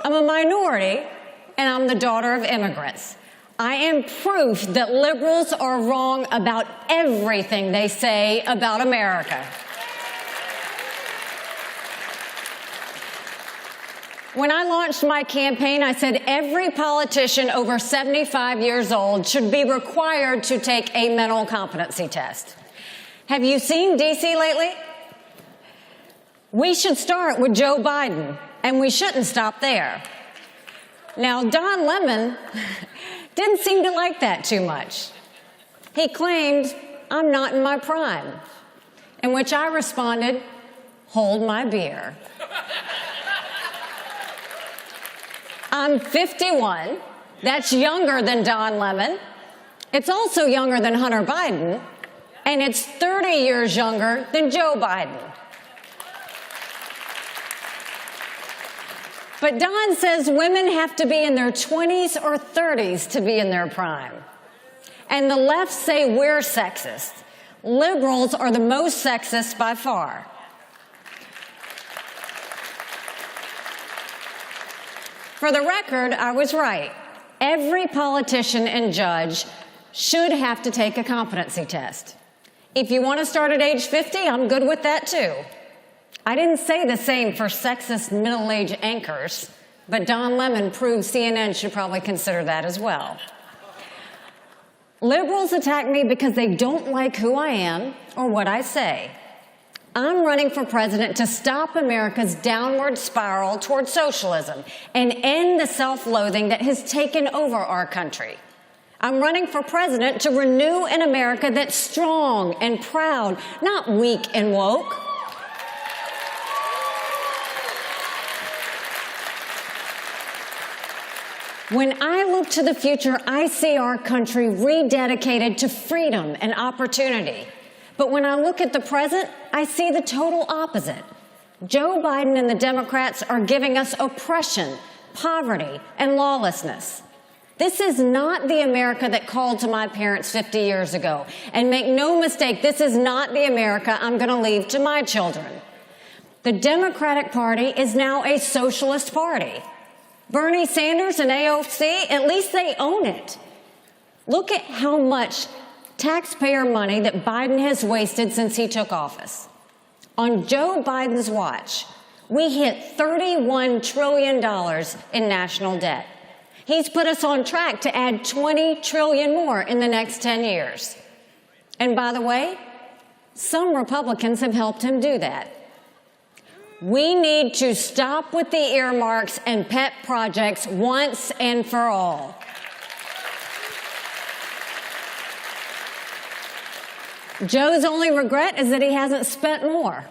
I'm a minority, and I'm the daughter of immigrants. I am proof that liberals are wrong about everything they say about America. When I launched my campaign, I said every politician over 75 years old should be required to take a mental competency test. Have you seen D.C. lately? We should start with Joe Biden, and we shouldn't stop there. Now, Don Lemon didn't seem to like that too much. He claimed, "I'm not in my prime," in which I responded, "Hold my beer." I'm 51. That's younger than Don Lemon. It's also younger than Hunter Biden, and it's 30 years younger than Joe Biden. But Don says women have to be in their 20s or 30s to be in their prime. And the left say we're sexist. Liberals are the most sexist by far. For the record, I was right. Every politician and judge should have to take a competency test. If you want to start at age 50, I'm good with that too. I didn't say the same for sexist middle-aged anchors, but Don Lemon proved CNN should probably consider that as well. Liberals attack me because they don't like who I am or what I say. I'm running for president to stop America's downward spiral toward socialism and end the self-loathing that has taken over our country. I'm running for president to renew an America that's strong and proud, not weak and woke. When I look to the future, I see our country rededicated to freedom and opportunity. But when I look at the present, I see the total opposite. Joe Biden and the Democrats are giving us oppression, poverty, and lawlessness. This is not the America that called to my parents 50 years ago. And make no mistake, this is not the America I'm going to leave to my children. The Democratic Party is now a socialist party. Bernie Sanders and AOC, at least they own it. Look at how much taxpayer money that Biden has wasted since he took office. On Joe Biden's watch, we hit $31 trillion in national debt. He's put us on track to add $20 trillion more in the next 10 years. And by the way, some Republicans have helped him do that. We need to stop with the earmarks and pet projects once and for all. Joe's only regret is that he hasn't spent more.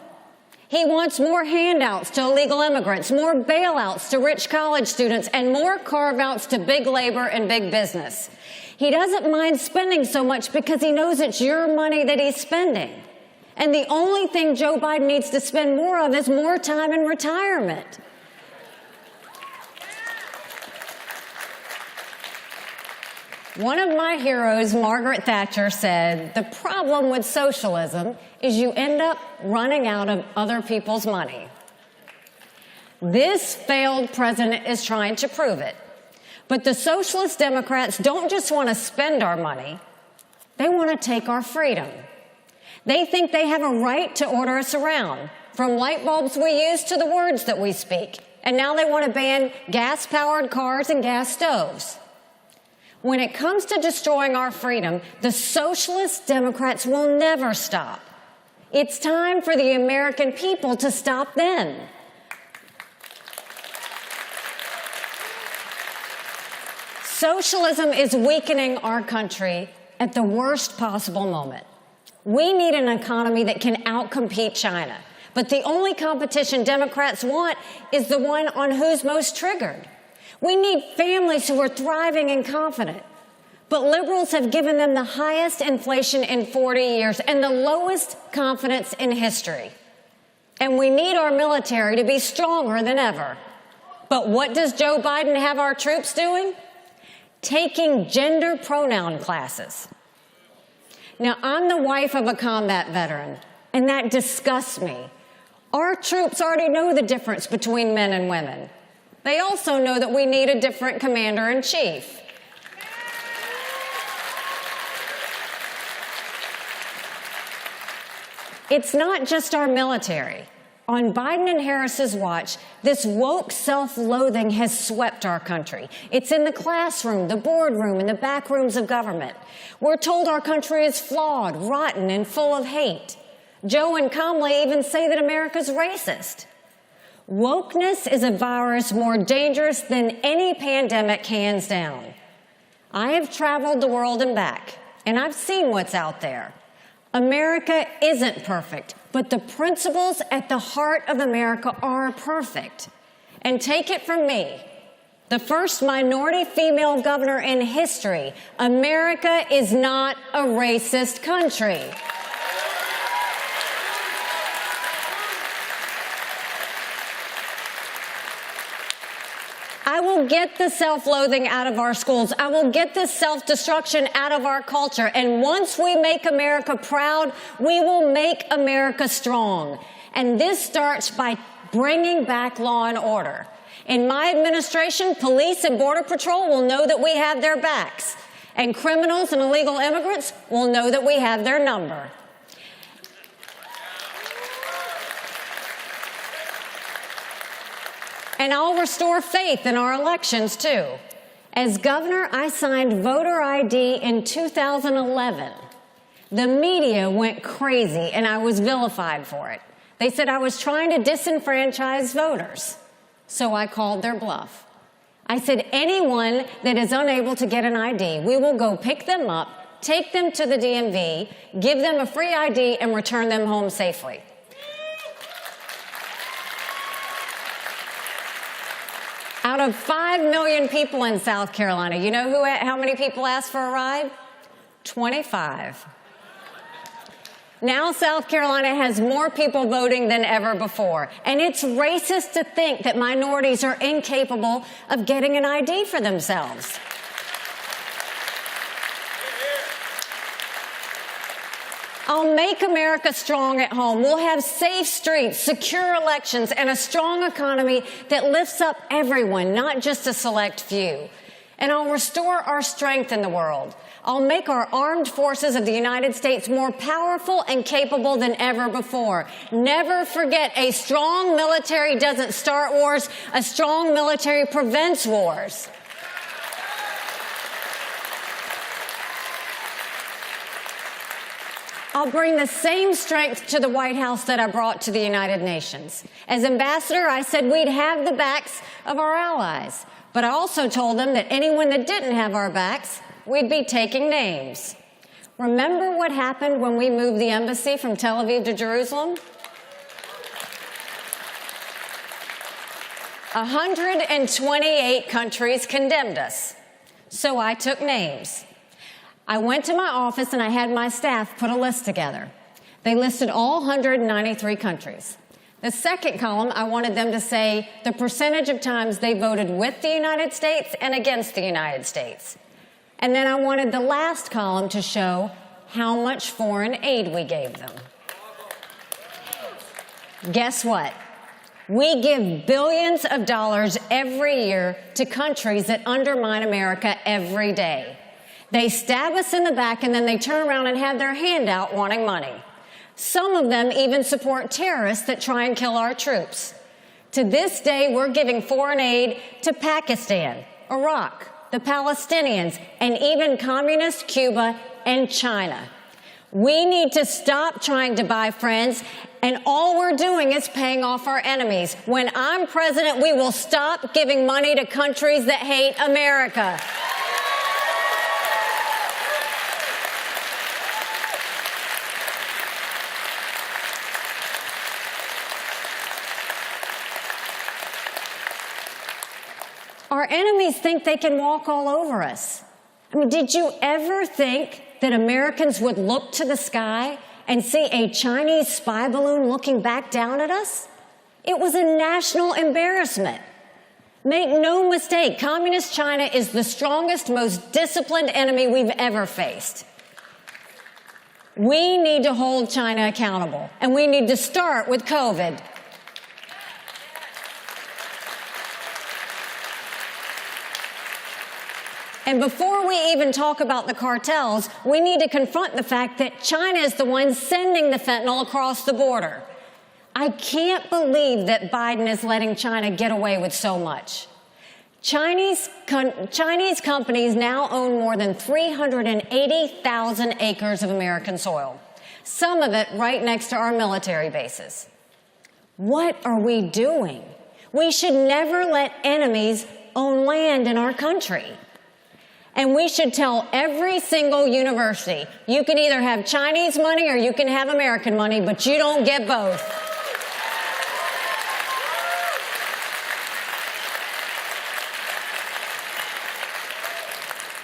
He wants more handouts to illegal immigrants, more bailouts to rich college students, and more carve-outs to big labor and big business. He doesn't mind spending so much because he knows it's your money that he's spending. And the only thing Joe Biden needs to spend more of is more time in retirement. One of my heroes, Margaret Thatcher, said, "The problem with socialism is you end up running out of other people's money." This failed president is trying to prove it. But the socialist Democrats don't just want to spend our money, they want to take our freedom. They think they have a right to order us around, from light bulbs we use to the words that we speak. And now they want to ban gas-powered cars and gas stoves. When it comes to destroying our freedom, the socialist Democrats will never stop. It's time for the American people to stop them. Socialism is weakening our country at the worst possible moment. We need an economy that can outcompete China. But the only competition Democrats want is the one on who's most triggered. We need families who are thriving and confident. But liberals have given them the highest inflation in 40 years and the lowest confidence in history. And we need our military to be stronger than ever. But what does Joe Biden have our troops doing? Taking gender pronoun classes. Now, I'm the wife of a combat veteran, and that disgusts me. Our troops already know the difference between men and women. They also know that we need a different commander-in-chief. It's not just our military. On Biden and Harris's watch, this woke self-loathing has swept our country. It's in the classroom, the boardroom, and the back rooms of government. We're told our country is flawed, rotten, and full of hate. Joe and Kamala even say that America's racist. Wokeness is a virus more dangerous than any pandemic, hands down. I have traveled the world and back, and I've seen what's out there. America isn't perfect, but the principles at the heart of America are perfect. And take it from me, the first minority female governor in history, America is not a racist country. I will get the self-loathing out of our schools. I will get the self-destruction out of our culture. And once we make America proud, we will make America strong. And this starts by bringing back law and order. In my administration, police and Border Patrol will know that we have their backs. And criminals and illegal immigrants will know that we have their number. And I'll restore faith in our elections, too. As governor, I signed voter ID in 2011. The media went crazy, and I was vilified for it. They said I was trying to disenfranchise voters. So I called their bluff. I said, anyone that is unable to get an ID, we will go pick them up, take them to the DMV, give them a free ID, and return them home safely. Out of 5 million people in South Carolina, you know how many people asked for a ride? 25. Now South Carolina has more people voting than ever before. And it's racist to think that minorities are incapable of getting an ID for themselves. I'll make America strong at home. We'll have safe streets, secure elections, and a strong economy that lifts up everyone, not just a select few. And I'll restore our strength in the world. I'll make our armed forces of the United States more powerful and capable than ever before. Never forget, a strong military doesn't start wars. A strong military prevents wars. I'll bring the same strength to the White House that I brought to the United Nations. As ambassador, I said we'd have the backs of our allies. But I also told them that anyone that didn't have our backs, we'd be taking names. Remember what happened when we moved the embassy from Tel Aviv to Jerusalem? 128 countries condemned us. So I took names. I went to my office and I had my staff put a list together. They listed all 193 countries. The second column, I wanted them to say the percentage of times they voted with the United States and against the United States. And then I wanted the last column to show how much foreign aid we gave them. Guess what? We give billions of dollars every year to countries that undermine America every day. They stab us in the back and then they turn around and have their hand out wanting money. Some of them even support terrorists that try and kill our troops. To this day, we're giving foreign aid to Pakistan, Iraq, the Palestinians, and even communist Cuba and China. We need to stop trying to buy friends, and all we're doing is paying off our enemies. When I'm president, we will stop giving money to countries that hate America. Our enemies think they can walk all over us. I mean, did you ever think that Americans would look to the sky and see a Chinese spy balloon looking back down at us? It was a national embarrassment. Make no mistake, Communist China is the strongest, most disciplined enemy we've ever faced. We need to hold China accountable, and we need to start with COVID. And before we even talk about the cartels, we need to confront the fact that China is the one sending the fentanyl across the border. I can't believe that Biden is letting China get away with so much. Chinese companies now own more than 380,000 acres of American soil, some of it right next to our military bases. What are we doing? We should never let enemies own land in our country. And we should tell every single university, you can either have Chinese money or you can have American money, but you don't get both.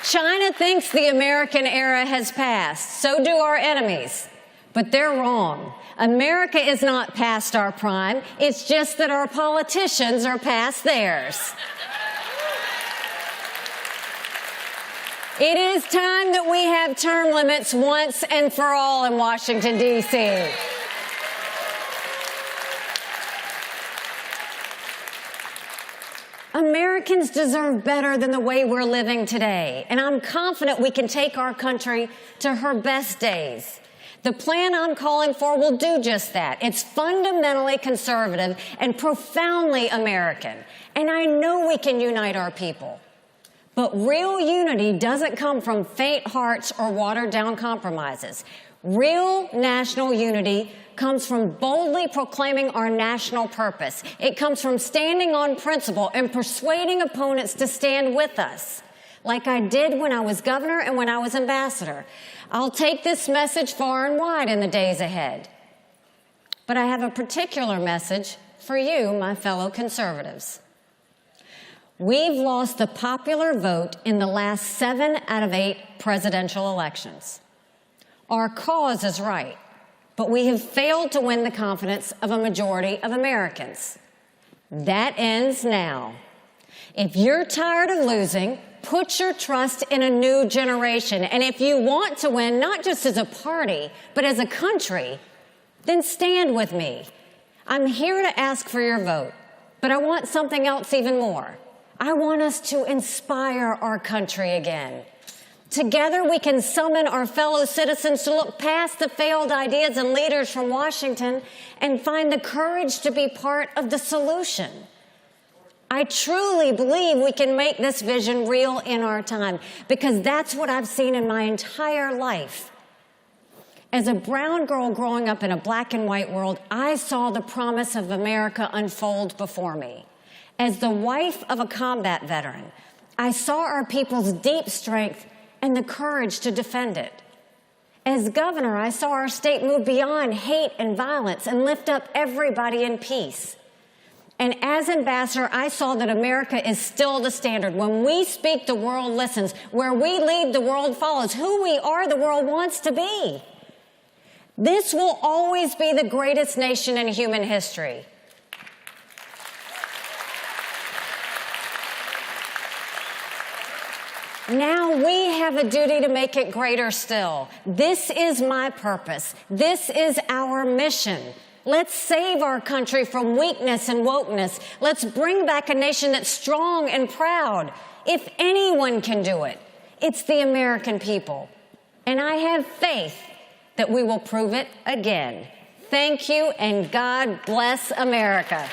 China thinks the American era has passed. So do our enemies. But they're wrong. America is not past our prime. It's just that our politicians are past theirs. It is time that we have term limits once and for all in Washington, D.C. Americans deserve better than the way we're living today, and I'm confident we can take our country to her best days. The plan I'm calling for will do just that. It's fundamentally conservative and profoundly American, and I know we can unite our people. But real unity doesn't come from faint hearts or watered-down compromises. Real national unity comes from boldly proclaiming our national purpose. It comes from standing on principle and persuading opponents to stand with us, like I did when I was governor and when I was ambassador. I'll take this message far and wide in the days ahead. But I have a particular message for you, my fellow conservatives. We've lost the popular vote in the last 7 out of 8 presidential elections. Our cause is right, but we have failed to win the confidence of a majority of Americans. That ends now. If you're tired of losing, put your trust in a new generation. And if you want to win, not just as a party, but as a country, then stand with me. I'm here to ask for your vote, but I want something else even more. I want us to inspire our country again. Together, we can summon our fellow citizens to look past the failed ideas and leaders from Washington and find the courage to be part of the solution. I truly believe we can make this vision real in our time, because that's what I've seen in my entire life. As a brown girl growing up in a black and white world, I saw the promise of America unfold before me. As the wife of a combat veteran, I saw our people's deep strength and the courage to defend it. As governor, I saw our state move beyond hate and violence and lift up everybody in peace. And as ambassador, I saw that America is still the standard. When we speak, the world listens. Where we lead, the world follows. Who we are, the world wants to be. This will always be the greatest nation in human history. Now we have a duty to make it greater still. This is my purpose. This is our mission. Let's save our country from weakness and wokeness. Let's bring back a nation that's strong and proud. If anyone can do it, it's the American people. And I have faith that we will prove it again. Thank you, and God bless America.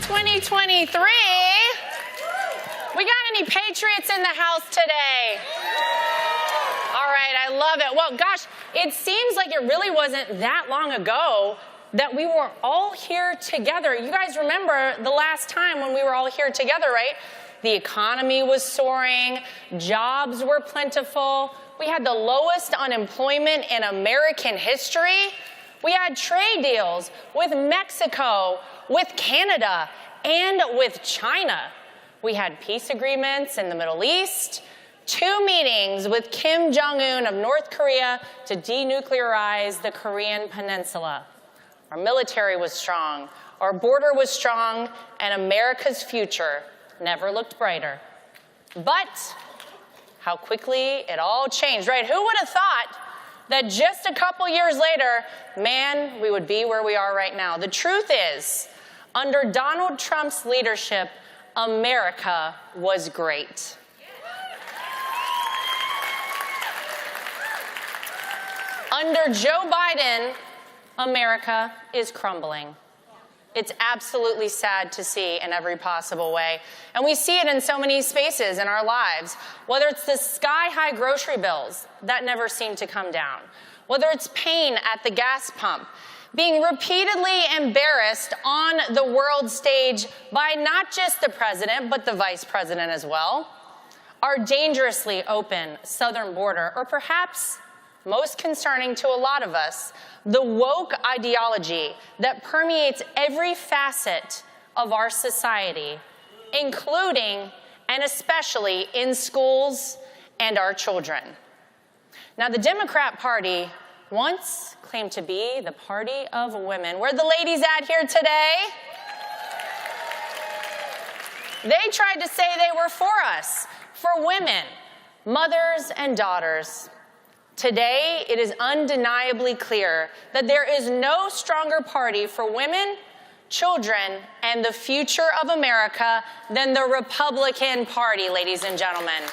2023. We got any patriots in the house today? All right, I love it. Well, gosh, it seems like it really wasn't that long ago that we were all here together. You guys remember the last time when we were all here together, right? The economy was soaring, jobs were plentiful, we had the lowest unemployment in American history. We had trade deals with Mexico, with Canada, and with China. We had peace agreements in the Middle East, 2 meetings with Kim Jong-un of North Korea to denuclearize the Korean Peninsula. Our military was strong, our border was strong, and America's future never looked brighter. But how quickly it all changed, right? Who would have thought that just a couple years later, man, we would be where we are right now? The truth is, under Donald Trump's leadership, America was great. Under Joe Biden, America is crumbling. It's absolutely sad to see in every possible way. And we see it in so many spaces in our lives, whether it's the sky-high grocery bills that never seem to come down, whether it's pain at the gas pump, being repeatedly embarrassed on the world stage by not just the president, but the vice president as well, our dangerously open southern border, or perhaps most concerning to a lot of us, the woke ideology that permeates every facet of our society, including and especially in schools and our children. Now, the Democrat Party once claimed to be the party of women. Where are the ladies at here today? They tried to say they were for us, for women, mothers and daughters. Today, it is undeniably clear that there is no stronger party for women, children, and the future of America than the Republican Party, ladies and gentlemen.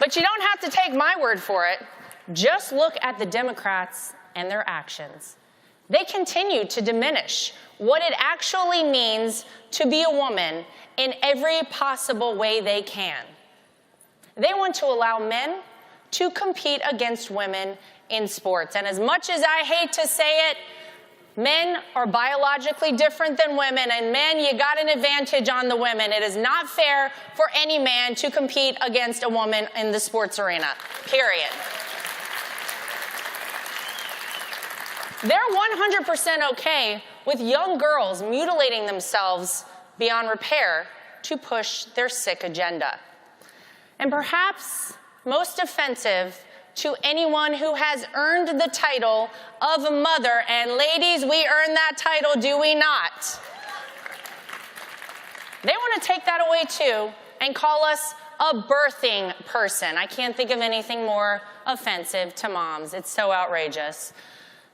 But you don't have to take my word for it. Just look at the Democrats and their actions. They continue to diminish what it actually means to be a woman in every possible way they can. They want to allow men to compete against women in sports. And as much as I hate to say it, men are biologically different than women, and men, you got an advantage on the women. It is not fair for any man to compete against a woman in the sports arena, period. They're 100% okay with young girls mutilating themselves beyond repair to push their sick agenda. And perhaps most offensive to anyone who has earned the title of mother, and ladies, we earn that title, do we not? They want to take that away too and call us a birthing person. I can't think of anything more offensive to moms. It's so outrageous.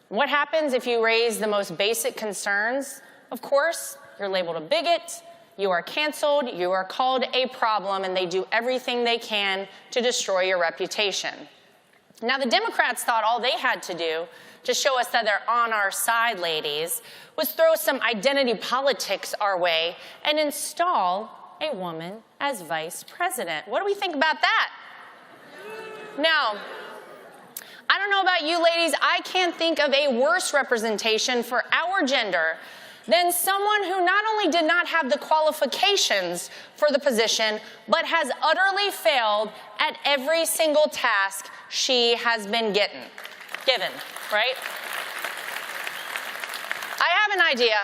What happens if you raise the most basic concerns? Of course, you're labeled a bigot, you are canceled, you are called a problem, and they do everything they can to destroy your reputation. Now, the Democrats thought all they had to do to show us that they're on our side, ladies, was throw some identity politics our way and install a woman as vice president. What do we think about that? Now, I don't know about you ladies, I can't think of a worse representation for our gender than someone who not only did not have the qualifications for the position, but has utterly failed at every single task she has been given, right? I have an idea.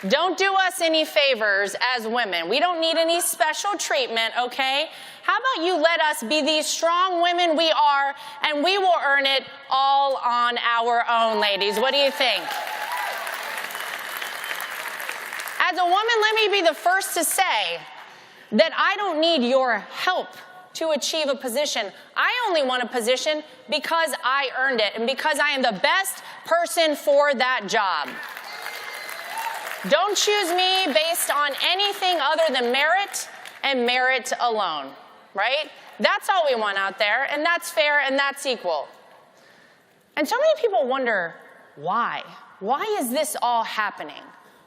Don't do us any favors as women. We don't need any special treatment, okay? How about you let us be these strong women we are, and we will earn it all on our own, ladies. What do you think? As a woman, let me be the first to say that I don't need your help to achieve a position. I only want a position because I earned it and because I am the best person for that job. Don't choose me based on anything other than merit and merit alone, right? That's all we want out there, and that's fair and that's equal. And so many people wonder why. Why is this all happening?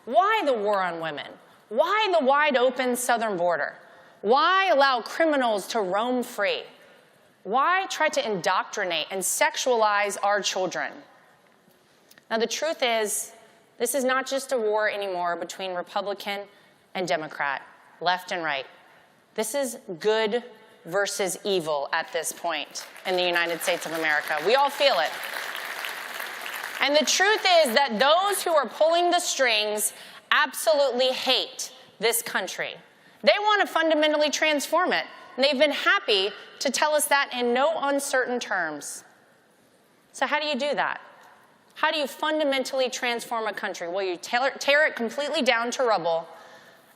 Why the war on women? Why the wide open southern border? Why allow criminals to roam free? Why try to indoctrinate and sexualize our children? Now, the truth is, this is not just a war anymore between Republican and Democrat, left and right. This is good versus evil at this point in the United States of America. We all feel it. And the truth is that those who are pulling the strings absolutely hate this country. They want to fundamentally transform it. And they've been happy to tell us that in no uncertain terms. So how do you do that? How do you fundamentally transform a country? Well, you tear it completely down to rubble,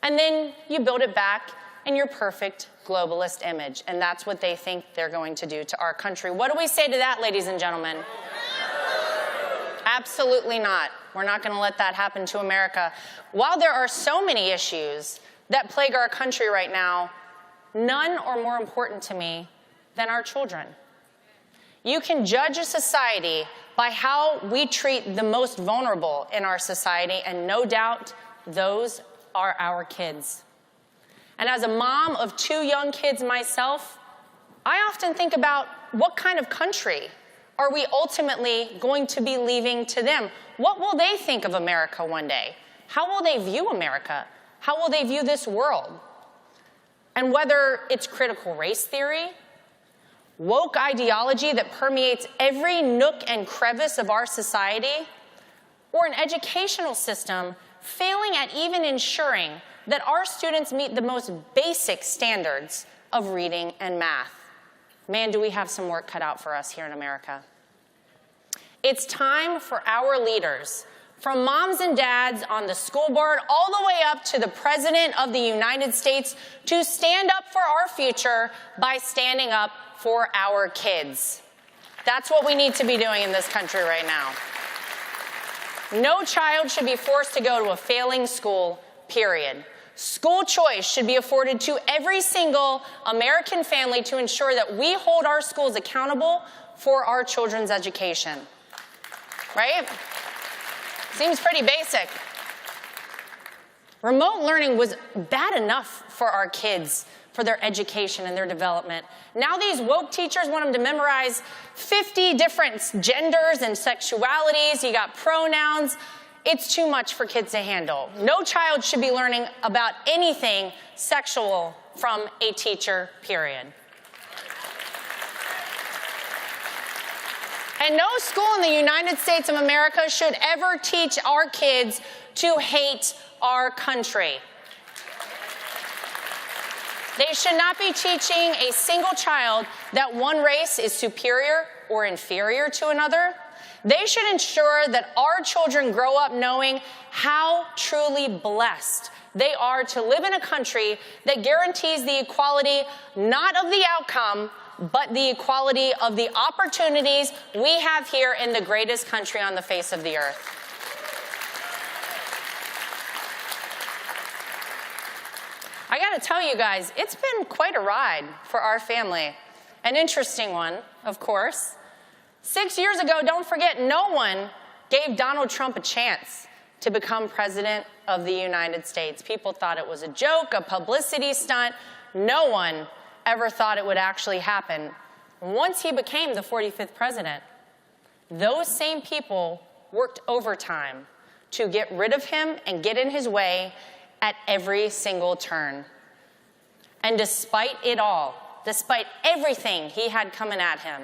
and then you build it back in your perfect globalist image. And that's what they think they're going to do to our country. What do we say to that, ladies and gentlemen? Absolutely not. We're not going to let that happen to America. While there are so many issues that plague our country right now, none are more important to me than our children. You can judge a society by how we treat the most vulnerable in our society, and no doubt those are our kids. And as a mom of 2 young kids myself, I often think about what kind of country are we ultimately going to be leaving to them? What will they think of America one day? How will they view America? How will they view this world? And whether it's critical race theory, woke ideology that permeates every nook and crevice of our society, or an educational system failing at even ensuring that our students meet the most basic standards of reading and math. Man, do we have some work cut out for us here in America. It's time for our leaders, from moms and dads on the school board all the way up to the President of the United States, to stand up for our future by standing up for our kids. That's what we need to be doing in this country right now. No child should be forced to go to a failing school, period. School choice should be afforded to every single American family to ensure that we hold our schools accountable for our children's education. Right? Seems pretty basic. Remote learning was bad enough for our kids, for their education and their development. Now these woke teachers want them to memorize 50 different genders and sexualities. You got pronouns. It's too much for kids to handle. No child should be learning about anything sexual from a teacher, period. And no school in the United States of America should ever teach our kids to hate our country. They should not be teaching a single child that one race is superior or inferior to another. They should ensure that our children grow up knowing how truly blessed they are to live in a country that guarantees the equality not of the outcome, but the equality of the opportunities we have here in the greatest country on the face of the earth. I got to tell you guys, it's been quite a ride for our family. An interesting one, of course. 6 years ago, don't forget, no one gave Donald Trump a chance to become president of the United States. People thought it was a joke, a publicity stunt. No one ever thought it would actually happen. Once he became the 45th president, those same people worked overtime to get rid of him and get in his way at every single turn. And despite it all, despite everything he had coming at him,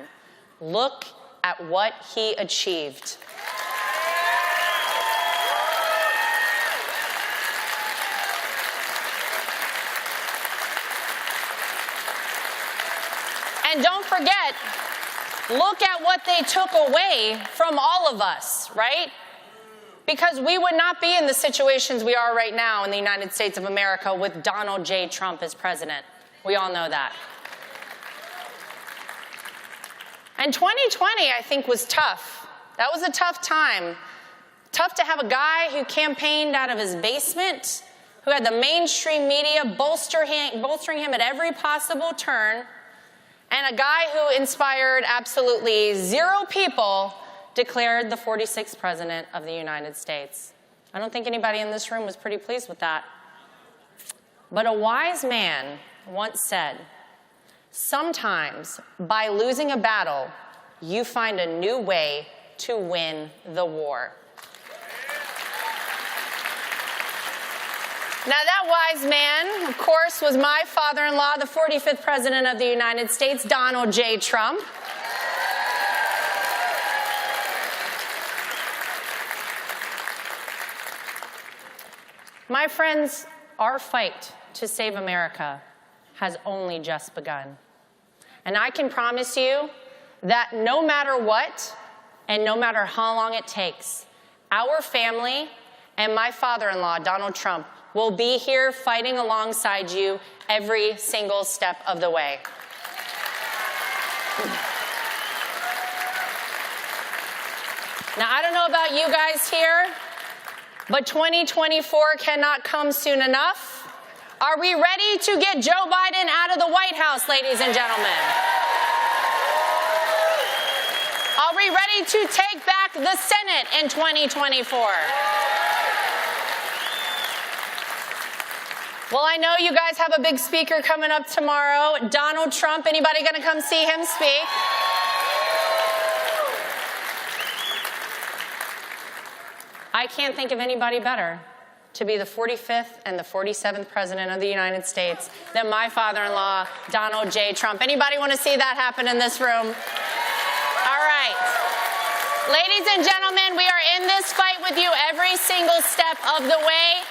look at what he achieved. And don't forget, look at what they took away from all of us, right? Because we would not be in the situations we are right now in the United States of America with Donald J. Trump as president. We all know that. And 2020, I think, was tough. That was a tough time. Tough to have a guy who campaigned out of his basement, who had the mainstream media bolstering him at every possible turn, and a guy who inspired absolutely zero people declared the 46th president of the United States. I don't think anybody in this room was pretty pleased with that. But a wise man once said, sometimes by losing a battle, you find a new way to win the war. Now, that wise man, of course, was my father-in-law, the 45th President of the United States, Donald J. Trump. My friends, our fight to save America has only just begun. And I can promise you that no matter what, and no matter how long it takes, our family and my father-in-law, Donald Trump, will be here fighting alongside you every single step of the way. Now, I don't know about you guys here, but 2024 cannot come soon enough. Are we ready to get Joe Biden out of the White House, ladies and gentlemen? Are we ready to take back the Senate in 2024? Well, I know you guys have a big speaker coming up tomorrow. Donald Trump, anybody gonna come see him speak? I can't think of anybody better to be the 45th and the 47th President of the United States than my father-in-law, Donald J. Trump. Anybody want to see that happen in this room? All right. Ladies and gentlemen, we are in this fight with you every single step of the way.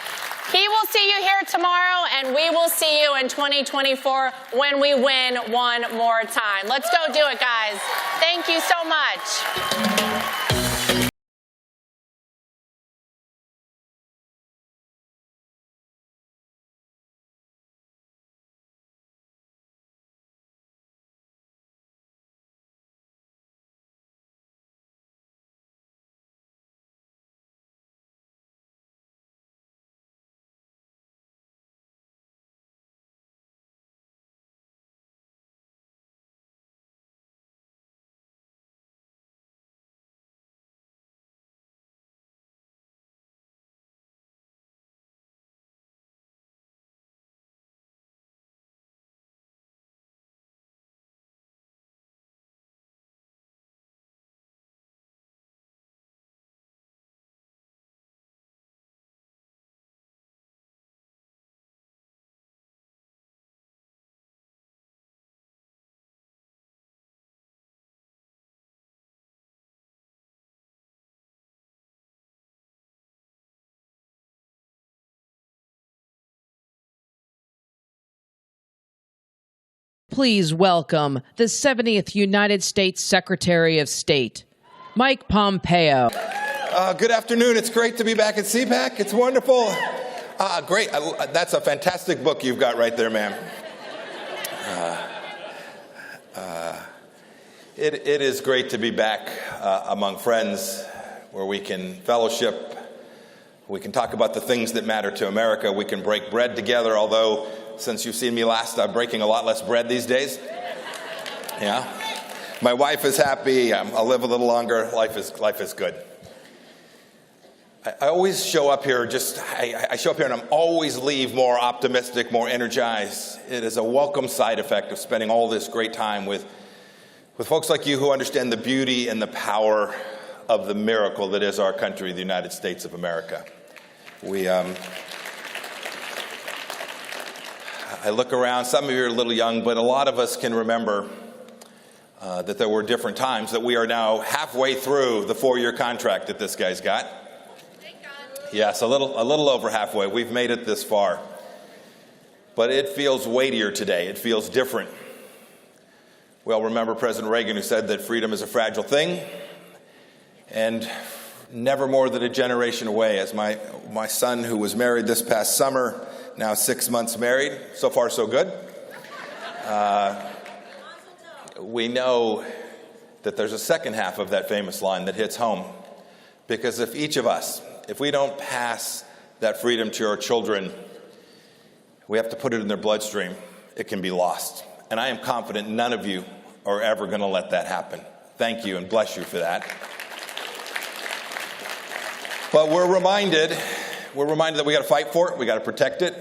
He will see you here tomorrow, and we will see you in 2024 when we win one more time. Let's go do it, guys. Thank you so much. Please welcome the 70th United States Secretary of State, Mike Pompeo. Good afternoon. It's great to be back at CPAC. It's wonderful. Great. That's a fantastic book you've got right there, ma'am. It is great to be back among friends where we can fellowship. We can talk about the things that matter to America. We can break bread together, although since you've seen me last, I'm breaking a lot less bread these days. Yeah. My wife is happy. I'll live a little longer. Life is good. I always show up here I show up here and I'm always leave more optimistic, more energized. It is a welcome side effect of spending all this great time with folks like you who understand the beauty and the power of the miracle that is our country, the United States of America. I look around, some of you are a little young, but a lot of us can remember that there were different times, that we are now halfway through the 4-year contract that this guy's got. Thank God. Yes, a little over halfway. We've made it this far. But it feels weightier today. It feels different. We all remember President Reagan, who said that freedom is a fragile thing and never more than a generation away. As my son, who was married this past summer, now 6 months married. So far, so good. We know that there's a second half of that famous line that hits home. Because if each of us, if we don't pass that freedom to our children, we have to put it in their bloodstream, it can be lost. And I am confident none of you are ever going to let that happen. Thank you and bless you for that. But we're reminded that we got to fight for it. We got to protect it.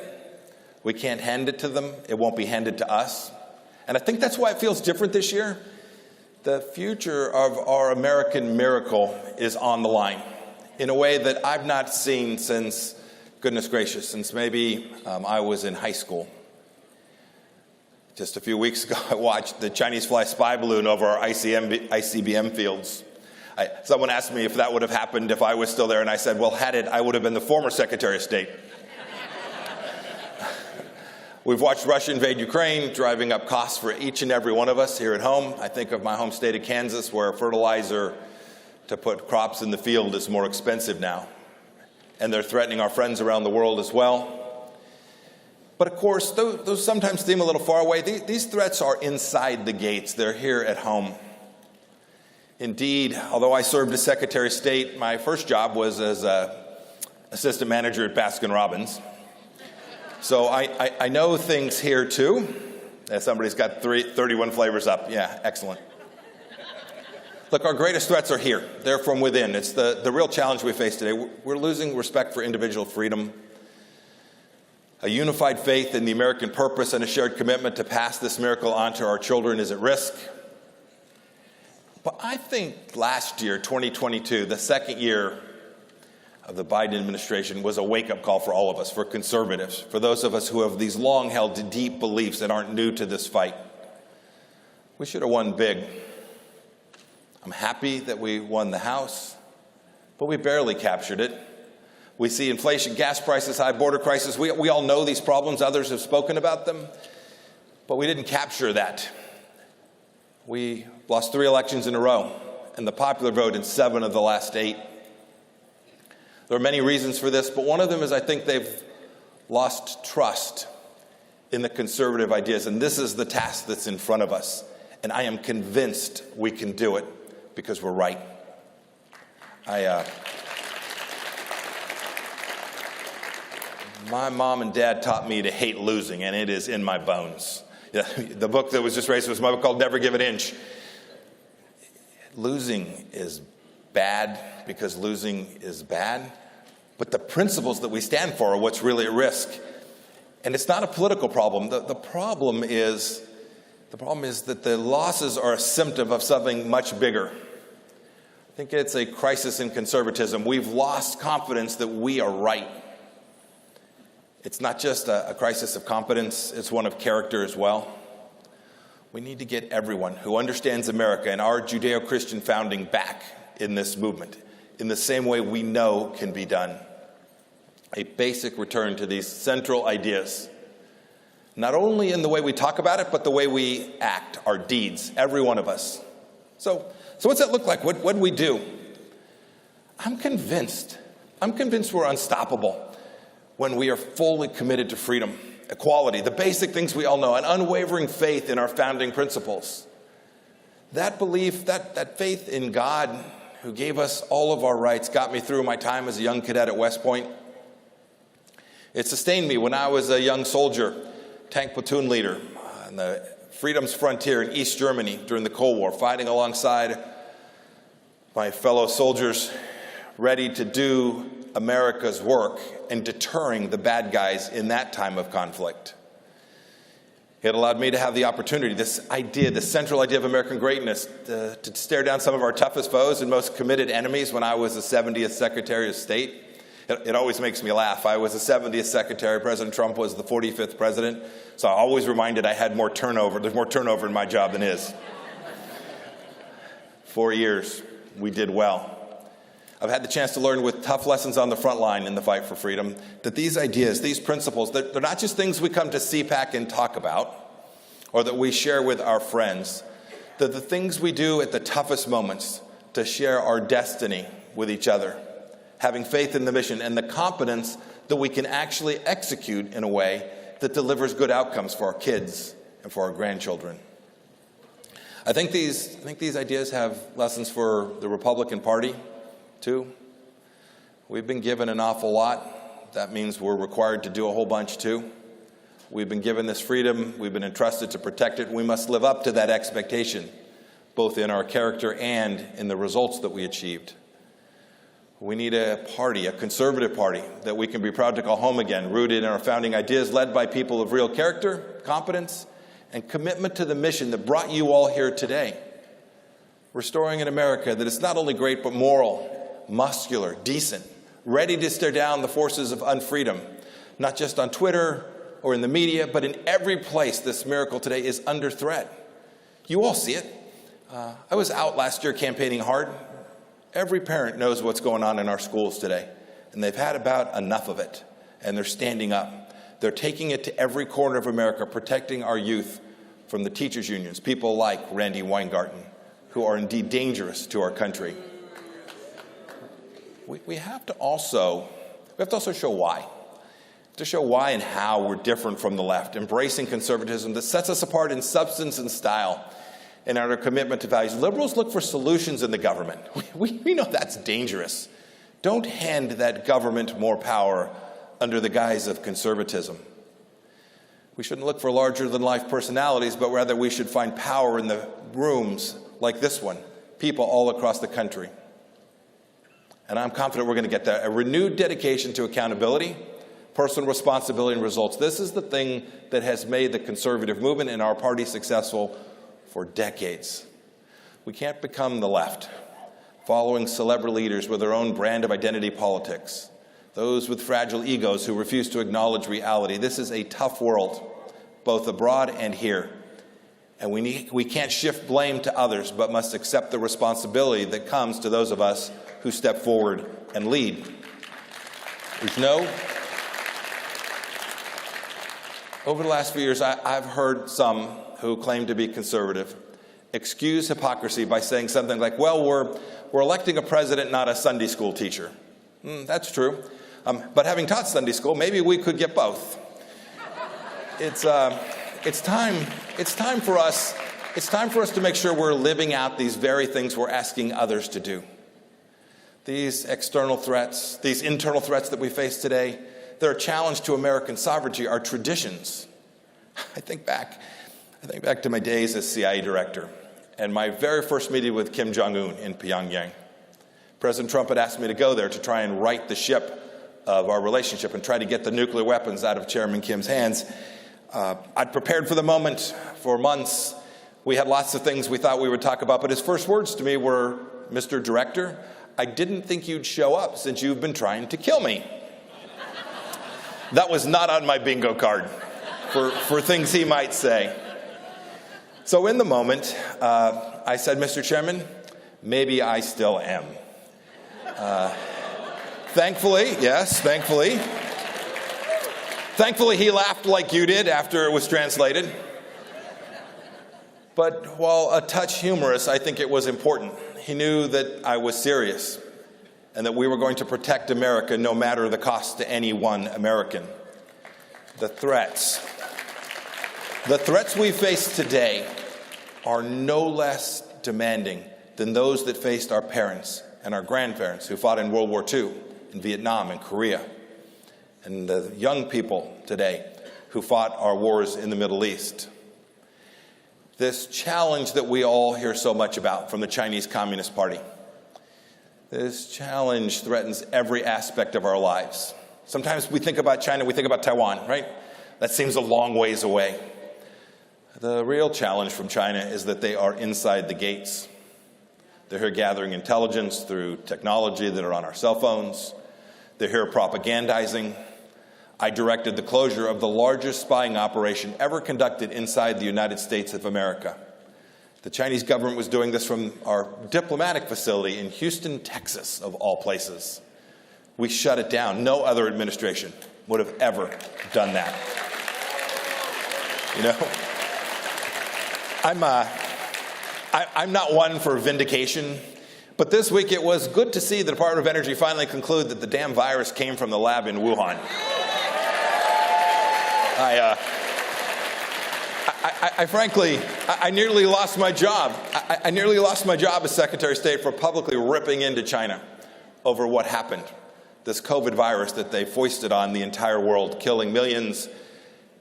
We can't hand it to them. It won't be handed to us. And I think that's why it feels different this year. The future of our American miracle is on the line in a way that I've not seen since, goodness gracious, since maybe I was in high school. Just a few weeks ago, I watched the Chinese fly spy balloon over our ICBM fields. Someone asked me if that would have happened if I was still there, and I said, well, had it, I would have been the former Secretary of State. We've watched Russia invade Ukraine, driving up costs for each and every one of us here at home. I think of my home state of Kansas, where fertilizer to put crops in the field is more expensive now. And they're threatening our friends around the world as well. But of course, those sometimes seem a little far away. These threats are inside the gates. They're here at home. Indeed, although I served as Secretary of State, my first job was as assistant manager at Baskin-Robbins. So I know things here too. Somebody's got 31 flavors up. Yeah, excellent. Look, our greatest threats are here. They're from within. It's the real challenge we face today. We're losing respect for individual freedom. A unified faith in the American purpose and a shared commitment to pass this miracle on to our children is at risk. But I think last year, 2022, the second year of the Biden administration, was a wake-up call for all of us, for conservatives, for those of us who have these long-held deep beliefs that aren't new to this fight. We should have won big. I'm happy that we won the House, but we barely captured it. We see inflation, gas prices, high border crisis. We all know these problems. Others have spoken about them, but we didn't capture that. We lost 3 elections in a row, and the popular vote in 7 of the last 8. There are many reasons for this, but one of them is I think they've lost trust in the conservative ideas, and this is the task that's in front of us. And I am convinced we can do it because we're right. My mom and dad taught me to hate losing, and it is in my bones. The book that was just raised was my book called Never Give an Inch. Losing is bad because losing is bad, but the principles that we stand for are what's really at risk. And it's not a political problem. The problem is that the losses are a symptom of something much bigger. I think it's a crisis in conservatism. We've lost confidence that we are right. It's not just a crisis of competence, it's one of character as well. We need to get everyone who understands America and our Judeo-Christian founding back in this movement, in the same way we know can be done. A basic return to these central ideas, not only in the way we talk about it, but the way we act, our deeds, every one of us. So what's that look like? What do we do? I'm convinced we're unstoppable when we are fully committed to freedom, equality, the basic things we all know, an unwavering faith in our founding principles. That belief, that faith in God, who gave us all of our rights, got me through my time as a young cadet at West Point. It sustained me when I was a young soldier, tank platoon leader on the Freedom's frontier in East Germany during the Cold War, fighting alongside my fellow soldiers, ready to do America's work and deterring the bad guys in that time of conflict. It allowed me to have the opportunity, this central idea of American greatness, to stare down some of our toughest foes and most committed enemies when I was the 70th Secretary of State. It always makes me laugh. I was the 70th Secretary. President Trump was the 45th President. So I'm always reminded I had more turnover. There's more turnover in my job than his. 4 years, we did well. I've had the chance to learn with tough lessons on the front line in the fight for freedom that these ideas, these principles, they're not just things we come to CPAC and talk about or that we share with our friends. They're the things we do at the toughest moments to share our destiny with each other, having faith in the mission and the confidence that we can actually execute in a way that delivers good outcomes for our kids and for our grandchildren. I think these ideas have lessons for the Republican Party, too. We've been given an awful lot. That means we're required to do a whole bunch, too. We've been given this freedom. We've been entrusted to protect it. We must live up to that expectation, both in our character and in the results that we achieved. We need a party, a conservative party, that we can be proud to call home again, rooted in our founding ideas, led by people of real character, competence, and commitment to the mission that brought you all here today. Restoring an America that is not only great, but moral, muscular, decent, ready to stare down the forces of unfreedom, not just on Twitter or in the media, but in every place this miracle today is under threat. You all see it. I was out last year campaigning hard. Every parent knows what's going on in our schools today, and they've had about enough of it, and they're standing up. They're taking it to every corner of America, protecting our youth from the teachers' unions, people like Randy Weingarten, who are indeed dangerous to our country. We have to also show why. To show why and how we're different from the left, embracing conservatism that sets us apart in substance and style, and our commitment to values. Liberals look for solutions in the government. We know that's dangerous. Don't hand that government more power under the guise of conservatism. We shouldn't look for larger-than-life personalities, but rather we should find power in the rooms like this one, people all across the country. And I'm confident we're going to get there. A renewed dedication to accountability, personal responsibility, and results. This is the thing that has made the conservative movement and our party successful for decades. We can't become the left, following celebrity leaders with their own brand of identity politics, those with fragile egos who refuse to acknowledge reality. This is a tough world, both abroad and here. And we can't shift blame to others, but must accept the responsibility that comes to those of us who step forward and lead. Over the last few years, I've heard some who claim to be conservative excuse hypocrisy by saying something like, well, we're electing a president, not a Sunday school teacher. That's true. But having taught Sunday school, maybe we could get both. It's time for us to make sure we're living out these very things we're asking others to do. These external threats, these internal threats that we face today, they're a challenge to American sovereignty, our traditions. I think back to my days as CIA director and my very first meeting with Kim Jong-un in Pyongyang. President Trump had asked me to go there to try and right the ship of our relationship and try to get the nuclear weapons out of Chairman Kim's hands. I'd prepared for the moment for months. We had lots of things we thought we would talk about, but his first words to me were, Mr. Director, I didn't think you'd show up since you've been trying to kill me. That was not on my bingo card for things he might say. So in the moment, I said, Mr. Chairman, maybe I still am. Thankfully, he laughed like you did after it was translated. But while a touch humorous, I think it was important. He knew that I was serious and that we were going to protect America no matter the cost to any one American. The threats we face today are no less demanding than those that faced our parents and our grandparents who fought in World War II, in Vietnam and Korea, and the young people today who fought our wars in the Middle East. This challenge that we all hear so much about from the Chinese Communist Party, this challenge threatens every aspect of our lives. Sometimes we think about China, we think about Taiwan, right? That seems a long ways away. The real challenge from China is that they are inside the gates. They're here gathering intelligence through technology that are on our cell phones. They're here propagandizing. I directed the closure of the largest spying operation ever conducted inside the United States of America. The Chinese government was doing this from our diplomatic facility in Houston, Texas, of all places. We shut it down. No other administration would have ever done that. You know, I'm not one for vindication, but this week it was good to see the Department of Energy finally conclude that the damn virus came from the lab in Wuhan. I nearly lost my job. I nearly lost my job as Secretary of State for publicly ripping into China over what happened. This COVID virus that they foisted on the entire world, killing millions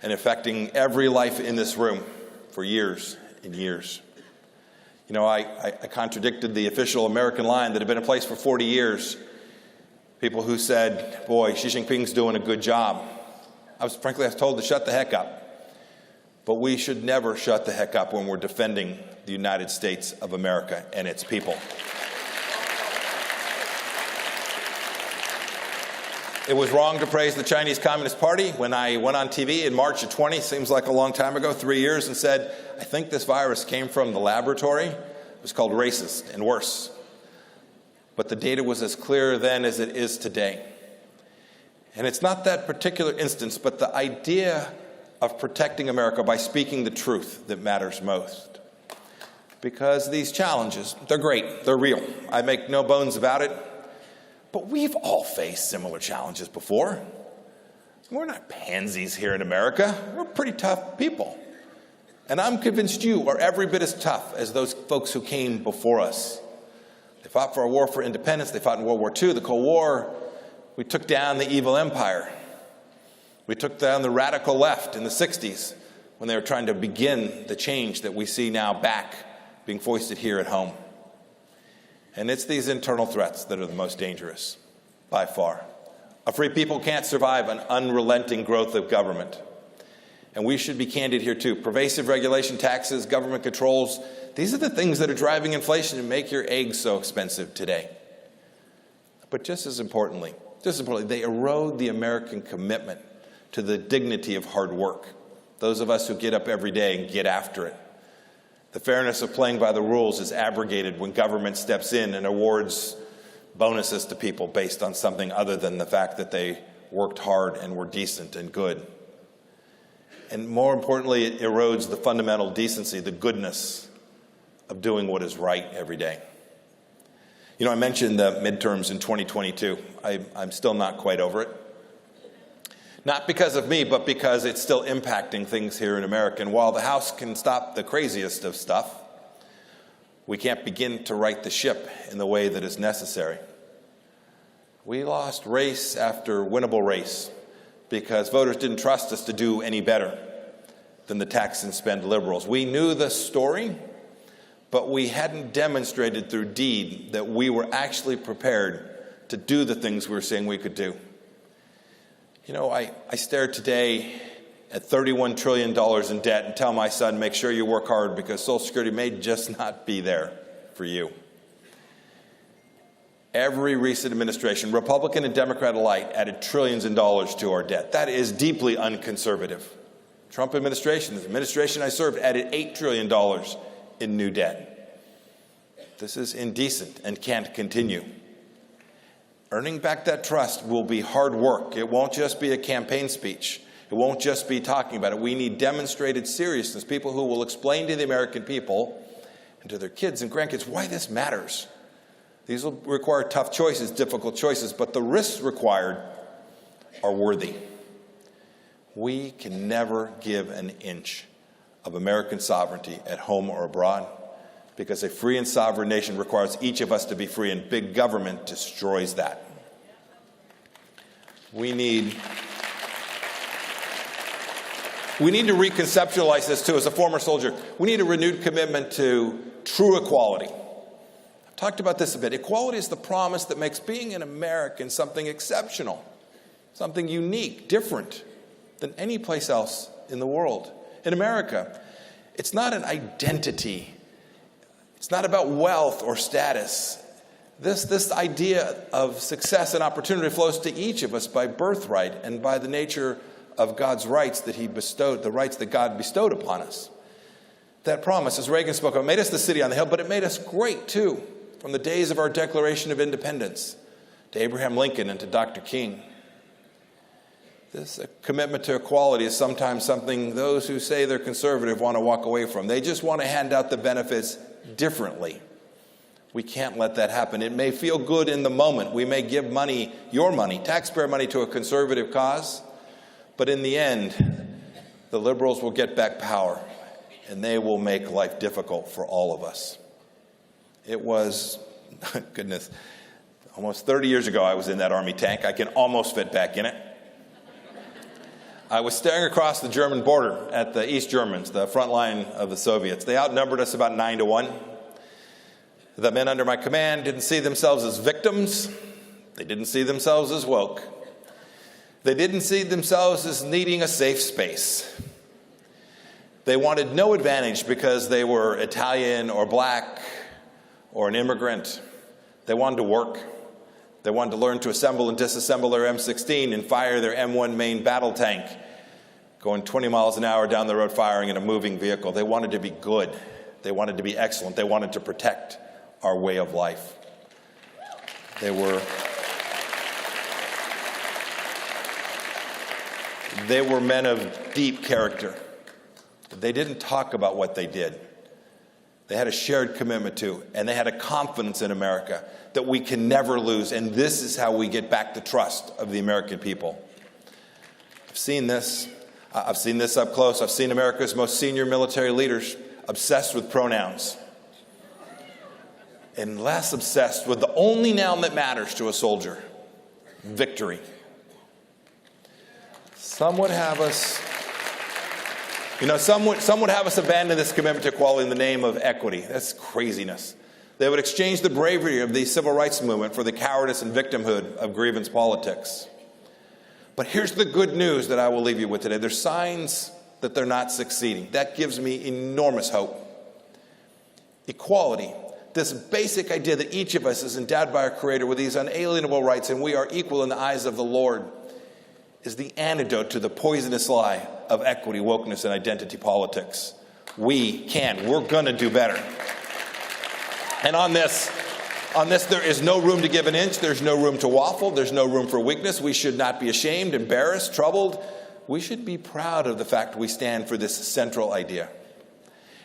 and affecting every life in this room for years and years. You know, I contradicted the official American line that had been in place for 40 years People who said, boy, Xi Jinping's doing a good job. I was told to shut the heck up. But we should never shut the heck up when we're defending the United States of America and its people. It was wrong to praise the Chinese Communist Party when I went on TV in March of 20, seems like a long time ago, 3 years, and said, I think this virus came from the laboratory. It was called racist and worse. But the data was as clear then as it is today. And it's not that particular instance, but the idea of protecting America by speaking the truth that matters most. Because these challenges, they're great, they're real. I make no bones about it. But we've all faced similar challenges before. We're not pansies here in America. We're pretty tough people. And I'm convinced you are every bit as tough as those folks who came before us. They fought for a war for independence. They fought in World War II, the Cold War. We took down the evil empire. We took down the radical left in the 60s when they were trying to begin the change that we see now back being foisted here at home. And it's these internal threats that are the most dangerous, by far. A free people can't survive an unrelenting growth of government. And we should be candid here, too. Pervasive regulation, taxes, government controls, these are the things that are driving inflation and make your eggs so expensive today. But just as importantly, they erode the American commitment to the dignity of hard work, those of us who get up every day and get after it. The fairness of playing by the rules is abrogated when government steps in and awards bonuses to people based on something other than the fact that they worked hard and were decent and good. And more importantly, it erodes the fundamental decency, the goodness of doing what is right every day. You know, I mentioned the midterms in 2022. I'm still not quite over it. Not because of me, but because it's still impacting things here in America. And while the House can stop the craziest of stuff, we can't begin to right the ship in the way that is necessary. We lost race after winnable race because voters didn't trust us to do any better than the tax and spend liberals. We knew the story, but we hadn't demonstrated through deed that we were actually prepared to do the things we were saying we could do. You know, I stare today at $31 trillion in debt and tell my son, make sure you work hard because Social Security may just not be there for you. Every recent administration, Republican and Democrat alike, added trillions in dollars to our debt. That is deeply unconservative. Trump administration, the administration I served, added $8 trillion in new debt. This is indecent and can't continue. Earning back that trust will be hard work. It won't just be a campaign speech. It won't just be talking about it. We need demonstrated seriousness, people who will explain to the American people and to their kids and grandkids why this matters. These will require tough choices, difficult choices, but the risks required are worthy. We can never give an inch of American sovereignty at home or abroad, because a free and sovereign nation requires each of us to be free, and big government destroys that. We need to reconceptualize this, too. As a former soldier, we need a renewed commitment to true equality. I've talked about this a bit. Equality is the promise that makes being an American something exceptional, something unique, different than any place else in the world. In America, it's not an identity. It's not about wealth or status. This idea of success and opportunity flows to each of us by birthright and by the nature of God's rights that He bestowed, the rights that God bestowed upon us. That promise, as Reagan spoke of, made us the city on the hill, but it made us great too, from the days of our Declaration of Independence to Abraham Lincoln and to Dr. King. This commitment to equality is sometimes something those who say they're conservative want to walk away from. They just want to hand out the benefits differently. We can't let that happen. It may feel good in the moment. We may give money, your money, taxpayer money, to a conservative cause, but in the end, the liberals will get back power, and they will make life difficult for all of us. It was, goodness, almost 30 years ago I was in that Army tank. I can almost fit back in it. I was staring across the German border at the East Germans, the front line of the Soviets. They outnumbered us about 9-1. The men under my command didn't see themselves as victims. They didn't see themselves as woke. They didn't see themselves as needing a safe space. They wanted no advantage because they were Italian or black or an immigrant. They wanted to work. They wanted to learn to assemble and disassemble their M16 and fire their M1 main battle tank, going 20 miles an hour down the road firing in a moving vehicle. They wanted to be good. They wanted to be excellent. They wanted to protect our way of life. They were men of deep character. They didn't talk about what they did. They had a shared commitment to, and they had a confidence in America that we can never lose, and this is how we get back the trust of the American people. I've seen this. I've seen this up close. I've seen America's most senior military leaders obsessed with pronouns and less obsessed with the only noun that matters to a soldier, victory. Some would have us abandon this commitment to equality in the name of equity. That's craziness. They would exchange the bravery of the civil rights movement for the cowardice and victimhood of grievance politics. But here's the good news that I will leave you with today. There's signs that they're not succeeding. That gives me enormous hope. Equality, this basic idea that each of us is endowed by our Creator with these unalienable rights and we are equal in the eyes of the Lord, is the antidote to the poisonous lie of equity, wokeness, and identity politics. We're going to do better. And on this, there is no room to give an inch. There's no room to waffle. There's no room for weakness. We should not be ashamed, embarrassed, troubled. We should be proud of the fact we stand for this central idea.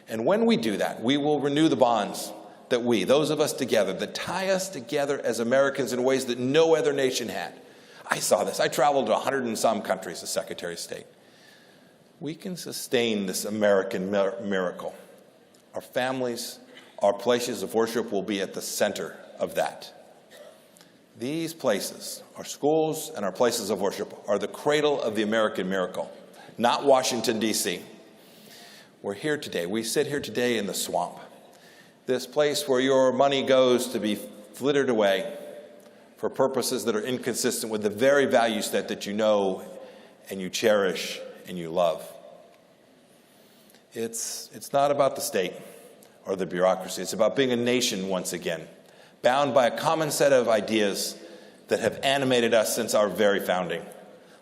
And when we do that, we will renew the bonds that those of us together, that tie us together as Americans in ways that no other nation had. I saw this. I traveled to 100 and some countries as Secretary of State. We can sustain this American miracle. Our families, our places of worship will be at the center of that. These places, our schools and our places of worship, are the cradle of the American miracle, not Washington, D.C. We're here today. We sit here today in the swamp, this place where your money goes to be flittered away for purposes that are inconsistent with the very value set that you know and you cherish and you love. It's not about the state or the bureaucracy. It's about being a nation once again, bound by a common set of ideas that have animated us since our very founding.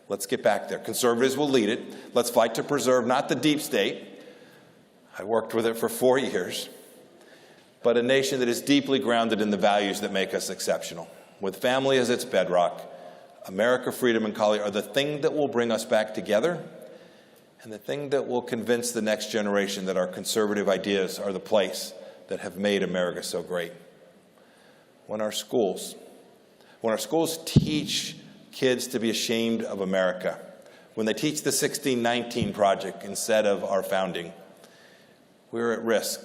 Let's get back there. Conservatives will lead it. Let's fight to preserve not the deep state. I worked with it for 4 years, but a nation that is deeply grounded in the values that make us exceptional. With family as its bedrock, America, freedom, and equality are the thing that will bring us back together and the thing that will convince the next generation that our conservative ideas are the place that have made America so great. When our schools teach kids to be ashamed of America, when they teach the 1619 Project instead of our founding, we're at risk.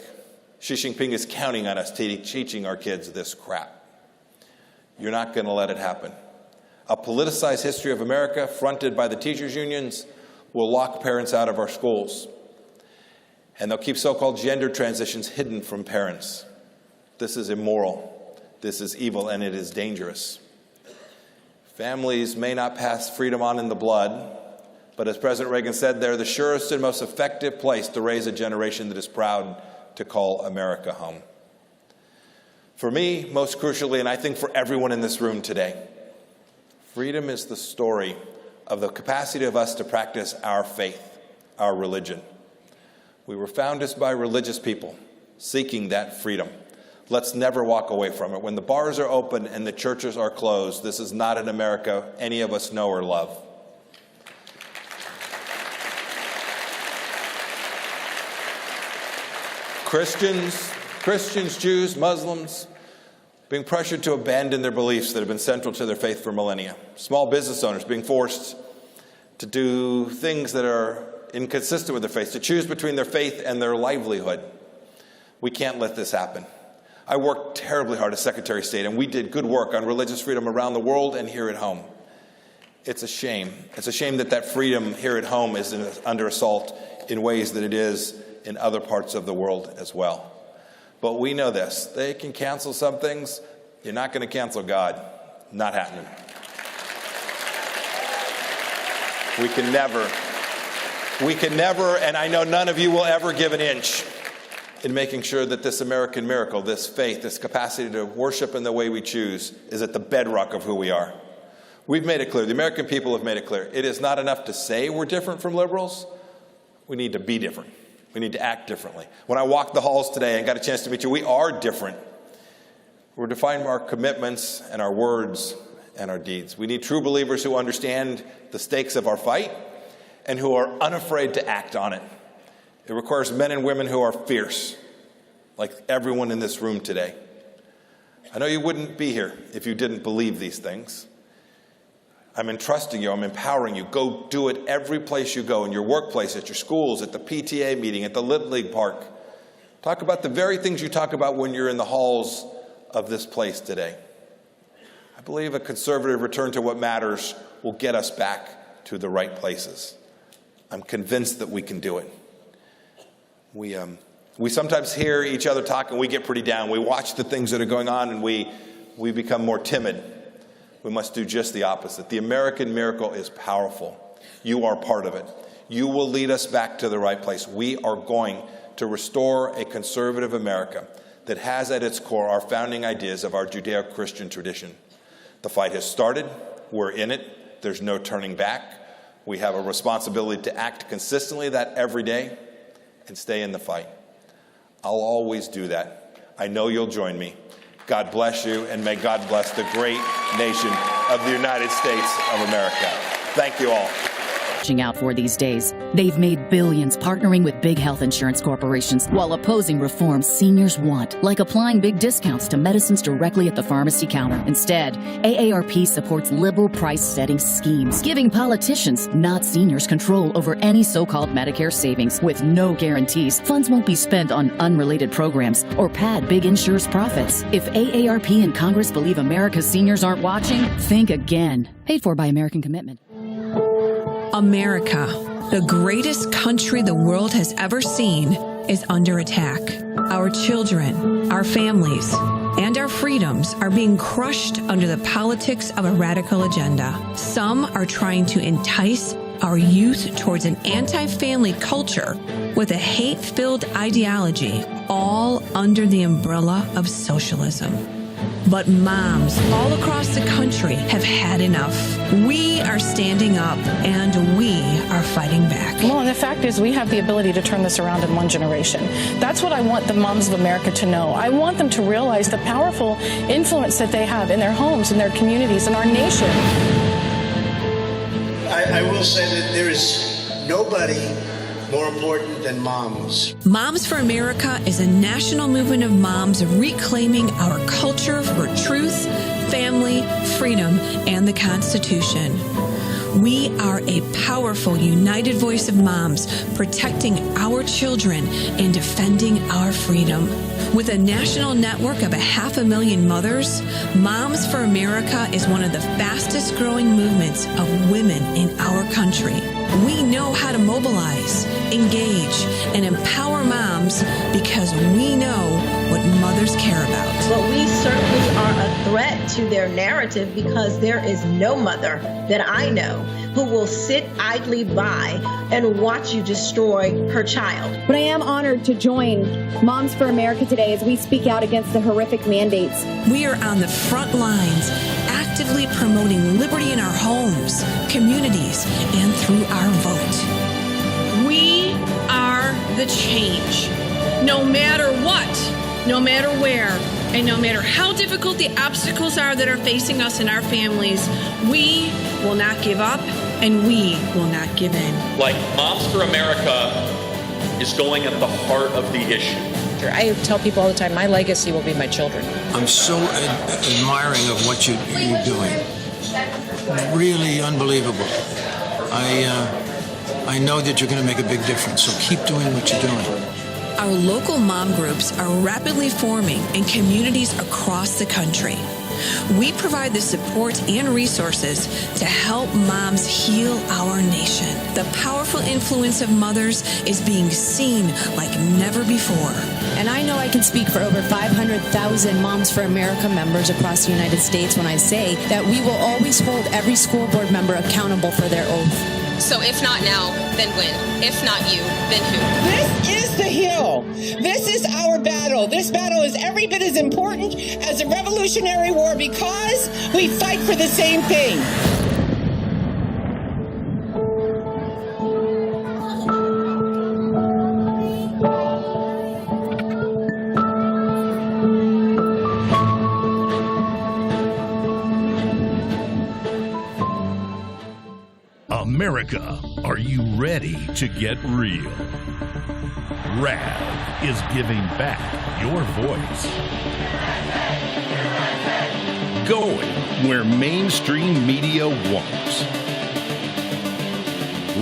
Xi Jinping is counting on us teaching our kids this crap. You're not going to let it happen. A politicized history of America fronted by the teachers' unions will lock parents out of our schools. And they'll keep so-called gender transitions hidden from parents. This is immoral. This is evil, and it is dangerous. Families may not pass freedom on in the blood, but as President Reagan said, they're the surest and most effective place to raise a generation that is proud to call America home. For me, most crucially, and I think for everyone in this room today, freedom is the story of the capacity of us to practice our faith, our religion. We were founded by religious people seeking that freedom. Let's never walk away from it. When the bars are open and the churches are closed, this is not an America any of us know or love. Christians, Jews, Muslims, being pressured to abandon their beliefs that have been central to their faith for millennia. Small business owners being forced to do things that are inconsistent with their faith, to choose between their faith and their livelihood. We can't let this happen. I worked terribly hard as Secretary of State, and we did good work on religious freedom around the world and here at home. It's a shame. It's a shame that freedom here at home is under assault in ways that it is in other parts of the world as well. But we know this. They can cancel some things. You're not going to cancel God. Not happening. We can never, and I know none of you will ever give an inch in making sure that this American miracle, this faith, this capacity to worship in the way we choose is at the bedrock of who we are. We've made it clear. The American people have made it clear. It is not enough to say we're different from liberals. We need to be different. We need to act differently. When I walked the halls today and got a chance to meet you, we are different. We're defining our commitments and our words and our deeds. We need true believers who understand the stakes of our fight and who are unafraid to act on it. It requires men and women who are fierce, like everyone in this room today. I know you wouldn't be here if you didn't believe these things. I'm entrusting you, I'm empowering you. Go do it every place you go, in your workplace, at your schools, at the PTA meeting, at the Little League Park. Talk about the very things you talk about when you're in the halls of this place today. I believe a conservative return to what matters will get us back to the right places. I'm convinced that we can do it. We sometimes hear each other talk and we get pretty down. We watch the things that are going on and we become more timid. We must do just the opposite. The American miracle is powerful. You are part of it. You will lead us back to the right place. We are going to restore a conservative America that has at its core our founding ideas of our Judeo-Christian tradition. The fight has started. We're in it. There's no turning back. We have a responsibility to act consistently that every day and stay in the fight. I'll always do that. I know you'll join me. God bless you, and may God bless the great nation of the United States of America. Thank you all. Out for these days. They've made billions partnering with big health insurance corporations while opposing reforms seniors want, like applying big discounts to medicines directly at the pharmacy counter. Instead, AARP supports liberal price-setting schemes, giving politicians, not seniors, control over any so-called Medicare savings. With no guarantees, funds won't be spent on unrelated programs or pad big insurers' profits. If AARP and Congress believe America's seniors aren't watching, think again. Paid for by American Commitment. America, the greatest country the world has ever seen, is under attack. Our children, our families, and our freedoms are being crushed under the politics of a radical agenda. Some are trying to entice our youth towards an anti-family culture with a hate-filled ideology, all under the umbrella of socialism. But moms all across the country have had enough. We are standing up and we are fighting back. Well, and the fact is we have the ability to turn this around in one generation. That's what I want the moms of America to know. I want them to realize the powerful influence that they have in their homes, in their communities, in our nation. I will say that there is nobody more important than moms. Moms for America is a national movement of moms reclaiming our culture for truth, family, freedom, and the Constitution. We are a powerful, united voice of moms protecting our children and defending our freedom. With a national network of 500,000 mothers, Moms for America is one of the fastest growing movements of women in our country. We know how to mobilize, engage, and empower moms because we know what mothers care about. But we certainly are a threat to their narrative because there is no mother that I know who will sit idly by and watch you destroy her child. But I am honored to join Moms for America today as we speak out against the horrific mandates. We are on the front lines, actively promoting liberty in our homes, communities, and through our vote. We are the change. No matter what, no matter where, and no matter how difficult the obstacles are that are facing us and our families, we will not give up and we will not give in. Like Moms for America is going at the heart of the issue. I tell people all the time, my legacy will be my children. I'm so admiring of what you're doing. Really unbelievable. I know that you're going to make a big difference, so keep doing what you're doing. Our local mom groups are rapidly forming in communities across the country. We provide the support and resources to help moms heal our nation. The powerful influence of mothers is being seen like never before. And I know I can speak for over 500,000 Moms for America members across the United States when I say that we will always hold every school board member accountable for their oath. So if not now, then when? If not you, then who? This is the Hill. This is our battle. This battle is every bit as important as the Revolutionary War because we fight for the same thing. America, are you ready to get real? RAV is giving back your voice. Going where mainstream media won't.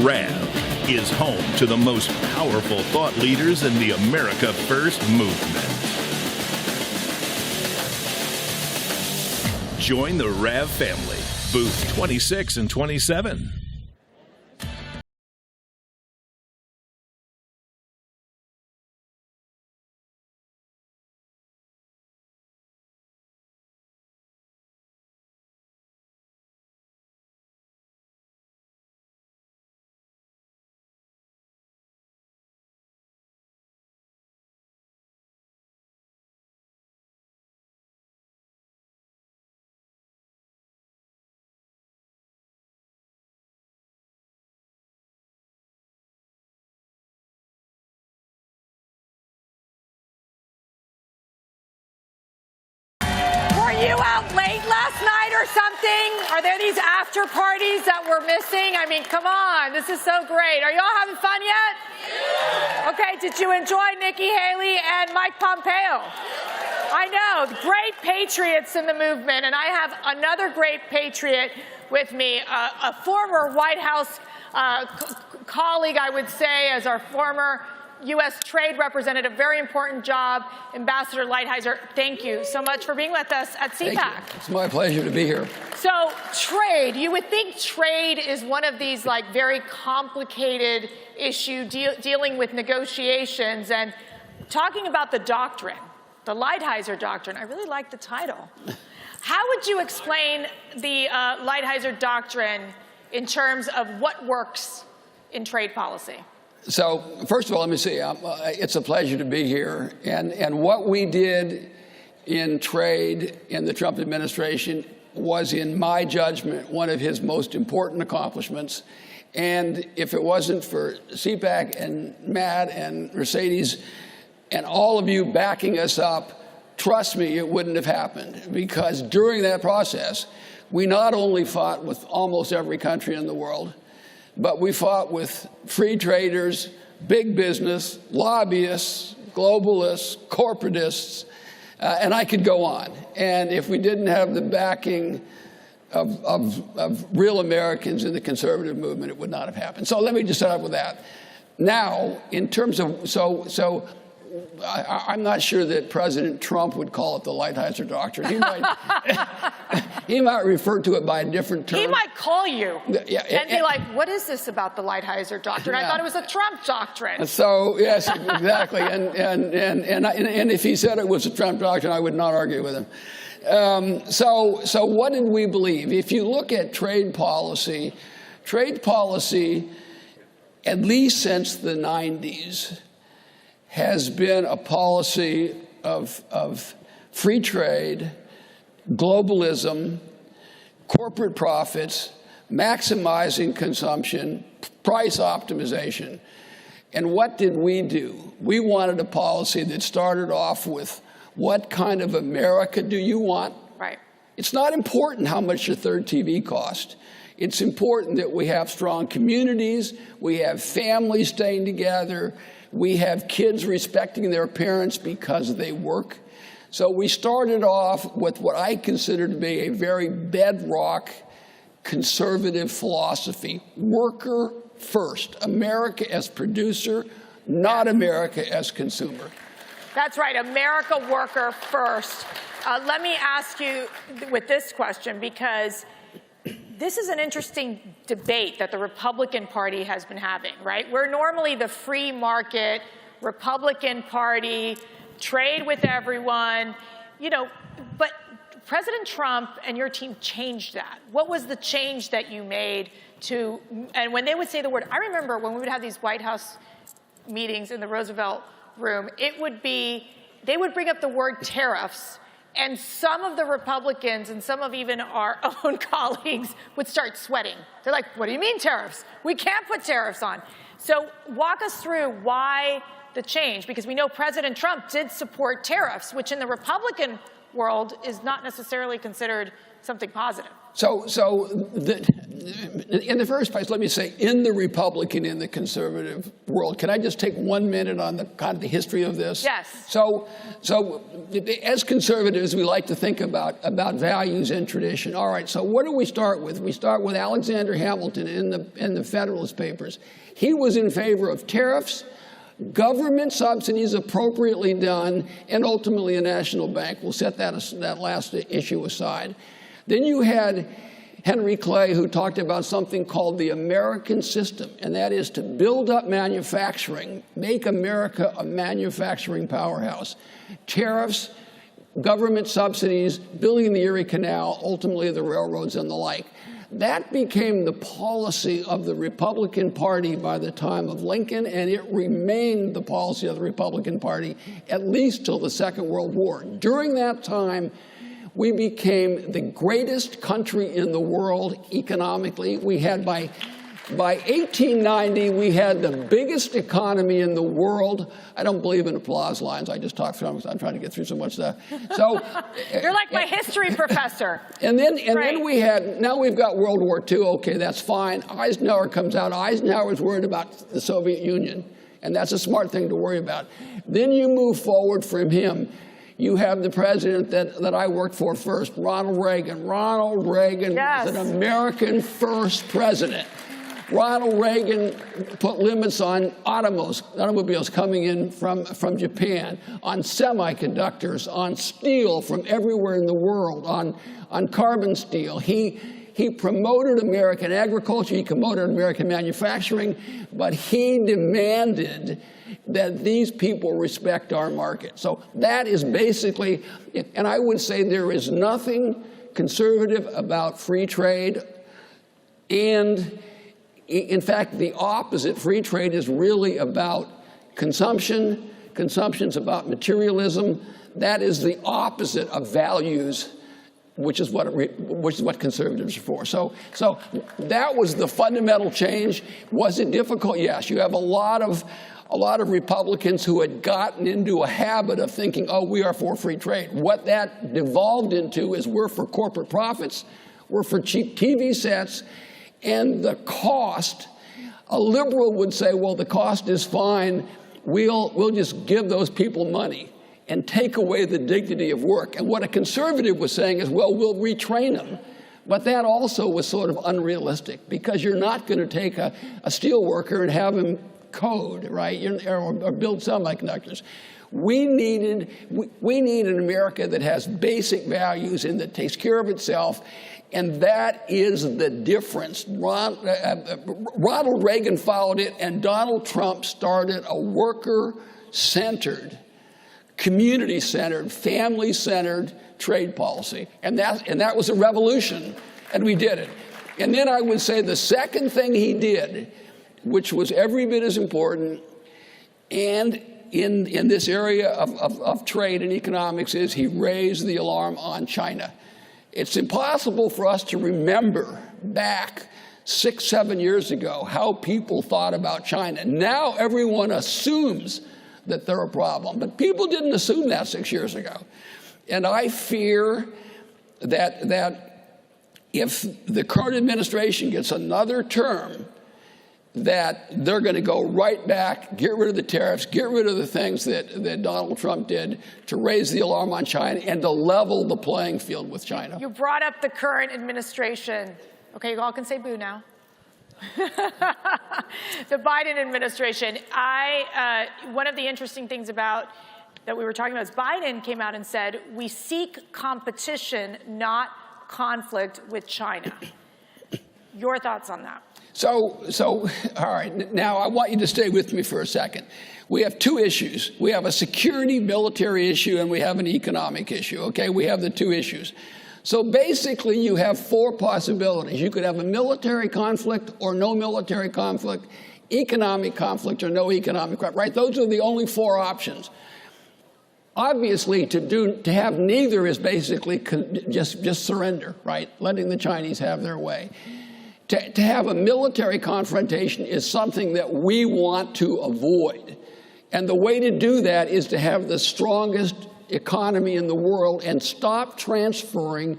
RAV is home to the most powerful thought leaders in the America First movement. Join the RAV family, booth 26 and 27. Were you out late last night or something? Are there these after parties that we're missing? I mean, come on, this is so great. Are you all having fun yet? Yeah. Okay, did you enjoy Nikki Haley and Mike Pompeo? I know, great patriots in the movement, and I have another great patriot with me, a former White House colleague, I would say, as our former U.S. Trade Representative, very important job, Ambassador Lighthizer. Thank you so much for being with us at CPAC. It's my pleasure to be here. So trade, you would think trade is one of these like very complicated issue dealing with negotiations and talking about the doctrine, the Lighthizer doctrine. I really like the title. How would you explain the Lighthizer doctrine in terms of what works in trade policy? So, first of all, let me say, it's a pleasure to be here. And what we did in trade in the Trump administration was, in my judgment, one of his most important accomplishments. And if it wasn't for CPAC and Matt and Mercedes and all of you backing us up, trust me, it wouldn't have happened. Because during that process, we not only fought with almost every country in the world, but we fought with free traders, big business, lobbyists, globalists, corporatists, and I could go on. And if we didn't have the backing of real Americans in the conservative movement, it would not have happened. So let me just start with that. Now, in terms of, I'm not sure that President Trump would call it the Lighthizer doctrine. He might refer to it by a different term. He might call you and be like, what is this about the Lighthizer doctrine? Yeah. I thought it was a Trump doctrine. So, yes, exactly. And if he said it was a Trump doctrine, I would not argue with him. So what did we believe? If you look at trade policy, at least since the 90s, has been a policy of free trade, globalism, corporate profits, maximizing consumption, price optimization. And what did we do? We wanted a policy that started off with, what kind of America do you want? Right. It's not important how much your third TV cost. It's important that we have strong communities, we have families staying together, we have kids respecting their parents because they work. So we started off with what I consider to be a very bedrock conservative philosophy. Worker first. America as producer, not America as consumer. That's right, America worker first. Let me ask you with this question, because this is an interesting debate that the Republican Party has been having, right? We're normally the free market Republican Party, trade with everyone, you know, but President Trump and your team changed that. What was the change that you made to, and when they would say the word, I remember when we would have these White House meetings in the Roosevelt room, it would be, they would bring up the word tariffs, and some of the Republicans and some of even our own colleagues would start sweating. They're like, what do you mean tariffs? We can't put tariffs on. So walk us through why the change, because we know President Trump did support tariffs, which in the Republican world is not necessarily considered something positive. In the first place, let me say, in the Republican, in the conservative world, can I just take 1 minute on the kind of the history of this? Yes. So as conservatives, we like to think about values and tradition. All right, so what do we start with? We start with Alexander Hamilton in the Federalist Papers. He was in favor of tariffs, government subsidies appropriately done, and ultimately a national bank. We'll set that last issue aside. Then you had Henry Clay, who talked about something called the American system, and that is to build up manufacturing, make America a manufacturing powerhouse. Tariffs, government subsidies, building the Erie Canal, ultimately the railroads and the like. That became the policy of the Republican Party by the time of Lincoln, and it remained the policy of the Republican Party at least till the Second World War. During that time, we became the greatest country in the world economically. We had, by 1890, we had the biggest economy in the world. I don't believe in applause lines. I just talk through them because I'm trying to get through so much stuff. So you're like my history professor. And then we had, now we've got World War II. Okay, that's fine. Eisenhower comes out. Eisenhower's worried about the Soviet Union, and that's a smart thing to worry about. Then you move forward from him. You have the president that I worked for first, Ronald Reagan. Ronald Reagan was an American first president. Ronald Reagan put limits on automobiles coming in from Japan, on semiconductors, on steel from everywhere in the world, on carbon steel. He promoted American agriculture, he promoted American manufacturing, but he demanded that these people respect our market. So that is basically, and I would say there is nothing conservative about free trade, and in fact, the opposite. Free trade is really about consumption. Consumption's about materialism. That is the opposite of values, which is what conservatives are for. So that was the fundamental change. Was it difficult? Yes. You have a lot of Republicans who had gotten into a habit of thinking, oh, we are for free trade. What that devolved into is we're for corporate profits, we're for cheap TV sets, and the cost. A liberal would say, well, the cost is fine. We'll just give those people money and take away the dignity of work. And what a conservative was saying is, well, we'll retrain them. But that also was sort of unrealistic, because you're not going to take a steel worker and have him code, right, or build semiconductors. We need an America that has basic values and that takes care of itself, and that is the difference. Ronald Reagan followed it, and Donald Trump started a worker-centered, community-centered, family-centered trade policy, and that was a revolution, and we did it. And then I would say the second thing he did, which was every bit as important, and in this area of trade and economics, is he raised the alarm on China. It's impossible for us to remember back 6, 7 years ago how people thought about China. Now everyone assumes that they're a problem, but people didn't assume that 6 years ago. And I fear that if the current administration gets another term, that they're going to go right back, get rid of the tariffs, get rid of the things that Donald Trump did to raise the alarm on China and to level the playing field with China. You brought up the current administration. Okay, you all can say boo now. The Biden administration. One of the interesting things about that we were talking about is Biden came out and said, we seek competition, not conflict with China. Your thoughts on that? So, all right, now I want you to stay with me for a second. We have two issues. We have a security military issue and we have an economic issue, okay? We have the two issues. So basically you have four possibilities. You could have a military conflict or no military conflict, economic conflict or no economic conflict, right? Those are the only four options. Obviously, to have neither is basically just surrender, right? Letting the Chinese have their way. To have a military confrontation is something that we want to avoid. And the way to do that is to have the strongest economy in the world and stop transferring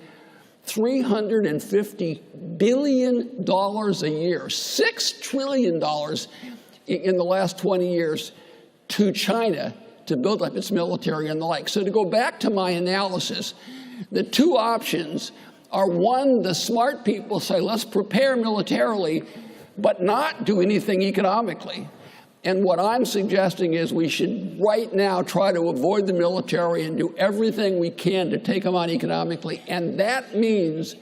$350 billion a year, $6 trillion in the last 20 years to China to build up its military and the like. So to go back to my analysis, the two options are, one, the smart people say, let's prepare militarily, but not do anything economically. And what I'm suggesting is we should right now try to avoid the military and do everything we can to take them on economically. And that means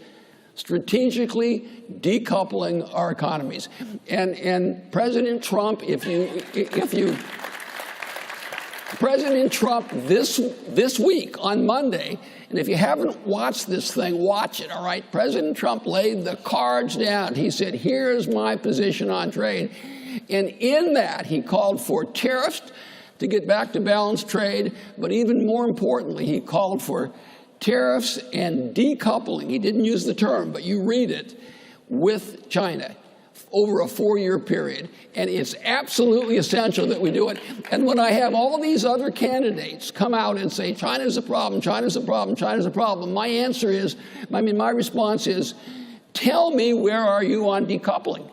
strategically decoupling our economies. And President Trump, President Trump this week on Monday, and if you haven't watched this thing, watch it, all right? President Trump laid the cards down. He said, here's my position on trade. And in that, he called for tariffs to get back to balanced trade, but even more importantly, he called for tariffs and decoupling. He didn't use the term, but you read it, with China over a 4-year period. And it's absolutely essential that we do it. And when I have all these other candidates come out and say, China's a problem, China's a problem, China's a problem, my response is, tell me, where are you on decoupling?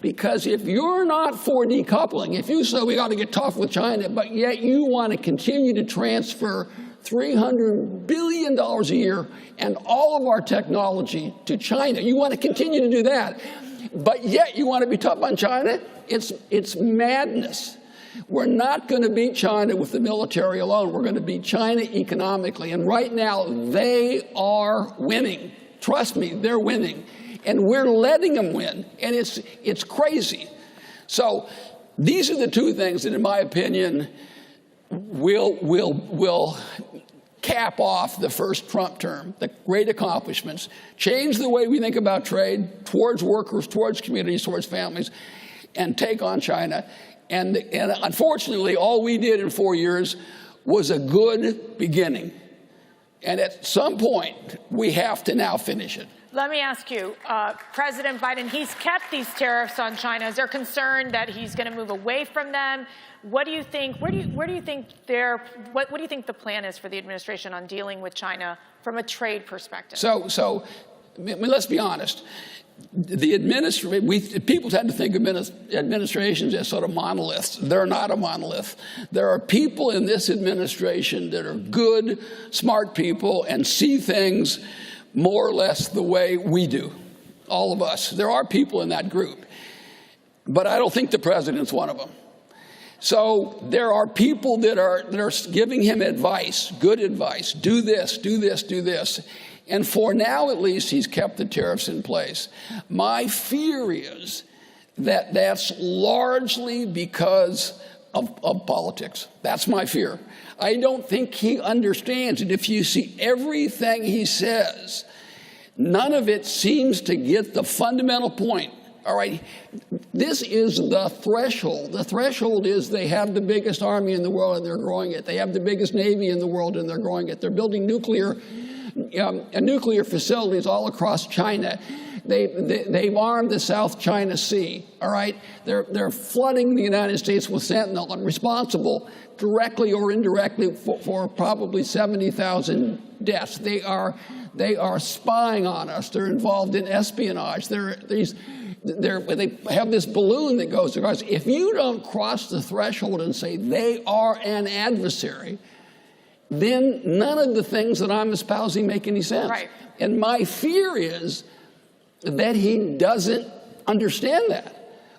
Because if you're not for decoupling, if you say we got to get tough with China, but yet you want to continue to transfer $300 billion a year and all of our technology to China, you want to continue to do that, but yet you want to be tough on China, it's madness. We're not going to beat China with the military alone. We're going to beat China economically. And right now, they are winning. Trust me, they're winning. And we're letting them win. And it's crazy. So these are the two things that, in my opinion, will cap off the first Trump term, the great accomplishments, change the way we think about trade towards workers, towards communities, towards families, and take on China. And unfortunately, all we did in 4 years was a good beginning. And at some point, we have to now finish it. Let me ask you, President Biden, he's kept these tariffs on China. Is there concern that he's going to move away from them? What do you think? What do you think the plan is for the administration on dealing with China from a trade perspective? So let's be honest. People tend to think of administrations as sort of monoliths. They're not a monolith. There are people in this administration that are good, smart people and see things more or less the way we do, all of us. There are people in that group, but I don't think the president's one of them. So there are people that are giving him advice, good advice, do this, do this, do this. And for now, at least, he's kept the tariffs in place. My fear is that that's largely because of politics. That's my fear. I don't think he understands it. If you see everything he says, none of it seems to get the fundamental point. All right, this is the threshold. The threshold is they have the biggest army in the world and they're growing it. They have the biggest navy in the world and they're growing it. They're building nuclear facilities all across China. They've armed the South China Sea. All right, they're flooding the United States with fentanyl and responsible directly or indirectly for probably 70,000 deaths. They are spying on us. They're involved in espionage. They have this balloon that goes across. If you don't cross the threshold and say they are an adversary, then none of the things that I'm espousing make any sense. Right. And my fear is that he doesn't understand that,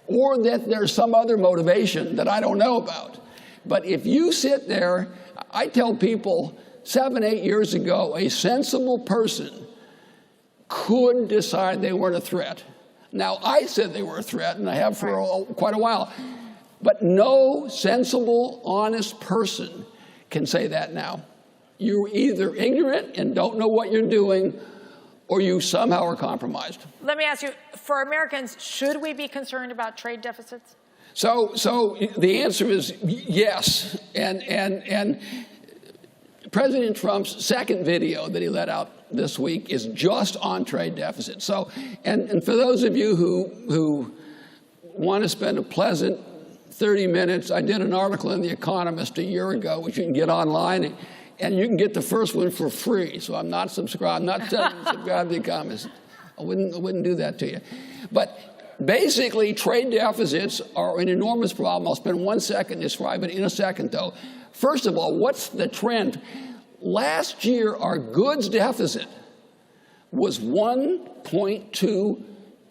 or that there's some other motivation that I don't know about. But if you sit there, I tell people 7, 8 years ago, a sensible person could decide they weren't a threat. Now, I said they were a threat, and I have for quite a while. But no sensible, honest person can say that now. You're either ignorant and don't know what you're doing, or you somehow are compromised. Let me ask you, for Americans, should we be concerned about trade deficits? So the answer is yes. And President Trump's second video that he let out this week is just on trade deficit. So, and for those of you who want to spend a pleasant 30 minutes, I did an article in The Economist a year ago, which you can get online, and you can get the first one for free. So I'm not subscribed. I'm not subscribed to The Economist. I wouldn't do that to you. But basically, trade deficits are an enormous problem. I'll spend 1 second to describe it in a second, though. First of all, what's the trend? Last year, our goods deficit was $1.2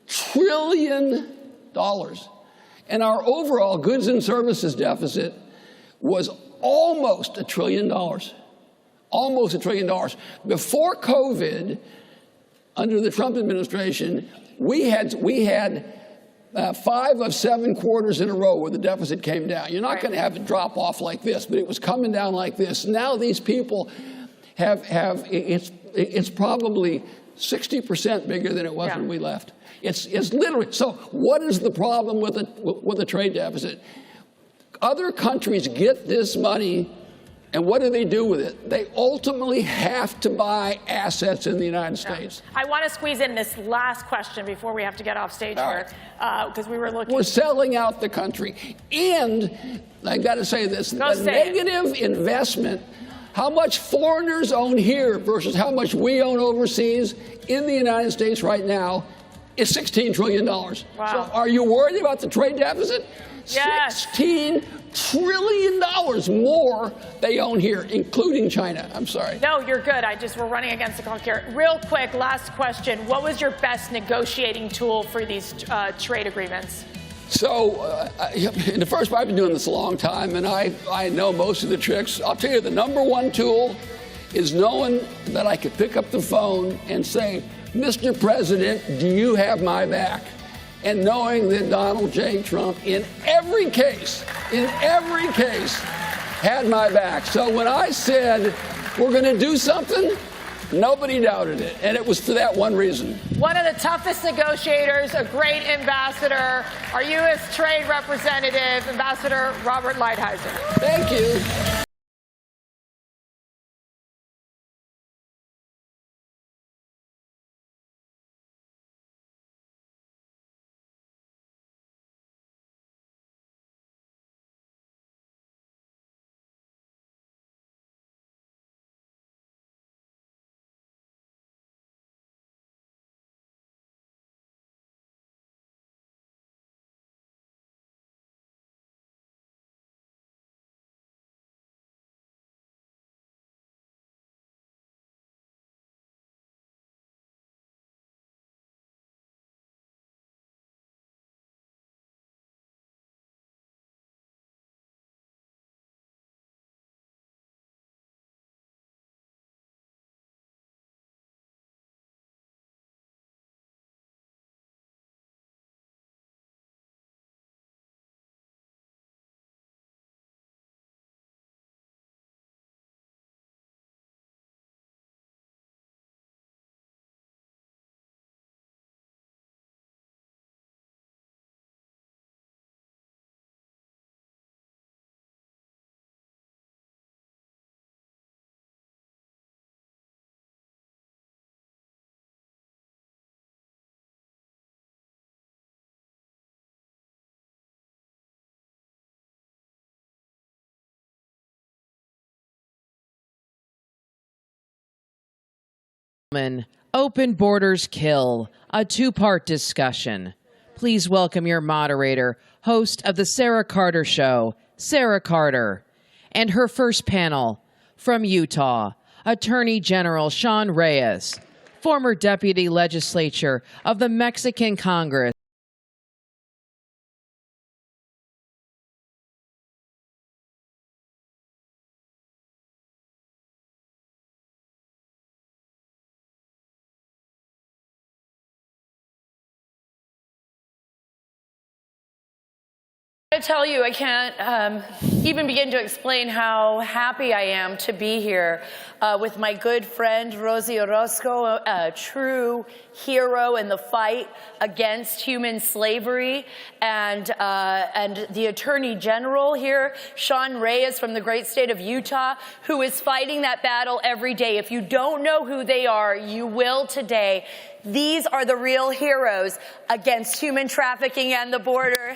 trillion. And our overall goods and services deficit was almost $1 trillion. Almost $1 trillion. Before COVID, under the Trump administration, we had 5 of 7 quarters in a row where the deficit came down. You're not going to have it drop off like this, but it was coming down like this. Now these people it's probably 60% bigger than it was when we left. It's literally, so what is the problem with a trade deficit? Other countries get this money, and what do they do with it? They ultimately have to buy assets in the United States. I want to squeeze in this last question before we have to get off stage here, because we were looking. We're selling out the country. And I got to say this, the negative investment, how much foreigners own here versus how much we own overseas in the United States right now is $16 trillion. Wow. So are you worried about the trade deficit? Yes. $16 trillion more they own here, including China. I'm sorry. No, you're good. We're running against the clock here. Real quick, last question. What was your best negotiating tool for these trade agreements? So, in the first part, I've been doing this a long time, and I know most of the tricks. I'll tell you, the number one tool is knowing that I could pick up the phone and say, Mr. President, do you have my back? And knowing that Donald J. Trump, in every case, had my back. So when I said we're going to do something, nobody doubted it. And it was for that one reason. One of the toughest negotiators, a great ambassador, our U.S. Trade Representative, Ambassador Robert Lighthizer. Thank you. Open Borders Kill, a 2-part discussion. Please welcome your moderator, host of The Sarah Carter Show, Sarah Carter, and her first panel from Utah, Attorney General Sean Reyes, former Deputy Legislature of the Mexican Congress, I tell you, I can't even begin to explain how happy I am to be here with my good friend Rosie Orozco, a true hero in the fight against human slavery, and the Attorney General here, Sean Reyes from the great state of Utah, who is fighting that battle every day. If you don't know who they are, you will today. These are the real heroes against human trafficking and the border.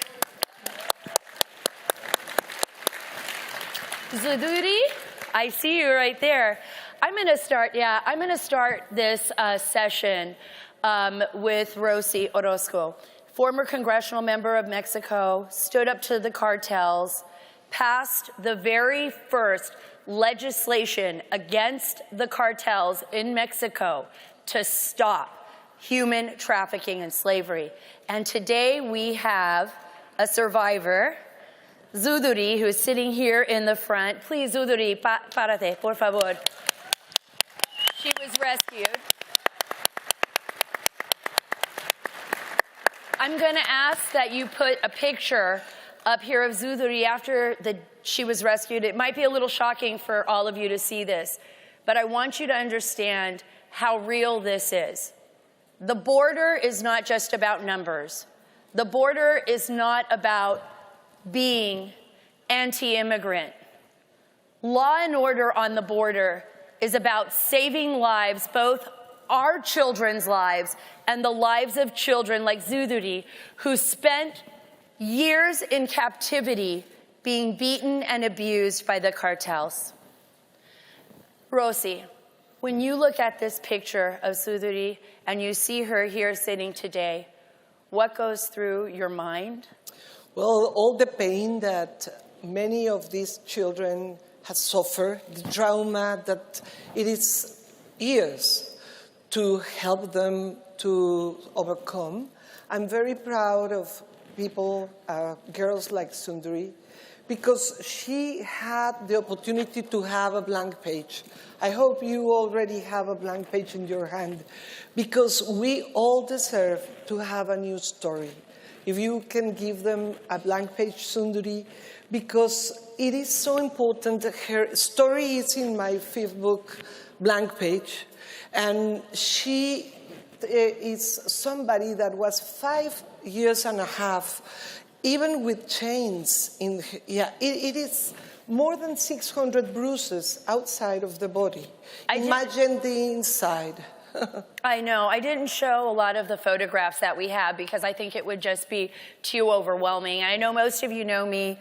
Zuduri, I see you right there. I'm going to start this session with Rosie Orozco, former congressional member of Mexico, stood up to the cartels, passed the very first legislation against the cartels in Mexico to stop human trafficking and slavery. And today we have a survivor, Zuduri, who is sitting here in the front. Please, Zuduri, párate, por favor. She was rescued. I'm going to ask that you put a picture up here of Zuduri after she was rescued. It might be a little shocking for all of you to see this, but I want you to understand how real this is. The border is not just about numbers. The border is not about being anti-immigrant. Law and order on the border is about saving lives, both our children's lives and the lives of children like Zuduri, who spent years in captivity being beaten and abused by the cartels. Rosie, when you look at this picture of Zuduri and you see her here sitting today, what goes through your mind? Well, all the pain that many of these children have suffered, the trauma that it is years to help them to overcome. I'm very proud of people, girls like Zuduri, because she had the opportunity to have a blank page. I hope you already have a blank page in your hand, because we all deserve to have a new story. If you can give them a blank page, Zuduri, because it is so important. Her story is in my fifth book, Blank Page, and she is somebody that was 5 years and a half, even with chains. It is more than 600 bruises outside of the body. Imagine the inside. I know. I didn't show a lot of the photographs that we have because I think it would just be too overwhelming. I know most of you know me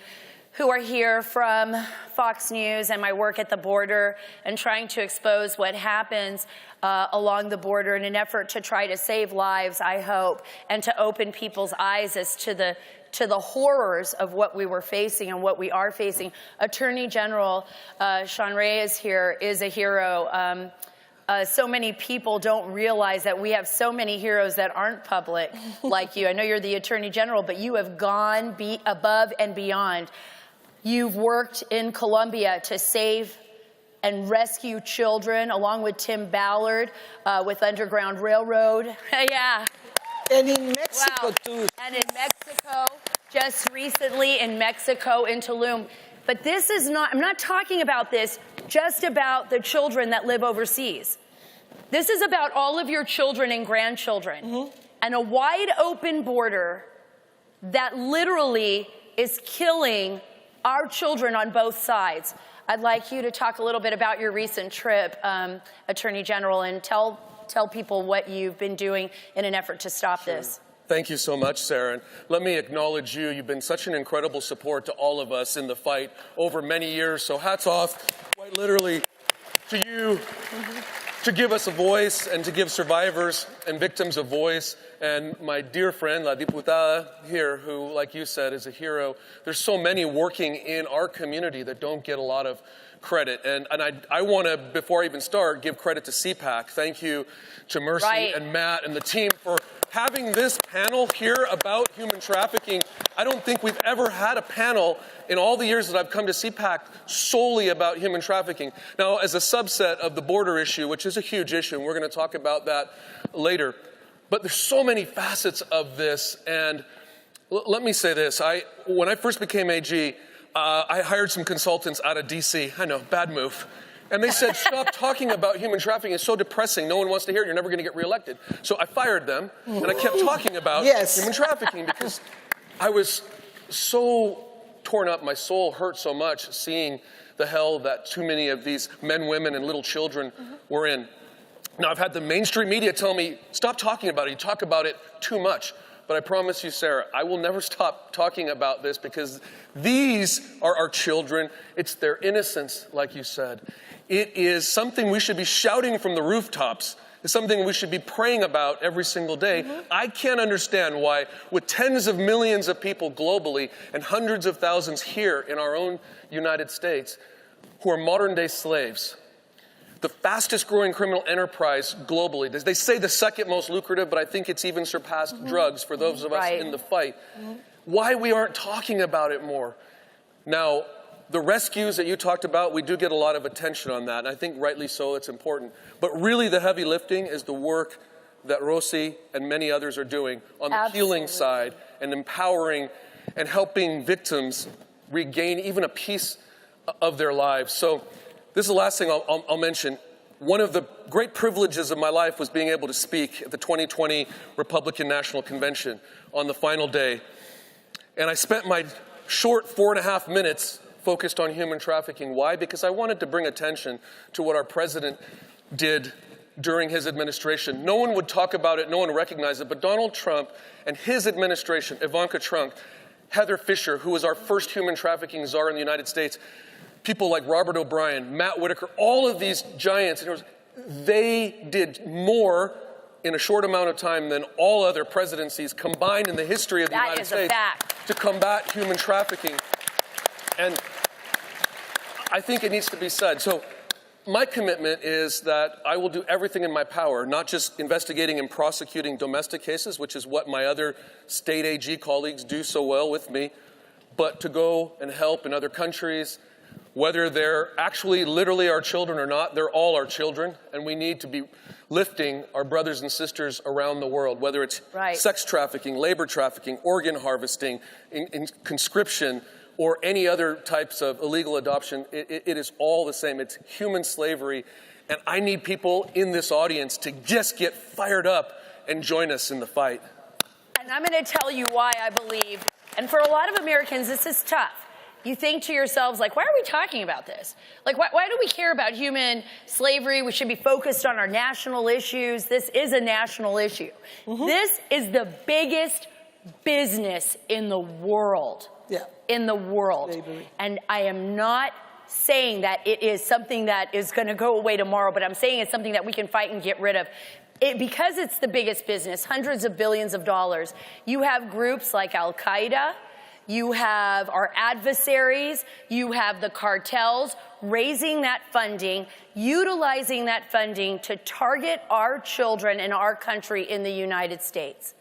who are here from Fox News and my work at the border and trying to expose what happens along the border in an effort to try to save lives, I hope, and to open people's eyes as to the horrors of what we were facing and what we are facing. Attorney General Sean Reyes here is a hero. So many people don't realize that we have so many heroes that aren't public like you. I know you're the Attorney General, but you have gone above and beyond. You've worked in Colombia to save and rescue children, along with Tim Ballard with Underground Railroad. Yeah. And in Mexico, too. And in Mexico, just recently in Mexico, in Tulum. But this is not, I'm not talking about this just about the children that live overseas. This is about all of your children and grandchildren. And a wide open border that literally is killing our children on both sides. I'd like you to talk a little bit about your recent trip, Attorney General, and tell people what you've been doing in an effort to stop this. Thank you so much, Sarah. And let me acknowledge you. You've been such an incredible support to all of us in the fight over many years. So hats off, quite literally, to you to give us a voice and to give survivors and victims a voice. And my dear friend, La Diputada here, who, like you said, is a hero. There's so many working in our community that don't get a lot of credit. And I want to, before I even start, give credit to CPAC. Thank you to Mercy and Matt and the team for having this panel here about human trafficking. I don't think we've ever had a panel in all the years that I've come to CPAC solely about human trafficking. Now, as a subset of the border issue, which is a huge issue, and we're going to talk about that later, but there's so many facets of this, and Let me say this. When I first became AG, I hired some consultants out of D.C. I know, bad move. And they said, stop talking about human trafficking. It's so depressing. No one wants to hear it. You're never going to get reelected. So I fired them, and I kept talking about human trafficking because I was so torn up. My soul hurt so much seeing the hell that too many of these men, women, and little children were in. Now, I've had the mainstream media tell me, stop talking about it. You talk about it too much. But I promise you, Sarah, I will never stop talking about this because these are our children. It's their innocence, like you said. It is something we should be shouting from the rooftops. It's something we should be praying about every single day. I can't understand why, with tens of millions of people globally and hundreds of thousands here in our own United States who are modern-day slaves, the fastest growing criminal enterprise globally. They say the second most lucrative, but I think it's even surpassed drugs for those of us in the fight. Why we aren't talking about it more. Now, the rescues that you talked about, we do get a lot of attention on that, and I think rightly so, it's important. But really the heavy lifting is the work that Rosie and many others are doing on the healing side and empowering and helping victims regain even a piece of their lives. So this is the last thing I'll mention. One of the great privileges of my life was being able to speak at the 2020 Republican National Convention on the final day. And I spent my short 4.5 minutes focused on human trafficking. Why? Because I wanted to bring attention to what our president did during his administration. No one would talk about it, no one recognized it, but Donald Trump and his administration, Ivanka Trump, Heather Fisher, who was our first human trafficking czar in the United States, people like Robert O'Brien, Matt Whitaker, all of these giants, they did more in a short amount of time than all other presidencies combined in the history of the United States to combat human trafficking. And I think it needs to be said. So my commitment is that I will do everything in my power, not just investigating and prosecuting domestic cases, which is what my other state AG colleagues do so well with me, but to go and help in other countries. Whether they're actually literally our children or not, they're all our children, and we need to be lifting our brothers and sisters around the world, whether it's sex trafficking, labor trafficking, organ harvesting, in conscription, or any other types of illegal adoption. It is all the same. It's human slavery, and I need people in this audience to just get fired up and join us in the fight. And I'm going to tell you why I believe, and for a lot of Americans, this is tough. You think to yourselves, like, why are we talking about this? Like, why do we care about human slavery? We should be focused on our national issues. This is a national issue. This is the biggest business in the world. In the world. And I am not saying that it is something that is going to go away tomorrow, but I'm saying it's something that we can fight and get rid of. Because it's the biggest business, hundreds of billions of dollars, you have groups like Al-Qaeda, you have our adversaries, you have the cartels raising that funding, utilizing that funding to target our children in our country in the United States.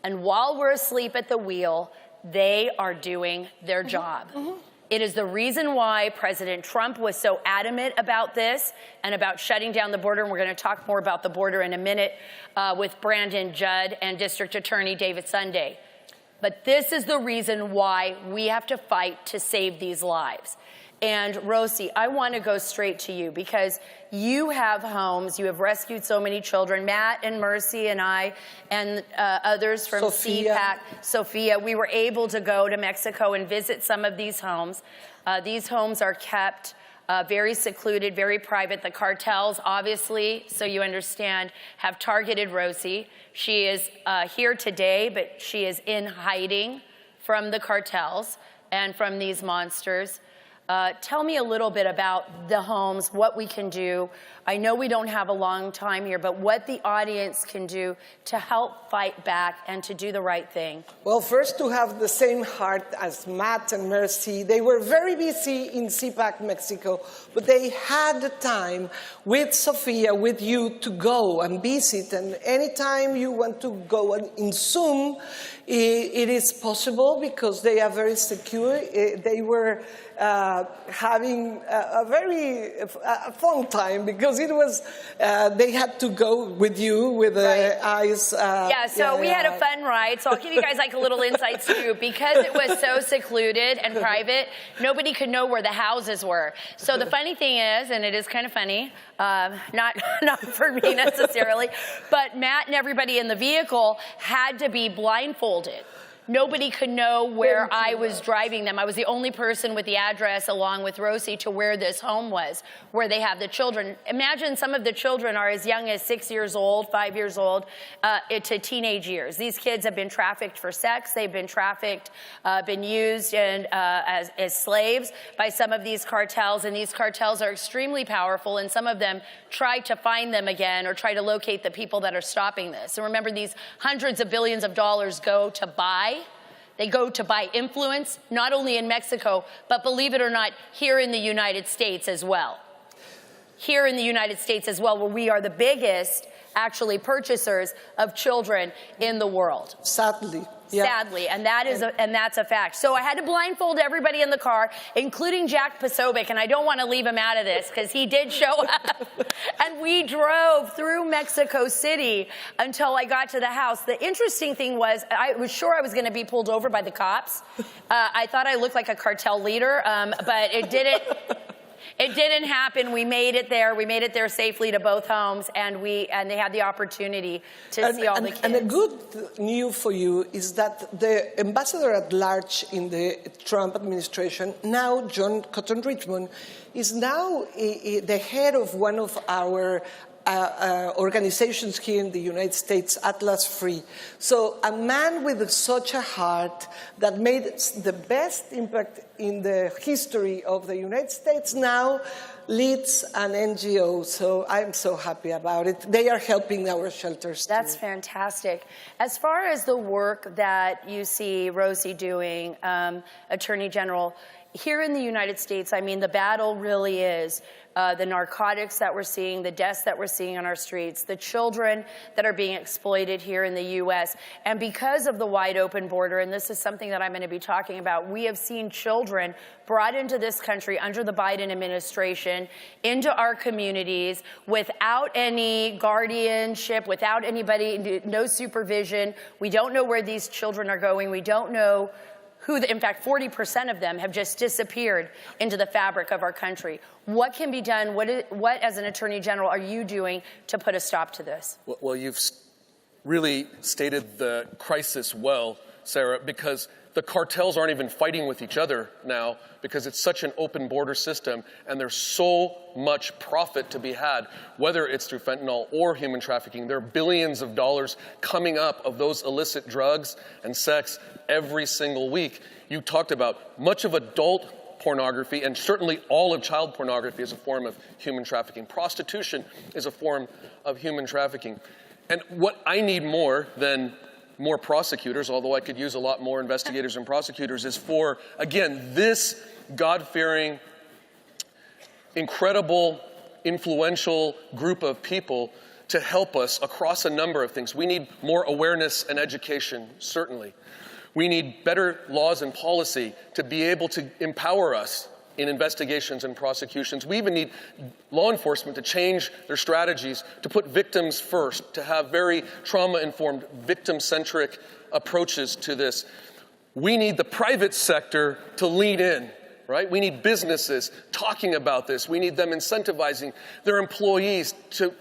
And while we're asleep at the wheel, they are doing their job. It is the reason why President Trump was so adamant about this and about shutting down the border. And we're going to talk more about the border in a minute with Brandon Judd and District Attorney David Sunday. But this is the reason why we have to fight to save these lives. And Rosie, I want to go straight to you because you have homes, you have rescued so many children. Matt and Mercy and I and others from CPAC, Sophia, we were able to go to Mexico and visit some of these homes. These homes are kept very secluded, very private. The cartels, obviously, so you understand, have targeted Rosie. She is here today, but she is in hiding from the cartels and from these monsters. Tell me a little bit about the homes, what we can do. I know we don't have a long time here, but what the audience can do to help fight back and to do the right thing. Well, first, to have the same heart as Matt and Mercy. They were very busy in CPAC Mexico, but they had the time with Sophia, with you, to go and visit. And anytime you want to go in Zoom, it is possible because they are very secure. They were having a very fun time because it was, they had to go with you with the eyes. We had a fun ride. So I'll give you guys like a little inside scoop. Because it was so secluded and private, nobody could know where the houses were. So the funny thing is, and it is kind of funny, not for me necessarily, but Matt and everybody in the vehicle had to be blindfolded. Nobody could know where I was driving them. I was the only person with the address, along with Rosie, to where this home was, where they have the children. Imagine some of the children are as young as 6 years old, 5 years old, to teenage years. These kids have been trafficked for sex. They've been trafficked, been used as slaves by some of these cartels, and these cartels are extremely powerful, and some of them try to find them again or try to locate the people that are stopping this. And remember, these hundreds of billions of dollars go to buy. They go to buy influence, not only in Mexico, but believe it or not, here in the United States as well. Here in the United States as well, where we are the biggest, actually, purchasers of children in the world. Sadly. Yeah. Sadly, and that's a fact. So I had to blindfold everybody in the car, including Jack Posobiec, and I don't want to leave him out of this because he did show up. And we drove through Mexico City until I got to the house. The interesting thing was, I was sure I was going to be pulled over by the cops. I thought I looked like a cartel leader, but it didn't. It didn't happen. We made it there. We made it there safely to both homes, and they had the opportunity to see all the kids. And the good news for you is that the ambassador at large in the Trump administration, now John Cotton Richmond, is now the head of one of our organizations here in the United States, Atlas Free. So a man with such a heart that made the best impact in the history of the United States now leads an NGO. So I'm so happy about it. They are helping our shelters too. That's fantastic. As far as the work that you see Rosie doing, Attorney General, here in the United States, I mean, the battle really is the narcotics that we're seeing, the deaths that we're seeing on our streets, the children that are being exploited here in the U.S. And because of the wide open border, and this is something that I'm going to be talking about, we have seen children brought into this country under the Biden administration, into our communities, without any guardianship, without anybody, no supervision. We don't know where these children are going. We don't know in fact, 40% of them have just disappeared into the fabric of our country. What can be done? What, as an Attorney General, are you doing to put a stop to this? Well, you've really stated the crisis well, Sarah, because the cartels aren't even fighting with each other now because it's such an open border system and there's so much profit to be had, whether it's through fentanyl or human trafficking. There are billions of dollars coming up of those illicit drugs and sex every single week. You talked about much of adult pornography, and certainly all of child pornography is a form of human trafficking. Prostitution is a form of human trafficking. And what I need more than more prosecutors, although I could use a lot more investigators and prosecutors, is for, again, this God-fearing, incredible, influential group of people to help us across a number of things. We need more awareness and education, certainly. We need better laws and policy to be able to empower us in investigations and prosecutions. We even need law enforcement to change their strategies, to put victims first, to have very trauma-informed, victim-centric approaches to this. We need the private sector to lean in, right? We need businesses talking about this. We need them incentivizing their employees to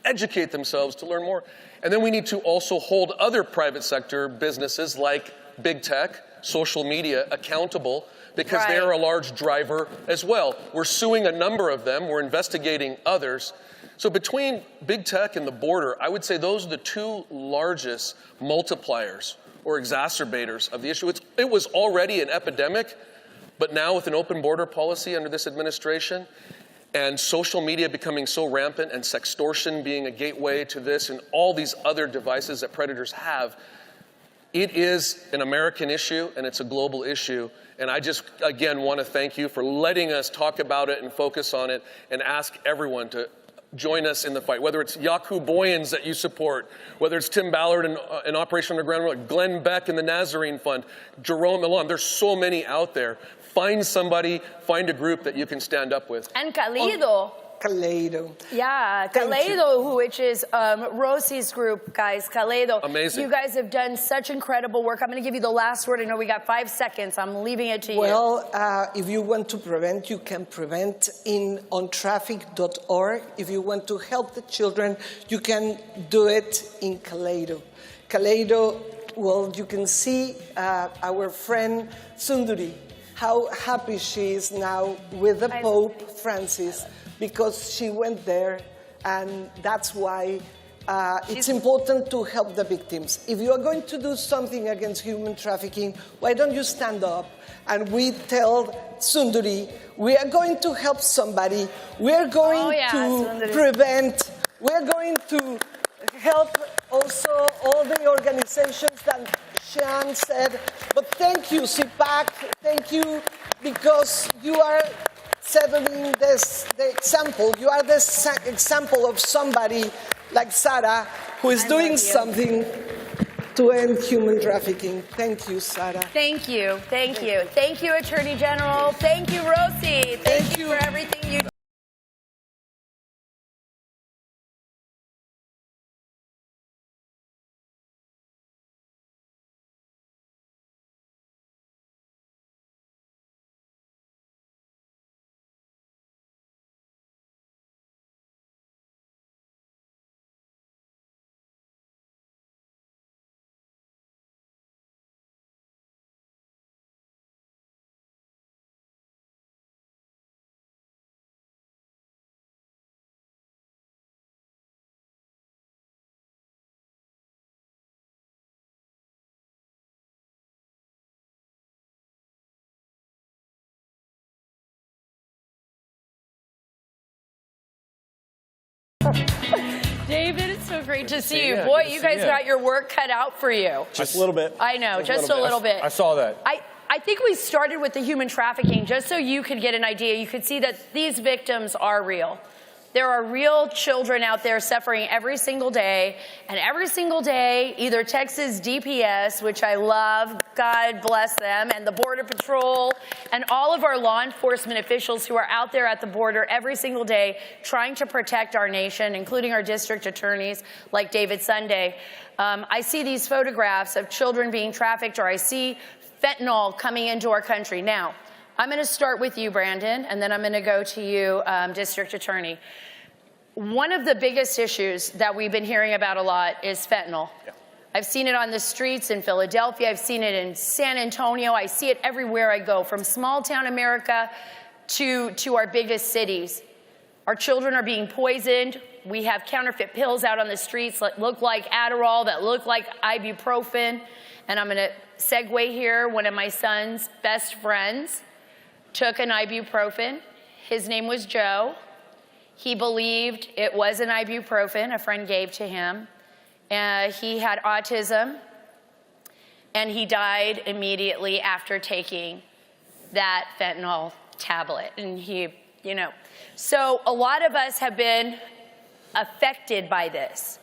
educate themselves, to learn more. And then we need to also hold other private sector businesses like big tech, social media accountable, because they are a large driver as well. We're suing a number of them. We're investigating others. So between big tech and the border, I would say those are the two largest multipliers or exacerbators of the issue. It was already an epidemic, but now with an open border policy under this administration and social media becoming so rampant and sextortion being a gateway to this and all these other devices that predators have, it is an American issue and it's a global issue. And I just, again, want to thank you for letting us talk about it and focus on it and ask everyone to join us in the fight, whether it's Yaku Boyens that you support, whether it's Tim Ballard and Operation Underground, Glenn Beck and the Nazarene Fund, Jerome Milan. There's so many out there. Find somebody, find a group that you can stand up with. And Kaleido. Kaleido. Yeah, Kaleido, which is Rosie's group, guys. Kaleido. Amazing. You guys have done such incredible work. I'm going to give you the last word. I know we got 5 seconds. I'm leaving it to you. Well, if you want to prevent, you can prevent on traffic.org. If you want to help the children, you can do it in Kaleido. Kaleido, well, you can see our friend Sundari, how happy she is now with the Pope Francis, because she went there, and that's why it's important to help the victims. If you are going to do something against human trafficking, why don't you stand up and we tell Sundari, we are going to help somebody, we're going to prevent, we're going to help also all the organizations that Shen said. But thank you, CPAC, thank you, because you are setting the example. You are the example of somebody like Sarah who is doing something to end human trafficking. Thank you, Sarah. Thank you. Thank you. Thank you, Attorney General. Thank you, Rosie. Thank you for everything you do. David, it's so great to see you. Boy, you guys got your work cut out for you. Just a little bit. I know, just a little bit. I saw that. I think we started with the human trafficking just so you could get an idea. You could see that these victims are real. There are real children out there suffering every single day, and every single day, either Texas DPS, which I love, God bless them, and the Border Patrol, and all of our law enforcement officials who are out there at the border every single day trying to protect our nation, including our district attorneys like David Sunday. I see these photographs of children being trafficked, or I see fentanyl coming into our country. Now, I'm going to start with you, Brandon, and then I'm going to go to you, District Attorney. One of the biggest issues that we've been hearing about a lot is fentanyl. Yeah. I've seen it on the streets in Philadelphia. I've seen it in San Antonio. I see it everywhere I go, from small town America to our biggest cities. Our children are being poisoned. We have counterfeit pills out on the streets that look like Adderall, that look like ibuprofen. And I'm going to segue here. One of my son's best friends took an ibuprofen. His name was Joe. He believed it was an ibuprofen a friend gave to him. He had autism, and he died immediately after taking that fentanyl tablet. And so a lot of us have been affected by this.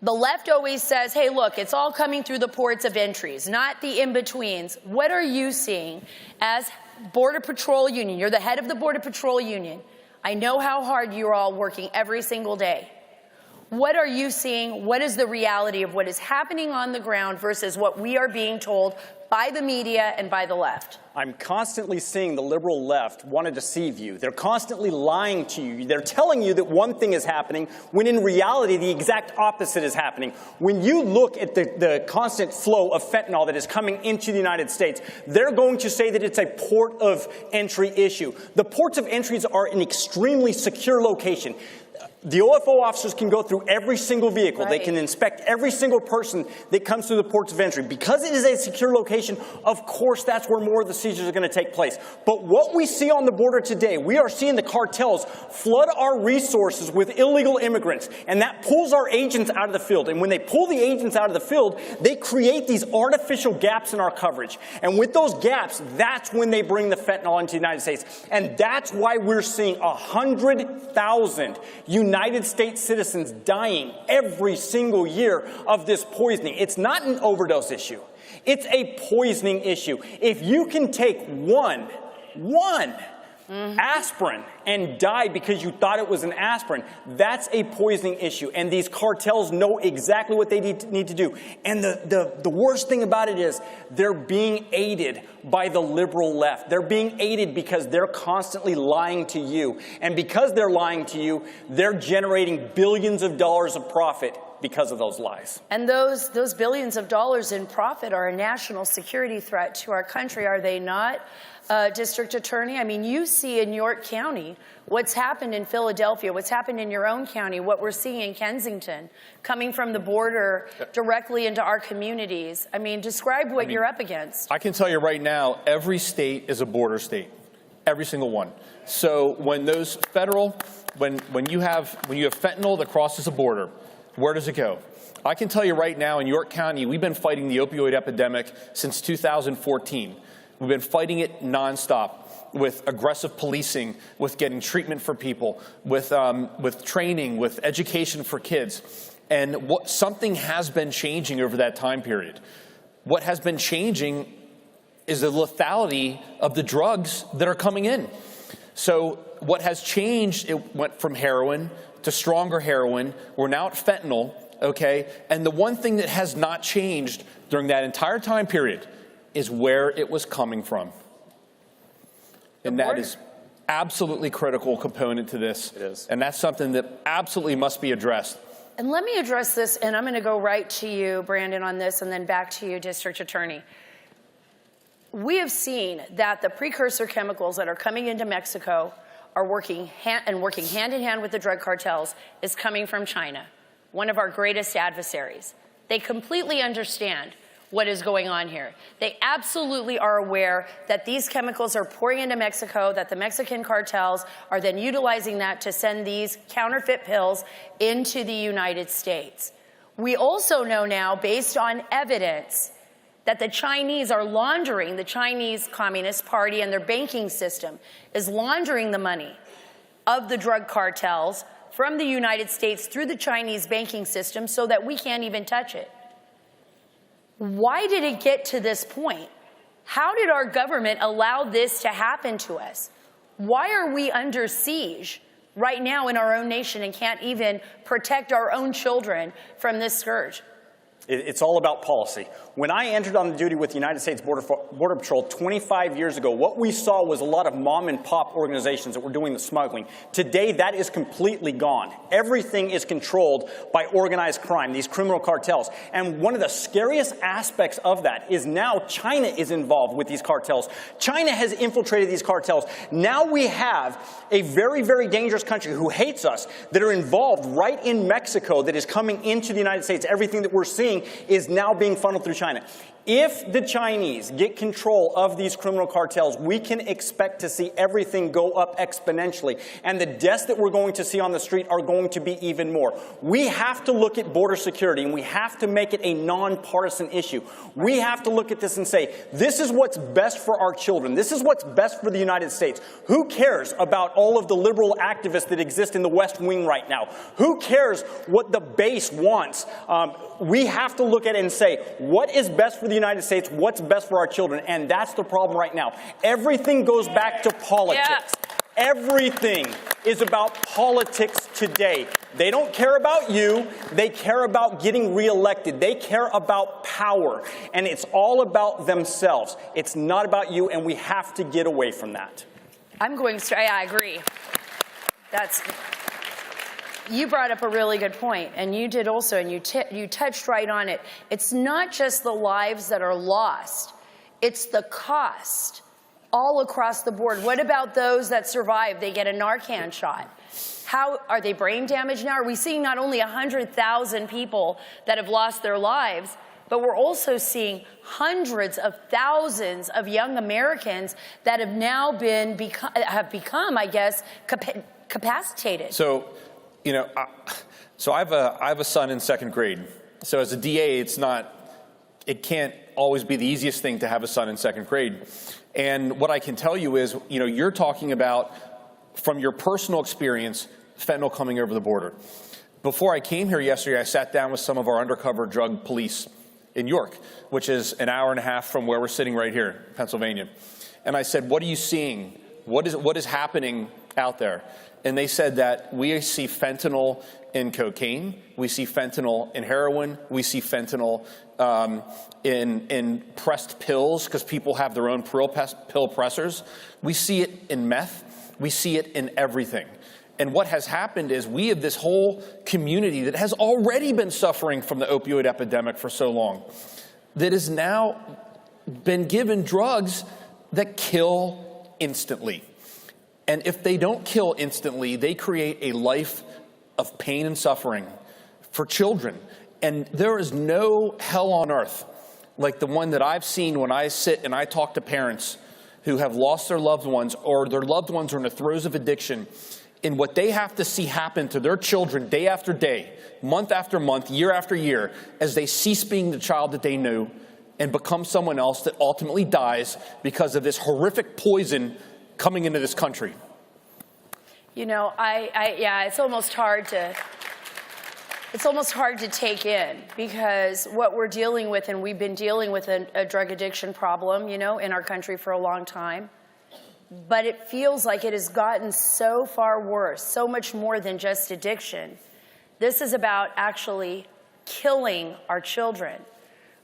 The left always says, hey, look, it's all coming through the ports of entries, not the in-betweens. What are you seeing as Border Patrol Union? You're the head of the Border Patrol Union. I know how hard you're all working every single day. What are you seeing? What is the reality of what is happening on the ground versus what we are being told by the media and by the left? I'm constantly seeing the liberal left want to deceive you. They're constantly lying to you. They're telling you that one thing is happening when in reality the exact opposite is happening. When you look at the constant flow of fentanyl that is coming into the United States, they're going to say that it's a port of entry issue. The ports of entries are an extremely secure location. The OFO officers can go through every single vehicle. Right. They can inspect every single person that comes through the ports of entry. Because it is a secure location, of course, that's where more of the seizures are going to take place. But what we see on the border today, we are seeing the cartels flood our resources with illegal immigrants, and that pulls our agents out of the field. And when they pull the agents out of the field, they create these artificial gaps in our coverage. And with those gaps, that's when they bring the fentanyl into the United States. And that's why we're seeing 100,000 United States citizens dying every single year of this poisoning. It's not an overdose issue. It's a poisoning issue. If you can take one aspirin and die because you thought it was an aspirin, that's a poisoning issue. And these cartels know exactly what they need to do. And the worst thing about it is they're being aided by the liberal left. They're being aided because they're constantly lying to you. And because they're lying to you, they're generating billions of dollars of profit because of those lies. And those billions of dollars in profit are a national security threat to our country, are they not? District Attorney, I mean, you see in York County what's happened in Philadelphia, what's happened in your own county, what we're seeing in Kensington, coming from the border directly into our communities. I mean, describe what you're up against. I can tell you right now, every state is a border state, every single one. So when those federal, when you have fentanyl that crosses the border, where does it go? I can tell you right now in York County, we've been fighting the opioid epidemic since 2014. We've been fighting it nonstop with aggressive policing, with getting treatment for people, with training, with education for kids. And something has been changing over that time period. What has been changing is the lethality of the drugs that are coming in. So what has changed, it went from heroin to stronger heroin. We're now at fentanyl, okay? And the one thing that has not changed during that entire time period is where it was coming from. And that is absolutely critical component to this. It is. And that's something that absolutely must be addressed. And let me address this, and I'm going to go right to you, Brandon, on this, and then back to you, District Attorney. We have seen that the precursor chemicals that are coming into Mexico are working hand in hand with the drug cartels is coming from China, one of our greatest adversaries. They completely understand what is going on here. They absolutely are aware that these chemicals are pouring into Mexico, that the Mexican cartels are then utilizing that to send these counterfeit pills into the United States. We also know now, based on evidence, that the Chinese are laundering, the Chinese Communist Party and their banking system is laundering the money of the drug cartels from the United States through the Chinese banking system so that we can't even touch it. Why did it get to this point? How did our government allow this to happen to us? Why are we under siege right now in our own nation and can't even protect our own children from this scourge? It's all about policy. When I entered on duty with the United States Border Patrol 25 years ago, what we saw was a lot of mom and pop organizations that were doing the smuggling. Today, that is completely gone. Everything is controlled by organized crime, these criminal cartels. And one of the scariest aspects of that is now China is involved with these cartels. China has infiltrated these cartels. Now we have a very, very dangerous country who hates us that are involved right in Mexico that is coming into the United States. Everything that we're seeing is now being funneled through China. If the Chinese get control of these criminal cartels, we can expect to see everything go up exponentially. And the deaths that we're going to see on the street are going to be even more. We have to look at border security, and we have to make it a nonpartisan issue. We have to look at this and say, this is what's best for our children. This is what's best for the United States. Who cares about all of the liberal activists that exist in the West Wing right now? Who cares what the base wants? We have to look at it and say, what is best for the United States? What's best for our children? And that's the problem right now. Everything goes back to politics. Yeah. Everything is about politics today. They don't care about you. They care about getting reelected. They care about power. And it's all about themselves. It's not about you, and we have to get away from that. I agree. You brought up a really good point, and you did also, and you touched right on it. It's not just the lives that are lost. It's the cost all across the board. What about those that survive? They get a Narcan shot. How are they brain damaged now? Are we seeing not only 100,000 people that have lost their lives, but we're also seeing hundreds of thousands of young Americans that have now become, I guess, capacitated. So, you know, I have a son in second grade. So as a DA, it can't always be the easiest thing to have a son in second grade. And what I can tell you is, you know, you're talking about, from your personal experience, fentanyl coming over the border. Before I came here yesterday, I sat down with some of our undercover drug police, in York, which is an hour and a half from where we're sitting right here, Pennsylvania. And I said, what are you seeing? What is happening out there? And they said that we see fentanyl in cocaine, we see fentanyl in heroin, we see fentanyl in pressed pills because people have their own pill pressers. We see it in meth. We see it in everything. And what has happened is we have this whole community that has already been suffering from the opioid epidemic for so long that has now been given drugs that kill instantly. And if they don't kill instantly, they create a life of pain and suffering for children. And there is no hell on earth like the one that I've seen when I sit and I talk to parents who have lost their loved ones or their loved ones are in the throes of addiction, and what they have to see happen to their children day after day, month after month, year after year, as they cease being the child that they knew and become someone else that ultimately dies because of this horrific poison coming into this country. You know, it's almost hard to take in, because what we're dealing with, and we've been dealing with a drug addiction problem, you know, in our country for a long time. But it feels like it has gotten so far worse, so much more than just addiction. This is about actually killing our children.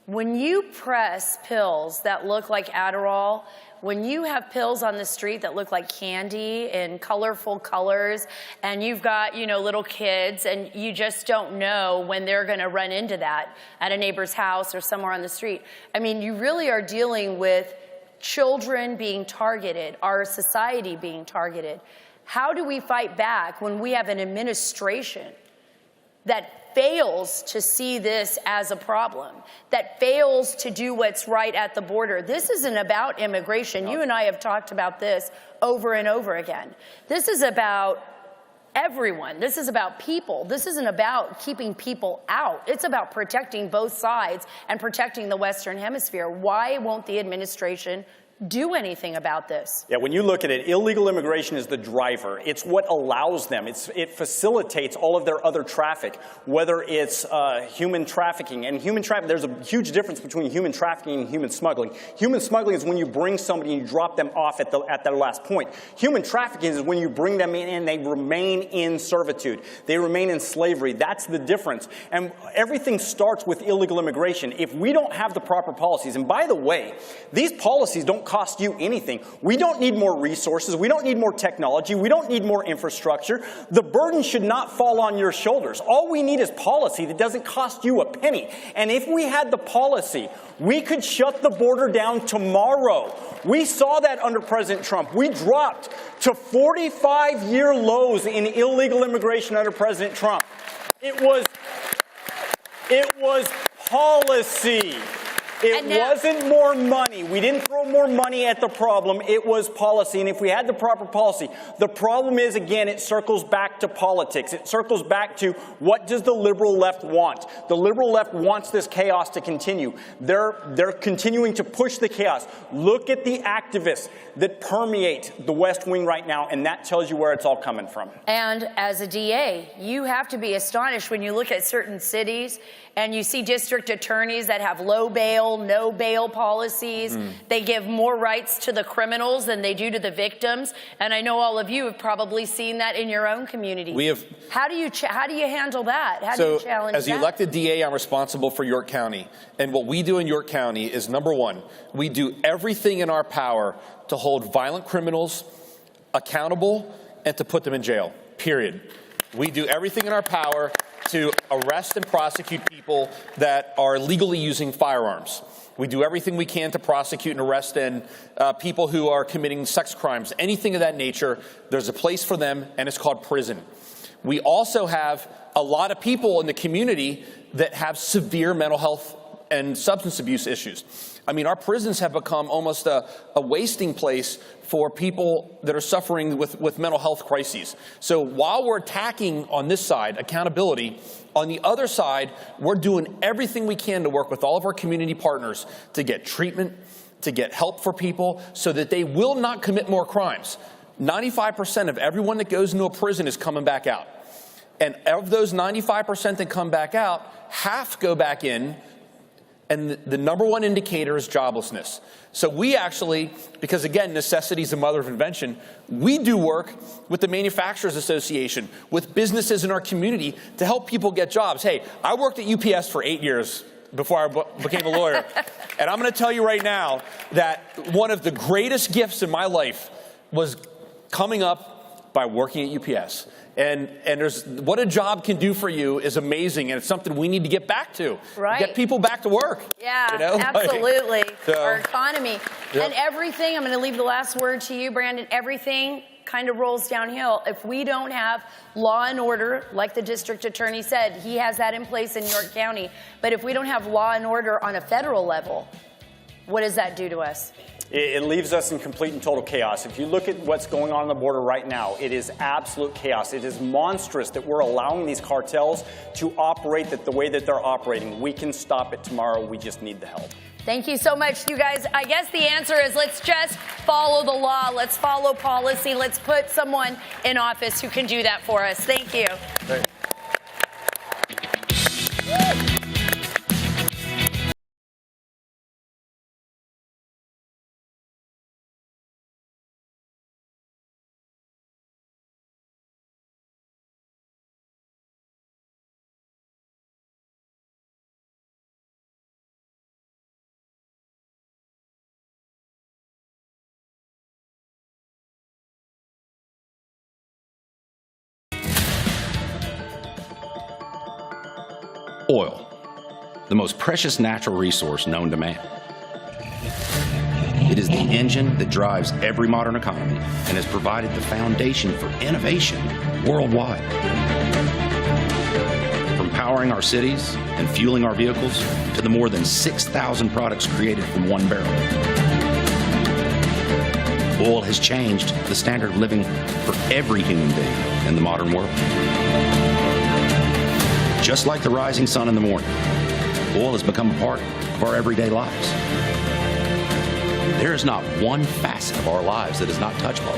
When you press pills that look like Adderall, when you have pills on the street that look like candy in colorful colors, and you've got, you know, little kids, and you just don't know when they're going to run into that at a neighbor's house or somewhere on the street. I mean, you really are dealing with children being targeted, our society being targeted. How do we fight back when we have an administration that fails to see this as a problem, that fails to do what's right at the border? This isn't about immigration. You and I have talked about this over and over again. This is about everyone. This is about people. This isn't about keeping people out. It's about protecting both sides and protecting the Western Hemisphere. Why won't the administration do anything about this? Yeah, when you look at it, illegal immigration is the driver. It's what allows them. It facilitates all of their other traffic, whether it's human trafficking. And human trafficking, there's a huge difference between human trafficking and human smuggling. Human smuggling is when you bring somebody and you drop them off at their last point. Human trafficking is when you bring them in and they remain in servitude. They remain in slavery. That's the difference. And everything starts with illegal immigration. If we don't have the proper policies, and by the way, these policies don't cost you anything. We don't need more resources. We don't need more technology. We don't need more infrastructure. The burden should not fall on your shoulders. All we need is policy that doesn't cost you a penny. And if we had the policy, we could shut the border down tomorrow. We saw that under President Trump. We dropped to 45-year lows in illegal immigration under President Trump. It was policy. It wasn't more money. We didn't throw more money at the problem. It was policy. And if we had the proper policy, the problem is, again, it circles back to politics. It circles back to what does the liberal left want? The liberal left wants this chaos to continue. They're continuing to push the chaos. Look at the activists that permeate the West Wing right now, and that tells you where it's all coming from. And as a DA, you have to be astonished when you look at certain cities and you see district attorneys that have low bail, no bail policies. They give more rights to the criminals than they do to the victims. And I know all of you have probably seen that in your own community. We have. How do you handle that? How do you challenge that? As the elected DA, I'm responsible for York County. And what we do in York County is, number one, we do everything in our power to hold violent criminals accountable and to put them in jail, period. We do everything in our power to arrest and prosecute people that are illegally using firearms. We do everything we can to prosecute and arrest people who are committing sex crimes, anything of that nature. There's a place for them, and it's called prison. We also have a lot of people in the community that have severe mental health and substance abuse issues. I mean, our prisons have become almost a wasting place for people that are suffering with mental health crises. So while we're attacking on this side, accountability, on the other side, we're doing everything we can to work with all of our community partners to get treatment, to get help for people so that they will not commit more crimes. 95% of everyone that goes into a prison is coming back out. And of those 95% that come back out, half go back in And the number one indicator is joblessness. So we actually, because again, necessity is the mother of invention, we do work with the Manufacturers Association, with businesses in our community to help people get jobs. Hey, I worked at UPS for 8 years before I became a lawyer. And I'm going to tell you right now that one of the greatest gifts in my life was coming up by working at UPS. And there's what a job can do for you is amazing, and it's something we need to get back to. Right. Get people back to work. Yeah, you know? absolutely. So, our economy. Yep. And everything, I'm going to leave the last word to you, Brandon, everything kind of rolls downhill. If we don't have law and order, like the district attorney said, he has that in place in York County. But if we don't have law and order on a federal level, what does that do to us? It leaves us in complete and total chaos. If you look at what's going on the border right now, it is absolute chaos. It is monstrous that we're allowing these cartels to operate the way that they're operating. We can stop it tomorrow. We just need the help. Thank you so much, you guys. I guess the answer is let's just follow the law. Let's follow policy. Let's put someone in office who can do that for us. Thank you. Right. Oil, the most precious natural resource known to man. It is the engine that drives every modern economy and has provided the foundation for innovation worldwide. From powering our cities and fueling our vehicles to the more than 6,000 products created from one barrel. Oil has changed the standard of living for every human being in the modern world. Just like the rising sun in the morning, oil has become a part of our everyday lives. There is not one facet of our lives that is not touched by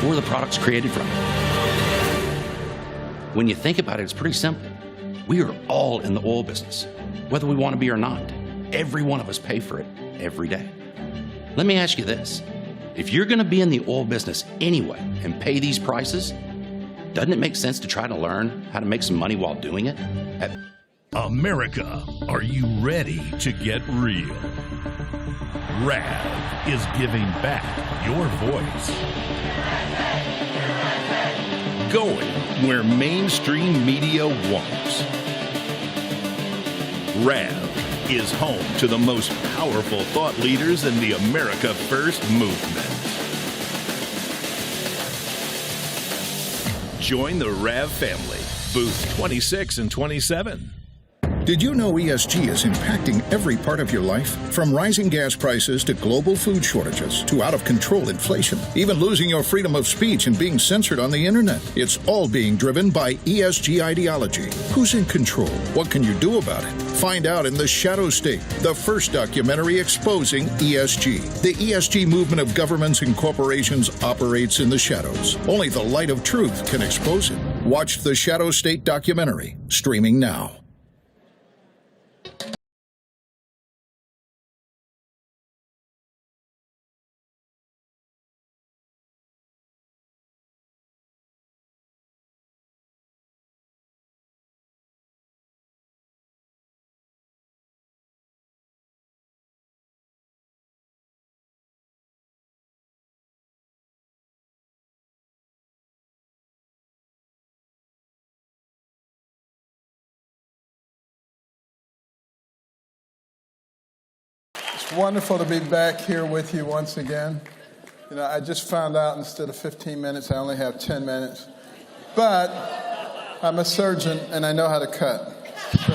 oil or the products created from it. When you think about it, it's pretty simple. We are all in the oil business, whether we want to be or not. Every one of us pay for it every day. Let me ask you this. If you're going to be in the oil business anyway and pay these prices, doesn't it make sense to try to learn how to make some money while doing it? America, are you ready to get real? RAV is giving back your voice. Going where mainstream media won't. RAV is home to the most powerful thought leaders in the America First movement. Join the RAV family, booth 26 and 27. Did you know ESG is impacting every part of your life? From rising gas prices to global food shortages to out-of-control inflation, even losing your freedom of speech and being censored on the internet. It's all being driven by ESG ideology. Who's in control? What can you do about it? Find out in The Shadow State, the first documentary exposing ESG. The ESG movement of governments and corporations operates in the shadows. Only the light of truth can expose it. Watch The Shadow State documentary, streaming now. It's wonderful to be back here with you once again. You know, I just found out instead of 15 minutes, I only have 10 minutes. But I'm a surgeon and I know how to cut. So,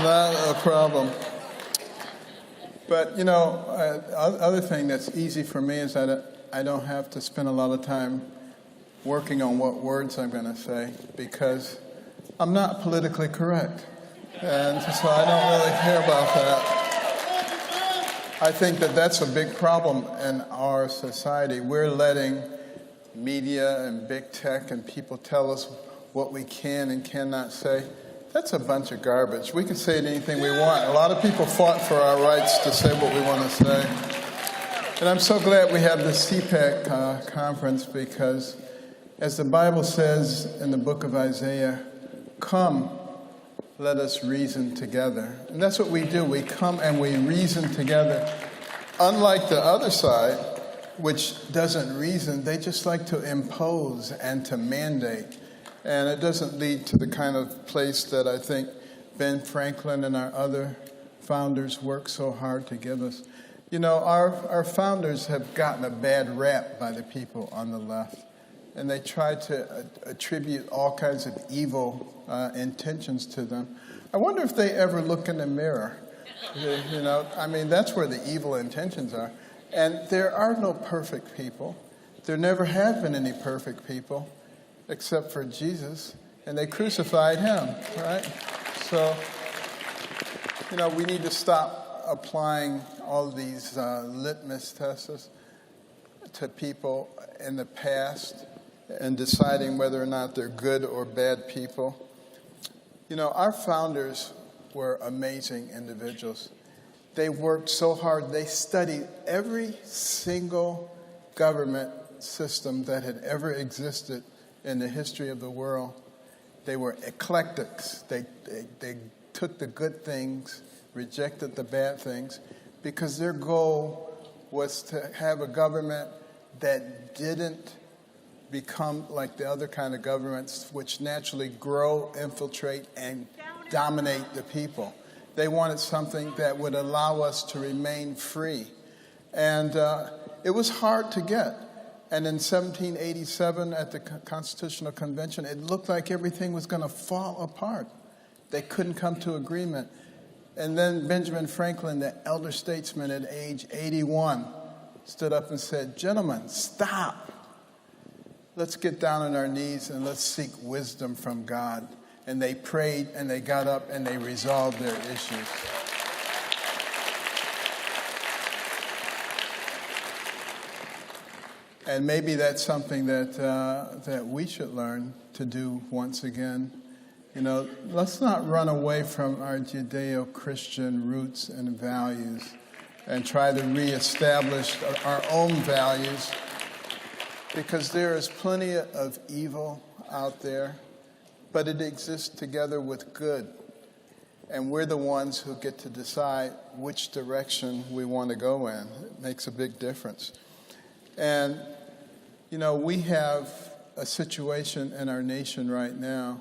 not a problem. But, you know, other thing that's easy for me is that I don't have to spend a lot of time working on what words I'm going to say because I'm not politically correct. And so I don't really care about that. I think that that's a big problem in our society. We're letting media and big tech and people tell us what we can and cannot say. That's a bunch of garbage. We can say anything we want. A lot of people fought for our rights to say what we want to say. And I'm so glad we have this CPAC conference because, as the Bible says in the book of Isaiah, come, let us reason together. And that's what we do. We come and we reason together. Unlike the other side, which doesn't reason, they just like to impose and to mandate. And it doesn't lead to the kind of place that I think Ben Franklin and our other founders worked so hard to give us. You know, our founders have gotten a bad rap by the people on the left. And they try to attribute all kinds of evil intentions to them. I wonder if they ever look in the mirror. You know, I mean, that's where the evil intentions are. And there are no perfect people. There never have been any perfect people except for Jesus. And they crucified him, right? So, you know, we need to stop applying all these litmus tests to people in the past and deciding whether or not they're good or bad people. You know, our founders were amazing individuals. They worked so hard. They studied every single government system that had ever existed in the history of the world. They were eclectics. They took the good things, rejected the bad things, because their goal was to have a government that didn't become like the other kind of governments, which naturally grow, infiltrate, and dominate the people. They wanted something that would allow us to remain free. And it was hard to get. And in 1787 at the Constitutional Convention, it looked like everything was going to fall apart. They couldn't come to agreement. And then Benjamin Franklin, the elder statesman at age 81, stood up and said, "Gentlemen, stop. Let's get down on our knees and let's seek wisdom from God." And they prayed and they got up and they resolved their issues. And maybe that's something that we should learn to do once again. You know, let's not run away from our Judeo-Christian roots and values and try to reestablish our own values, because there is plenty of evil out there, but it exists together with good. And we're the ones who get to decide which direction we want to go in. It makes a big difference. And, you know, we have a situation in our nation right now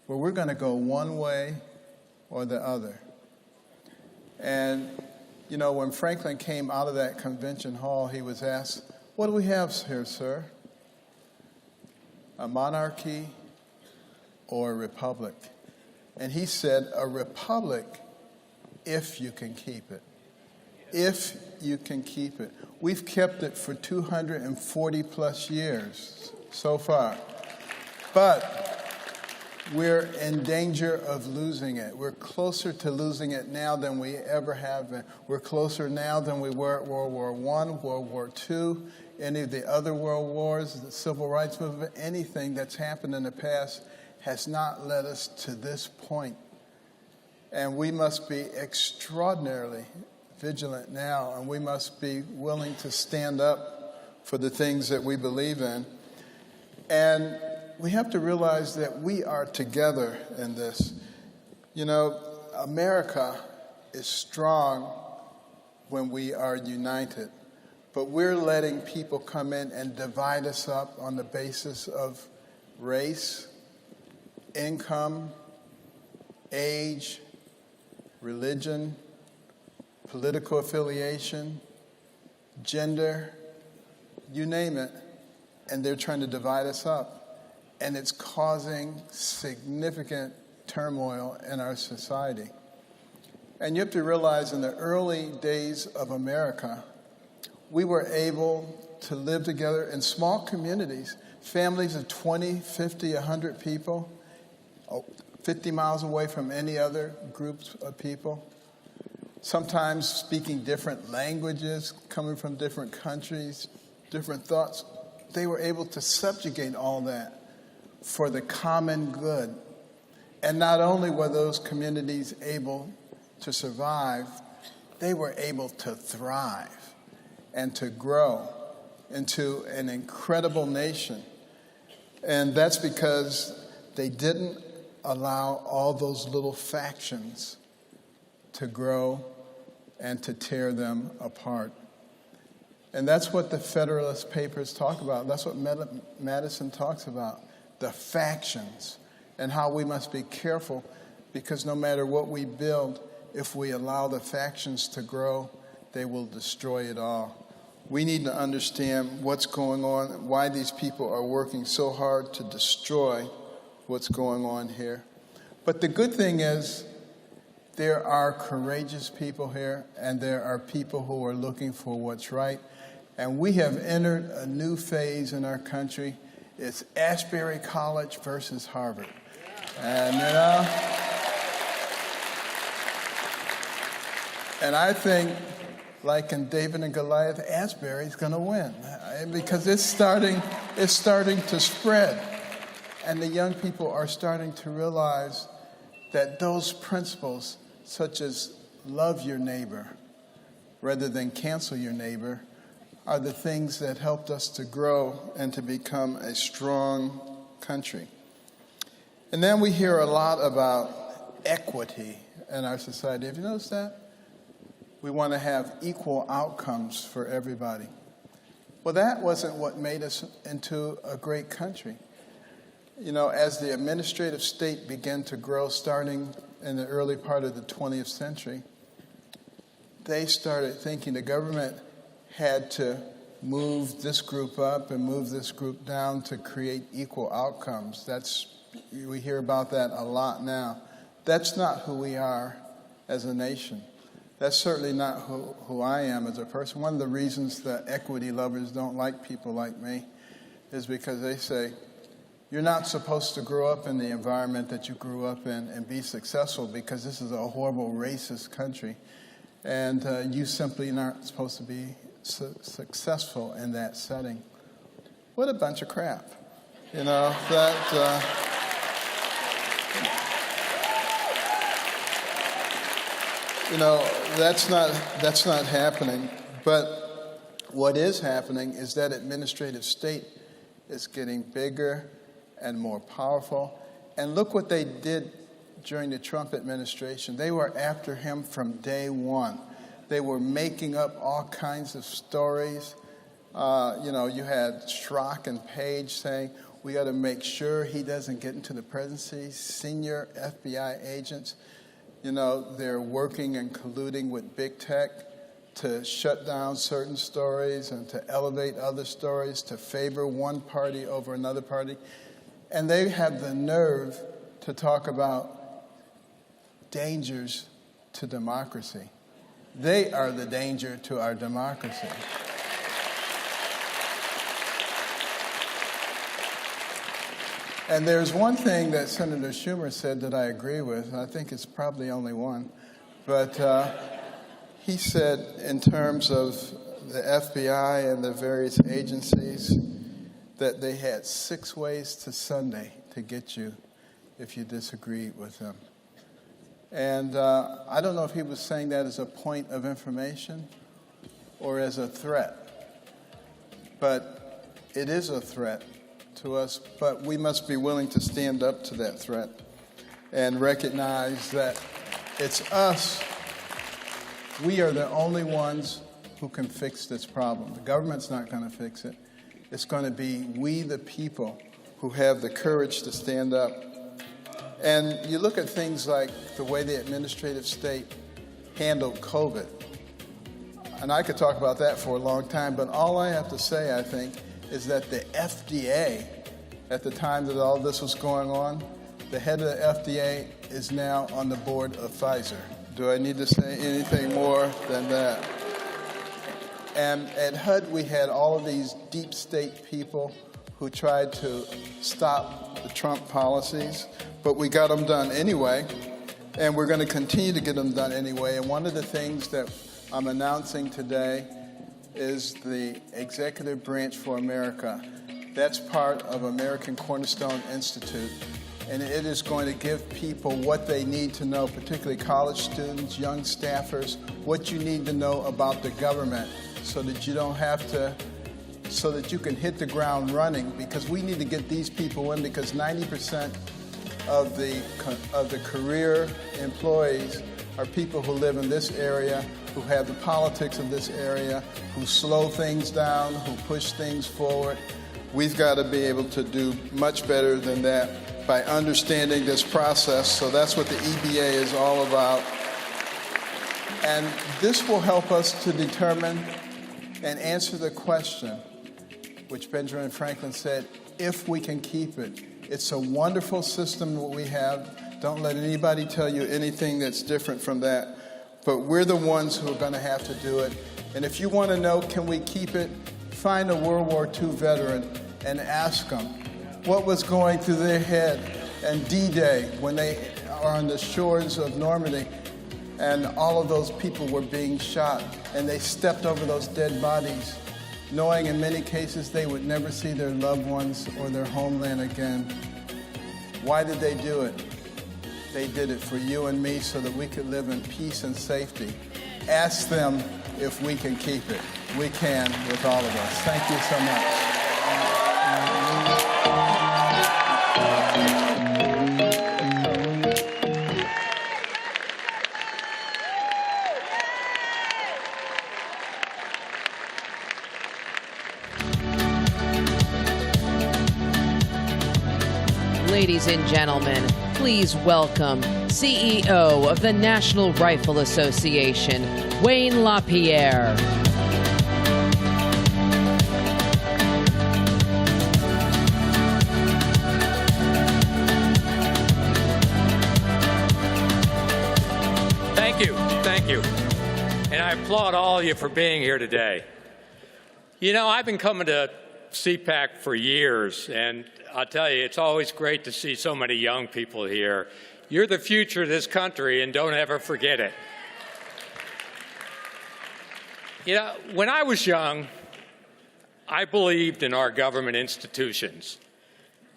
where we're going to go one way or the other. And, you know, when Franklin came out of that convention hall, he was asked, "What do we have here, sir? A monarchy or a republic?" And he said, "A republic if you can keep it. If you can keep it." We've kept it for 240 plus years so far. But we're in danger of losing it. We're closer to losing it now than we ever have been. We're closer now than we were at World War I, World War II, any of the other world wars, the civil rights movement. Anything that's happened in the past has not led us to this point. And we must be extraordinarily vigilant now, and we must be willing to stand up for the things that we believe in. And we have to realize that we are together in this. You know, America is strong when we are united, but we're letting people come in and divide us up on the basis of race, income, age, religion, political affiliation, gender, you name it, and they're trying to divide us up. And it's causing significant turmoil in our society. And you have to realize in the early days of America, we were able to live together in small communities, families of 20, 50, 100 people, 50 miles away from any other groups of people, sometimes speaking different languages, coming from different countries, different thoughts. They were able to subjugate all that for the common good. And not only were those communities able to survive, they were able to thrive and to grow into an incredible nation. And that's because they didn't allow all those little factions to grow and to tear them apart. And that's what the Federalist Papers talk about. That's what Madison talks about, the factions, and how we must be careful, because no matter what we build, if we allow the factions to grow, they will destroy it all. We need to understand what's going on, why these people are working so hard to destroy what's going on here. But the good thing is, there are courageous people here, and there are people who are looking for what's right. And we have entered a new phase in our country. It's Asbury College versus Harvard. And, you know, and I think, like in David and Goliath, Asbury's going to win, because it's starting to spread. And the young people are starting to realize that those principles, such as love your neighbor rather than cancel your neighbor, are the things that helped us to grow and to become a strong country. And then we hear a lot about equity in our society. Have you noticed that? We want to have equal outcomes for everybody. Well, that wasn't what made us into a great country. You know, as the administrative state began to grow starting in the early part of the 20th century, they started thinking the government had to move this group up and move this group down to create equal outcomes. We hear about that a lot now. That's not who we are as a nation. That's certainly not who I am as a person. One of the reasons that equity lovers don't like people like me is because they say, you're not supposed to grow up in the environment that you grew up in and be successful, because this is a horrible racist country. And you simply aren't supposed to be successful in that setting. What a bunch of crap. You know, that's not happening. But what is happening is that administrative state is getting bigger and more powerful. And look what they did during the Trump administration. They were after him from day one. They were making up all kinds of stories. You had Schrock and Page saying, we got to make sure he doesn't get into the presidency. Senior FBI agents, they're working and colluding with big tech to shut down certain stories and to elevate other stories, to favor one party over another party. And they have the nerve to talk about dangers to democracy. They are the danger to our democracy. And there's one thing that Senator Schumer said that I agree with. I think it's probably only one. But he said, in terms of the FBI and the various agencies, that they had 6 ways to Sunday to get you if you disagree with them. And I don't know if he was saying that as a point of information or as a threat. But it is a threat to us, but we must be willing to stand up to that threat and recognize that it's us. We are the only ones who can fix this problem. The government's not going to fix it. It's going to be we, the people, who have the courage to stand up. And you look at things like the way the administrative state handled COVID. And I could talk about that for a long time, but all I have to say, I think, is that the FDA, at the time that all this was going on, the head of the FDA is now on the board of Pfizer. Do I need to say anything more than that? And at HUD, we had all of these deep state people who tried to stop the Trump policies, but we got them done anyway, and we're going to continue to get them done anyway. And one of the things that I'm announcing today is the Executive Branch for America. That's part of American Cornerstone Institute. and it is going to give people what they need to know, particularly college students, young staffers, what you need to know about the government so that you don't have to, so that you can hit the ground running, because we need to get these people in, because 90% of the career employees are people who live in this area, who have the politics of this area, who slow things down, who push things forward. We've got to be able to do much better than that by understanding this process. So that's what the EBA is all about. And this will help us to determine and answer the question, which Benjamin Franklin said, if we can keep it. It's a wonderful system that we have. Don't let anybody tell you anything that's different from that. But we're the ones who are going to have to do it. And if you want to know, can we keep it, find a World War II veteran and ask them what was going through their head and D-Day when they are on the shores of Normandy and all of those people were being shot and they stepped over those dead bodies, knowing in many cases they would never see their loved ones or their homeland again. Why did they do it? They did it for you and me so that we could live in peace and safety. Ask them if we can keep it. We can with all of us. Thank you so much. Ladies and gentlemen, please welcome CEO of the National Rifle Association, Wayne LaPierre. Thank you. And I applaud all of you for being here today. You know, I've been coming to CPAC for years, and I'll tell you, it's always great to see so many young people here. You're the future of this country, and don't ever forget it. You know, when I was young, I believed in our government institutions.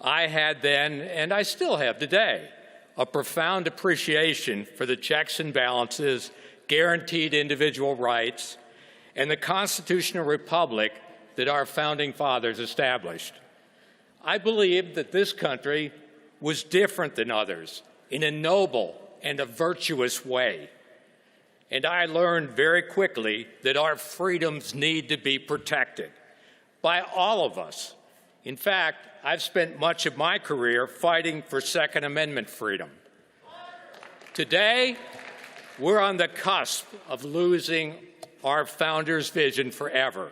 I had then, and I still have today, a profound appreciation for the checks and balances, guaranteed individual rights, and the constitutional republic that our founding fathers established. I believed that this country was different than others in a noble and a virtuous way. And I learned very quickly that our freedoms need to be protected by all of us. In fact, I've spent much of my career fighting for Second Amendment freedom. Today, we're on the cusp of losing our founders' vision forever.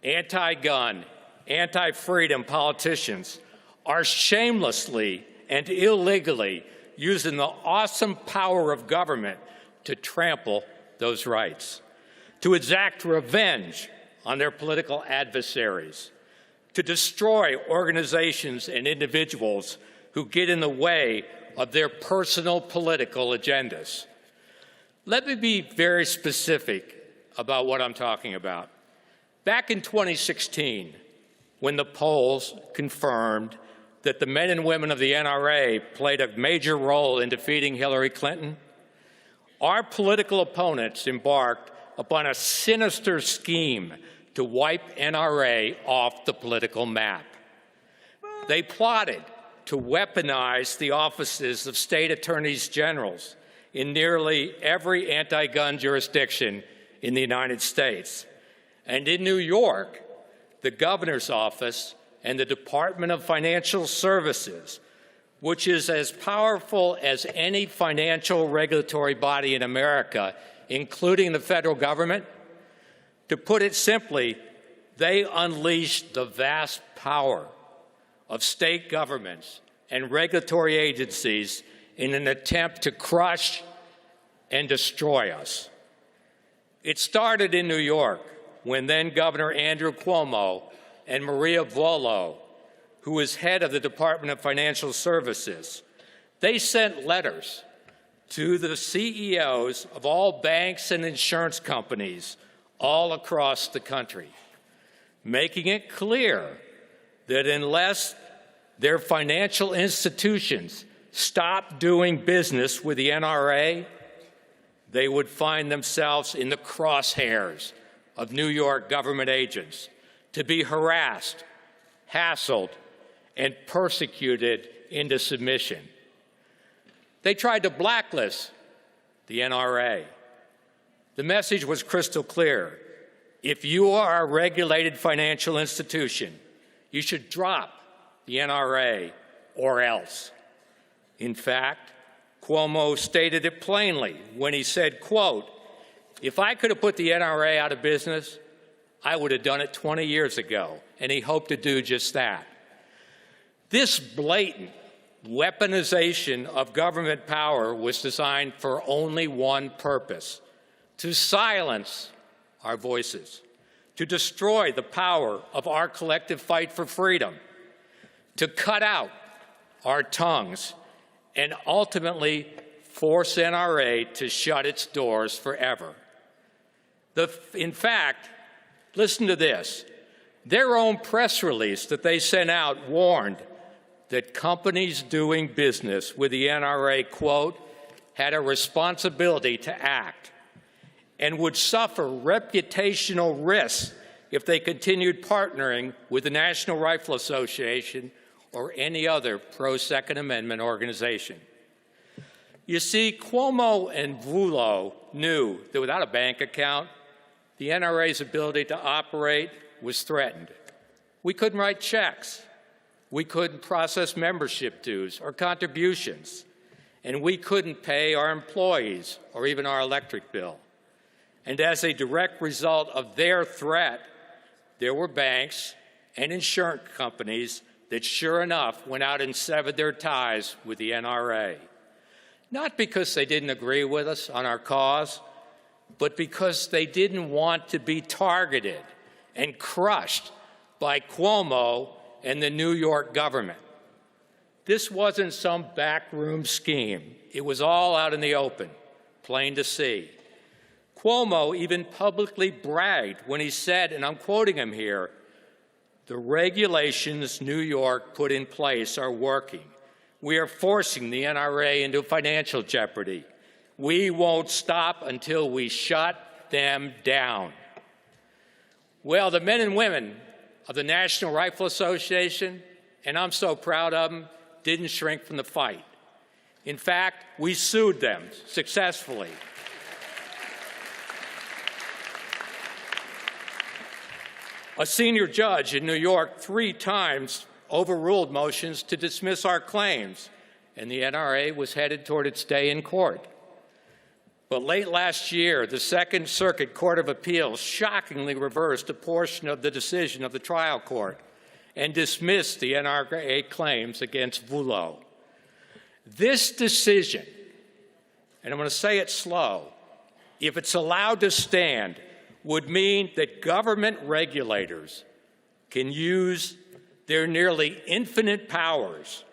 Anti-gun, anti-freedom politicians are shamelessly and illegally using the awesome power of government to trample those rights, to exact revenge on their political adversaries, to destroy organizations and individuals who get in the way of their personal political agendas. Let me be very specific about what I'm talking about. Back in 2016, when the polls confirmed that the men and women of the NRA played a major role in defeating Hillary Clinton, our political opponents embarked upon a sinister scheme to wipe NRA off the political map. They plotted to weaponize the offices of state attorneys generals in nearly every anti-gun jurisdiction in the United States. And in New York, the governor's office and the Department of Financial Services, which is as powerful as any financial regulatory body in America, including the federal government. To put it simply, they unleashed the vast power of state governments and regulatory agencies in an attempt to crush and destroy us. It started in New York when then Governor Andrew Cuomo and Maria Volo, who was head of the Department of Financial Services, they sent letters to the CEOs of all banks and insurance companies all across the country, making it clear that unless their financial institutions stopped doing business with the NRA, they would find themselves in the crosshairs of New York government agents to be harassed, hassled, and persecuted into submission. They tried to blacklist the NRA. The message was crystal clear. If you are a regulated financial institution, you should drop the NRA or else. In fact, Cuomo stated it plainly when he said, quote, "If I could have put the NRA out of business, I would have done it 20 years ago," and he hoped to do just that. This blatant weaponization of government power was designed for only one purpose: to silence our voices, to destroy the power of our collective fight for freedom, to cut out our tongues, and ultimately force NRA to shut its doors forever. In fact, listen to this. Their own press release that they sent out warned that companies doing business with the NRA, quote, had a responsibility to act and would suffer reputational risks if they continued partnering with the National Rifle Association or any other pro-Second Amendment organization. You see, Cuomo and Vullo knew that without a bank account, the NRA's ability to operate was threatened. We couldn't write checks. We couldn't process membership dues or contributions. And we couldn't pay our employees or even our electric bill. And as a direct result of their threat, there were banks and insurance companies that sure enough went out and severed their ties with the NRA. Not because they didn't agree with us on our cause, but because they didn't want to be targeted and crushed by Cuomo and the New York government. This wasn't some backroom scheme. It was all out in the open, plain to see. Cuomo even publicly bragged when he said, and I'm quoting him here, "The regulations New York put in place are working. We are forcing the NRA into financial jeopardy. We won't stop until we shut them down." Well, the men and women of the National Rifle Association, and I'm so proud of them, didn't shrink from the fight. In fact, we sued them successfully. A senior judge in New York 3 times overruled motions to dismiss our claims, and the NRA was headed toward its day in court. But late last year, the Second Circuit Court of Appeals shockingly reversed a portion of the decision of the trial court and dismissed the NRA claims against Vullo. This decision, and I'm going to say it slow, if it's allowed to stand, would mean that government regulators can use their nearly infinite powers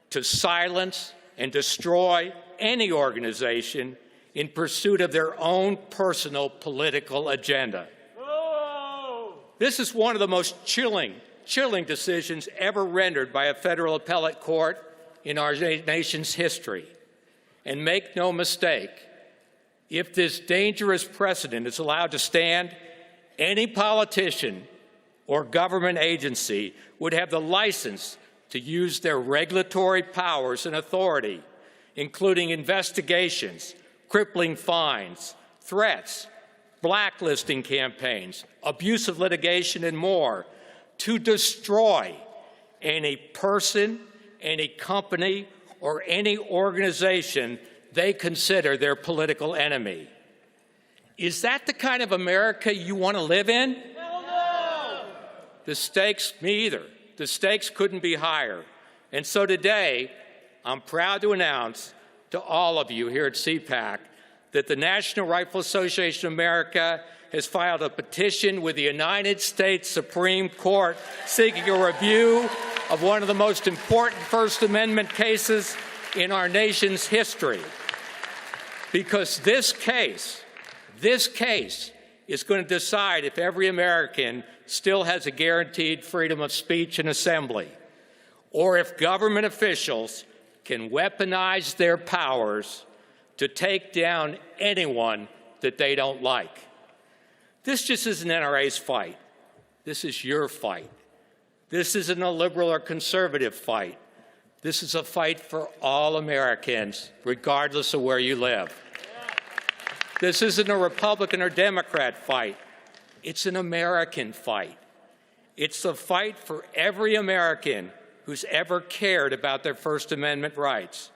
to silence and destroy any organization in pursuit of their own personal political agenda. Whoa! This is one of the most chilling decisions ever rendered by a federal appellate court in our nation's history. And make no mistake, if this dangerous precedent is allowed to stand, any politician or government agency would have the license to use their regulatory powers and authority, including investigations, crippling fines, threats, blacklisting campaigns, abusive litigation, and more, to destroy any person, any company, or any organization they consider their political enemy. Is that the kind of America you want to live in? Hell no! The stakes, me either. The stakes couldn't be higher. And so today, I'm proud to announce to all of you here at CPAC that the National Rifle Association of America has filed a petition with the United States Supreme Court seeking a review of one of the most important First Amendment cases in our nation's history. Because this case is going to decide if every American still has a guaranteed freedom of speech and assembly, or if government officials can weaponize their powers to take down anyone that they don't like. This just isn't NRA's fight. This is your fight. This isn't a liberal or conservative fight. This is a fight for all Americans, regardless of where you live. This isn't a Republican or Democrat fight. It's an American fight. It's the fight for every American who's ever cared about their First Amendment rights.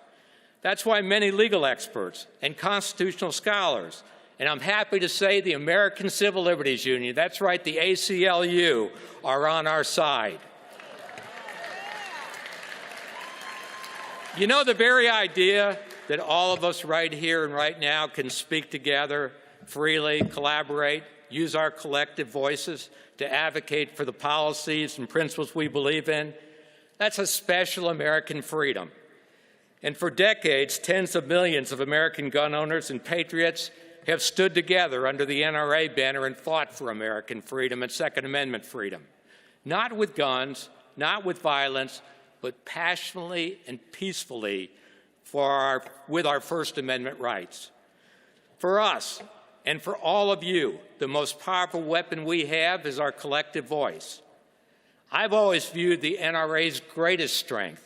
That's why many legal experts and constitutional scholars, and I'm happy to say the American Civil Liberties Union, that's right, the ACLU, are on our side. You know, the very idea that all of us right here and right now can speak together freely, collaborate, use our collective voices to advocate for the policies and principles we believe in, that's a special American freedom. And for decades, tens of millions of American gun owners and patriots have stood together under the NRA banner and fought for American freedom and Second Amendment freedom. Not with guns, not with violence, but passionately and peacefully with our First Amendment rights. For us, and for all of you, the most powerful weapon we have is our collective voice. I've always viewed the NRA's greatest strength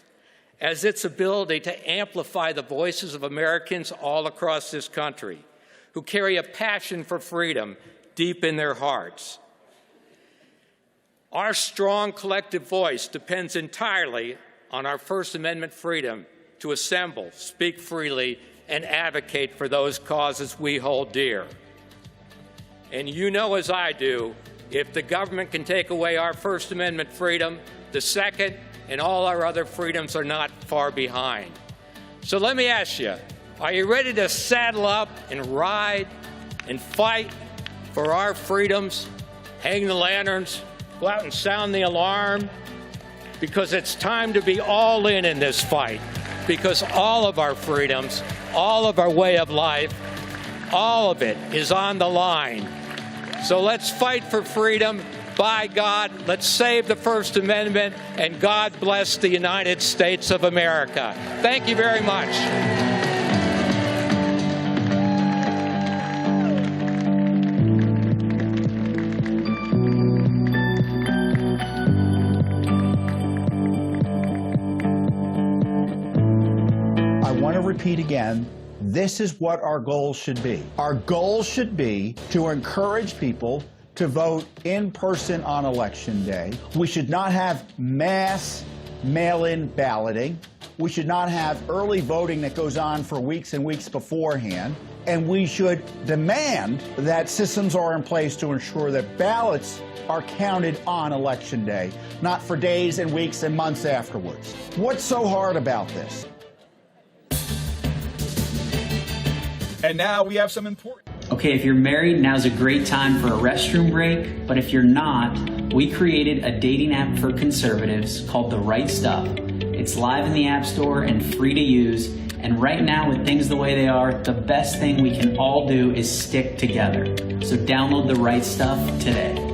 as its ability to amplify the voices of Americans all across this country who carry a passion for freedom deep in their hearts. Our strong collective voice depends entirely on our First Amendment freedom to assemble, speak freely, and advocate for those causes we hold dear. And you know as I do, if the government can take away our First Amendment freedom, the Second and all our other freedoms are not far behind. So let me ask you, are you ready to saddle up and ride and fight for our freedoms, hang the lanterns, go out and sound the alarm? Because it's time to be all in this fight, because all of our freedoms, all of our way of life, all of it is on the line. So let's fight for freedom. By God, let's save the First Amendment, and God bless the United States of America. Thank you very much. I want to repeat again, this is what our goal should be. Our goal should be to encourage people to vote in person on Election Day. We should not have mass mail-in balloting. We should not have early voting that goes on for weeks and weeks beforehand. And we should demand that systems are in place to ensure that ballots are counted on Election Day, not for days and weeks and months afterwards. What's so hard about this? And now we have some important... Okay, if you're married, now's a great time for a restroom break. But if you're not, we created a dating app for conservatives called The Right Stuff. It's live in the App Store and free to use. And right now, with things the way they are, the best thing we can all do is stick together. So download The Right Stuff today.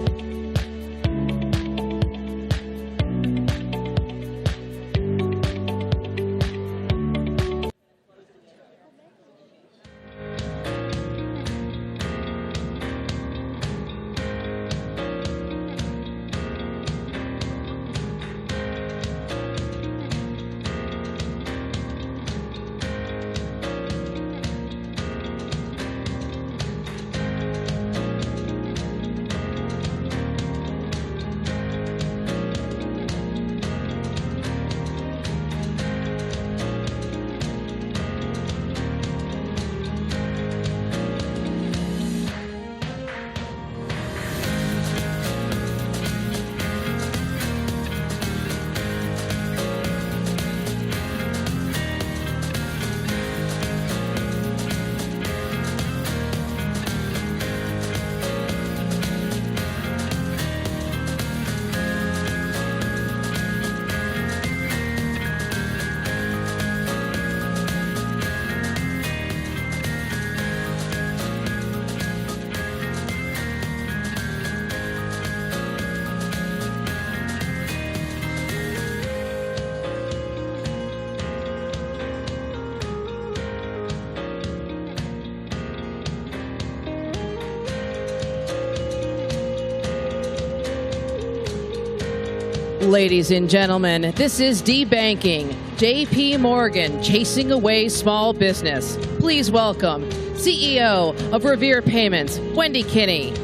Ladies and gentlemen, this is Debanking. JP Morgan, chasing away small business. Please welcome CEO of Revere Payments, Wendy Kinney.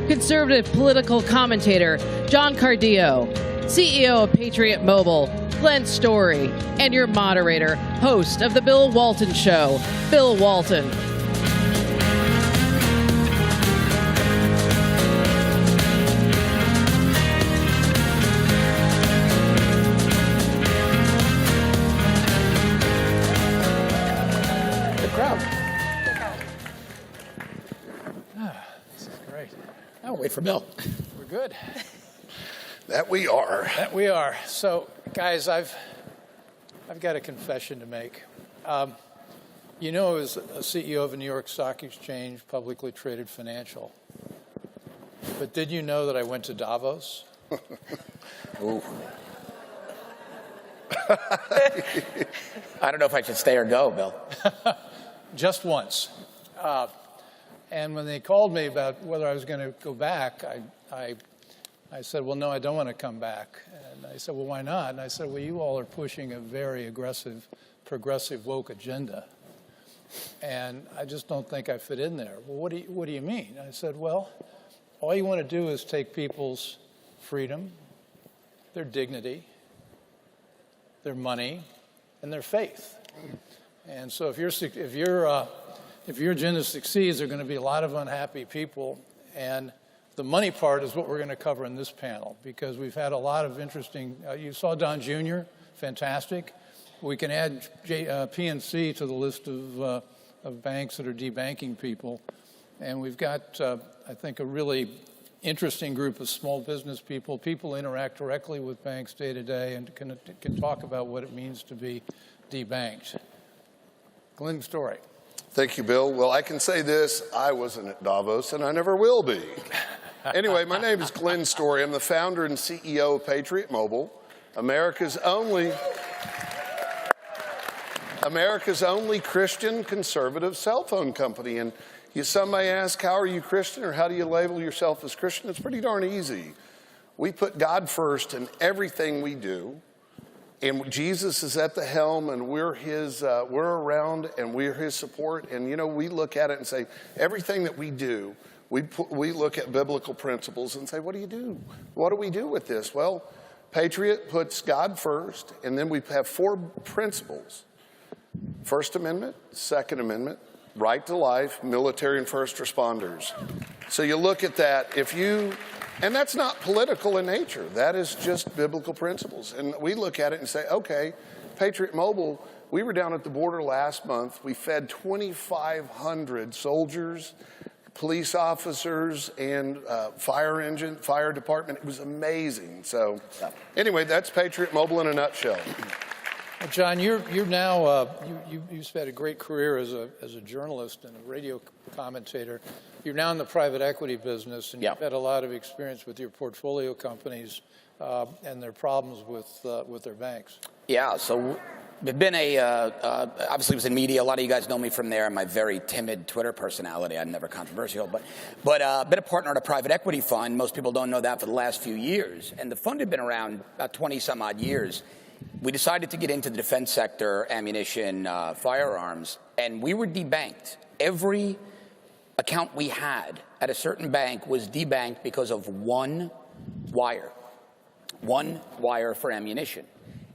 Conservative political commentator, John Cardillo. CEO of Patriot Mobile, Glenn Story. And your moderator, host of The Bill Walton Show, Bill Walton. Wait for Bill. We're good. That we are. That we are. So, guys, I've got a confession to make. You know, I was a CEO of a New York Stock Exchange, publicly traded financial. But did you know that I went to Davos? Ooh. I don't know if I should stay or go, Bill. Just once. And when they called me about whether I was going to go back, I said, well, no, I don't want to come back. And I said, well, why not? And I said, well, you all are pushing a very aggressive, progressive, woke agenda. And I just don't think I fit in there. Well, what do you mean? I said, well, all you want to do is take people's freedom, their dignity, their money, and their faith. And so if your agenda succeeds, there are going to be a lot of unhappy people. And the money part is what we're going to cover in this panel, because we've had a lot of interesting, you saw Don Jr., fantastic. We can add PNC to the list of banks that are debanking people. And we've got, I think, a really interesting group of small business people. People interact directly with banks day to day and can talk about what it means to be debanked. Glenn Story. Thank you, Bill. Well, I can say this, I wasn't at Davos, and I never will be. Anyway, my name is Glenn Story. I'm the founder and CEO of Patriot Mobile, America's only Christian conservative cell phone company. And some may ask, how are you Christian, or how do you label yourself as Christian? It's pretty darn easy. We put God first in everything we do. And Jesus is at the helm, and we're around, and we're his support. And, you know, we look at it and say, everything that we do, we look at biblical principles and say, what do you do? What do we do with this? Well, Patriot puts God first, and then we have 4 principles. First Amendment, Second Amendment, right to life, military and first responders. So you look at that. And that's not political in nature. That is just biblical principles. And we look at it and say, okay, Patriot Mobile, we were down at the border last month. We fed 2,500 soldiers, police officers, and fire department. It was amazing. So anyway, that's Patriot Mobile in a nutshell. Well, John, you're now you've had a great career as a journalist and a radio commentator. You're now in the private equity business, and you've had a lot of experience with your portfolio companies and their problems with their banks. Yeah, so I've been obviously was in media. A lot of you guys know me from there. I'm a very timid Twitter personality. I'm never controversial, but been a partner at a private equity fund. Most people don't know that for the last few years. And the fund had been around about 20 some odd years. We decided to get into the defense sector, ammunition, firearms, and we were debanked. Every account we had at a certain bank was debanked because of one wire for ammunition.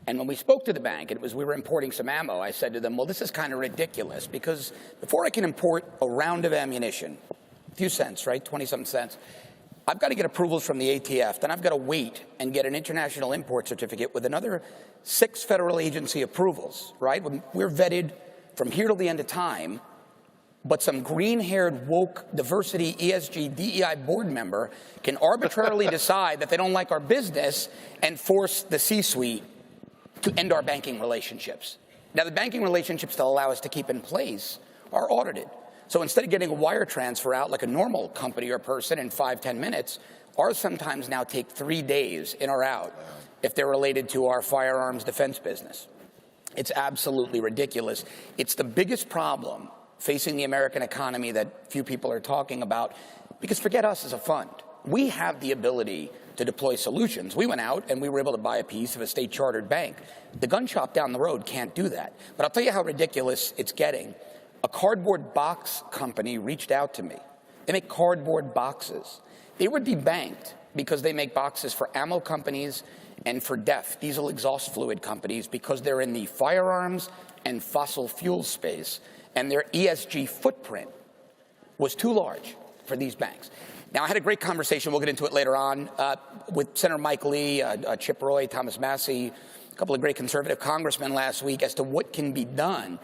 And when we spoke to the bank, and we were importing some ammo, I said to them, well, this is kind of ridiculous, because before I can import a round of ammunition, a few cents, right, 20-something cents, I've got to get approvals from the ATF. Then I've got to wait and get an international import certificate with another 6 federal agency approvals, right? We're vetted from here till the end of time, but some green-haired, woke, diversity, ESG, DEI board member can arbitrarily decide that they don't like our business and force the C-suite to end our banking relationships. Now, the banking relationships that allow us to keep in place are audited. So instead of getting a wire transfer out like a normal company or person in 5-10 minutes, ours sometimes now take 3 days in or out if they're related to our firearms defense business. It's absolutely ridiculous. It's the biggest problem facing the American economy that few people are talking about, because forget us as a fund. We have the ability to deploy solutions. We went out and we were able to buy a piece of a state-chartered bank. The gun shop down the road can't do that. But I'll tell you how ridiculous it's getting. A cardboard box company reached out to me. They make cardboard boxes. They would be banked because they make boxes for ammo companies and for DEF, diesel exhaust fluid companies, because they're in the firearms and fossil fuel space, and their ESG footprint was too large for these banks. Now, I had a great conversation, we'll get into it later on, with Senator Mike Lee, Chip Roy, Thomas Massey, a couple of great conservative congressmen last week as to what can be done.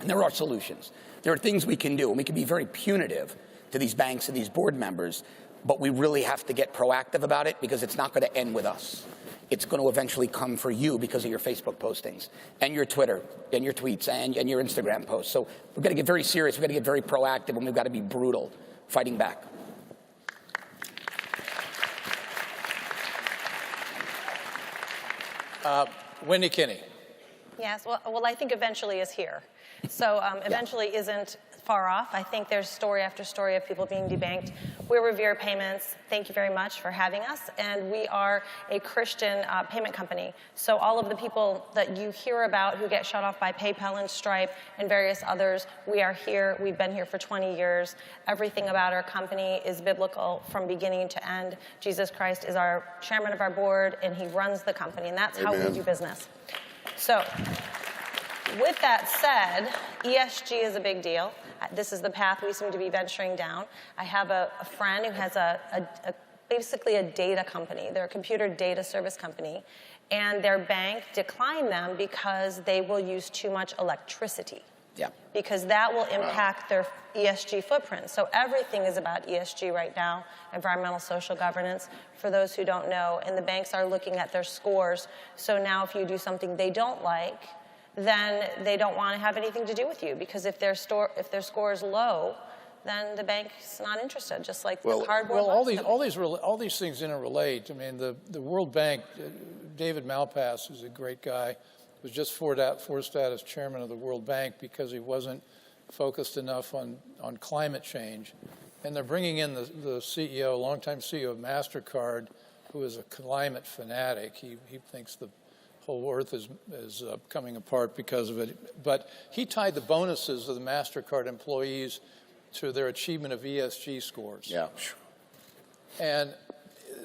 And there are solutions. There are things we can do, and we can be very punitive to these banks and these board members, but we really have to get proactive about it because it's not going to end with us. It's going to eventually come for you because of your Facebook postings and your Twitter and your tweets and your Instagram posts. So we've got to get very serious. We've got to get very proactive, and we've got to be brutal fighting back. Wendy Kinney. Yes, well, I think eventually is here. So eventually isn't far off. I think there's story after story of people being debanked. We're Revere Payments. Thank you very much for having us. And we are a Christian payment company. So all of the people that you hear about who get shut off by PayPal and Stripe and various others, we are here. We've been here for 20 years. Everything about our company is biblical from beginning to end. Jesus Christ is our chairman of our board, and he runs the company. And that's Amen. How we do business. So with that said, ESG is a big deal. This is the path we seem to be venturing down. I have a friend who has basically a data company. They're a computer data service company, and their bank declined them because they will use too much electricity. Yeah. Because that will impact their ESG footprint. So everything is about ESG right now, environmental, social governance, for those who don't know. And the banks are looking at their scores. So now if you do something they don't like, then they don't want to have anything to do with you, because if their score is low, then the bank's not interested. Just like the cardboard. Well, all these things interrelate. I mean, the World Bank, David Malpass, who's a great guy, was just forced out as chairman of the World Bank because he wasn't focused enough on climate change, and they're bringing in the CEO, longtime CEO of MasterCard, who is a climate fanatic. He thinks the whole earth is coming apart because of it. But he tied the bonuses of the MasterCard employees to their achievement of ESG scores. Yeah. And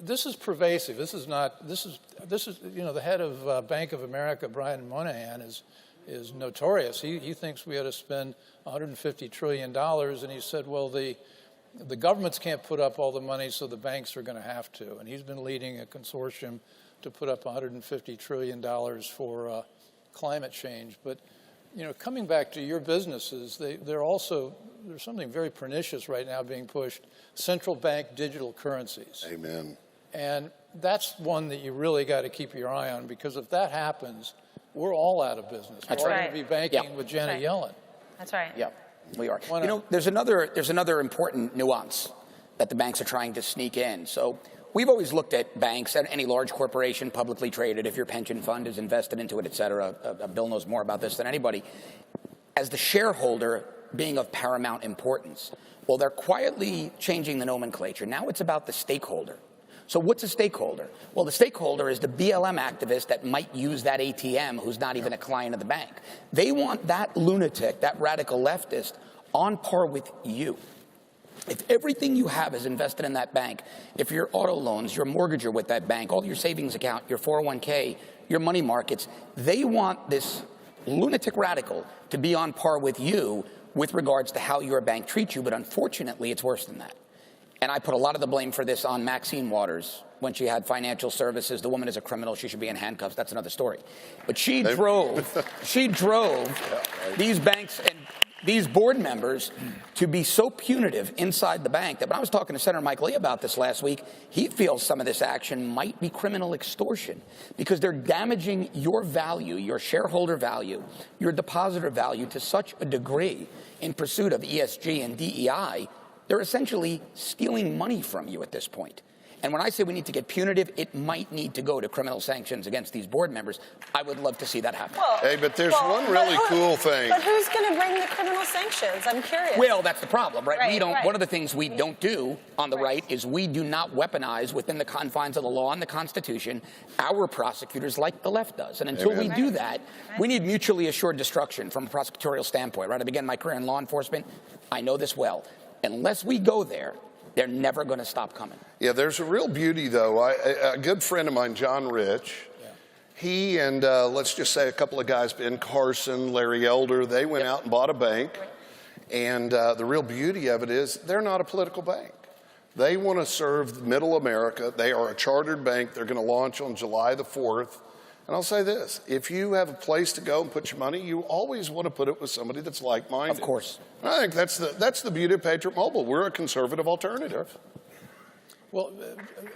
this is pervasive. This is the head of Bank of America, Brian Moynihan, is notorious. He thinks we ought to spend $150 trillion, and he said, well, the governments can't put up all the money, so the banks are going to have to. And he's been leading a consortium to put up $150 trillion for climate change. But, coming back to your businesses, there's something very pernicious right now being pushed, central bank digital currencies. Amen. And that's one that you really got to keep your eye on, because if that happens, we're all out of business. That's we're right. going to be banking with Janet Yellen. That's right. Yeah, we are. There's another important nuance that the banks are trying to sneak in. So we've always looked at banks and any large corporation, publicly traded, if your pension fund is invested into it, et cetera. Bill knows more about this than anybody, as the shareholder being of paramount importance. Well, they're quietly changing the nomenclature. Now it's about the stakeholder. So what's a stakeholder? Well, the stakeholder is the BLM activist that might use that ATM who's not even a client of the bank. They want that lunatic, that radical leftist, on par with you. If everything you have is invested in that bank, if your auto loans, your mortgage are with that bank, all your savings account, your 401k, your money markets, they want this lunatic radical to be on par with you with regards to how your bank treats you. But unfortunately, it's worse than that. And I put a lot of the blame for this on Maxine Waters when she had financial services. The woman is a criminal. She should be in handcuffs. That's another story. But she drove these banks and these board members to be so punitive inside the bank that when I was talking to Senator Mike Lee about this last week, he feels some of this action might be criminal extortion because they're damaging your value, your shareholder value, your depositor value to such a degree in pursuit of ESG and DEI. They're essentially stealing money from you at this point. And when I say we need to get punitive, it might need to go to criminal sanctions against these board members. I would love to see that happen. Well, Hey, but there's one really cool thing. But who's going to bring the criminal sanctions? I'm curious. Well, that's the problem, right? We don't. Right. One of the things we don't do on the right is we do not weaponize within the confines of the law and the Constitution our prosecutors like the left does. And until we do that, we need mutually assured destruction from a prosecutorial standpoint, right? I began my career in law enforcement. I know this well. Unless we go there, they're never going to stop coming. Yeah, there's a real beauty, though. A good friend of mine, John Rich, he and let's just say a couple of guys, Ben Carson, Larry Elder, they went out and bought a bank. And the real beauty of it is they're not a political bank. They want to serve middle America. They are a chartered bank. They're going to launch on July the 4th. And I'll say this, if you have a place to go and put your money, you always want to put it with somebody that's like-minded. Of course. I think that's the beauty of Patriot Mobile. We're a conservative alternative. Well,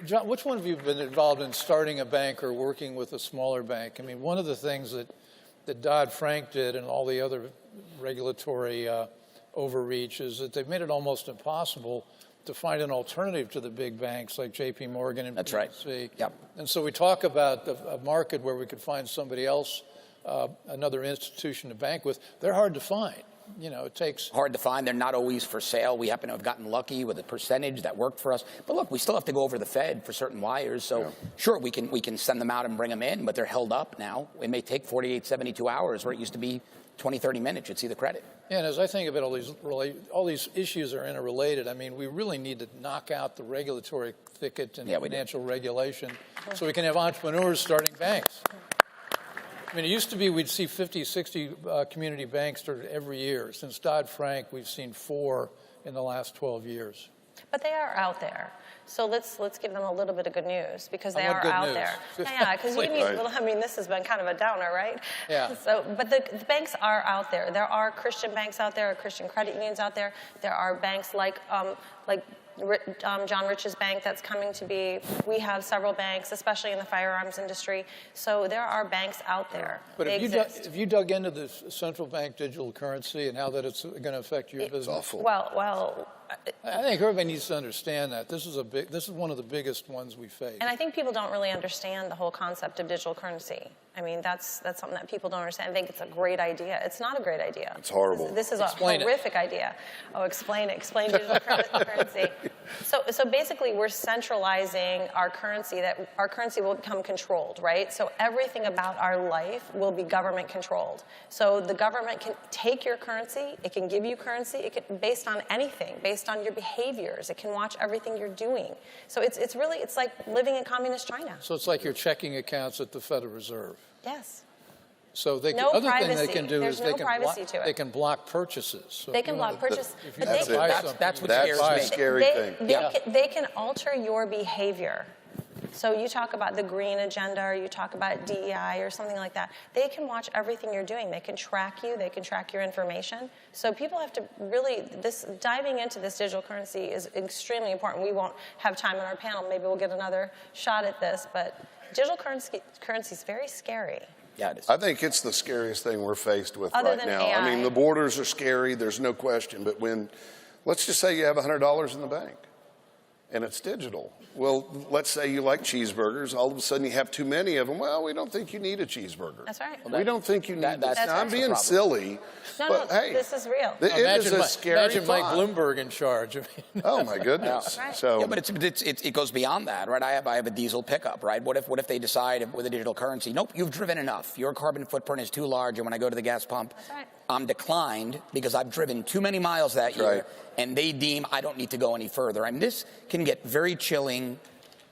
John, which one of you have been involved in starting a bank or working with a smaller bank? I mean, one of the things that Dodd-Frank did and all the other regulatory overreach is that they've made it almost impossible to find an alternative to the big banks like J.P. Morgan and That's PNC. right. Yep. And so we talk about a market where we could find somebody else, another institution to bank with. They're hard to find. You know, it takes... Hard to find. They're not always for sale. We happen to have gotten lucky with a percentage that worked for us. But look, we still have to go over the Fed for certain wires. So sure, we can send them out and bring them in, but they're held up now. It may take 48, 72 hours where it used to be 20, 30 minutes. You'd see the credit. Yeah, and as I think about all these issues are interrelated. I mean, we really need to knock out the regulatory thicket and financial regulation so we can have entrepreneurs starting banks. I mean, it used to be we'd see 50, 60 community banks started every year. Since Dodd-Frank, we've seen 4 in the last 12 years. But they are out there. So let's give them a little bit of good news because they are good out news. there. Yeah, because you need. Well, I mean, this has been kind of a downer, right? Yeah. So, but the banks are out there. There are Christian banks out there, Christian credit unions out there. There are banks like John Rich's bank that's coming to be. We have several banks, especially in the firearms industry. So there are banks out there. But if you dug into the central bank digital currency and how that it's going to affect your business, awful. Well. I think everybody needs to understand that this is one of the biggest ones we face. And I think people don't really understand the whole concept of digital currency. I mean, that's something that people don't understand. I think it's a great idea. It's not a great idea. It's horrible. This is a horrific idea. Oh, explain it. Explain digital currency. So basically, we're centralizing our currency. That our currency will become controlled, right? So everything about our life will be government controlled. So the government can take your currency. It can give you currency. It can, based on anything, based on your behaviors. It can watch everything you're doing. So it's really like living in communist China. So it's like your checking accounts at the Federal Reserve. Yes. So they No other privacy. thing they can do There's is no privacy to it. they can block purchases. So They can block purchase, but they can, That's what's the scary thing. they can alter your behavior. So you talk about the green agenda, or you talk about DEI or something like that. They can watch everything you're doing. They can track you. They can track your information. So people have to really, diving into this digital currency is extremely important. We won't have time on our panel. Maybe we'll get another shot at this, but digital currency is very scary. Yeah, it is. I think it's the scariest thing we're faced with Other right than now. AI. I mean, the borders are scary, there's no question. But when, let's just say you have $100 in the bank and it's digital. Well, let's say you like cheeseburgers. All of a sudden you have too many of them. Well, we don't think you need a cheeseburger. That's right. We don't think you need this. Now, I'm the being problem. silly, No, but hey, this is real. it is a scary Imagine Mike thought. Bloomberg in charge. I mean, Oh my goodness! Right. So Yeah, but it goes beyond that, right? I have a diesel pickup, right? What if they decide with a digital currency, nope, you've driven enough. Your carbon footprint is too large, and when I go to the gas pump, right. I'm declined because I've driven too many miles that year, right. and they deem I don't need to go any further. I mean, this can get very chilling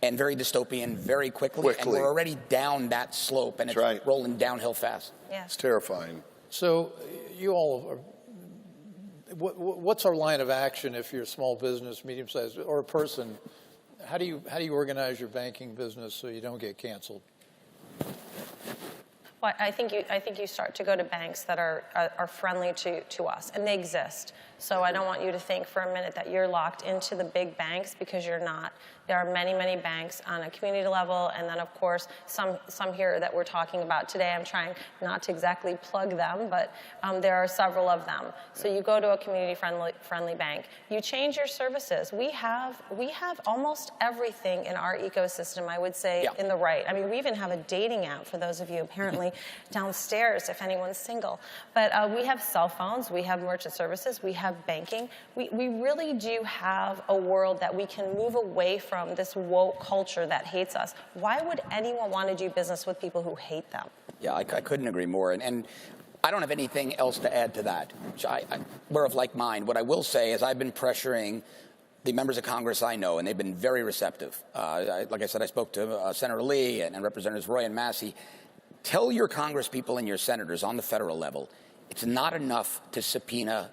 and very dystopian very quickly, and we're already down that slope, and it's rolling downhill fast. Yeah. It's terrifying. so you all are, what's our line of action if you're a small business, medium-sized, or a person? How do you organize your banking business so you don't get canceled? Well, I think you start to go to banks that are friendly to us, and they exist. So I don't want you to think for a minute that you're locked into the big banks, because you're not. There are many, many banks on a community level, and then of course some here that we're talking about today. I'm trying not to exactly plug them, but there are several of them. So you go to a community-friendly bank. You change your services. We have almost everything in our ecosystem, I would say, in the right. I mean, we even have a dating app for those of you apparently downstairs, if anyone's single. But we have cell phones, we have merchant services, we have banking. We really do have a world that we can move away from this woke culture that hates us. Why would anyone want to do business with people who hate them? Yeah, I couldn't agree more. And I don't have anything else to add to that. We're of like mind. What I will say is I've been pressuring the members of Congress I know, and they've been very receptive. Like I said, I spoke to Senator Lee and Representatives Roy and Massey. Tell your Congress people and your senators on the federal level, it's not enough to subpoena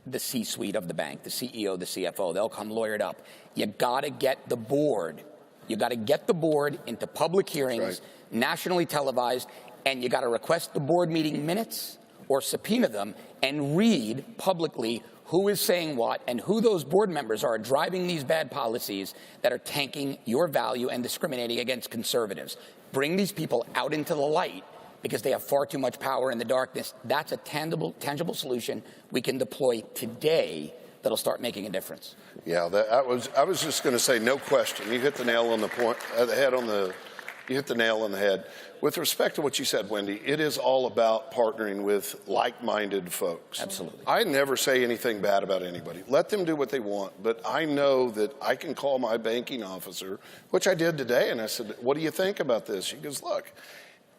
the C-suite of the bank, the CEO, the CFO. They'll come lawyered up. You got to get the board. You got to get the board into public hearings, nationally televised, and you got to request the board meeting minutes or subpoena them and read publicly who is saying what and who those board members are driving these bad policies that are tanking your value and discriminating against conservatives. Bring these people out into the light, because they have far too much power in the darkness. That's a tangible solution we can deploy today that'll start making a difference. Yeah, I was just going to say, no question. You hit the nail on the point, you hit the nail on the head. With respect to what you said, Wendy, it is all about partnering with like-minded folks. Absolutely. I never say anything bad about anybody. Let them do what they want. But I know that I can call my banking officer, which I did today, and I said, what do you think about this? She goes, look,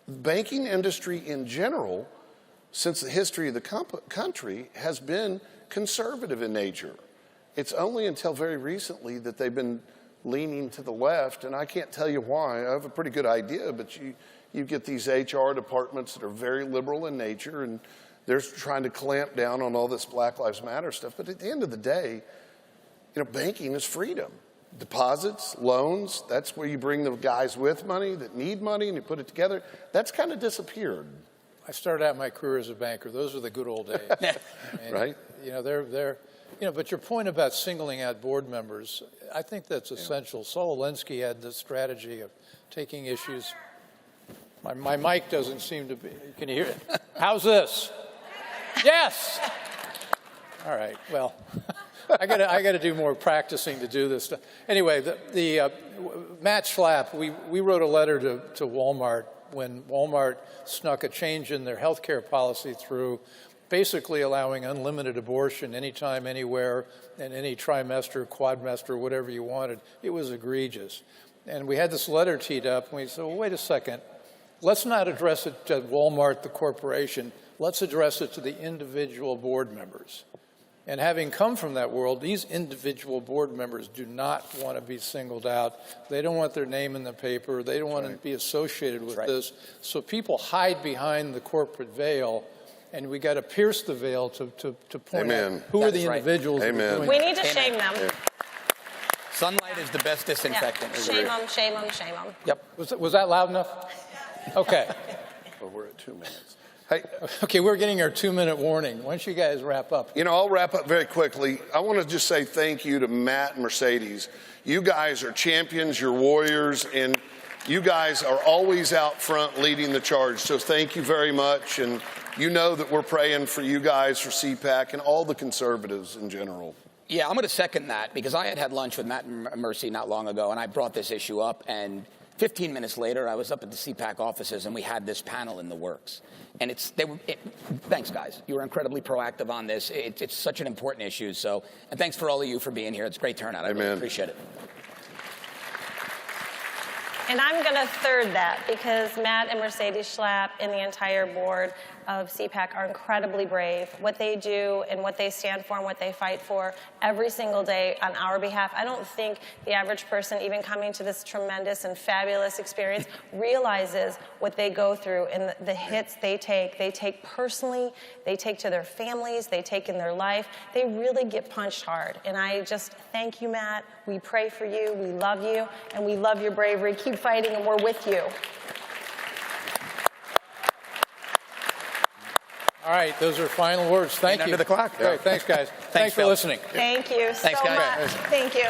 the banking industry in general, since the history of the country, has been conservative in nature. It's only until very recently that they've been leaning to the left, and I can't tell you why. I have a pretty good idea, but you get these HR departments that are very liberal in nature, and they're trying to clamp down on all this Black Lives Matter stuff. But at the end of the day, banking is freedom. Deposits, loans, that's where you bring the guys with money that need money and you put it together. That's kind of disappeared. I started out my career as a banker. Those were the good old days. Right. But your point about singling out board members, I think that's essential. Saul Alinsky had the strategy of taking issues. My mic doesn't seem to be, can you hear it? How's this? Yes. All right, well. I got to do more practicing to do this stuff. Anyway, Matt Schlapp, we wrote a letter to Walmart when Walmart snuck a change in their health care policy through, basically allowing unlimited abortion anytime, anywhere, in any trimester, quadmester, whatever you wanted. It was egregious. And we had this letter teed up, and we said, well, wait a second. Let's not address it to Walmart, the corporation. Let's address it to the individual board members. And having come from that world, these individual board members do not want to be singled out. They don't want their name in the paper. They don't want to be associated with this. So people hide behind the corporate veil, and we got to pierce the veil to point out who are the individuals who are doing it. We need to shame them. Yeah. Sunlight is the best disinfectant. Yeah. Shame them, shame them, shame them. Yep. Was that loud enough? Okay. Well, we're at 2 minutes. Hey, okay, we're getting our 2-minute warning. Why don't you guys wrap up? I'll wrap up very quickly. I want to just say thank you to Matt and Mercedes. You guys are champions, you're warriors, and you guys are always out front leading the charge. So thank you very much. And you know that we're praying for you guys, for CPAC, and all the conservatives in general. Yeah, I'm going to second that, because I had lunch with Matt and Mercy not long ago, and I brought this issue up, and 15 minutes later, I was up at the CPAC offices, and we had this panel in the works. And thanks, guys. You were incredibly proactive on this. It's such an important issue. And thanks for all of you for being here. It's a great turnout. I really appreciate it. And I'm going to third that, because Matt and Mercedes Schlapp and the entire board of CPAC are incredibly brave. What they do and what they stand for and what they fight for every single day on our behalf. I don't think the average person, even coming to this tremendous and fabulous experience, realizes what they go through and the hits they take personally, they take to their families, they take in their life. They really get punched hard. And I just thank you, Matt. We pray for you, we love you, and we love your bravery. Keep fighting, and we're with you. All right, those are final words. Thank you. Under the clock. Great, thanks, guys. Thanks for Phil. listening. Thank you Thanks, so guys. much. Thank you.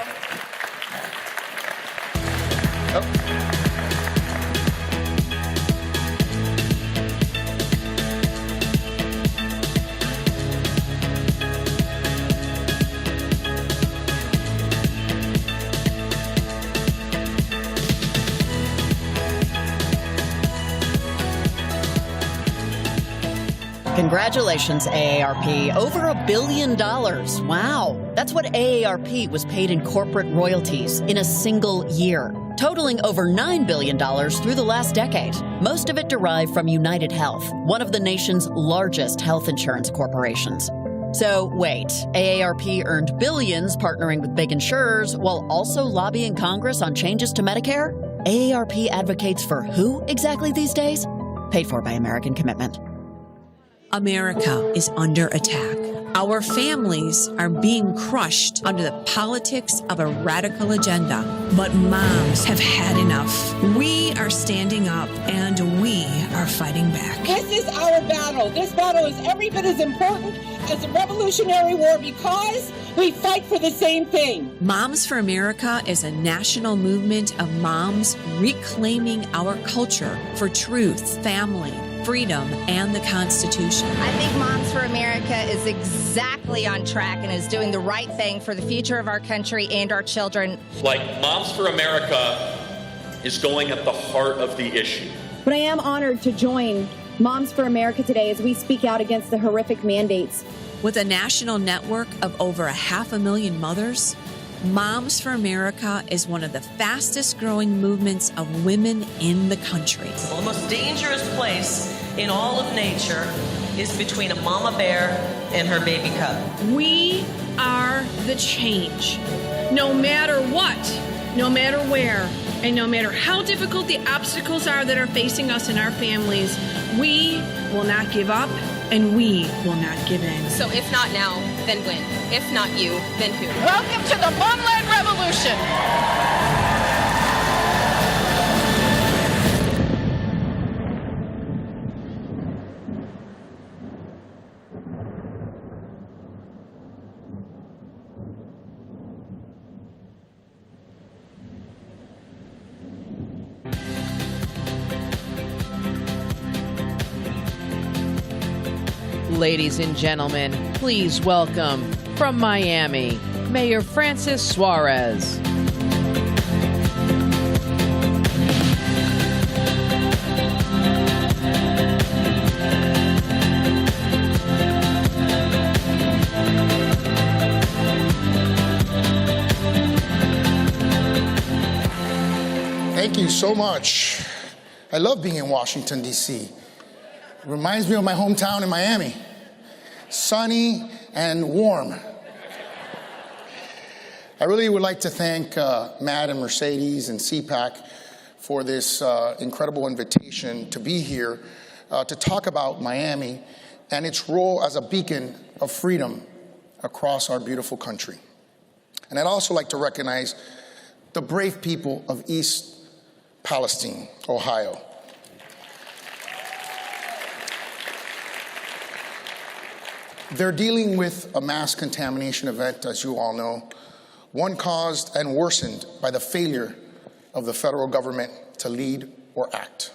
Congratulations, AARP. Over $1 billion. Wow. That's what AARP was paid in corporate royalties in a single year, totaling over $9 billion through the last decade. Most of it derived from United Health, one of the nation's largest health insurance corporations. So wait, AARP earned billions partnering with big insurers while also lobbying Congress on changes to Medicare? AARP advocates for who exactly these days? Paid for by American Commitment. America is under attack. Our families are being crushed under the politics of a radical agenda. But moms have had enough. We are standing up and we are fighting back. This is our battle. This battle is every bit as important as the Revolutionary War because we fight for the same thing. Moms for America is a national movement of moms reclaiming our culture for truth, family, freedom, and the Constitution. I think Moms for America is exactly on track and is doing the right thing for the future of our country and our children. Like Moms for America is going at the heart of the issue. But I am honored to join Moms for America today as we speak out against the horrific mandates. With a national network of over 500,000 mothers, Moms for America is one of the fastest growing movements of women in the country. The most dangerous place in all of nature is between a mama bear and her baby cub. We are the change. No matter what, no matter where, and no matter how difficult the obstacles are that are facing us and our families, we will not give up and we will not give in. So if not now, then when? If not you, then who? Welcome to the Momland Revolution. Ladies and gentlemen, please welcome from Miami, Mayor Francis Suarez. Thank you so much. I love being in Washington, D.C. It reminds me of my hometown in Miami. Sunny and warm. I really would like to thank Matt and Mercedes and CPAC for this incredible invitation to be here to talk about Miami and its role as a beacon of freedom across our beautiful country. And I'd also like to recognize the brave people of East Palestine, Ohio. They're dealing with a mass contamination event, as you all know, one caused and worsened by the failure of the federal government to lead or act.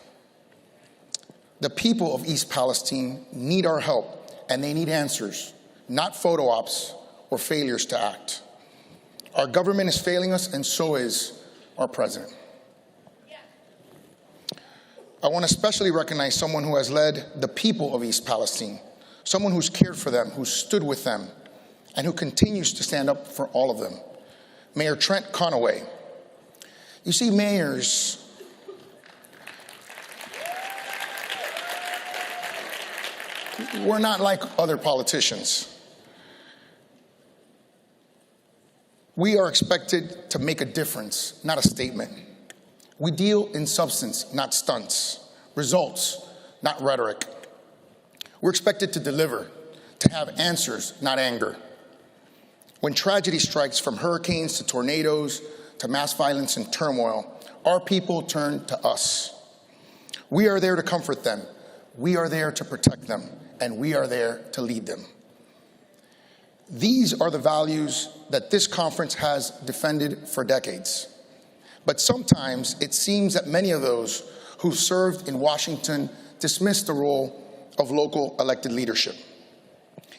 The people of East Palestine need our help, and they need answers, not photo ops or failures to act. Our government is failing us, and so is our president. I want to especially recognize someone who has led the people of East Palestine, someone who's cared for them, who stood with them, and who continues to stand up for all of them. Mayor Trent Conaway. You see, mayors, we're not like other politicians. We are expected to make a difference, not a statement. We deal in substance, not stunts, results, not rhetoric. We're expected to deliver, to have answers, not anger. When tragedy strikes, from hurricanes to tornadoes to mass violence and turmoil, our people turn to us. We are there to comfort them, We are there to protect them, and we are there to lead them. These are the values that this conference has defended for decades. But sometimes it seems that many of those who served in Washington dismiss the role of local elected leadership.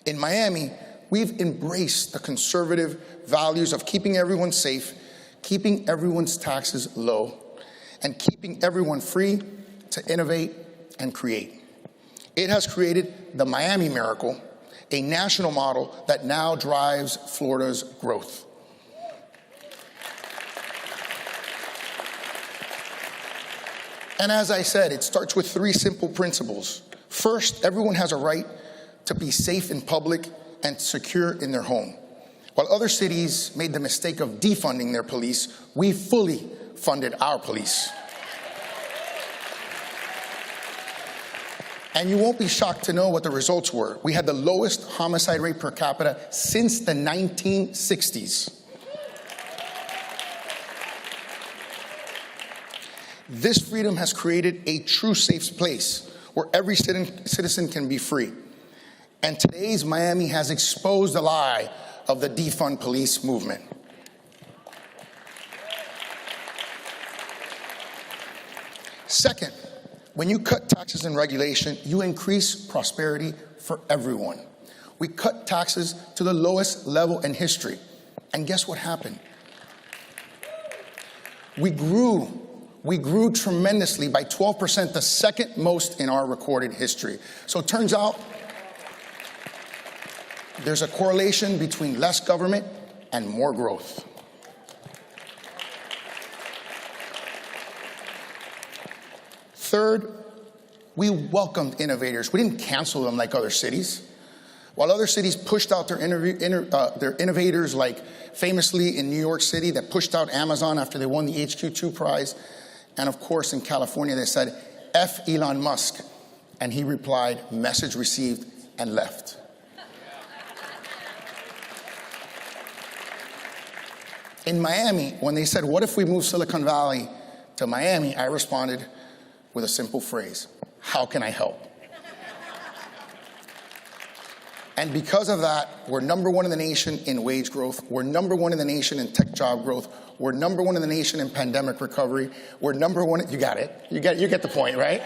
In Miami, we've embraced the conservative values of keeping everyone safe, keeping everyone's taxes low, and keeping everyone free to innovate and create. It has created the Miami Miracle, a national model that now drives Florida's growth. And as I said, it starts with 3 simple principles. First, everyone has a right to be safe in public and secure in their home. While other cities made the mistake of defunding their police, we fully funded our police. And you won't be shocked to know what the results were. We had the lowest homicide rate per capita since the 1960s. This freedom has created a true safe place where every citizen can be free. And today's Miami has exposed the lie of the defund police movement. Second, when you cut taxes and regulation, you increase prosperity for everyone. We cut taxes to the lowest level in history. And guess what happened? We grew tremendously by 12%, the second most in our recorded history. So it turns out there's a correlation between less government and more growth. Third, we welcomed innovators. We didn't cancel them like other cities. While other cities pushed out their innovators, like famously in New York City, that pushed out Amazon after they won the HQ2 prize. And of course, in California, they said, F Elon Musk. And he replied, message received, and left. In Miami, when they said, what if we move Silicon Valley to Miami, I responded with a simple phrase, how can I help? And because of that, we're #1 in the nation in wage growth. We're #1 in the nation in tech job growth. We're #1 in the nation in pandemic recovery. We're #1, you got it. You get the point, right?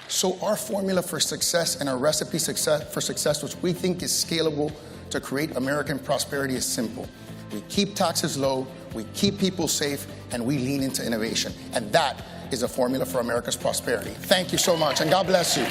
So our formula for success and our recipe for success, which we think is scalable to create American prosperity, is simple. We keep taxes low, we keep people safe, and we lean into innovation. And that is a formula for America's prosperity. Thank you so much, and God bless you.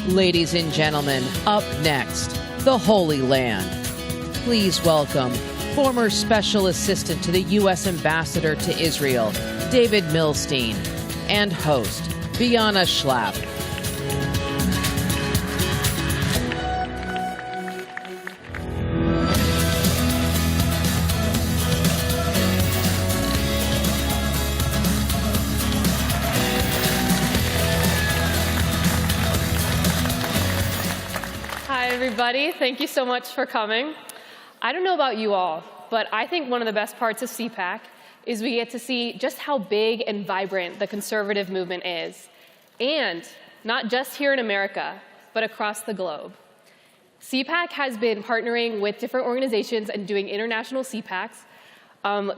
Ladies and gentlemen, up next, the Holy Land. Please welcome former Special Assistant to the U.S. Ambassador to Israel, David Milstein, and host, Biana Schlapp. Hi, everybody. Thank you so much for coming. I don't know about you all, but I think one of the best parts of CPAC is we get to see just how big and vibrant the conservative movement is. And not just here in America, but across the globe. CPAC has been partnering with different organizations and doing international CPACs.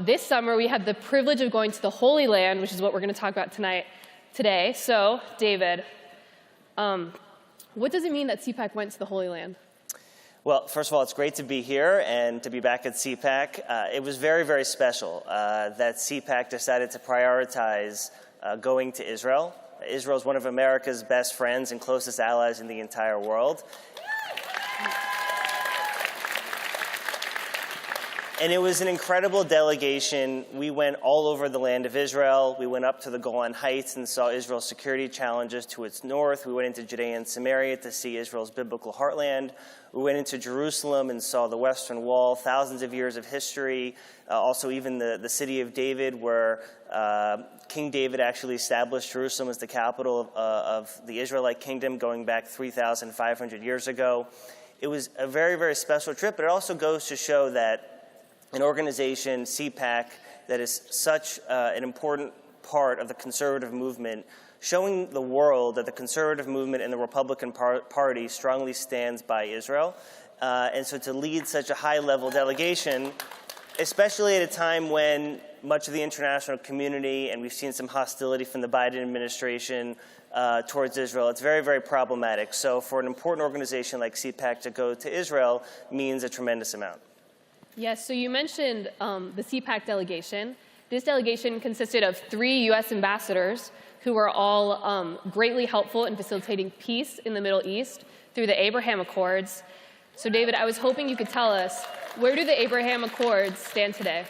This summer, we had the privilege of going to the Holy Land, which is what we're going to talk about today. So, David, what does it mean that CPAC went to the Holy Land? Well, first of all, it's great to be here and to be back at CPAC. It was very, very special that CPAC decided to prioritize going to Israel. Israel is one of America's best friends and closest allies in the entire world. And it was an incredible delegation. We went all over the land of Israel. We went up to the Golan Heights and saw Israel's security challenges to its north. We went into Judea and Samaria to see Israel's biblical heartland. We went into Jerusalem and saw the Western Wall, thousands of years of history, also even the city of David, where King David actually established Jerusalem as the capital of the Israelite kingdom going back 3,500 years ago. It was a very, very special trip, but it also goes to show that an organization, CPAC, that is such an important part of the conservative movement, showing the world that the conservative movement and the Republican Party strongly stands by Israel. And so to lead such a high-level delegation, especially at a time when much of the international community, and we've seen some hostility from the Biden administration towards Israel, it's very, very problematic. So for an important organization like CPAC to go to Israel means a tremendous amount. Yes, so you mentioned the CPAC delegation. This delegation consisted of 3 U.S. ambassadors who were all greatly helpful in facilitating peace in the Middle East through the Abraham Accords. So David, I was hoping you could tell us, where do the Abraham Accords stand today?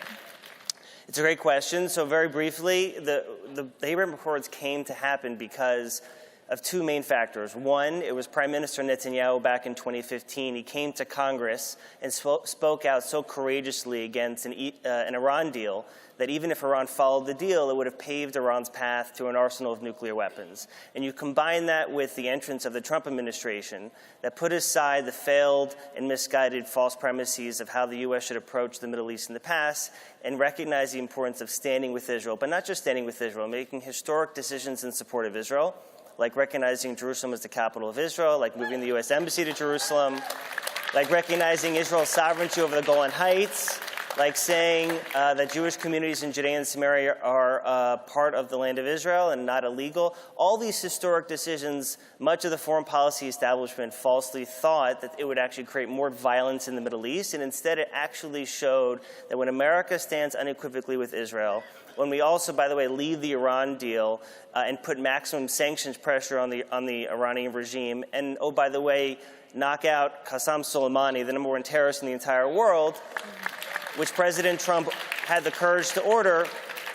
It's a great question. So very briefly, the Abraham Accords came to happen because of 2 main factors. One, it was Prime Minister Netanyahu back in 2015. He came to Congress and spoke out so courageously against an Iran deal that even if Iran followed the deal, it would have paved Iran's path to an arsenal of nuclear weapons. And you combine that with the entrance of the Trump administration that put aside the failed and misguided false premises of how the U.S. should approach the Middle East in the past and recognize the importance of standing with Israel, but not just standing with Israel, making historic decisions in support of Israel, like recognizing Jerusalem as the capital of Israel, like moving the U.S. Embassy to Jerusalem, like recognizing Israel's sovereignty over the Golan Heights, like saying that Jewish communities in Judea and Samaria are part of the land of Israel and not illegal. All these historic decisions, much of the foreign policy establishment falsely thought that it would actually create more violence in the Middle East, and instead it actually showed that when America stands unequivocally with Israel, when we also, by the way, leave the Iran deal and put maximum sanctions pressure on the Iranian regime, and, oh, by the way, knock out Qasem Soleimani, the #1 terrorist in the entire world, which President Trump had the courage to order,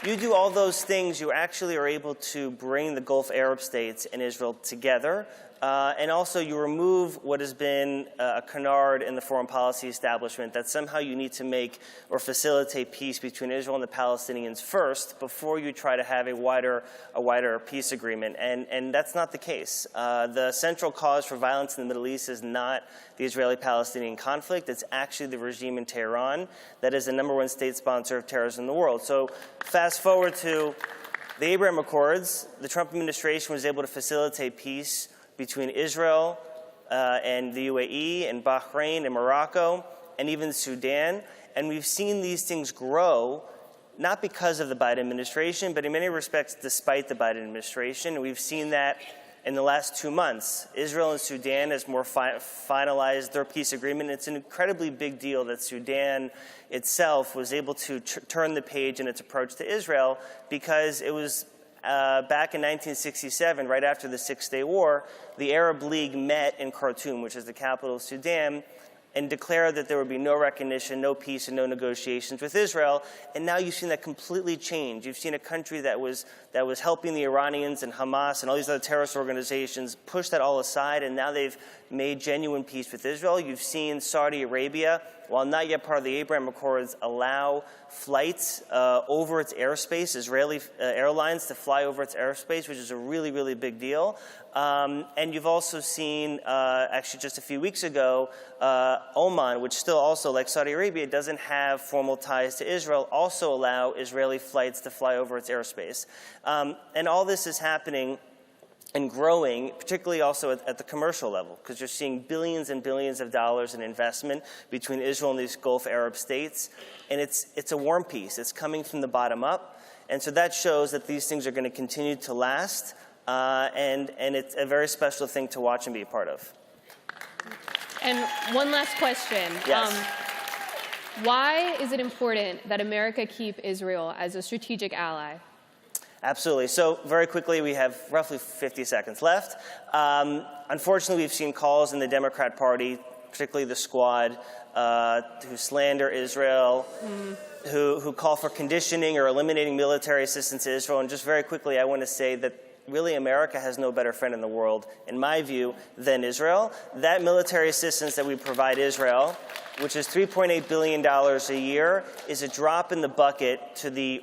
you do all those things, you actually are able to bring the Gulf Arab states and Israel together. And also you remove what has been a canard in the foreign policy establishment, that somehow you need to make or facilitate peace between Israel and the Palestinians first before you try to have a wider peace agreement. And that's not the case. The central cause for violence in the Middle East is not the Israeli-Palestinian conflict. It's actually the regime in Tehran that is the #1 state sponsor of terrorism in the world. So fast forward to the Abraham Accords. The Trump administration was able to facilitate peace between Israel and the UAE and Bahrain and Morocco and even Sudan. And we've seen these things grow, not because of the Biden administration, but in many respects despite the Biden administration. And we've seen that in the last 2 months. Israel and Sudan has more finalized their peace agreement. It's an incredibly big deal that Sudan itself was able to turn the page in its approach to Israel, because it was back in 1967, right after the Six-Day War, the Arab League met in Khartoum, which is the capital of Sudan, and declared that there would be no recognition, no peace, and no negotiations with Israel. And now you've seen that completely change. You've seen a country that was helping the Iranians and Hamas and all these other terrorist organizations push that all aside, and now they've made genuine peace with Israel. You've seen Saudi Arabia, while not yet part of the Abraham Accords, allow flights over its airspace, Israeli airlines to fly over its airspace, which is a really, really big deal. And you've also seen, actually just a few weeks ago, Oman, which still also, like Saudi Arabia, doesn't have formal ties to Israel, also allow Israeli flights to fly over its airspace. And all this is happening and growing, particularly also at the commercial level, because you're seeing billions and billions of dollars in investment between Israel and these Gulf Arab states. And it's a warm peace. It's coming from the bottom up. And so that shows that these things are going to continue to last. And it's a very special thing to watch and be a part of. And one last question. Yes. Why is it important that America keep Israel as a strategic ally? Absolutely. So very quickly, we have roughly 50 seconds left. Unfortunately, we've seen calls in the Democrat Party, particularly the Squad, who slander Israel, who call for conditioning or eliminating military assistance to Israel. And just very quickly, I want to say that really America has no better friend in the world, in my view, than Israel. That military assistance that we provide Israel, which is $3.8 billion a year, is a drop in the bucket to the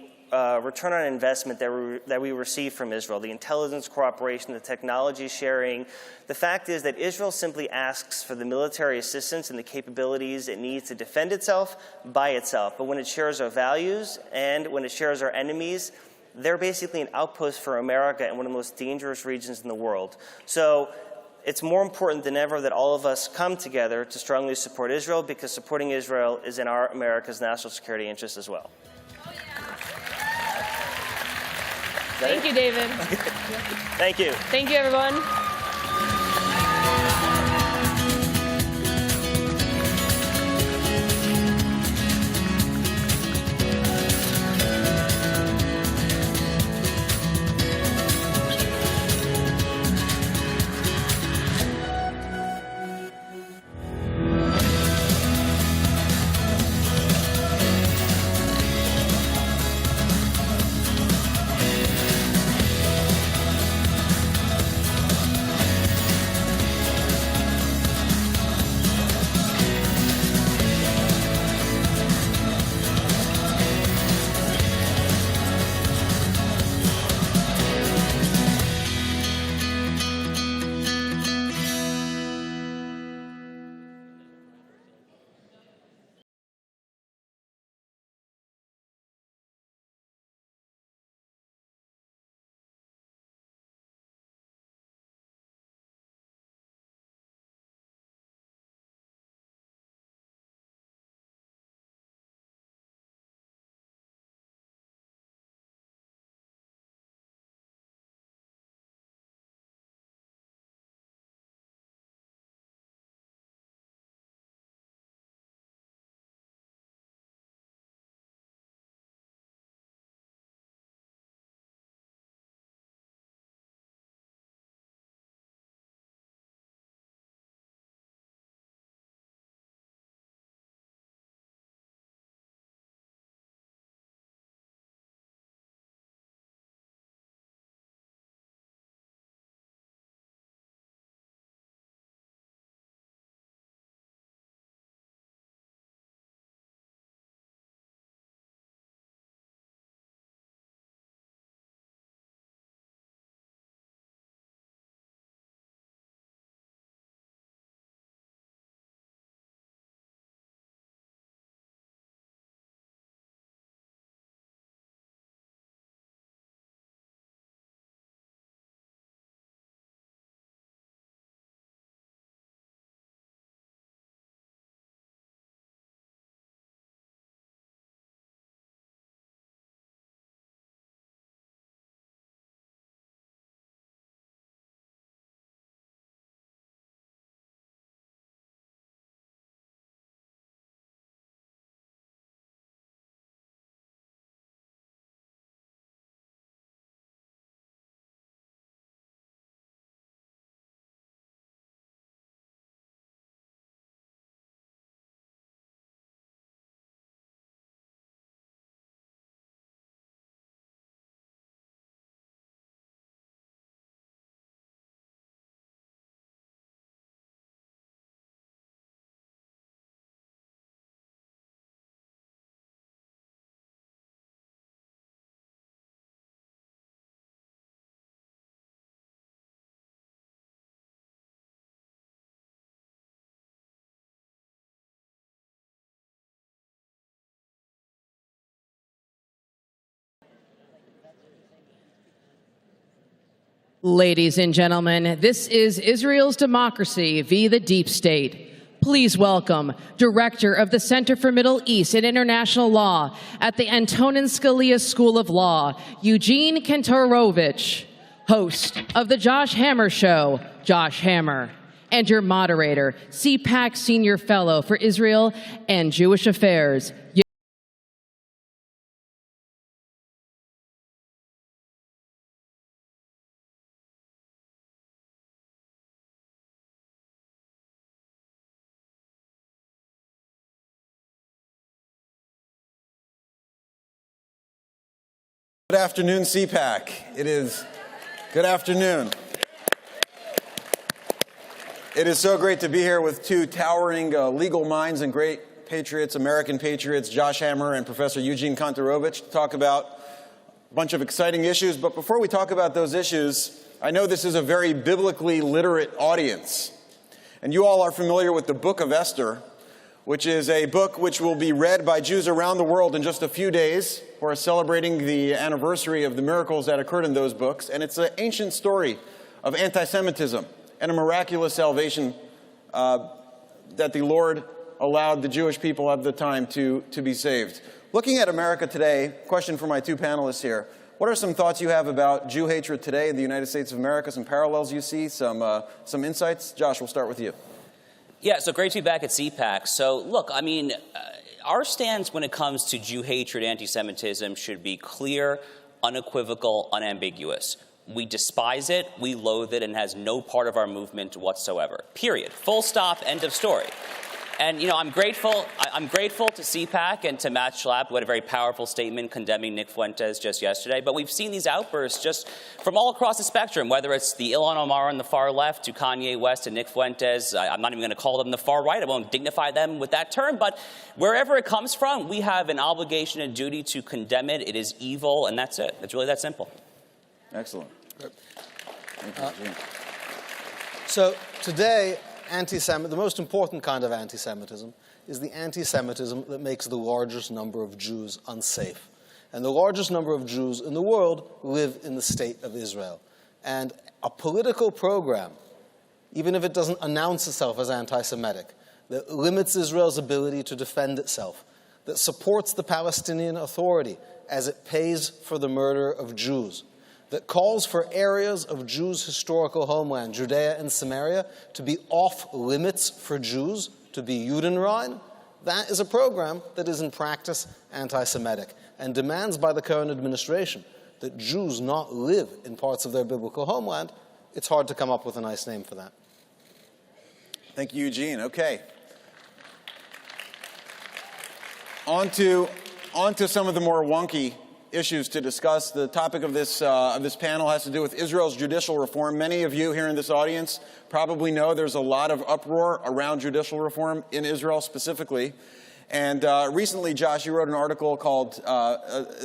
return on investment that we receive from Israel, the intelligence cooperation, the technology sharing. The fact is that Israel simply asks for the military assistance and the capabilities it needs to defend itself by itself. But when it shares our values and when it shares our enemies, they're basically an outpost for America in one of the most dangerous regions in the world. So it's more important than ever that all of us come together to strongly support Israel, because supporting Israel is in America's national security interest as well. Thank you, David. Thank you. Thank you, everyone. Ladies and gentlemen, this is Israel's democracy via the deep state. Please welcome Director of the Center for Middle East and International Law at the Antonin Scalia School of Law, Eugene Kantorovich, host of The Josh Hammer Show, Josh Hammer, and your moderator, CPAC Senior Fellow for Israel and Jewish Affairs. Good afternoon, CPAC. It is good afternoon. It is so great to be here with two towering legal minds and great patriots, American patriots, Josh Hammer and Professor Eugene Kantorovich, to talk about a bunch of exciting issues. But before we talk about those issues, I know this is a very biblically literate audience. And you all are familiar with the Book of Esther, which is a book which will be read by Jews around the world in just a few days. We're celebrating the anniversary of the miracles that occurred in those books. And it's an ancient story of anti-Semitism and a miraculous salvation that the Lord allowed the Jewish people of the time to be saved. Looking at America today, question for my two panelists here. What are some thoughts you have about Jew hatred today in the United States of America? Some parallels you see, some insights? Josh, we'll start with you. Yeah, so great to be back at CPAC. So look, I mean, our stance when it comes to Jew hatred, anti-Semitism should be clear, unequivocal, unambiguous. We despise it, we loathe it, and it has no part of our movement whatsoever. Period. Full stop, end of story. And, you know, I'm grateful to CPAC and to Matt Schlapp, who had a very powerful statement condemning Nick Fuentes just yesterday. But we've seen these outbursts just from all across the spectrum, whether it's the Ilhan Omar on the far left to Kanye West and Nick Fuentes. I'm not even going to call them the far right. I won't dignify them with that term. But wherever it comes from, we have an obligation and duty to condemn it. It is evil, and that's it. It's really that simple. Excellent. Thank you, Gene. So today, the most important kind of anti-Semitism is the anti-Semitism that makes the largest number of Jews unsafe. And the largest number of Jews in the world live in the state of Israel. And a political program, even if it doesn't announce itself as anti-Semitic, that limits Israel's ability to defend itself, that supports the Palestinian Authority as it pays for the murder of Jews, that calls for areas of Jews' historical homeland, Judea and Samaria, to be off limits for Jews, to be Judenrein, that is a program that is in practice anti-Semitic and demands by the current administration that Jews not live in parts of their biblical homeland. It's hard to come up with a nice name for that. Thank you, Eugene. Okay. On to some of the more wonky issues to discuss. The topic of this panel has to do with Israel's judicial reform. Many of you here in this audience probably know there's a lot of uproar around judicial reform in Israel specifically. And recently, Josh, you wrote an article called,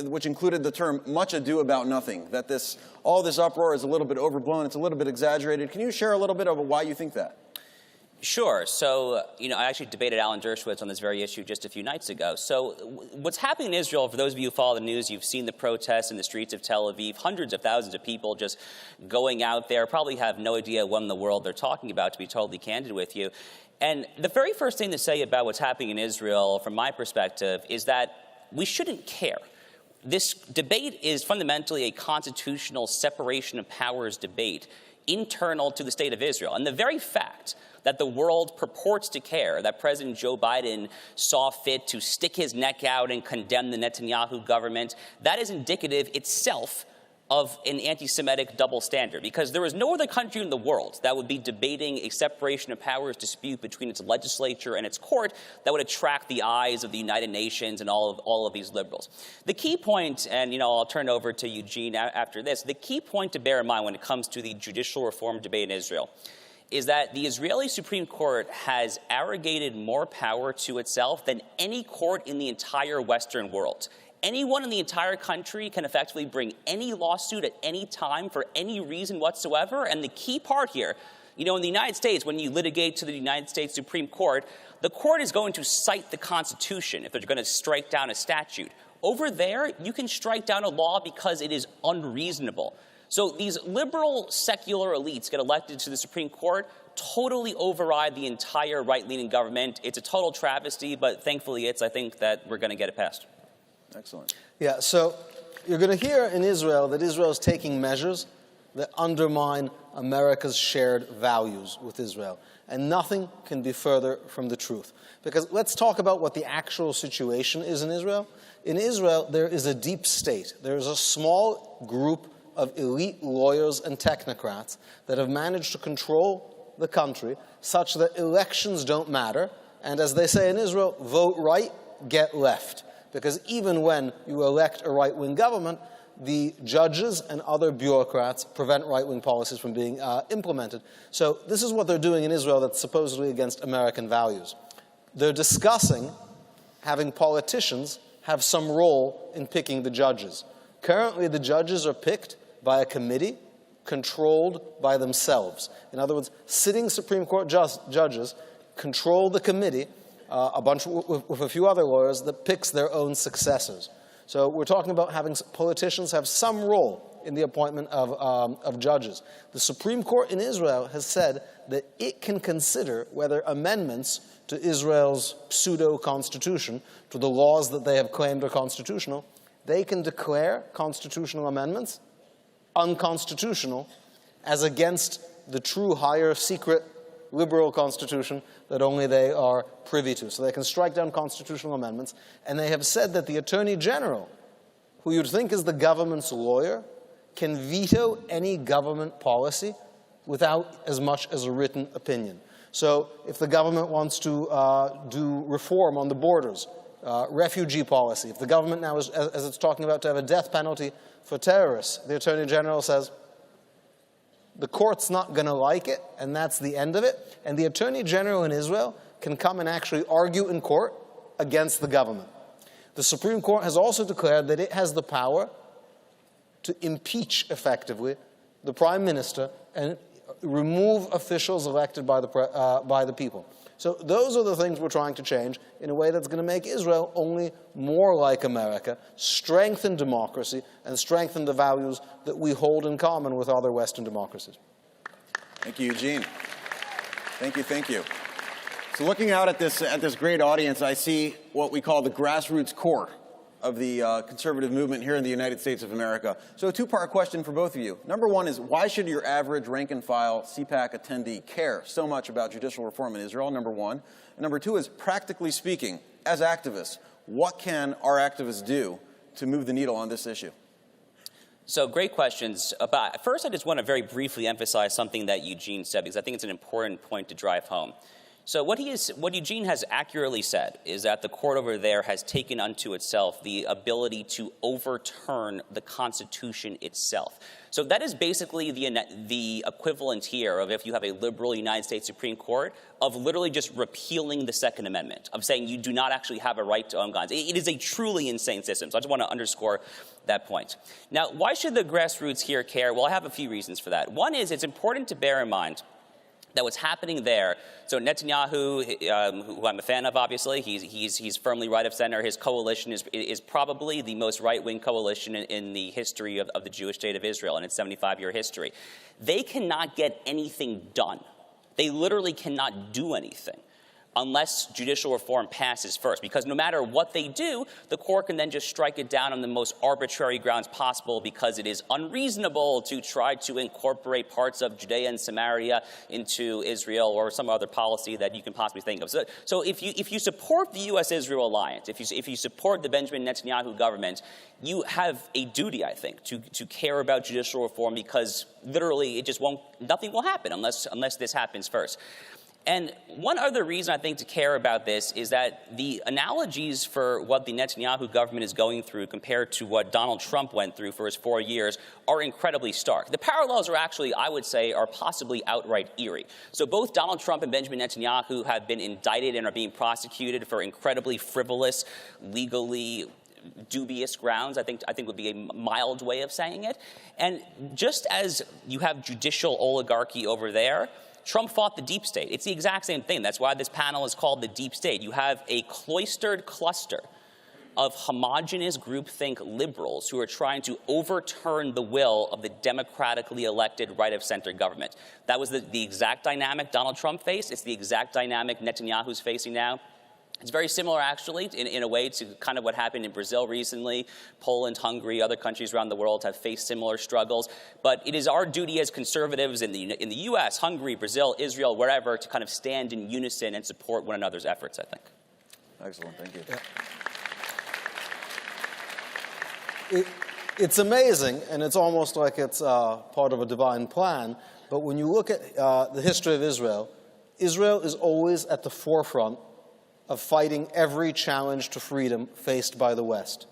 which included the term "much ado about nothing," that all this uproar is a little bit overblown, it's a little bit exaggerated. Can you share a little bit about why you think that? Sure. So, I actually debated Alan Dershowitz on this very issue just a few nights ago. So what's happening in Israel, for those of you who follow the news, you've seen the protests in the streets of Tel Aviv, hundreds of thousands of people just going out there, probably have no idea what in the world they're talking about, to be totally candid with you. And the very first thing to say about what's happening in Israel, from my perspective, is that we shouldn't care. This debate is fundamentally a constitutional separation of powers debate internal to the state of Israel. And the very fact that the world purports to care, that President Joe Biden saw fit to stick his neck out and condemn the Netanyahu government, that is indicative itself of an anti-Semitic double standard, because there is no other country in the world that would be debating a separation of powers dispute between its legislature and its court that would attract the eyes of the United Nations and all of these liberals. The key point, and I'll turn over to Eugene after this, the key point to bear in mind when it comes to the judicial reform debate in Israel is that the Israeli Supreme Court has arrogated more power to itself than any court in the entire Western world. Anyone in the entire country can effectively bring any lawsuit at any time for any reason whatsoever. And the key part here, in the United States, when you litigate to the United States Supreme Court, the court is going to cite the Constitution if they're going to strike down a statute. Over there, you can strike down a law because it is unreasonable. So these liberal secular elites get elected to the Supreme Court, totally override the entire right-leaning government. It's a total travesty, but thankfully I think that we're going to get it passed. Excellent. Yeah, so you're going to hear in Israel that Israel is taking measures that undermine America's shared values with Israel. And nothing can be further from the truth. Because let's talk about what the actual situation is in Israel. In Israel, there is a deep state. There is a small group of elite lawyers and technocrats that have managed to control the country such that elections don't matter. And as they say in Israel, vote right, get left. Because even when you elect a right-wing government, the judges and other bureaucrats prevent right-wing policies from being implemented. So this is what they're doing in Israel that's supposedly against American values. They're discussing having politicians have some role in picking the judges. Currently, the judges are picked by a committee controlled by themselves. In other words, sitting Supreme Court judges control the committee, with a few other lawyers, that picks their own successors. So we're talking about having politicians have some role in the appointment of judges. The Supreme Court in Israel has said that it can consider whether amendments to Israel's pseudo-constitution, to the laws that they have claimed are constitutional, they can declare constitutional amendments unconstitutional as against the true higher secret liberal constitution that only they are privy to. So they can strike down constitutional amendments, and they have said that the Attorney General, who you'd think is the government's lawyer, can veto any government policy without as much as a written opinion. So if the government wants to do reform on the borders, refugee policy, if the government now, as it's talking about, to have a death penalty for terrorists, the Attorney General says, the court's not going to like it, and that's the end of it. And the Attorney General in Israel can come and actually argue in court against the government. The Supreme Court has also declared that it has the power to impeach, effectively, the Prime Minister and remove officials elected by the people. So those are the things we're trying to change in a way that's going to make Israel only more like America, strengthen democracy, and strengthen the values that we hold in common with other Western democracies. Thank you, Eugene. Thank you. So looking out at this great audience, I see what we call the grassroots core of the conservative movement here in the United States of America. So a two-part question for both of you. Number one is, why should your average rank-and-file CPAC attendee care so much about judicial reform in Israel, number one? And number two is, practically speaking, as activists, what can our activists do to move the needle on this issue? So great questions. First, I just want to very briefly emphasize something that Eugene said, because I think it's an important point to drive home. So what Eugene has accurately said is that the court over there has taken unto itself the ability to overturn the Constitution itself. So that is basically the equivalent here of if you have a liberal United States Supreme Court of literally just repealing the Second Amendment, of saying you do not actually have a right to own guns. It is a truly insane system. So I just want to underscore that point. Now, why should the grassroots here care? Well, I have a few reasons for that. One is it's important to bear in mind that what's happening there, so Netanyahu, who I'm a fan of, obviously, he's firmly right of center. His coalition is probably the most right-wing coalition in the history of the Jewish state of Israel in its 75-year history. They cannot get anything done. They literally cannot do anything unless judicial reform passes first, because no matter what they do, the court can then just strike it down on the most arbitrary grounds possible, because it is unreasonable to try to incorporate parts of Judea and Samaria into Israel, or some other policy that you can possibly think of. So if you support the U.S.-Israel alliance, if you support the Benjamin Netanyahu government, you have a duty, I think, to care about judicial reform, because literally nothing will happen unless this happens first. And one other reason I think to care about this is that the analogies for what the Netanyahu government is going through compared to what Donald Trump went through for his 4 years are incredibly stark. The parallels are actually, I would say, are possibly outright eerie. So both Donald Trump and Benjamin Netanyahu have been indicted and are being prosecuted for incredibly frivolous, legally dubious grounds, I think would be a mild way of saying it. And just as you have judicial oligarchy over there, Trump fought the deep state. It's the exact same thing. That's why this panel is called the deep state. You have a cloistered cluster of homogenous groupthink liberals who are trying to overturn the will of the democratically elected right-of-center government. That was the exact dynamic Donald Trump faced. It's the exact dynamic Netanyahu's facing now. It's very similar, actually, in a way to kind of what happened in Brazil recently. Poland, Hungary, other countries around the world have faced similar struggles. But it is our duty as conservatives in the U.S., Hungary, Brazil, Israel, wherever, to kind of stand in unison and support one another's efforts, I think. Excellent. Thank you. Yeah. It's amazing, and it's almost like it's part of a divine plan. But when you look at the history of Israel, Israel is always at the forefront of fighting every challenge to freedom faced by the West.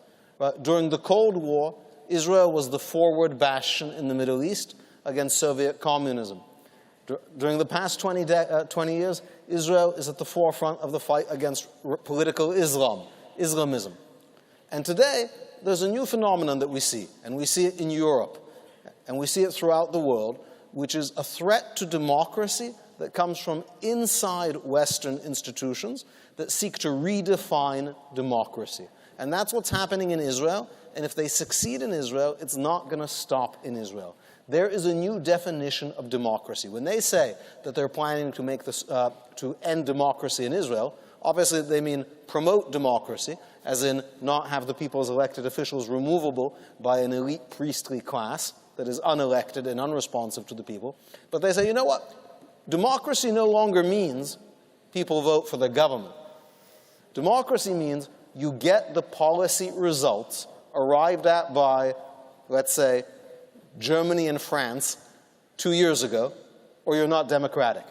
During the Cold War, Israel was the forward bastion in the Middle East against Soviet communism. During the past 20 years, Israel is at the forefront of the fight against political Islamism. And today, there's a new phenomenon that we see, and we see it in Europe, and we see it throughout the world, which is a threat to democracy that comes from inside Western institutions that seek to redefine democracy. And that's what's happening in Israel. And if they succeed in Israel, it's not going to stop in Israel. There is a new definition of democracy. When they say that they're planning to make this, to end democracy in Israel, obviously they mean promote democracy, as in not have the people's elected officials removable by an elite priestly class that is unelected and unresponsive to the people. But they say, you know what? Democracy no longer means people vote for the government. Democracy means you get the policy results arrived at by, let's say, Germany and France 2 years ago, or you're not democratic.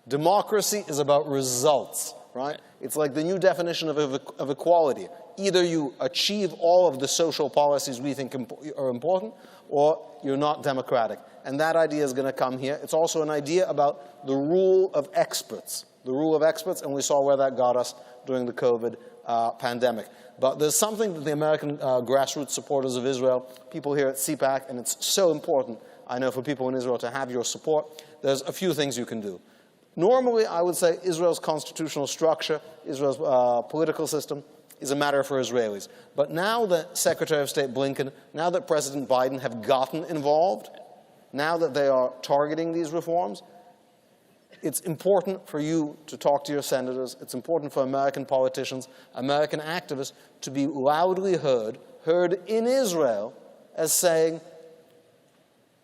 Democracy is about results, right? It's like the new definition of equality. Either you achieve all of the social policies we think are important, or you're not democratic. And that idea is going to come here. It's also an idea about the rule of experts. The rule of experts, and we saw where that got us during the COVID pandemic. But there's something that the American grassroots supporters of Israel, people here at CPAC, and it's so important, I know, for people in Israel to have your support. There's a few things you can do. Normally, I would say Israel's constitutional structure, Israel's political system, is a matter for Israelis. But now that Secretary of State Blinken, now that President Biden have gotten involved, now that they are targeting these reforms, it's important for you to talk to your senators. It's important for American politicians, American activists, to be loudly heard in Israel as saying,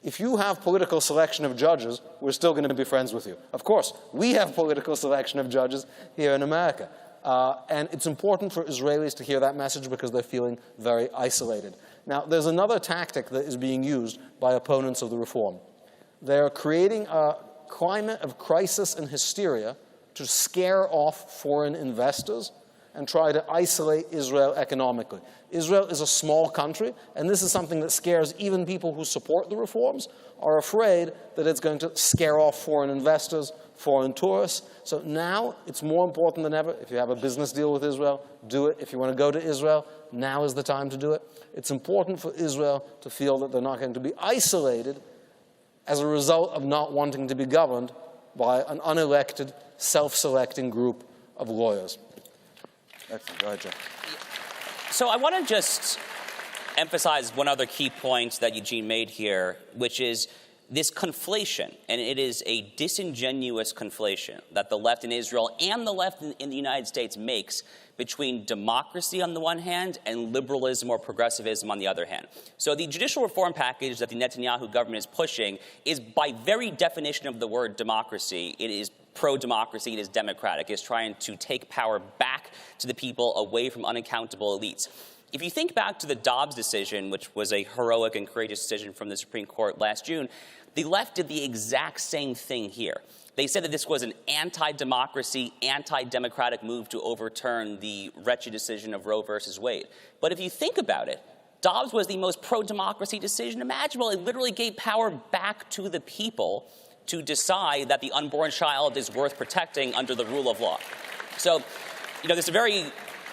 if you have political selection of judges, we're still going to be friends with you. Of course, we have political selection of judges here in America. And it's important for Israelis to hear that message because they're feeling very isolated. Now, there's another tactic that is being used by opponents of the reform. They're creating a climate of crisis and hysteria to scare off foreign investors and try to isolate Israel economically. Israel is a small country, and this is something that scares even people who support the reforms, are afraid that it's going to scare off foreign investors, foreign tourists. So now it's more important than ever. If you have a business deal with Israel, do it. If you want to go to Israel, now is the time to do it. It's important for Israel to feel that they're not going to be isolated as a result of not wanting to be governed by an unelected, self-selecting group of lawyers. Excellent. Go ahead, Jeff. So I want to just emphasize one other key point that Eugene made here, which is this conflation, and it is a disingenuous conflation that the left in Israel and the left in the United States makes between democracy on the one hand and liberalism or progressivism on the other hand. So the judicial reform package that the Netanyahu government is pushing is, by very definition of the word democracy, it is pro-democracy, it is democratic. It's trying to take power back to the people away from unaccountable elites. If you think back to the Dobbs decision, which was a heroic and courageous decision from the Supreme Court last June, the left did the exact same thing here. They said that this was an anti-democracy, anti-democratic move to overturn the wretched decision of Roe versus Wade. But if you think about it, Dobbs was the most pro-democracy decision imaginable. It literally gave power back to the people to decide that the unborn child is worth protecting under the rule of law. So, there's a very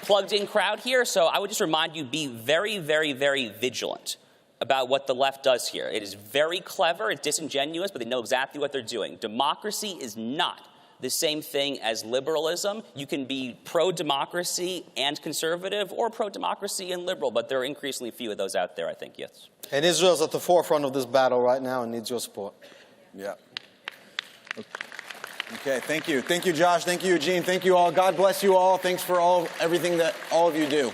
plugged-in crowd here, so I would just remind you, be very, very, very vigilant about what the left does here. It is very clever, it's disingenuous, but they know exactly what they're doing. Democracy is not the same thing as liberalism. You can be pro-democracy and conservative, or pro-democracy and liberal, but there are increasingly few of those out there, I think, yes. And Israel's at the forefront of this battle right now and needs your support. Yeah. Okay, thank you. Thank you, Josh. Thank you, Eugene. Thank you all. God bless you all. Thanks for everything that all of you do.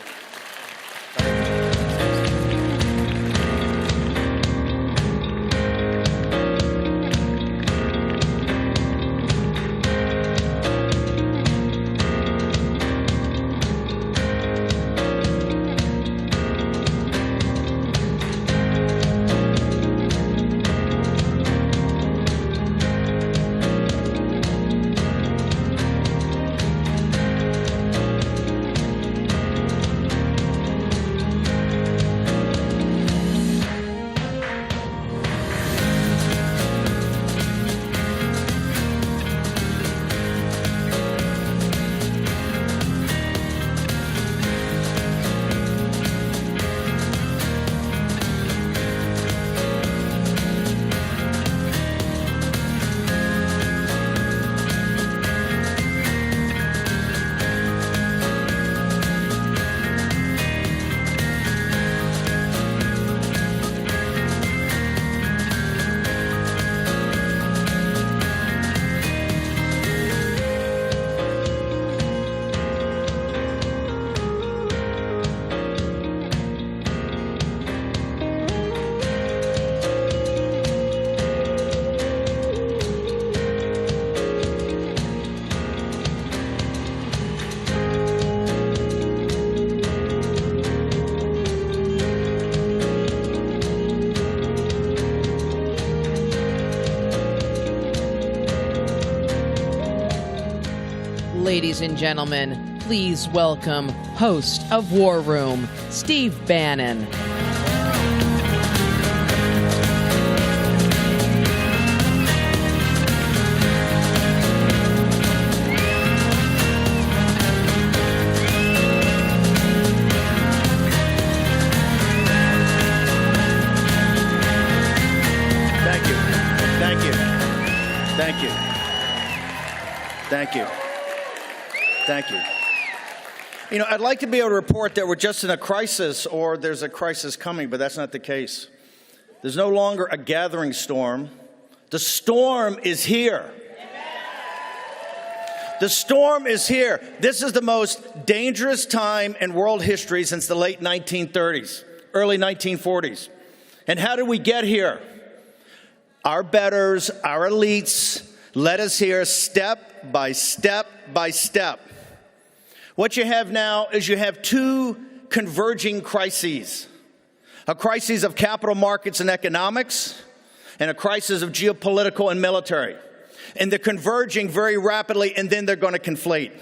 Ladies and gentlemen, please welcome host of War Room, Steve Bannon. Thank you. Thank you. Thank you. Thank you. Thank you. You know, I'd like to be able to report that we're just in a crisis or there's a crisis coming, but that's not the case. There's no longer a gathering storm. The storm is here. The storm is here. This is the most dangerous time in world history since the late 1930s, early 1940s. And how did we get here? Our betters, our elites led us here step by step by step. What you have now is you have two converging crises. A crisis of capital markets and economics, and a crisis of geopolitical and military. And they're converging very rapidly, and then they're going to conflate.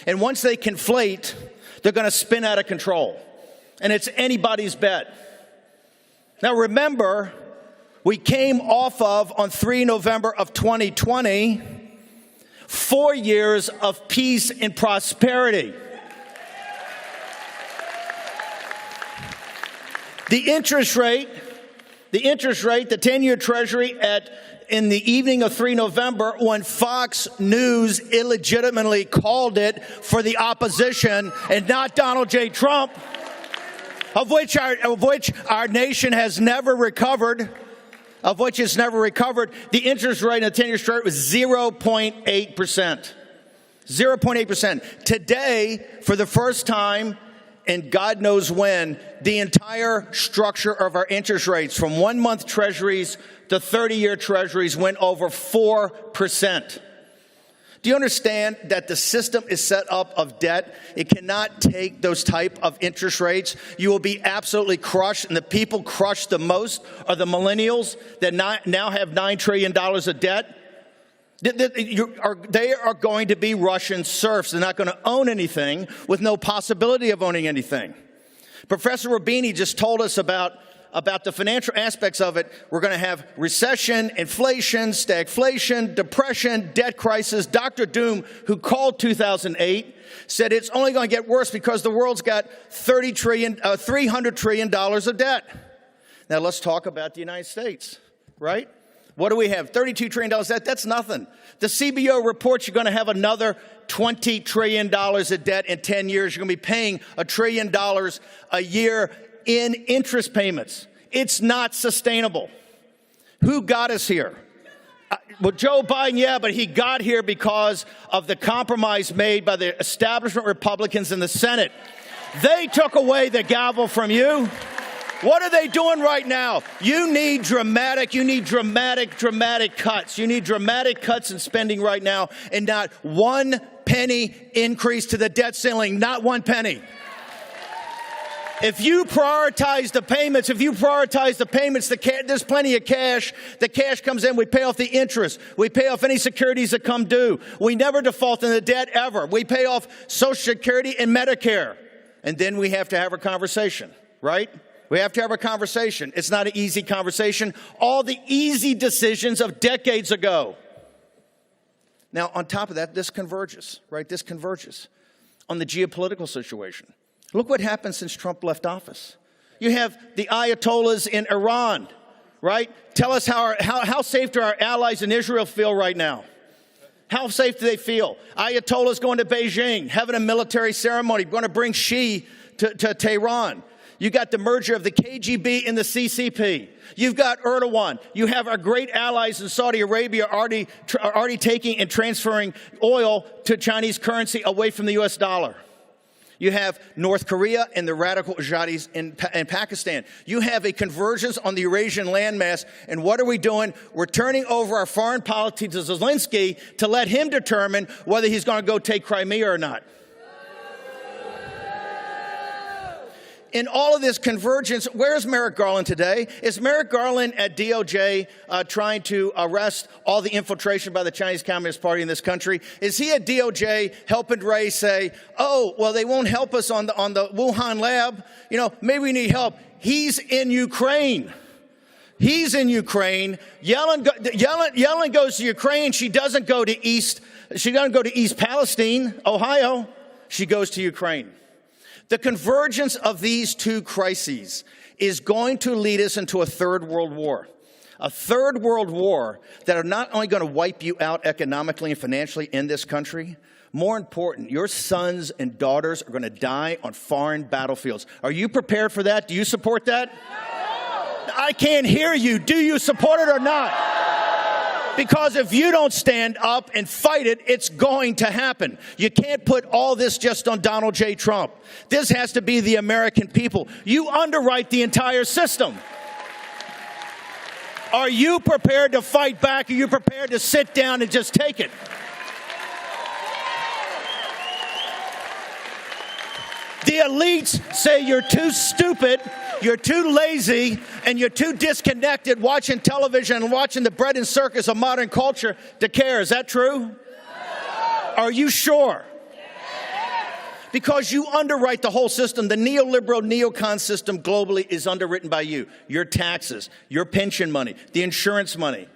And once they conflate, they're going to spin out of control. And it's anybody's bet. Now remember, we came off of, on 3 November of 2020, 4 years of peace and prosperity. The interest rate, the 10-year Treasury in the evening of 3 November, when Fox News illegitimately called it for the opposition and not Donald J. Trump, of which our nation has never recovered, the interest rate in the 10-year Treasury was 0.8%. 0.8%. Today, for the first time, and God knows when, the entire structure of our interest rates from 1-month Treasuries to 30-year Treasuries went over 4%. Do you understand that the system is set up of debt? It cannot take those type of interest rates. You will be absolutely crushed, and the people crushed the most are the millennials that now have $9 trillion of debt. They are going to be Russian serfs. They're not going to own anything with no possibility of owning anything. Professor Rubini just told us about the financial aspects of it. We're going to have recession, inflation, stagflation, depression, debt crisis. Dr. Doom, who called 2008, said it's only going to get worse because the world's got $300 trillion of debt. Now let's talk about the United States, right? What do we have? $32 trillion debt? That's nothing. The CBO reports you're going to have another $20 trillion of debt in 10 years. You're going to be paying $1 trillion a year in interest payments. It's not sustainable. Who got us here? Well, Joe Biden, yeah, but he got here because of the compromise made by the establishment Republicans in the Senate. They took away the gavel from you. What are they doing right now? You need dramatic cuts. You need dramatic cuts in spending right now, and not one penny increase to the debt ceiling, not one penny. If you prioritize the payments, there's plenty of cash. The cash comes in, we pay off the interest. We pay off any securities that come due. We never default in the debt ever. We pay off Social Security and Medicare. And then we have to have a conversation, right? We have to have a conversation. It's not an easy conversation. All the easy decisions of decades ago. Now, on top of that, this converges, right? This converges on the geopolitical situation. Look what happened since Trump left office. You have the Ayatollahs in Iran, right? Tell us how safe do our allies in Israel feel right now? How safe do they feel? Ayatollahs going to Beijing, having a military ceremony, going to bring Xi to Tehran. You got the merger of the KGB and the CCP. You've got Erdogan. You have our great allies in Saudi Arabia already taking and transferring oil to Chinese currency away from the U.S. dollar. You have North Korea and the radical jihadis in Pakistan. You have a convergence on the Eurasian landmass. And what are we doing? We're turning over our foreign policy to Zelensky to let him determine whether he's going to go take Crimea or not. In all of this convergence, where's Merrick Garland today? Is Merrick Garland at DOJ trying to arrest all the infiltration by the Chinese Communist Party in this country? Is he at DOJ helping Ray say, oh, well, they won't help us on the Wuhan lab. You know, maybe we need help. He's in Ukraine. He's in Ukraine. Yellen goes to Ukraine. She doesn't go to East Palestine, Ohio. She goes to Ukraine. The convergence of these two crises is going to lead us into a third world war. A third world war that are not only going to wipe you out economically and financially in this country, more important, your sons and daughters are going to die on foreign battlefields. Are you prepared for that? Do you support that? No. I can't hear you. Do you support it or not? Because if you don't stand up and fight it, it's going to happen. You can't put all this just on Donald J. Trump. This has to be the American people. You underwrite the entire system. Are you prepared to fight back? Are you prepared to sit down and just take it? The elites say you're too stupid, you're too lazy, and you're too disconnected watching television and watching the bread and circus of modern culture to care. Is that true? No. Are you sure? Yes. Because you underwrite the whole system. The neoliberal neocon system globally is underwritten by you. Your taxes, your pension money, the insurance money.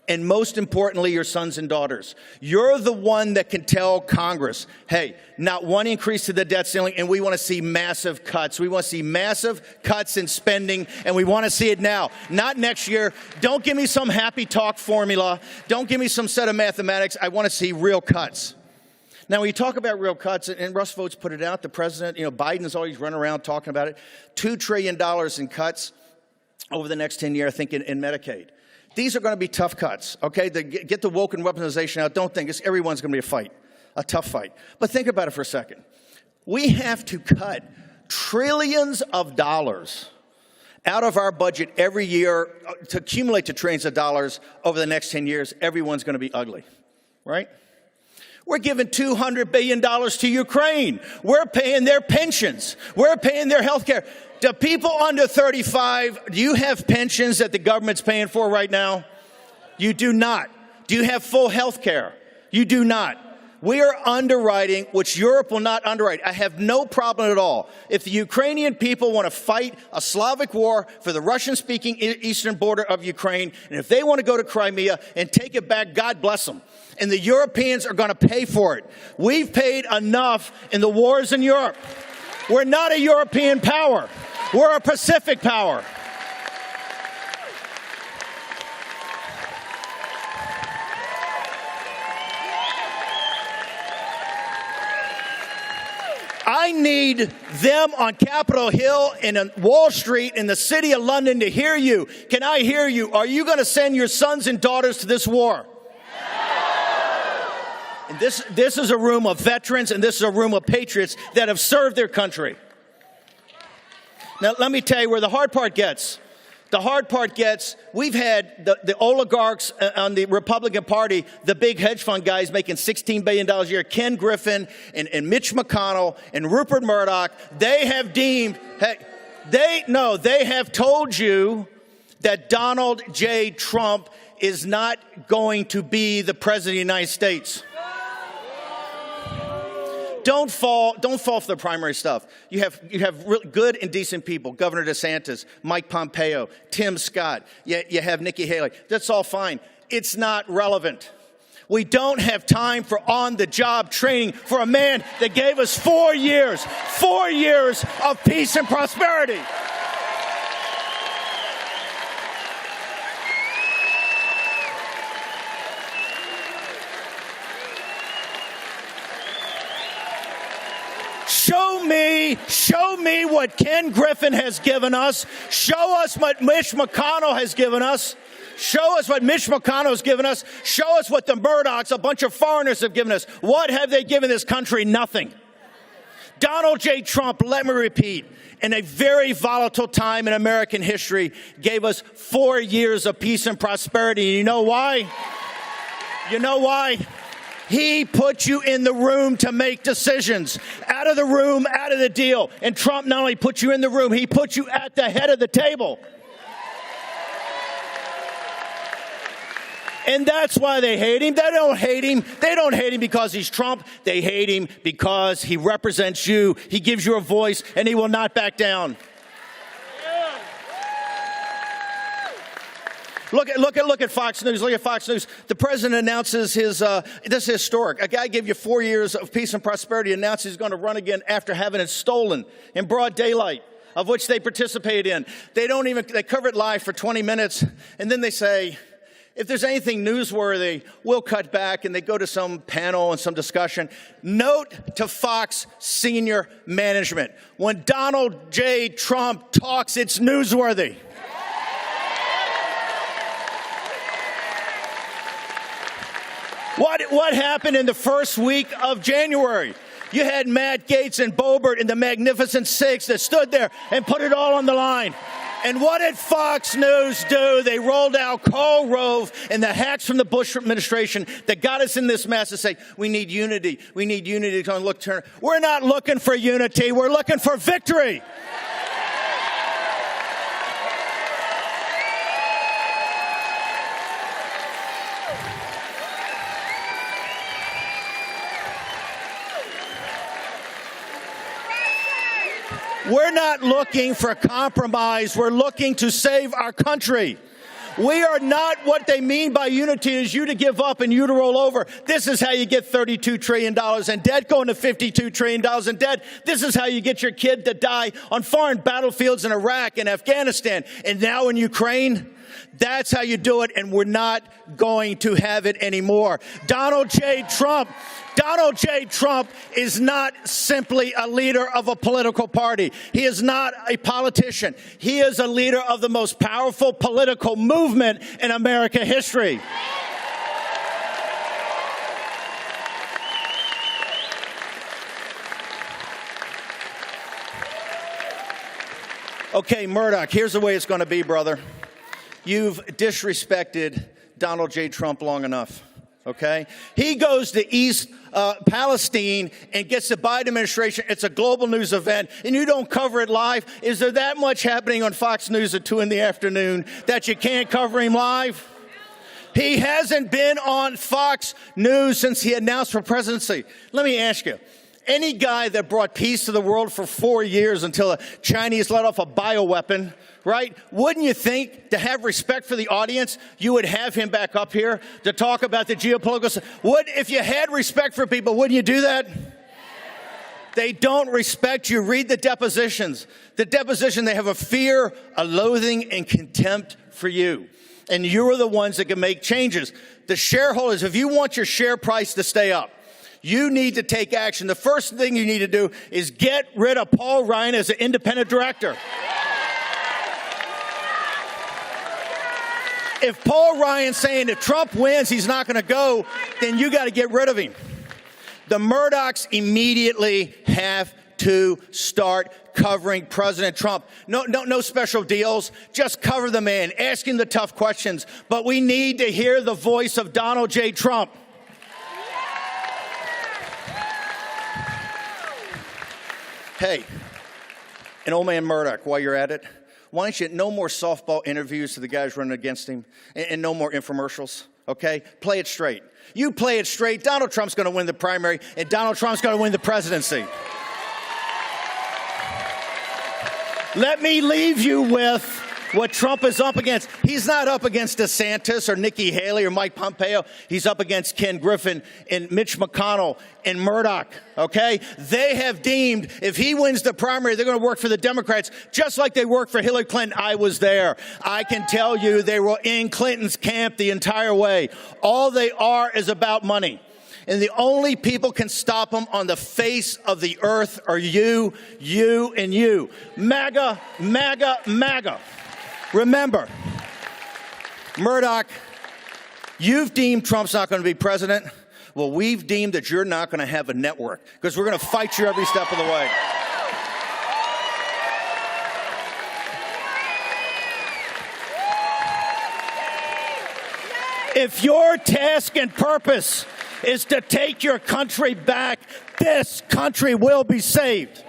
And most importantly, your sons and daughters. You're the one that can tell Congress, hey, not one increase to the debt ceiling, and we want to see massive cuts. We want to see massive cuts in spending, and we want to see it now, not next year. Don't give me some happy talk formula. Don't give me some set of mathematics. I want to see real cuts. Now, when you talk about real cuts, and Russ Vogt's put it out, the president, Biden's always running around talking about it, $2 trillion in cuts over the next 10 years, I think, in Medicaid. These are going to be tough cuts, okay? Get the woke and weaponization out. Don't think everyone's going to be a fight, a tough fight. But think about it for a second. We have to cut trillions of dollars out of our budget every year to accumulate to trillions of dollars over the next 10 years. Everyone's going to be ugly, right? We're giving $200 billion to Ukraine. We're paying their pensions. We're paying their health care. Do people under 35, do you have pensions that the government's paying for right now? You do not. Do you have full health care? You do not. We are underwriting, which Europe will not underwrite. I have no problem at all. If the Ukrainian people want to fight a Slavic war for the Russian-speaking eastern border of Ukraine, and if they want to go to Crimea and take it back, God bless them. And the Europeans are going to pay for it. We've paid enough in the wars in Europe. We're not a European power. We're a Pacific power. I need them on Capitol Hill and on Wall Street in the city of London to hear you. Can I hear you? Are you going to send your sons and daughters to this war? And this is a room of veterans, and this is a room of patriots that have served their country. Now, let me tell you where the hard part gets. The hard part gets, we've had the oligarchs on the Republican Party, the big hedge fund guys making $16 billion a year, Ken Griffin and Mitch McConnell and Rupert Murdoch. They have deemed, they have told you that Donald J. Trump is not going to be the president of the United States. Don't fall for the primary stuff. You have really good and decent people. Governor DeSantis, Mike Pompeo, Tim Scott. You have Nikki Haley. That's all fine. It's not relevant. We don't have time for on-the-job training for a man that gave us 4 years of peace and prosperity. Show me what Ken Griffin has given us. Show us what Mitch McConnell has given us. Show us what Mitch McConnell has given us. Show us what the Murdochs, a bunch of foreigners, have given us. What have they given this country? Nothing. Donald J. Trump, let me repeat, in a very volatile time in American history, gave us 4 years of peace and prosperity. And you know why? You know why? He put you in the room to make decisions. Out of the room, out of the deal. And Trump not only put you in the room, he put you at the head of the table. And that's why they hate him. They don't hate him. They don't hate him because he's Trump. They hate him because he represents you. He gives you a voice, and he will not back down. Look at Fox News. Look at Fox News. The president announces his, this is historic. A guy gave you 4 years of peace and prosperity, announced he's going to run again after having it stolen in broad daylight, of which they participate in. They cover it live for 20 minutes, and then they say, if there's anything newsworthy, we'll cut back, and they go to some panel and some discussion. Note to Fox senior management, when Donald J. Trump talks, it's newsworthy. What happened in the first week of January? You had Matt Gaetz and Boebert and the Magnificent Six that stood there and put it all on the line. And what did Fox News do? They rolled out Karl Rove and the hacks from the Bush administration that got us in this mess to say, we need unity. We need unity. We're not looking for unity. We're looking for victory. We're not looking for compromise. We're looking to save our country. We are not, what they mean by unity is you to give up and you to roll over. This is how you get $32 trillion in debt, going to $52 trillion in debt. This is how you get your kid to die on foreign battlefields in Iraq and Afghanistan and now in Ukraine. That's how you do it, and we're not going to have it anymore. Donald J. Trump is not simply a leader of a political party. He is not a politician. He is a leader of the most powerful political movement in American history. Okay, Murdoch, here's the way it's going to be, brother. You've disrespected Donald J. Trump long enough, okay? He goes to East Palestine and gets the Biden administration. It's a global news event, and you don't cover it live. Is there that much happening on Fox News at 2 in the afternoon that you can't cover him live? He hasn't been on Fox News since he announced for presidency. Let me ask you. Any guy that brought peace to the world for 4 years until the Chinese let off a bioweapon, right? Wouldn't you think, to have respect for the audience, you would have him back up here to talk about the geopolitical? If you had respect for people, wouldn't you do that? They don't respect you. Read the depositions. The deposition, they have a fear, a loathing, and contempt for you. And you're the ones that can make changes. The shareholders, if you want your share price to stay up, You need to take action. The first thing you need to do is get rid of Paul Ryan as an independent director. If Paul Ryan's saying if Trump wins, he's not going to go, then you got to get rid of him. The Murdochs immediately have to start covering President Trump. No special deals. Just cover the man, ask him the tough questions. But we need to hear the voice of Donald J. Trump. Hey, and old man Murdoch, while you're at it, why don't you no more softball interviews to the guys running against him and no more infomercials, okay? Play it straight. You play it straight, Donald Trump's going to win the primary and Donald Trump's going to win the presidency. Let me leave you with what Trump is up against. He's not up against DeSantis or Nikki Haley or Mike Pompeo. He's up against Ken Griffin and Mitch McConnell and Murdoch, okay? They have deemed if he wins the primary, they're going to work for the Democrats just like they worked for Hillary Clinton. I was there. I can tell you they were in Clinton's camp the entire way. All they are is about money. And the only people can stop them on the face of the earth are you, and you. MAGA, MAGA, MAGA. Remember, Murdoch, you've deemed Trump's not going to be president. Well, we've deemed that you're not going to have a network because we're going to fight you every step of the way. If your task and purpose is to take your country back, this country will be saved.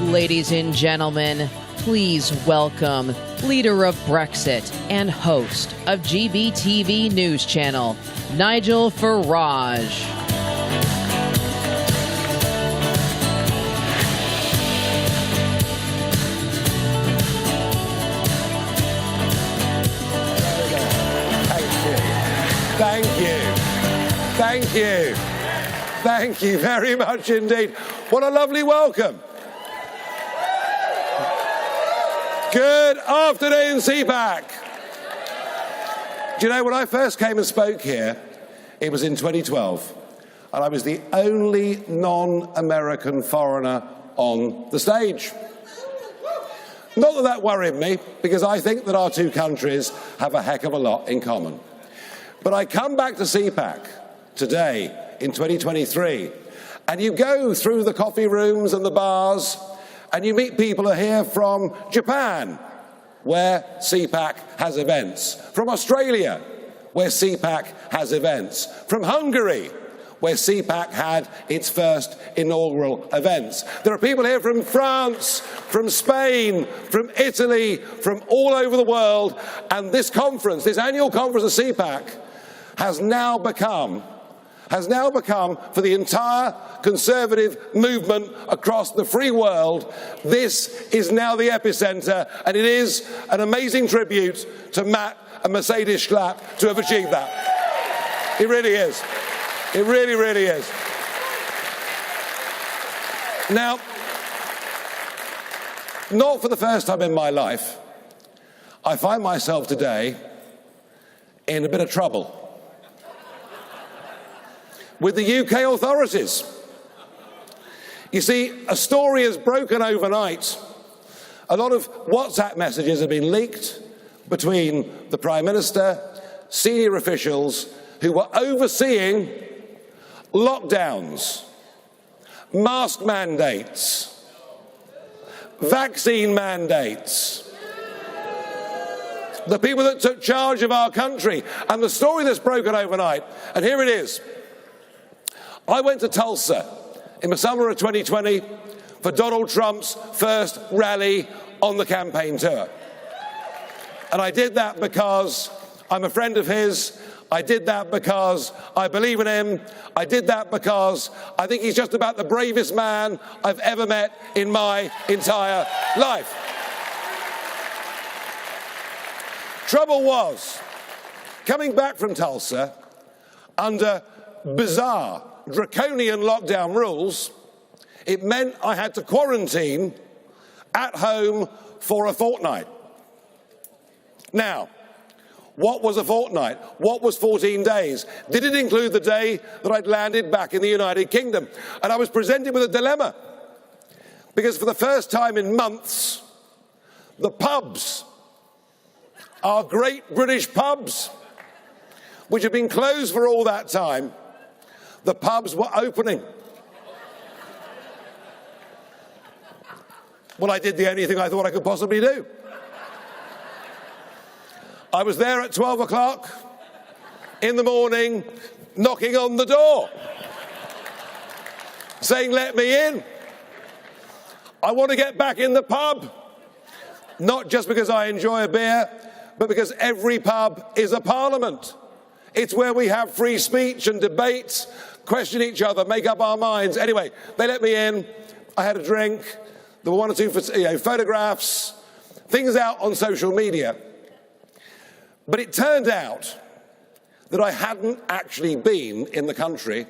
Ladies and gentlemen, please welcome leader of Brexit and host of GBTV News Channel, Nigel Farage. Thank you. Thank you. Thank you very much indeed. What a lovely welcome. Good afternoon, CPAC. Do you know, when I first came and spoke here, it was in 2012, and I was the only non-American foreigner on the stage. Not that that worried me, because I think that our two countries have a heck of a lot in common. But I come back to CPAC today in 2023, and you go through the coffee rooms and the bars, and you meet people who are here from Japan, where CPAC has events, from Australia, where CPAC has events, from Hungary, where CPAC had its first inaugural events. There are people here from France, from Spain, from Italy, from all over the world, and this conference, this annual conference of CPAC, has now become, for the entire conservative movement across the free world, this is now the epicenter, and it is an amazing tribute to Matt and Mercedes Schlapp to have achieved that. It really is. It really, really is. Now, not for the first time in my life, I find myself today in a bit of trouble with the UK authorities. You see, a story is broken overnight. A lot of WhatsApp messages have been leaked between the Prime Minister, senior officials who were overseeing lockdowns, mask mandates, vaccine mandates, the people that took charge of our country, and the story that's broken overnight. And here it is. I went to Tulsa in the summer of 2020 for Donald Trump's first rally on the campaign tour. And I did that because I'm a friend of his. I did that because I believe in him. I did that because I think he's just about the bravest man I've ever met in my entire life. Trouble was, coming back from Tulsa under bizarre, draconian lockdown rules, it meant I had to quarantine at home for a fortnight. Now, what was a fortnight? What was 14 days? Did it include the day that I'd landed back in the United Kingdom? And I was presented with a dilemma, because for the first time in months, the pubs, our great British pubs, which had been closed for all that time, the pubs were opening. Well, I did the only thing I thought I could possibly do. I was there at 12 o'clock in the morning, knocking on the door, saying, "Let me in. I want to get back in the pub." Not just because I enjoy a beer, but because every pub is a parliament. It's where we have free speech and debates, question each other, make up our minds. Anyway, they let me in. I had a drink. There were one or two photographs, things out on social media. But it turned out that I hadn't actually been in the country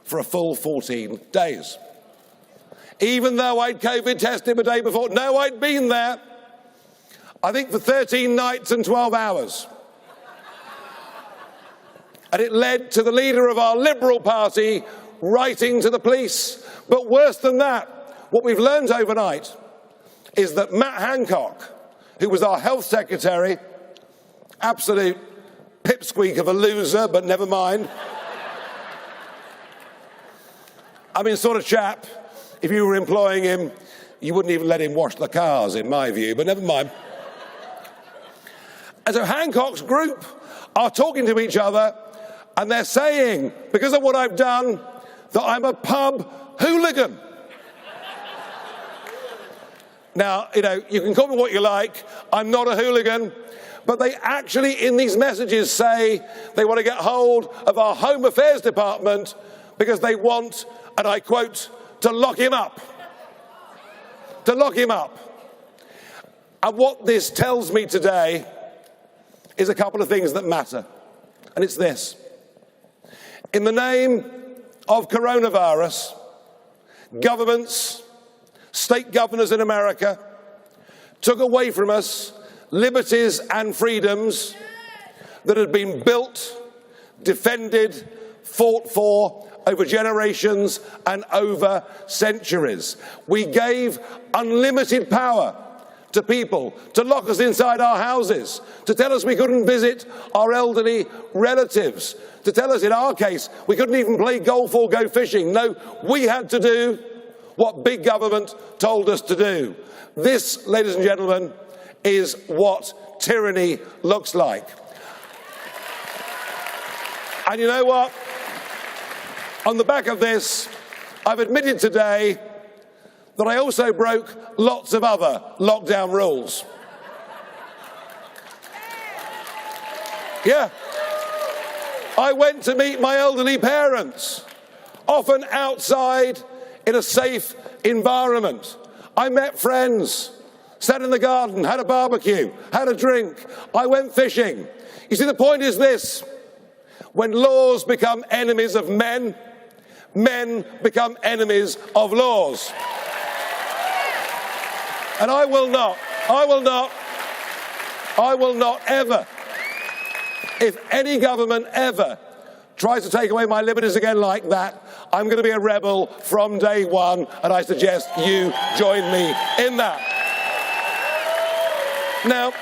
for a full 14 days. Even though I'd COVID tested the day before, no, I'd been there, I think for 13 nights and 12 hours. And it led to the leader of our Liberal Party writing to the police. But worse than that, what we've learned overnight is that Matt Hancock, who was our health secretary, absolute pipsqueak of a loser, but never mind. I mean, sort of chap, if you were employing him, you wouldn't even let him wash the cars, in my view, but never mind. And so Hancock's group are talking to each other, and they're saying, because of what I've done, that I'm a pub hooligan. Now, you can call me what you like. I'm not a hooligan. But they actually, in these messages, say they want to get hold of our Home Affairs Department because they want, and I quote, to lock him up. To lock him up. And what this tells me today is a couple of things that matter. And it's this. In the name of coronavirus, governments, state governors in America took away from us liberties and freedoms that had been built, defended, fought for over generations and over centuries. We gave unlimited power to people to lock us inside our houses, to tell us we couldn't visit our elderly relatives, to tell us, in our case, we couldn't even play golf or go fishing. No, we had to do what big government told us to do. This, ladies and gentlemen, is what tyranny looks like. And you know what? On the back of this, I've admitted today that I also broke lots of other lockdown rules. Yeah. I went to meet my elderly parents, often outside in a safe environment. I met friends, sat in the garden, had a barbecue, had a drink. I went fishing. You see, the point is this. When laws become enemies of men, men become enemies of laws. And I will not ever, if any government ever tries to take away my liberties again like that, I'm going to be a rebel from day one, and I suggest you join me in that. Now,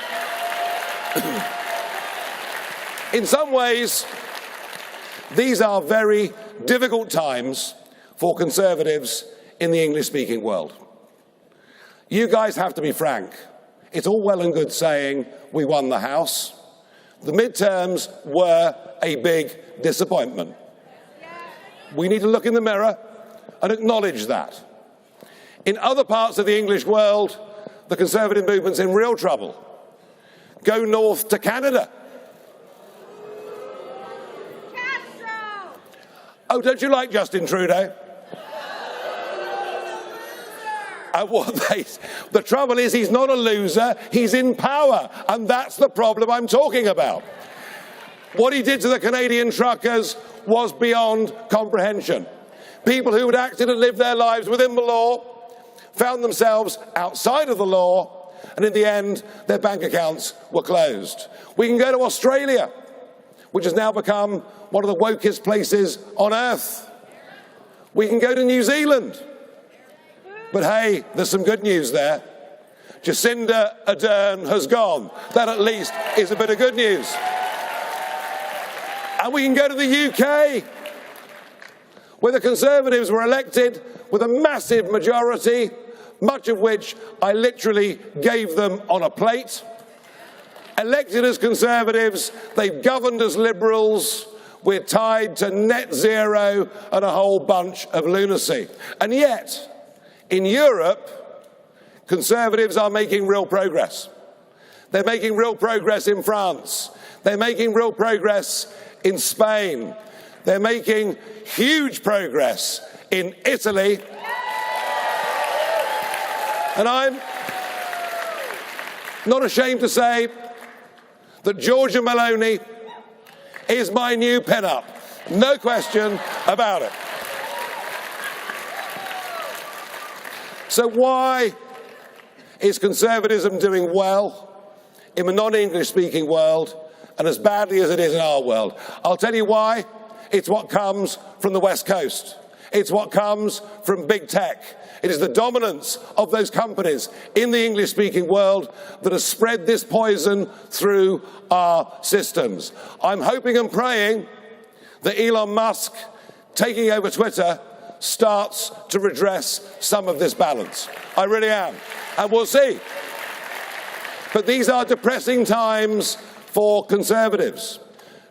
in some ways, these are very difficult times for conservatives in the English-speaking world. You guys have to be frank. It's all well and good saying we won the House. The midterms were a big disappointment. We need to look in the mirror and acknowledge that. In other parts of the English world, the Conservative movement's in real trouble. Go north to Canada. Oh, don't you like Justin Trudeau? And the trouble is, he's not a loser, he's in power, and that's the problem I'm talking about. What he did to the Canadian truckers was beyond comprehension. People who had acted and lived their lives within the law found themselves outside of the law, and in the end, their bank accounts were closed. We can go to Australia, which has now become one of the wokest places on earth. We can go to New Zealand. But hey, there's some good news there. Jacinda Ardern has gone. That at least is a bit of good news. And we can go to the UK, where the Conservatives were elected with a massive majority, much of which I literally gave them on a plate. Elected as Conservatives, they've governed as Liberals. We're tied to net zero and a whole bunch of lunacy. And yet, in Europe, Conservatives are making real progress. They're making real progress in France. They're making real progress in Spain. They're making huge progress in Italy. And I'm not ashamed to say that Giorgia Meloni is my new pin-up. No question about it. So why is conservatism doing well in the non-English speaking world and as badly as it is in our world? I'll tell you why. It's what comes from the West Coast. It's what comes from big tech. It is the dominance of those companies in the English-speaking world that has spread this poison through our systems. I'm hoping and praying that Elon Musk taking over Twitter starts to redress some of this balance. I really am. And we'll see. But these are depressing times for Conservatives.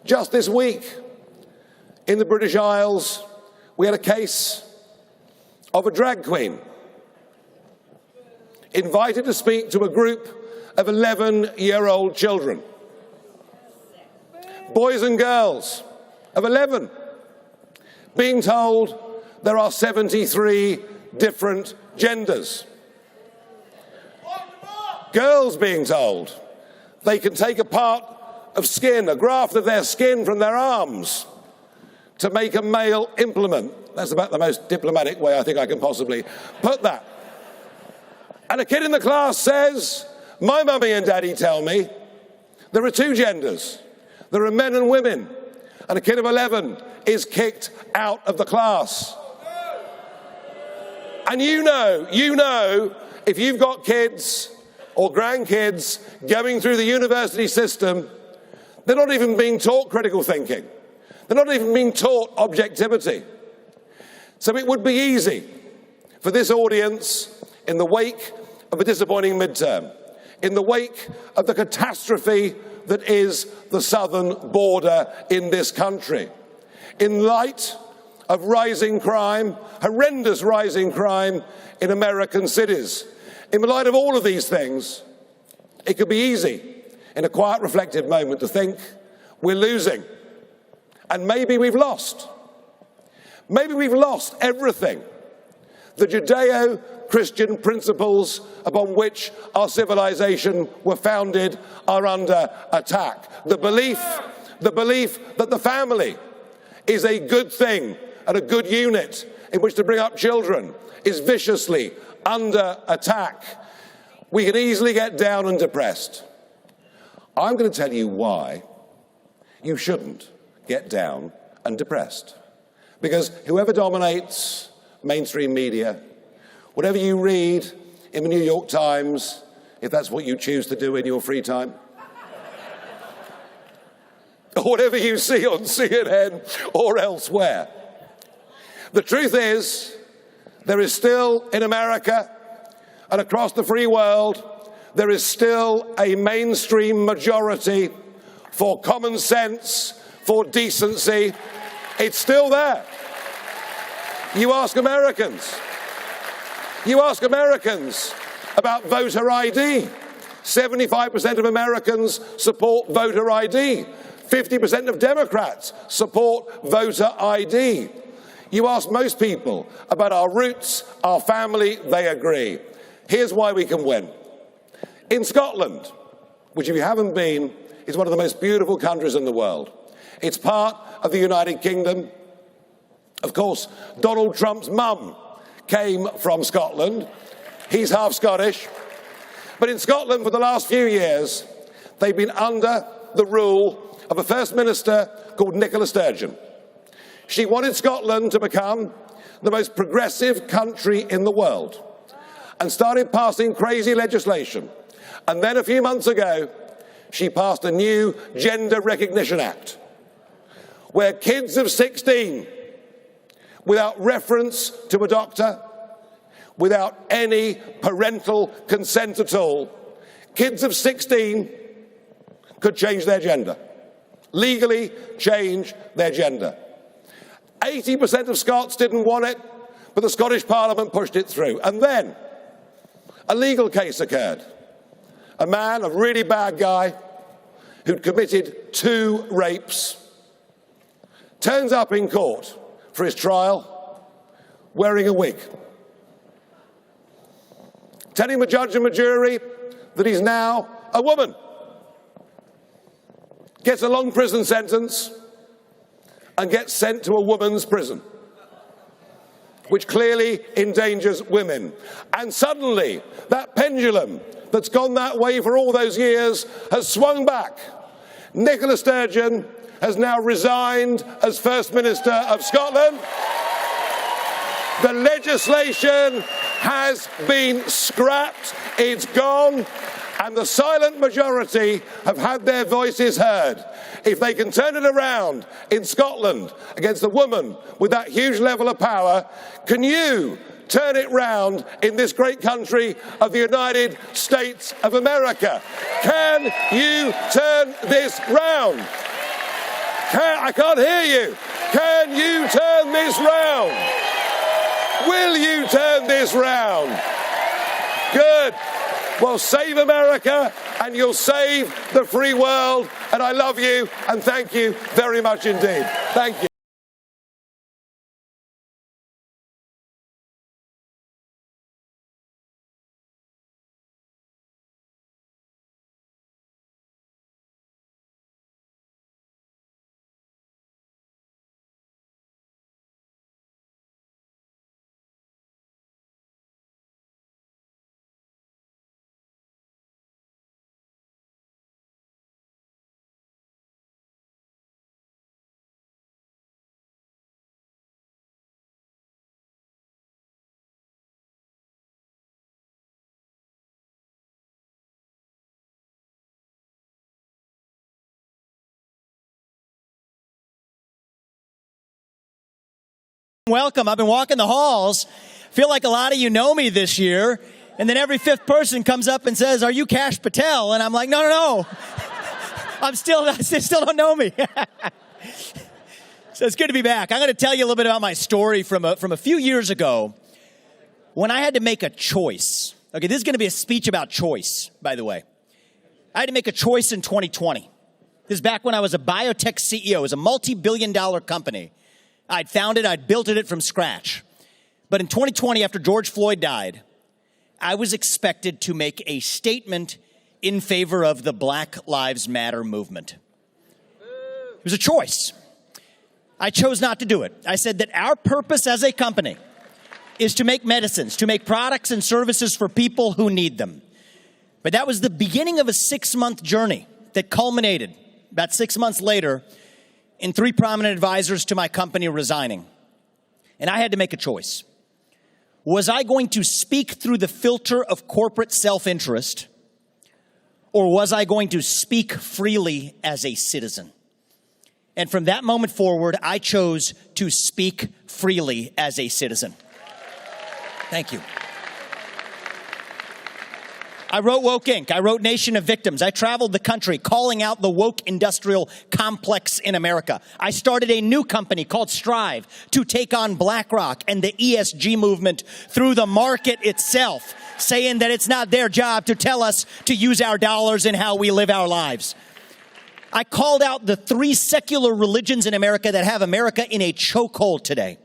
Just this week, in the British Isles, we had a case of a drag queen invited to speak to a group of 11-year-old children. Boys and girls of 11 being told there are 73 different genders. Girls being told they can take a part of skin, a graft of their skin from their arms to make a male implement. That's about the most diplomatic way I think I can possibly put that. And a kid in the class says, my mummy and daddy tell me there are two genders. There are men and women. And a kid of 11 is kicked out of the class. And you know, if you've got kids or grandkids going through the university system, they're not even being taught critical thinking. They're not even being taught objectivity. So it would be easy for this audience, in the wake of a disappointing midterm, in the wake of the catastrophe that is the southern border in this country, in light of rising crime, horrendous rising crime in American cities, in the light of all of these things, it could be easy in a quiet, reflective moment to think we're losing. And maybe we've lost. Maybe we've lost everything. The Judeo-Christian principles upon which our civilization were founded are under attack. The belief that the family is a good thing and a good unit in which to bring up children is viciously under attack. We can easily get down and depressed. I'm going to tell you why you shouldn't get down and depressed. Because whoever dominates mainstream media, whatever you read in the New York Times, if that's what you choose to do in your free time, or whatever you see on CNN or elsewhere, the truth is there is still in America And across the free world, there is still a mainstream majority for common sense, for decency. It's still there. You ask Americans about voter ID. 75% of Americans support voter ID. 50% of Democrats support voter ID. You ask most people about our roots, our family, they agree. Here's why we can win. In Scotland, which if you haven't been, is one of the most beautiful countries in the world. It's part of the United Kingdom. Of course, Donald Trump's mum came from Scotland. He's half Scottish. But in Scotland, for the last few years, they've been under the rule of a First Minister called Nicola Sturgeon. She wanted Scotland to become the most progressive country in the world and started passing crazy legislation. And then a few months ago, she passed a new Gender Recognition Act, where kids of 16, without reference to a doctor, without any parental consent at all, kids of 16 could change their gender, legally change their gender. 80% of Scots didn't want it, but the Scottish Parliament pushed it through. And then a legal case occurred. A man, a really bad guy, who'd committed 2 rapes, turns up in court for his trial wearing a wig, telling the judge and the jury that he's now a woman, gets a long prison sentence and gets sent to a woman's prison, which clearly endangers women. And suddenly, that pendulum that's gone that way for all those years has swung back. Nicola Sturgeon has now resigned as First Minister of Scotland. The legislation has been scrapped, it's gone, and the silent majority have had their voices heard. If they can turn it around in Scotland against a woman with that huge level of power, can you turn it round in this great country of the United States of America? Can you turn this round? I can't hear you. Can you turn this round? Will you turn this round? Good. Well, save America and you'll save the free world. And I love you and thank you very much indeed. Thank you. Welcome. I've been walking the halls. Feel like a lot of you know me this year. And then every 5th person comes up and says, "Are you Kash Patel?" And I'm like, no. I still don't know me. So it's good to be back. I'm going to tell you a little bit about my story from a few years ago when I had to make a choice. Okay, this is going to be a speech about choice, by the way. I had to make a choice in 2020. This is back when I was a biotech CEO. It was a multi-billion-dollar company. I'd founded, I'd built it from scratch. But in 2020, after George Floyd died, I was expected to make a statement in favor of the Black Lives Matter movement. It was a choice. I chose not to do it. I said that our purpose as a company is to make medicines, to make products and services for people who need them. But that was the beginning of a 6-month journey that culminated about 6 months later in 3 prominent advisors to my company resigning. And I had to make a choice. Was I going to speak through the filter of corporate self-interest, or was I going to speak freely as a citizen? And from that moment forward, I chose to speak freely as a citizen. Thank you. I wrote Woke Inc. I wrote Nation of Victims. I traveled the country calling out the woke industrial complex in America. I started a new company called Strive to take on BlackRock and the ESG movement through the market itself, saying that it's not their job to tell us to use our dollars in how we live our lives. I called out the 3 secular religions in America that have America in a chokehold today.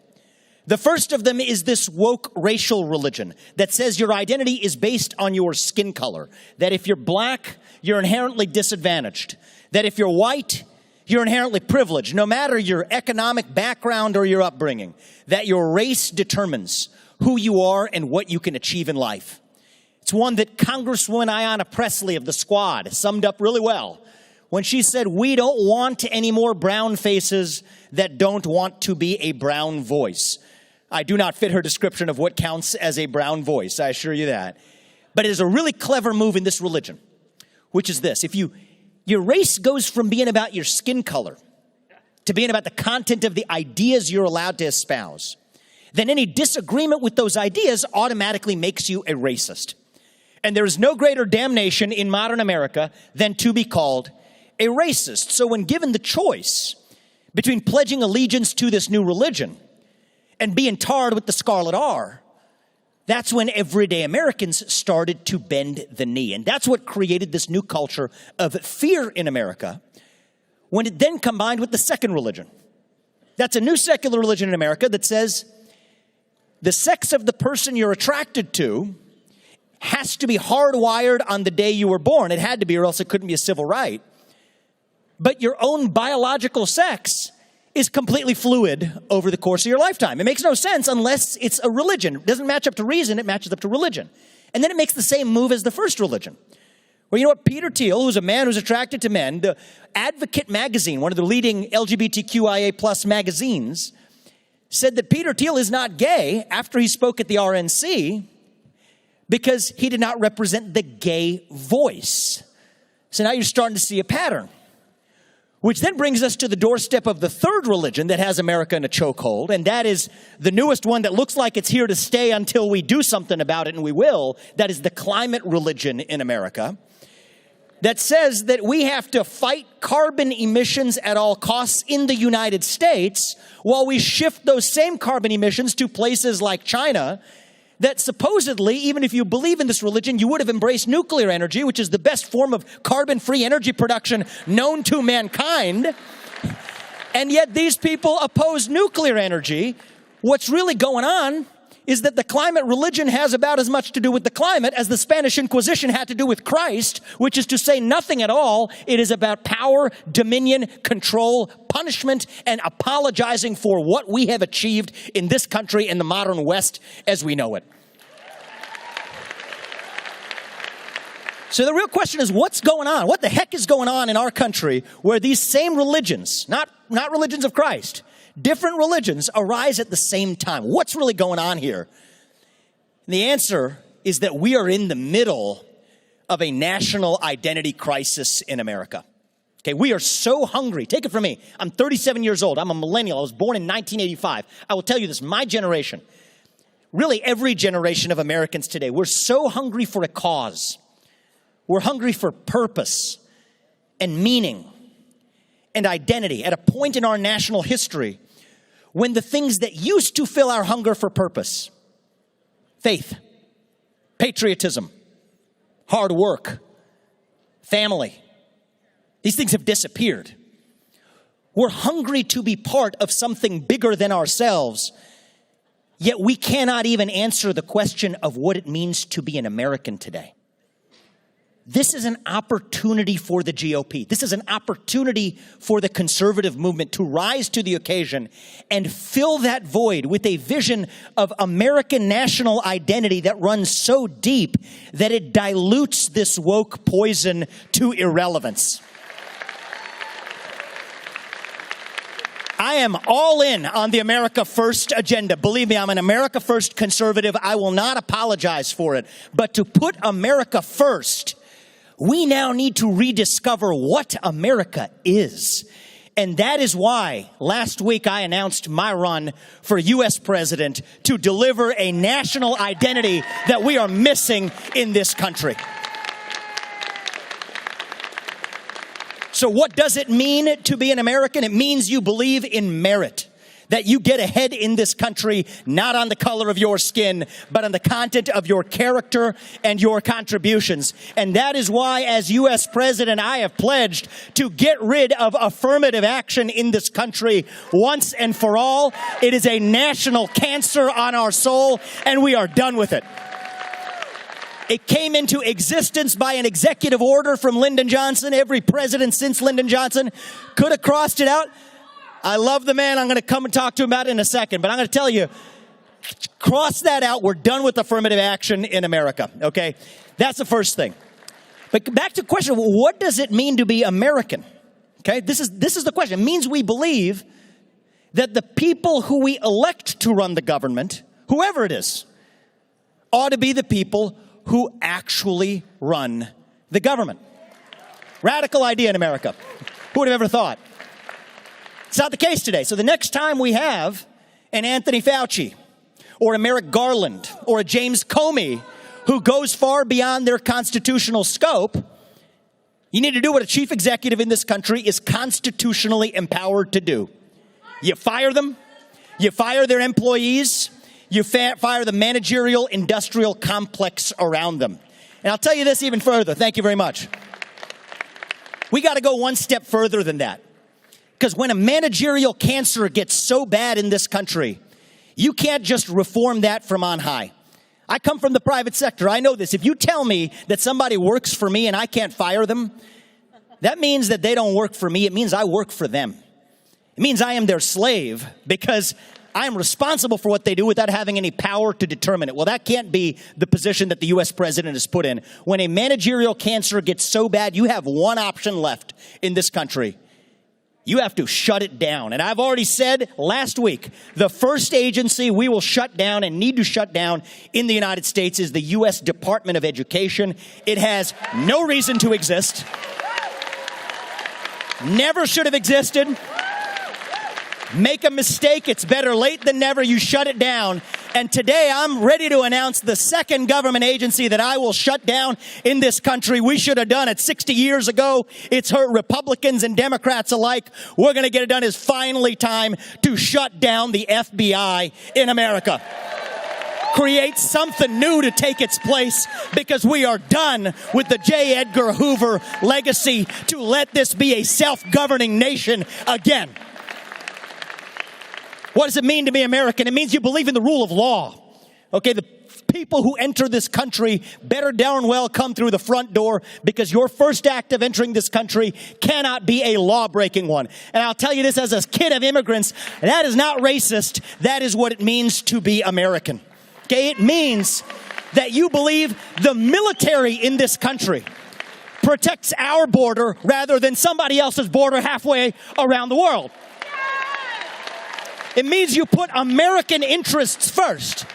The first of them is this woke racial religion that says your identity is based on your skin color. That if you're black, you're inherently disadvantaged. That if you're white, you're inherently privileged, no matter your economic background or your upbringing. That your race determines who you are and what you can achieve in life. It's one that Congresswoman Ayanna Pressley of the Squad summed up really well when she said, we don't want any more brown faces that don't want to be a brown voice. I do not fit her description of what counts as a brown voice, I assure you that. But it is a really clever move in this religion, which is this. If your race goes from being about your skin color to being about the content of the ideas you're allowed to espouse, then any disagreement with those ideas automatically makes you a racist. And there is no greater damnation in modern America than to be called a racist. So when given the choice between pledging allegiance to this new religion and being tarred with the scarlet R, that's when everyday Americans started to bend the knee. And that's what created this new culture of fear in America, when it then combined with the second religion. That's a new secular religion in America that says the sex of the person you're attracted to has to be hardwired on the day you were born. It had to be, or else it couldn't be a civil right. But your own biological sex is completely fluid over the course of your lifetime. It makes no sense unless it's a religion. It doesn't match up to reason, it matches up to religion. And then it makes the same move as the first religion. Well, you know what? Peter Thiel, who's a man who's attracted to men, the Advocate magazine, one of the leading LGBTQIA plus magazines, said that Peter Thiel is not gay after he spoke at the RNC because he did not represent the gay voice. So now you're starting to see a pattern. Which then brings us to the doorstep of the third religion that has America in a chokehold, and that is the newest one that looks like it's here to stay until we do something about it, and we will. That is the climate religion in America, that says that we have to fight carbon emissions at all costs in the United States while we shift those same carbon emissions to places like China, that supposedly, even if you believe in this religion, you would have embraced nuclear energy, which is the best form of carbon-free energy production known to mankind. And yet these people oppose nuclear energy. What's really going on is that the climate religion has about as much to do with the climate as the Spanish Inquisition had to do with Christ, which is to say nothing at all. It is about power, dominion, control, punishment, and apologizing for what we have achieved in this country in the modern West as we know it. So the real question is, what's going on? What the heck is going on in our country where these same religions, not religions of Christ, different religions arise at the same time? What's really going on here? And the answer is that we are in the middle of a national identity crisis in America. Okay, we are so hungry. Take it from me. I'm 37 years old. I'm a millennial. I was born in 1985. I will tell you this, my generation, really every generation of Americans today, we're so hungry for a cause. We're hungry for purpose and meaning and identity at a point in our national history when the things that used to fill our hunger for purpose, faith, patriotism, hard work, family, these things have disappeared. We're hungry to be part of something bigger than ourselves, yet we cannot even answer the question of what it means to be an American today. This is an opportunity for the GOP. This is an opportunity for the conservative movement to rise to the occasion and fill that void with a vision of American national identity that runs so deep that it dilutes this woke poison to irrelevance. I am all in on the America First agenda. Believe me, I'm an America First conservative. I will not apologize for it. But to put America first, we now need to rediscover what America is. And that is why last week I announced my run for U.S. president to deliver a national identity that we are missing in this country. So what does it mean to be an American? It means you believe in merit, that you get ahead in this country, not on the color of your skin, but on the content of your character and your contributions. And that is why, as U.S. President, I have pledged to get rid of affirmative action in this country once and for all. It is a national cancer on our soul, and we are done with it. It came into existence by an executive order from Lyndon Johnson. Every president since Lyndon Johnson could have crossed it out. I love the man. I'm going to come and talk to him about it in a second. But I'm going to tell you, cross that out. We're done with affirmative action in America, okay? That's the first thing. But back to the question, what does it mean to be American? Okay, this is the question. It means we believe that the people who we elect to run the government, whoever it is, ought to be the people who actually run the government. Radical idea in America. Who would have ever thought? It's not the case today. So the next time we have an Anthony Fauci or a Merrick Garland or a James Comey who goes far beyond their constitutional scope, you need to do what a chief executive in this country is constitutionally empowered to do. You fire them, you fire their employees, you fire the managerial industrial complex around them. And I'll tell you this even further. Thank you very much. We got to go one step further than that. Because when a managerial cancer gets so bad in this country, you can't just reform that from on high. I come from the private sector. I know this. If you tell me that somebody works for me and I can't fire them, that means that they don't work for me. It means I work for them. It means I am their slave because I am responsible for what they do without having any power to determine it. Well, that can't be the position that the U.S. president is put in. When a managerial cancer gets so bad, you have one option left in this country. You have to shut it down. And I've already said last week, the first agency we will shut down and need to shut down in the United States is the U.S. Department of Education. It has no reason to exist. Never should have existed. Make a mistake, it's better late than never. You shut it down. And today I'm ready to announce the second government agency that I will shut down in this country. We should have done it 60 years ago. It's hurt Republicans and Democrats alike. We're going to get it done. It's finally time to shut down the FBI in America. Create something new to take its place because we are done with the J. Edgar Hoover legacy to let this be a self-governing nation again. What does it mean to be American? It means you believe in the rule of law. Okay, the people who enter this country better darn well come through the front door because your first act of entering this country cannot be a law-breaking one. And I'll tell you this as a kid of immigrants, that is not racist. That is what it means to be American. Okay, it means that you believe the military in this country protects our border rather than somebody else's border halfway around the world. It means you put American interests first.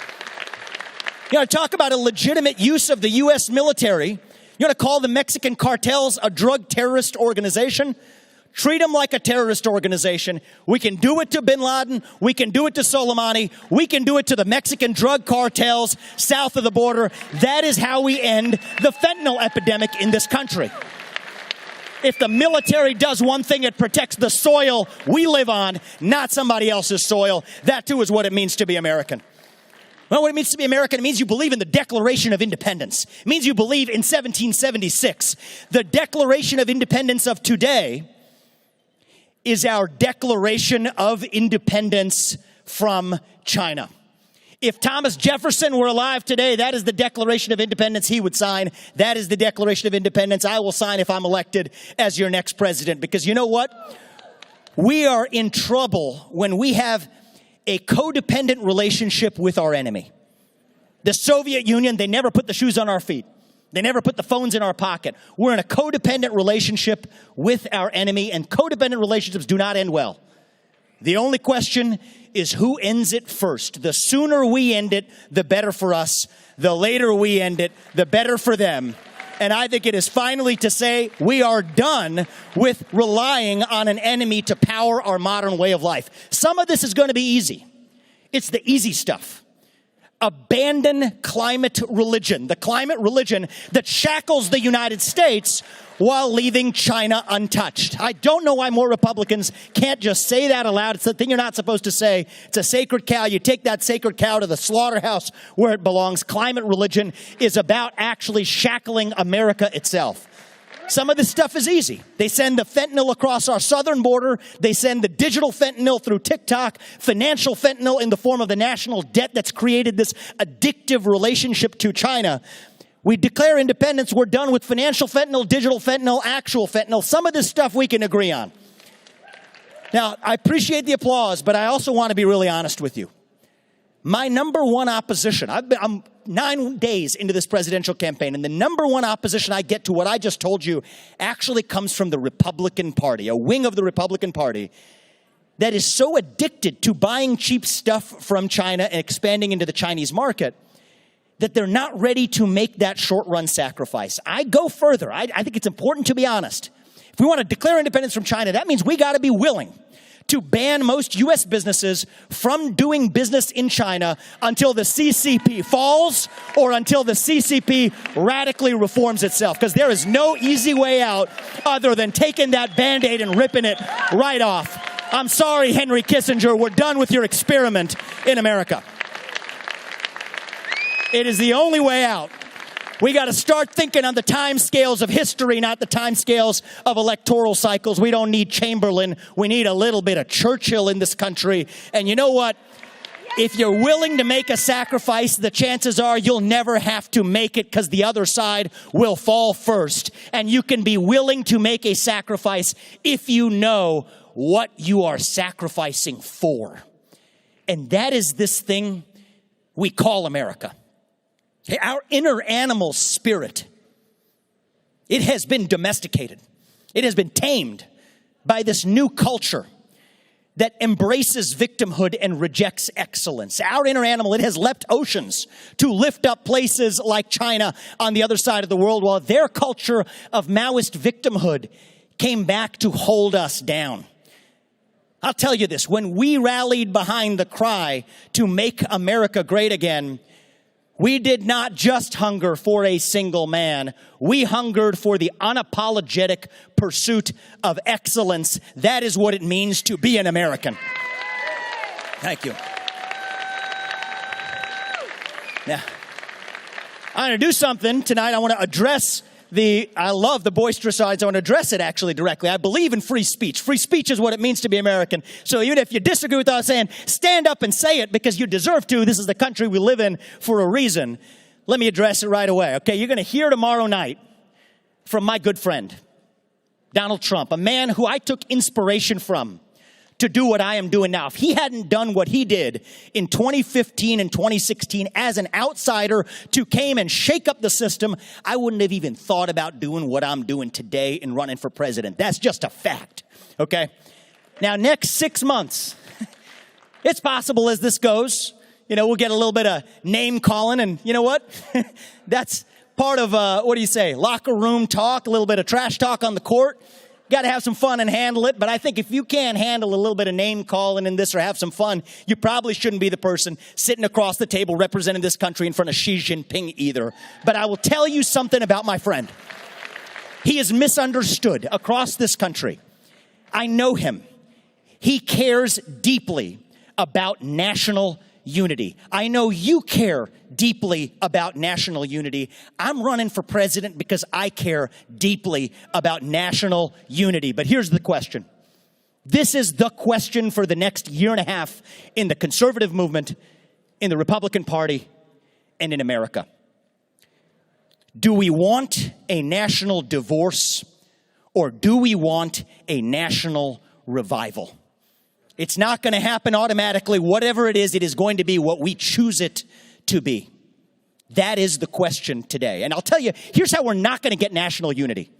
You want to talk about a legitimate use of the U.S. military? You want to call the Mexican cartels a drug terrorist organization? Treat them like a terrorist organization. We can do it to bin Laden. We can do it to Soleimani. We can do it to the Mexican drug cartels south of the border. That is how we end the fentanyl epidemic in this country. If the military does one thing, it protects the soil we live on, not somebody else's soil. That, too, is what it means to be American. Well, what it means to be American, it means you believe in the Declaration of Independence. It means you believe in 1776. The Declaration of Independence of today is our Declaration of Independence from China. If Thomas Jefferson were alive today, that is the Declaration of Independence he would sign. That is the Declaration of Independence I will sign if I'm elected as your next president. Because you know what? We are in trouble when we have a codependent relationship with our enemy. The Soviet Union, they never put the shoes on our feet. They never put the phones in our pocket. We're in a codependent relationship with our enemy, and codependent relationships do not end well. The only question is who ends it first. The sooner we end it, the better for us. The later we end it, the better for them. And I think it is finally to say we are done with relying on an enemy to power our modern way of life. Some of this is going to be easy. It's the easy stuff. abandon climate religion, the climate religion that shackles the United States while leaving China untouched. I don't know why more Republicans can't just say that aloud. It's the thing you're not supposed to say. It's a sacred cow. You take that sacred cow to the slaughterhouse where it belongs. Climate religion is about actually shackling America itself. Some of this stuff is easy. They send the fentanyl across our southern border. They send the digital fentanyl through TikTok, financial fentanyl in the form of the national debt that's created this addictive relationship to China. We declare independence. We're done with financial fentanyl, digital fentanyl, actual fentanyl. Some of this stuff we can agree on. Now, I appreciate the applause, but I also want to be really honest with you. My number one opposition, I'm 9 days into this presidential campaign, and the number one opposition I get to what I just told you actually comes from the Republican Party, a wing of the Republican Party that is so addicted to buying cheap stuff from China and expanding into the Chinese market that they're not ready to make that short-run sacrifice. I go further. I think it's important to be honest. If we want to declare independence from China, that means we got to be willing to ban most U.S. businesses from doing business in China until the CCP falls or until the CCP radically reforms itself. Because there is no easy way out other than taking that Band-Aid and ripping it right off. I'm sorry, Henry Kissinger, we're done with your experiment in America. It is the only way out. We got to start thinking on the time scales of history, not the time scales of electoral cycles. We don't need Chamberlain. We need a little bit of Churchill in this country. And you know what? If you're willing to make a sacrifice, the chances are you'll never have to make it because the other side will fall first. And you can be willing to make a sacrifice if you know what you are sacrificing for. And that is this thing we call America. Our inner animal spirit, it has been domesticated. It has been tamed by this new culture that embraces victimhood and rejects excellence. Our inner animal, it has leapt oceans to lift up places like China on the other side of the world, while their culture of Maoist victimhood came back to hold us down. I'll tell you this, when we rallied behind the cry to make America great again, we did not just hunger for a single man. We hungered for the unapologetic pursuit of excellence. That is what it means to be an American. Thank you. Now, I'm going to do something tonight. I want to address I love the boisterous sides. I want to address it actually directly. I believe in free speech. Free speech is what it means to be American. So even if you disagree with us saying, stand up and say it because you deserve to. This is the country we live in for a reason. Let me address it right away. Okay, you're going to hear tomorrow night from my good friend, Donald Trump, a man who I took inspiration from to do what I am doing now. If he hadn't done what he did in 2015 and 2016 as an outsider to came and shake up the system, I wouldn't have even thought about doing what I'm doing today and running for president. That's just a fact, okay? Now, next 6 months, it's possible as this goes, we'll get a little bit of name calling, and you know what? That's part of, locker room talk, a little bit of trash talk on the court. Got to have some fun and handle it, but I think if you can't handle a little bit of name calling in this or have some fun, you probably shouldn't be the person sitting across the table representing this country in front of Xi Jinping either. But I will tell you something about my friend. He is misunderstood across this country. I know him. He cares deeply about national unity. I know you care deeply about national unity. I'm running for president because I care deeply about national unity. But here's the question. This is the question for the next year and a half in the conservative movement, in the Republican Party, and in America. Do we want a national divorce, or do we want a national revival? It's not going to happen automatically. Whatever it is going to be what we choose it to be. That is the question today. And I'll tell you, here's how we're not going to get national unity.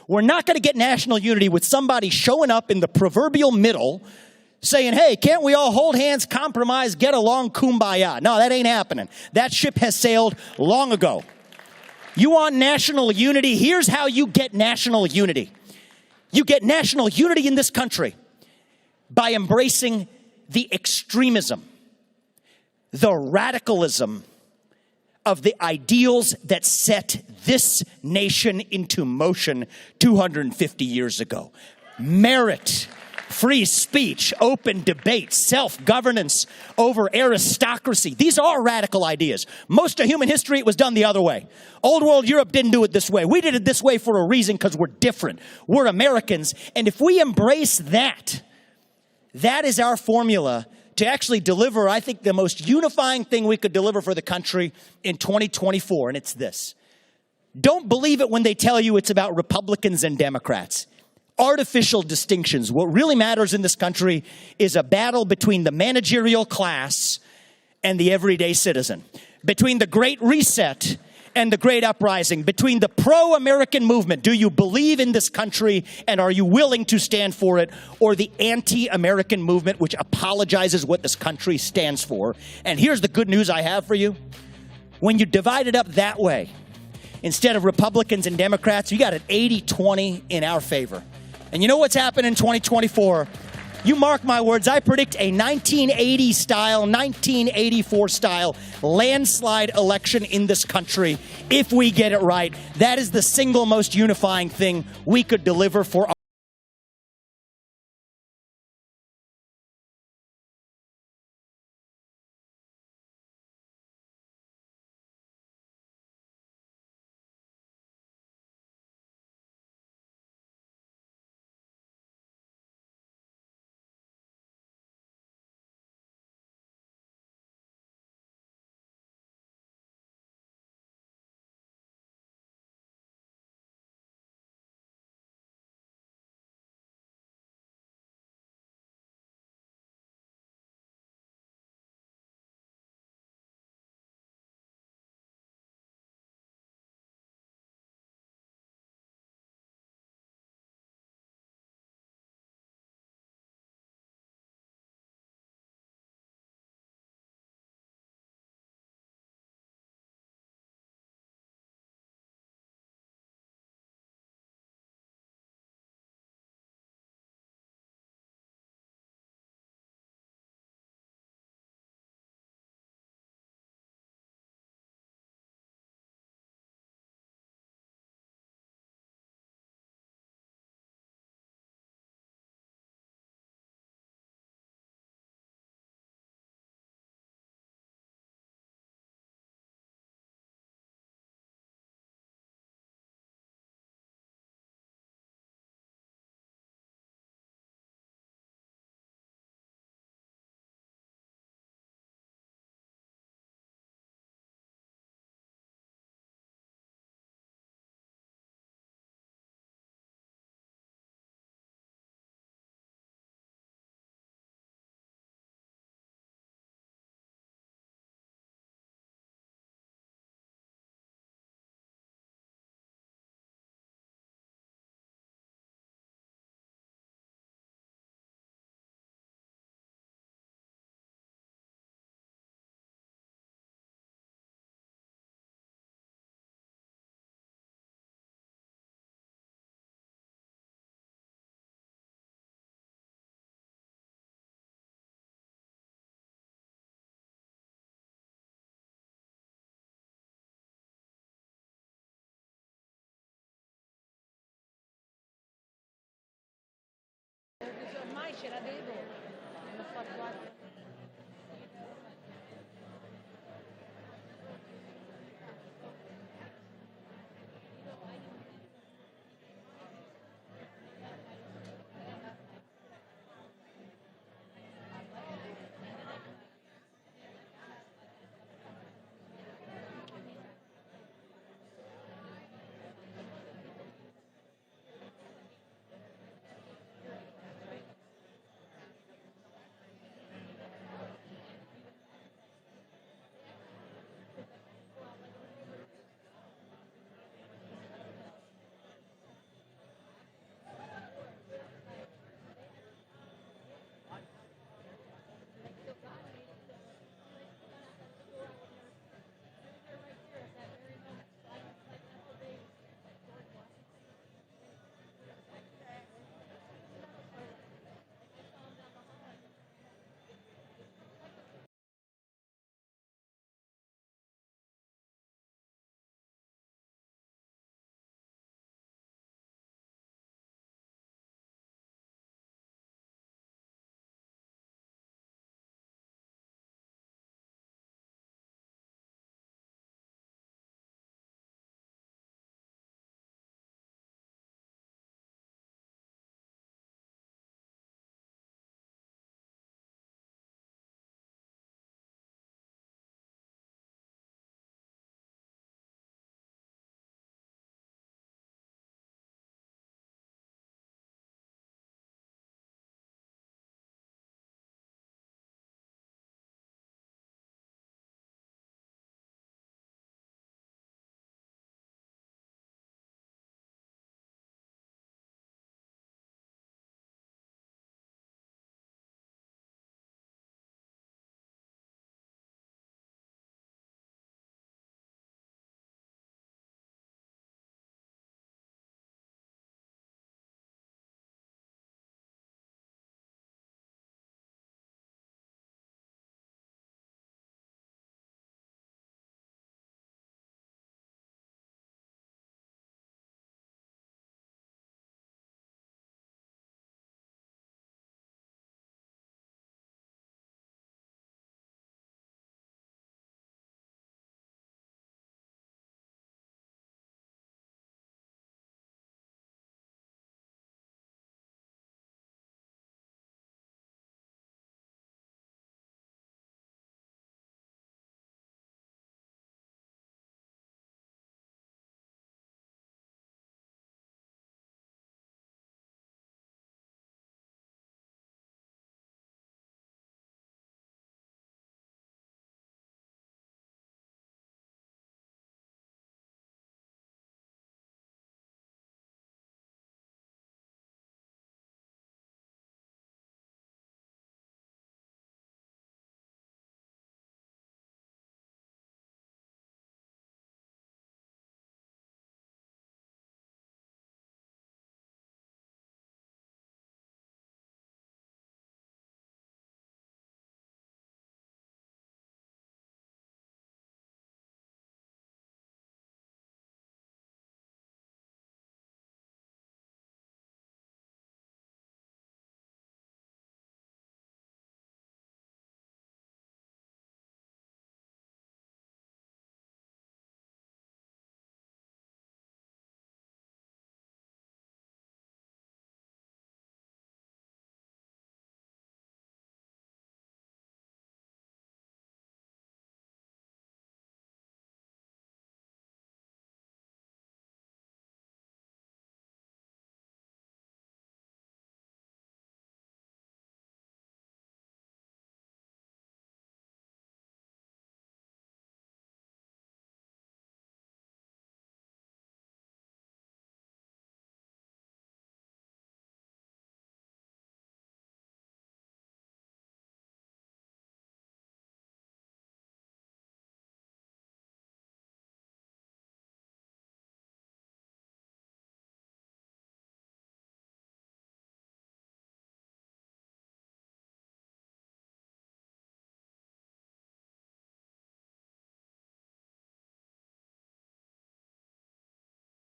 We're not going to get national unity with somebody showing up in the proverbial middle saying, hey, can't we all hold hands, compromise, get along, kumbaya? No, that ain't happening. That ship has sailed long ago. You want national unity? Here's how you get national unity. You get national unity in this country by embracing the extremism, the radicalism of the ideals that set this nation into motion 250 years ago. Merit, free speech, open debate, self-governance over aristocracy. These are radical ideas. Most of human history, it was done the other way. Old world Europe didn't do it this way. We did it this way for a reason, because we're different. We're Americans. And if we embrace that, that is our formula to actually deliver, I think, the most unifying thing we could deliver for the country in 2024, and it's this. Don't believe it when they tell you it's about Republicans and Democrats. Artificial distinctions. What really matters in this country is a battle between the managerial class and the everyday citizen, between the Great Reset and the Great Uprising, between the pro-American movement, do you believe in this country and are you willing to stand for it, or the anti-American movement, which apologizes what this country stands for. And here's the good news I have for you. When you divide it up that way, instead of Republicans and Democrats, you got an 80-20 in our favor. And you know what's happened in 2024? You mark my words, I predict a 1980-style, 1984-style landslide election in this country if we get it right. That is the single most unifying thing we could deliver for our ormai ce l'avevo, l'ho fatto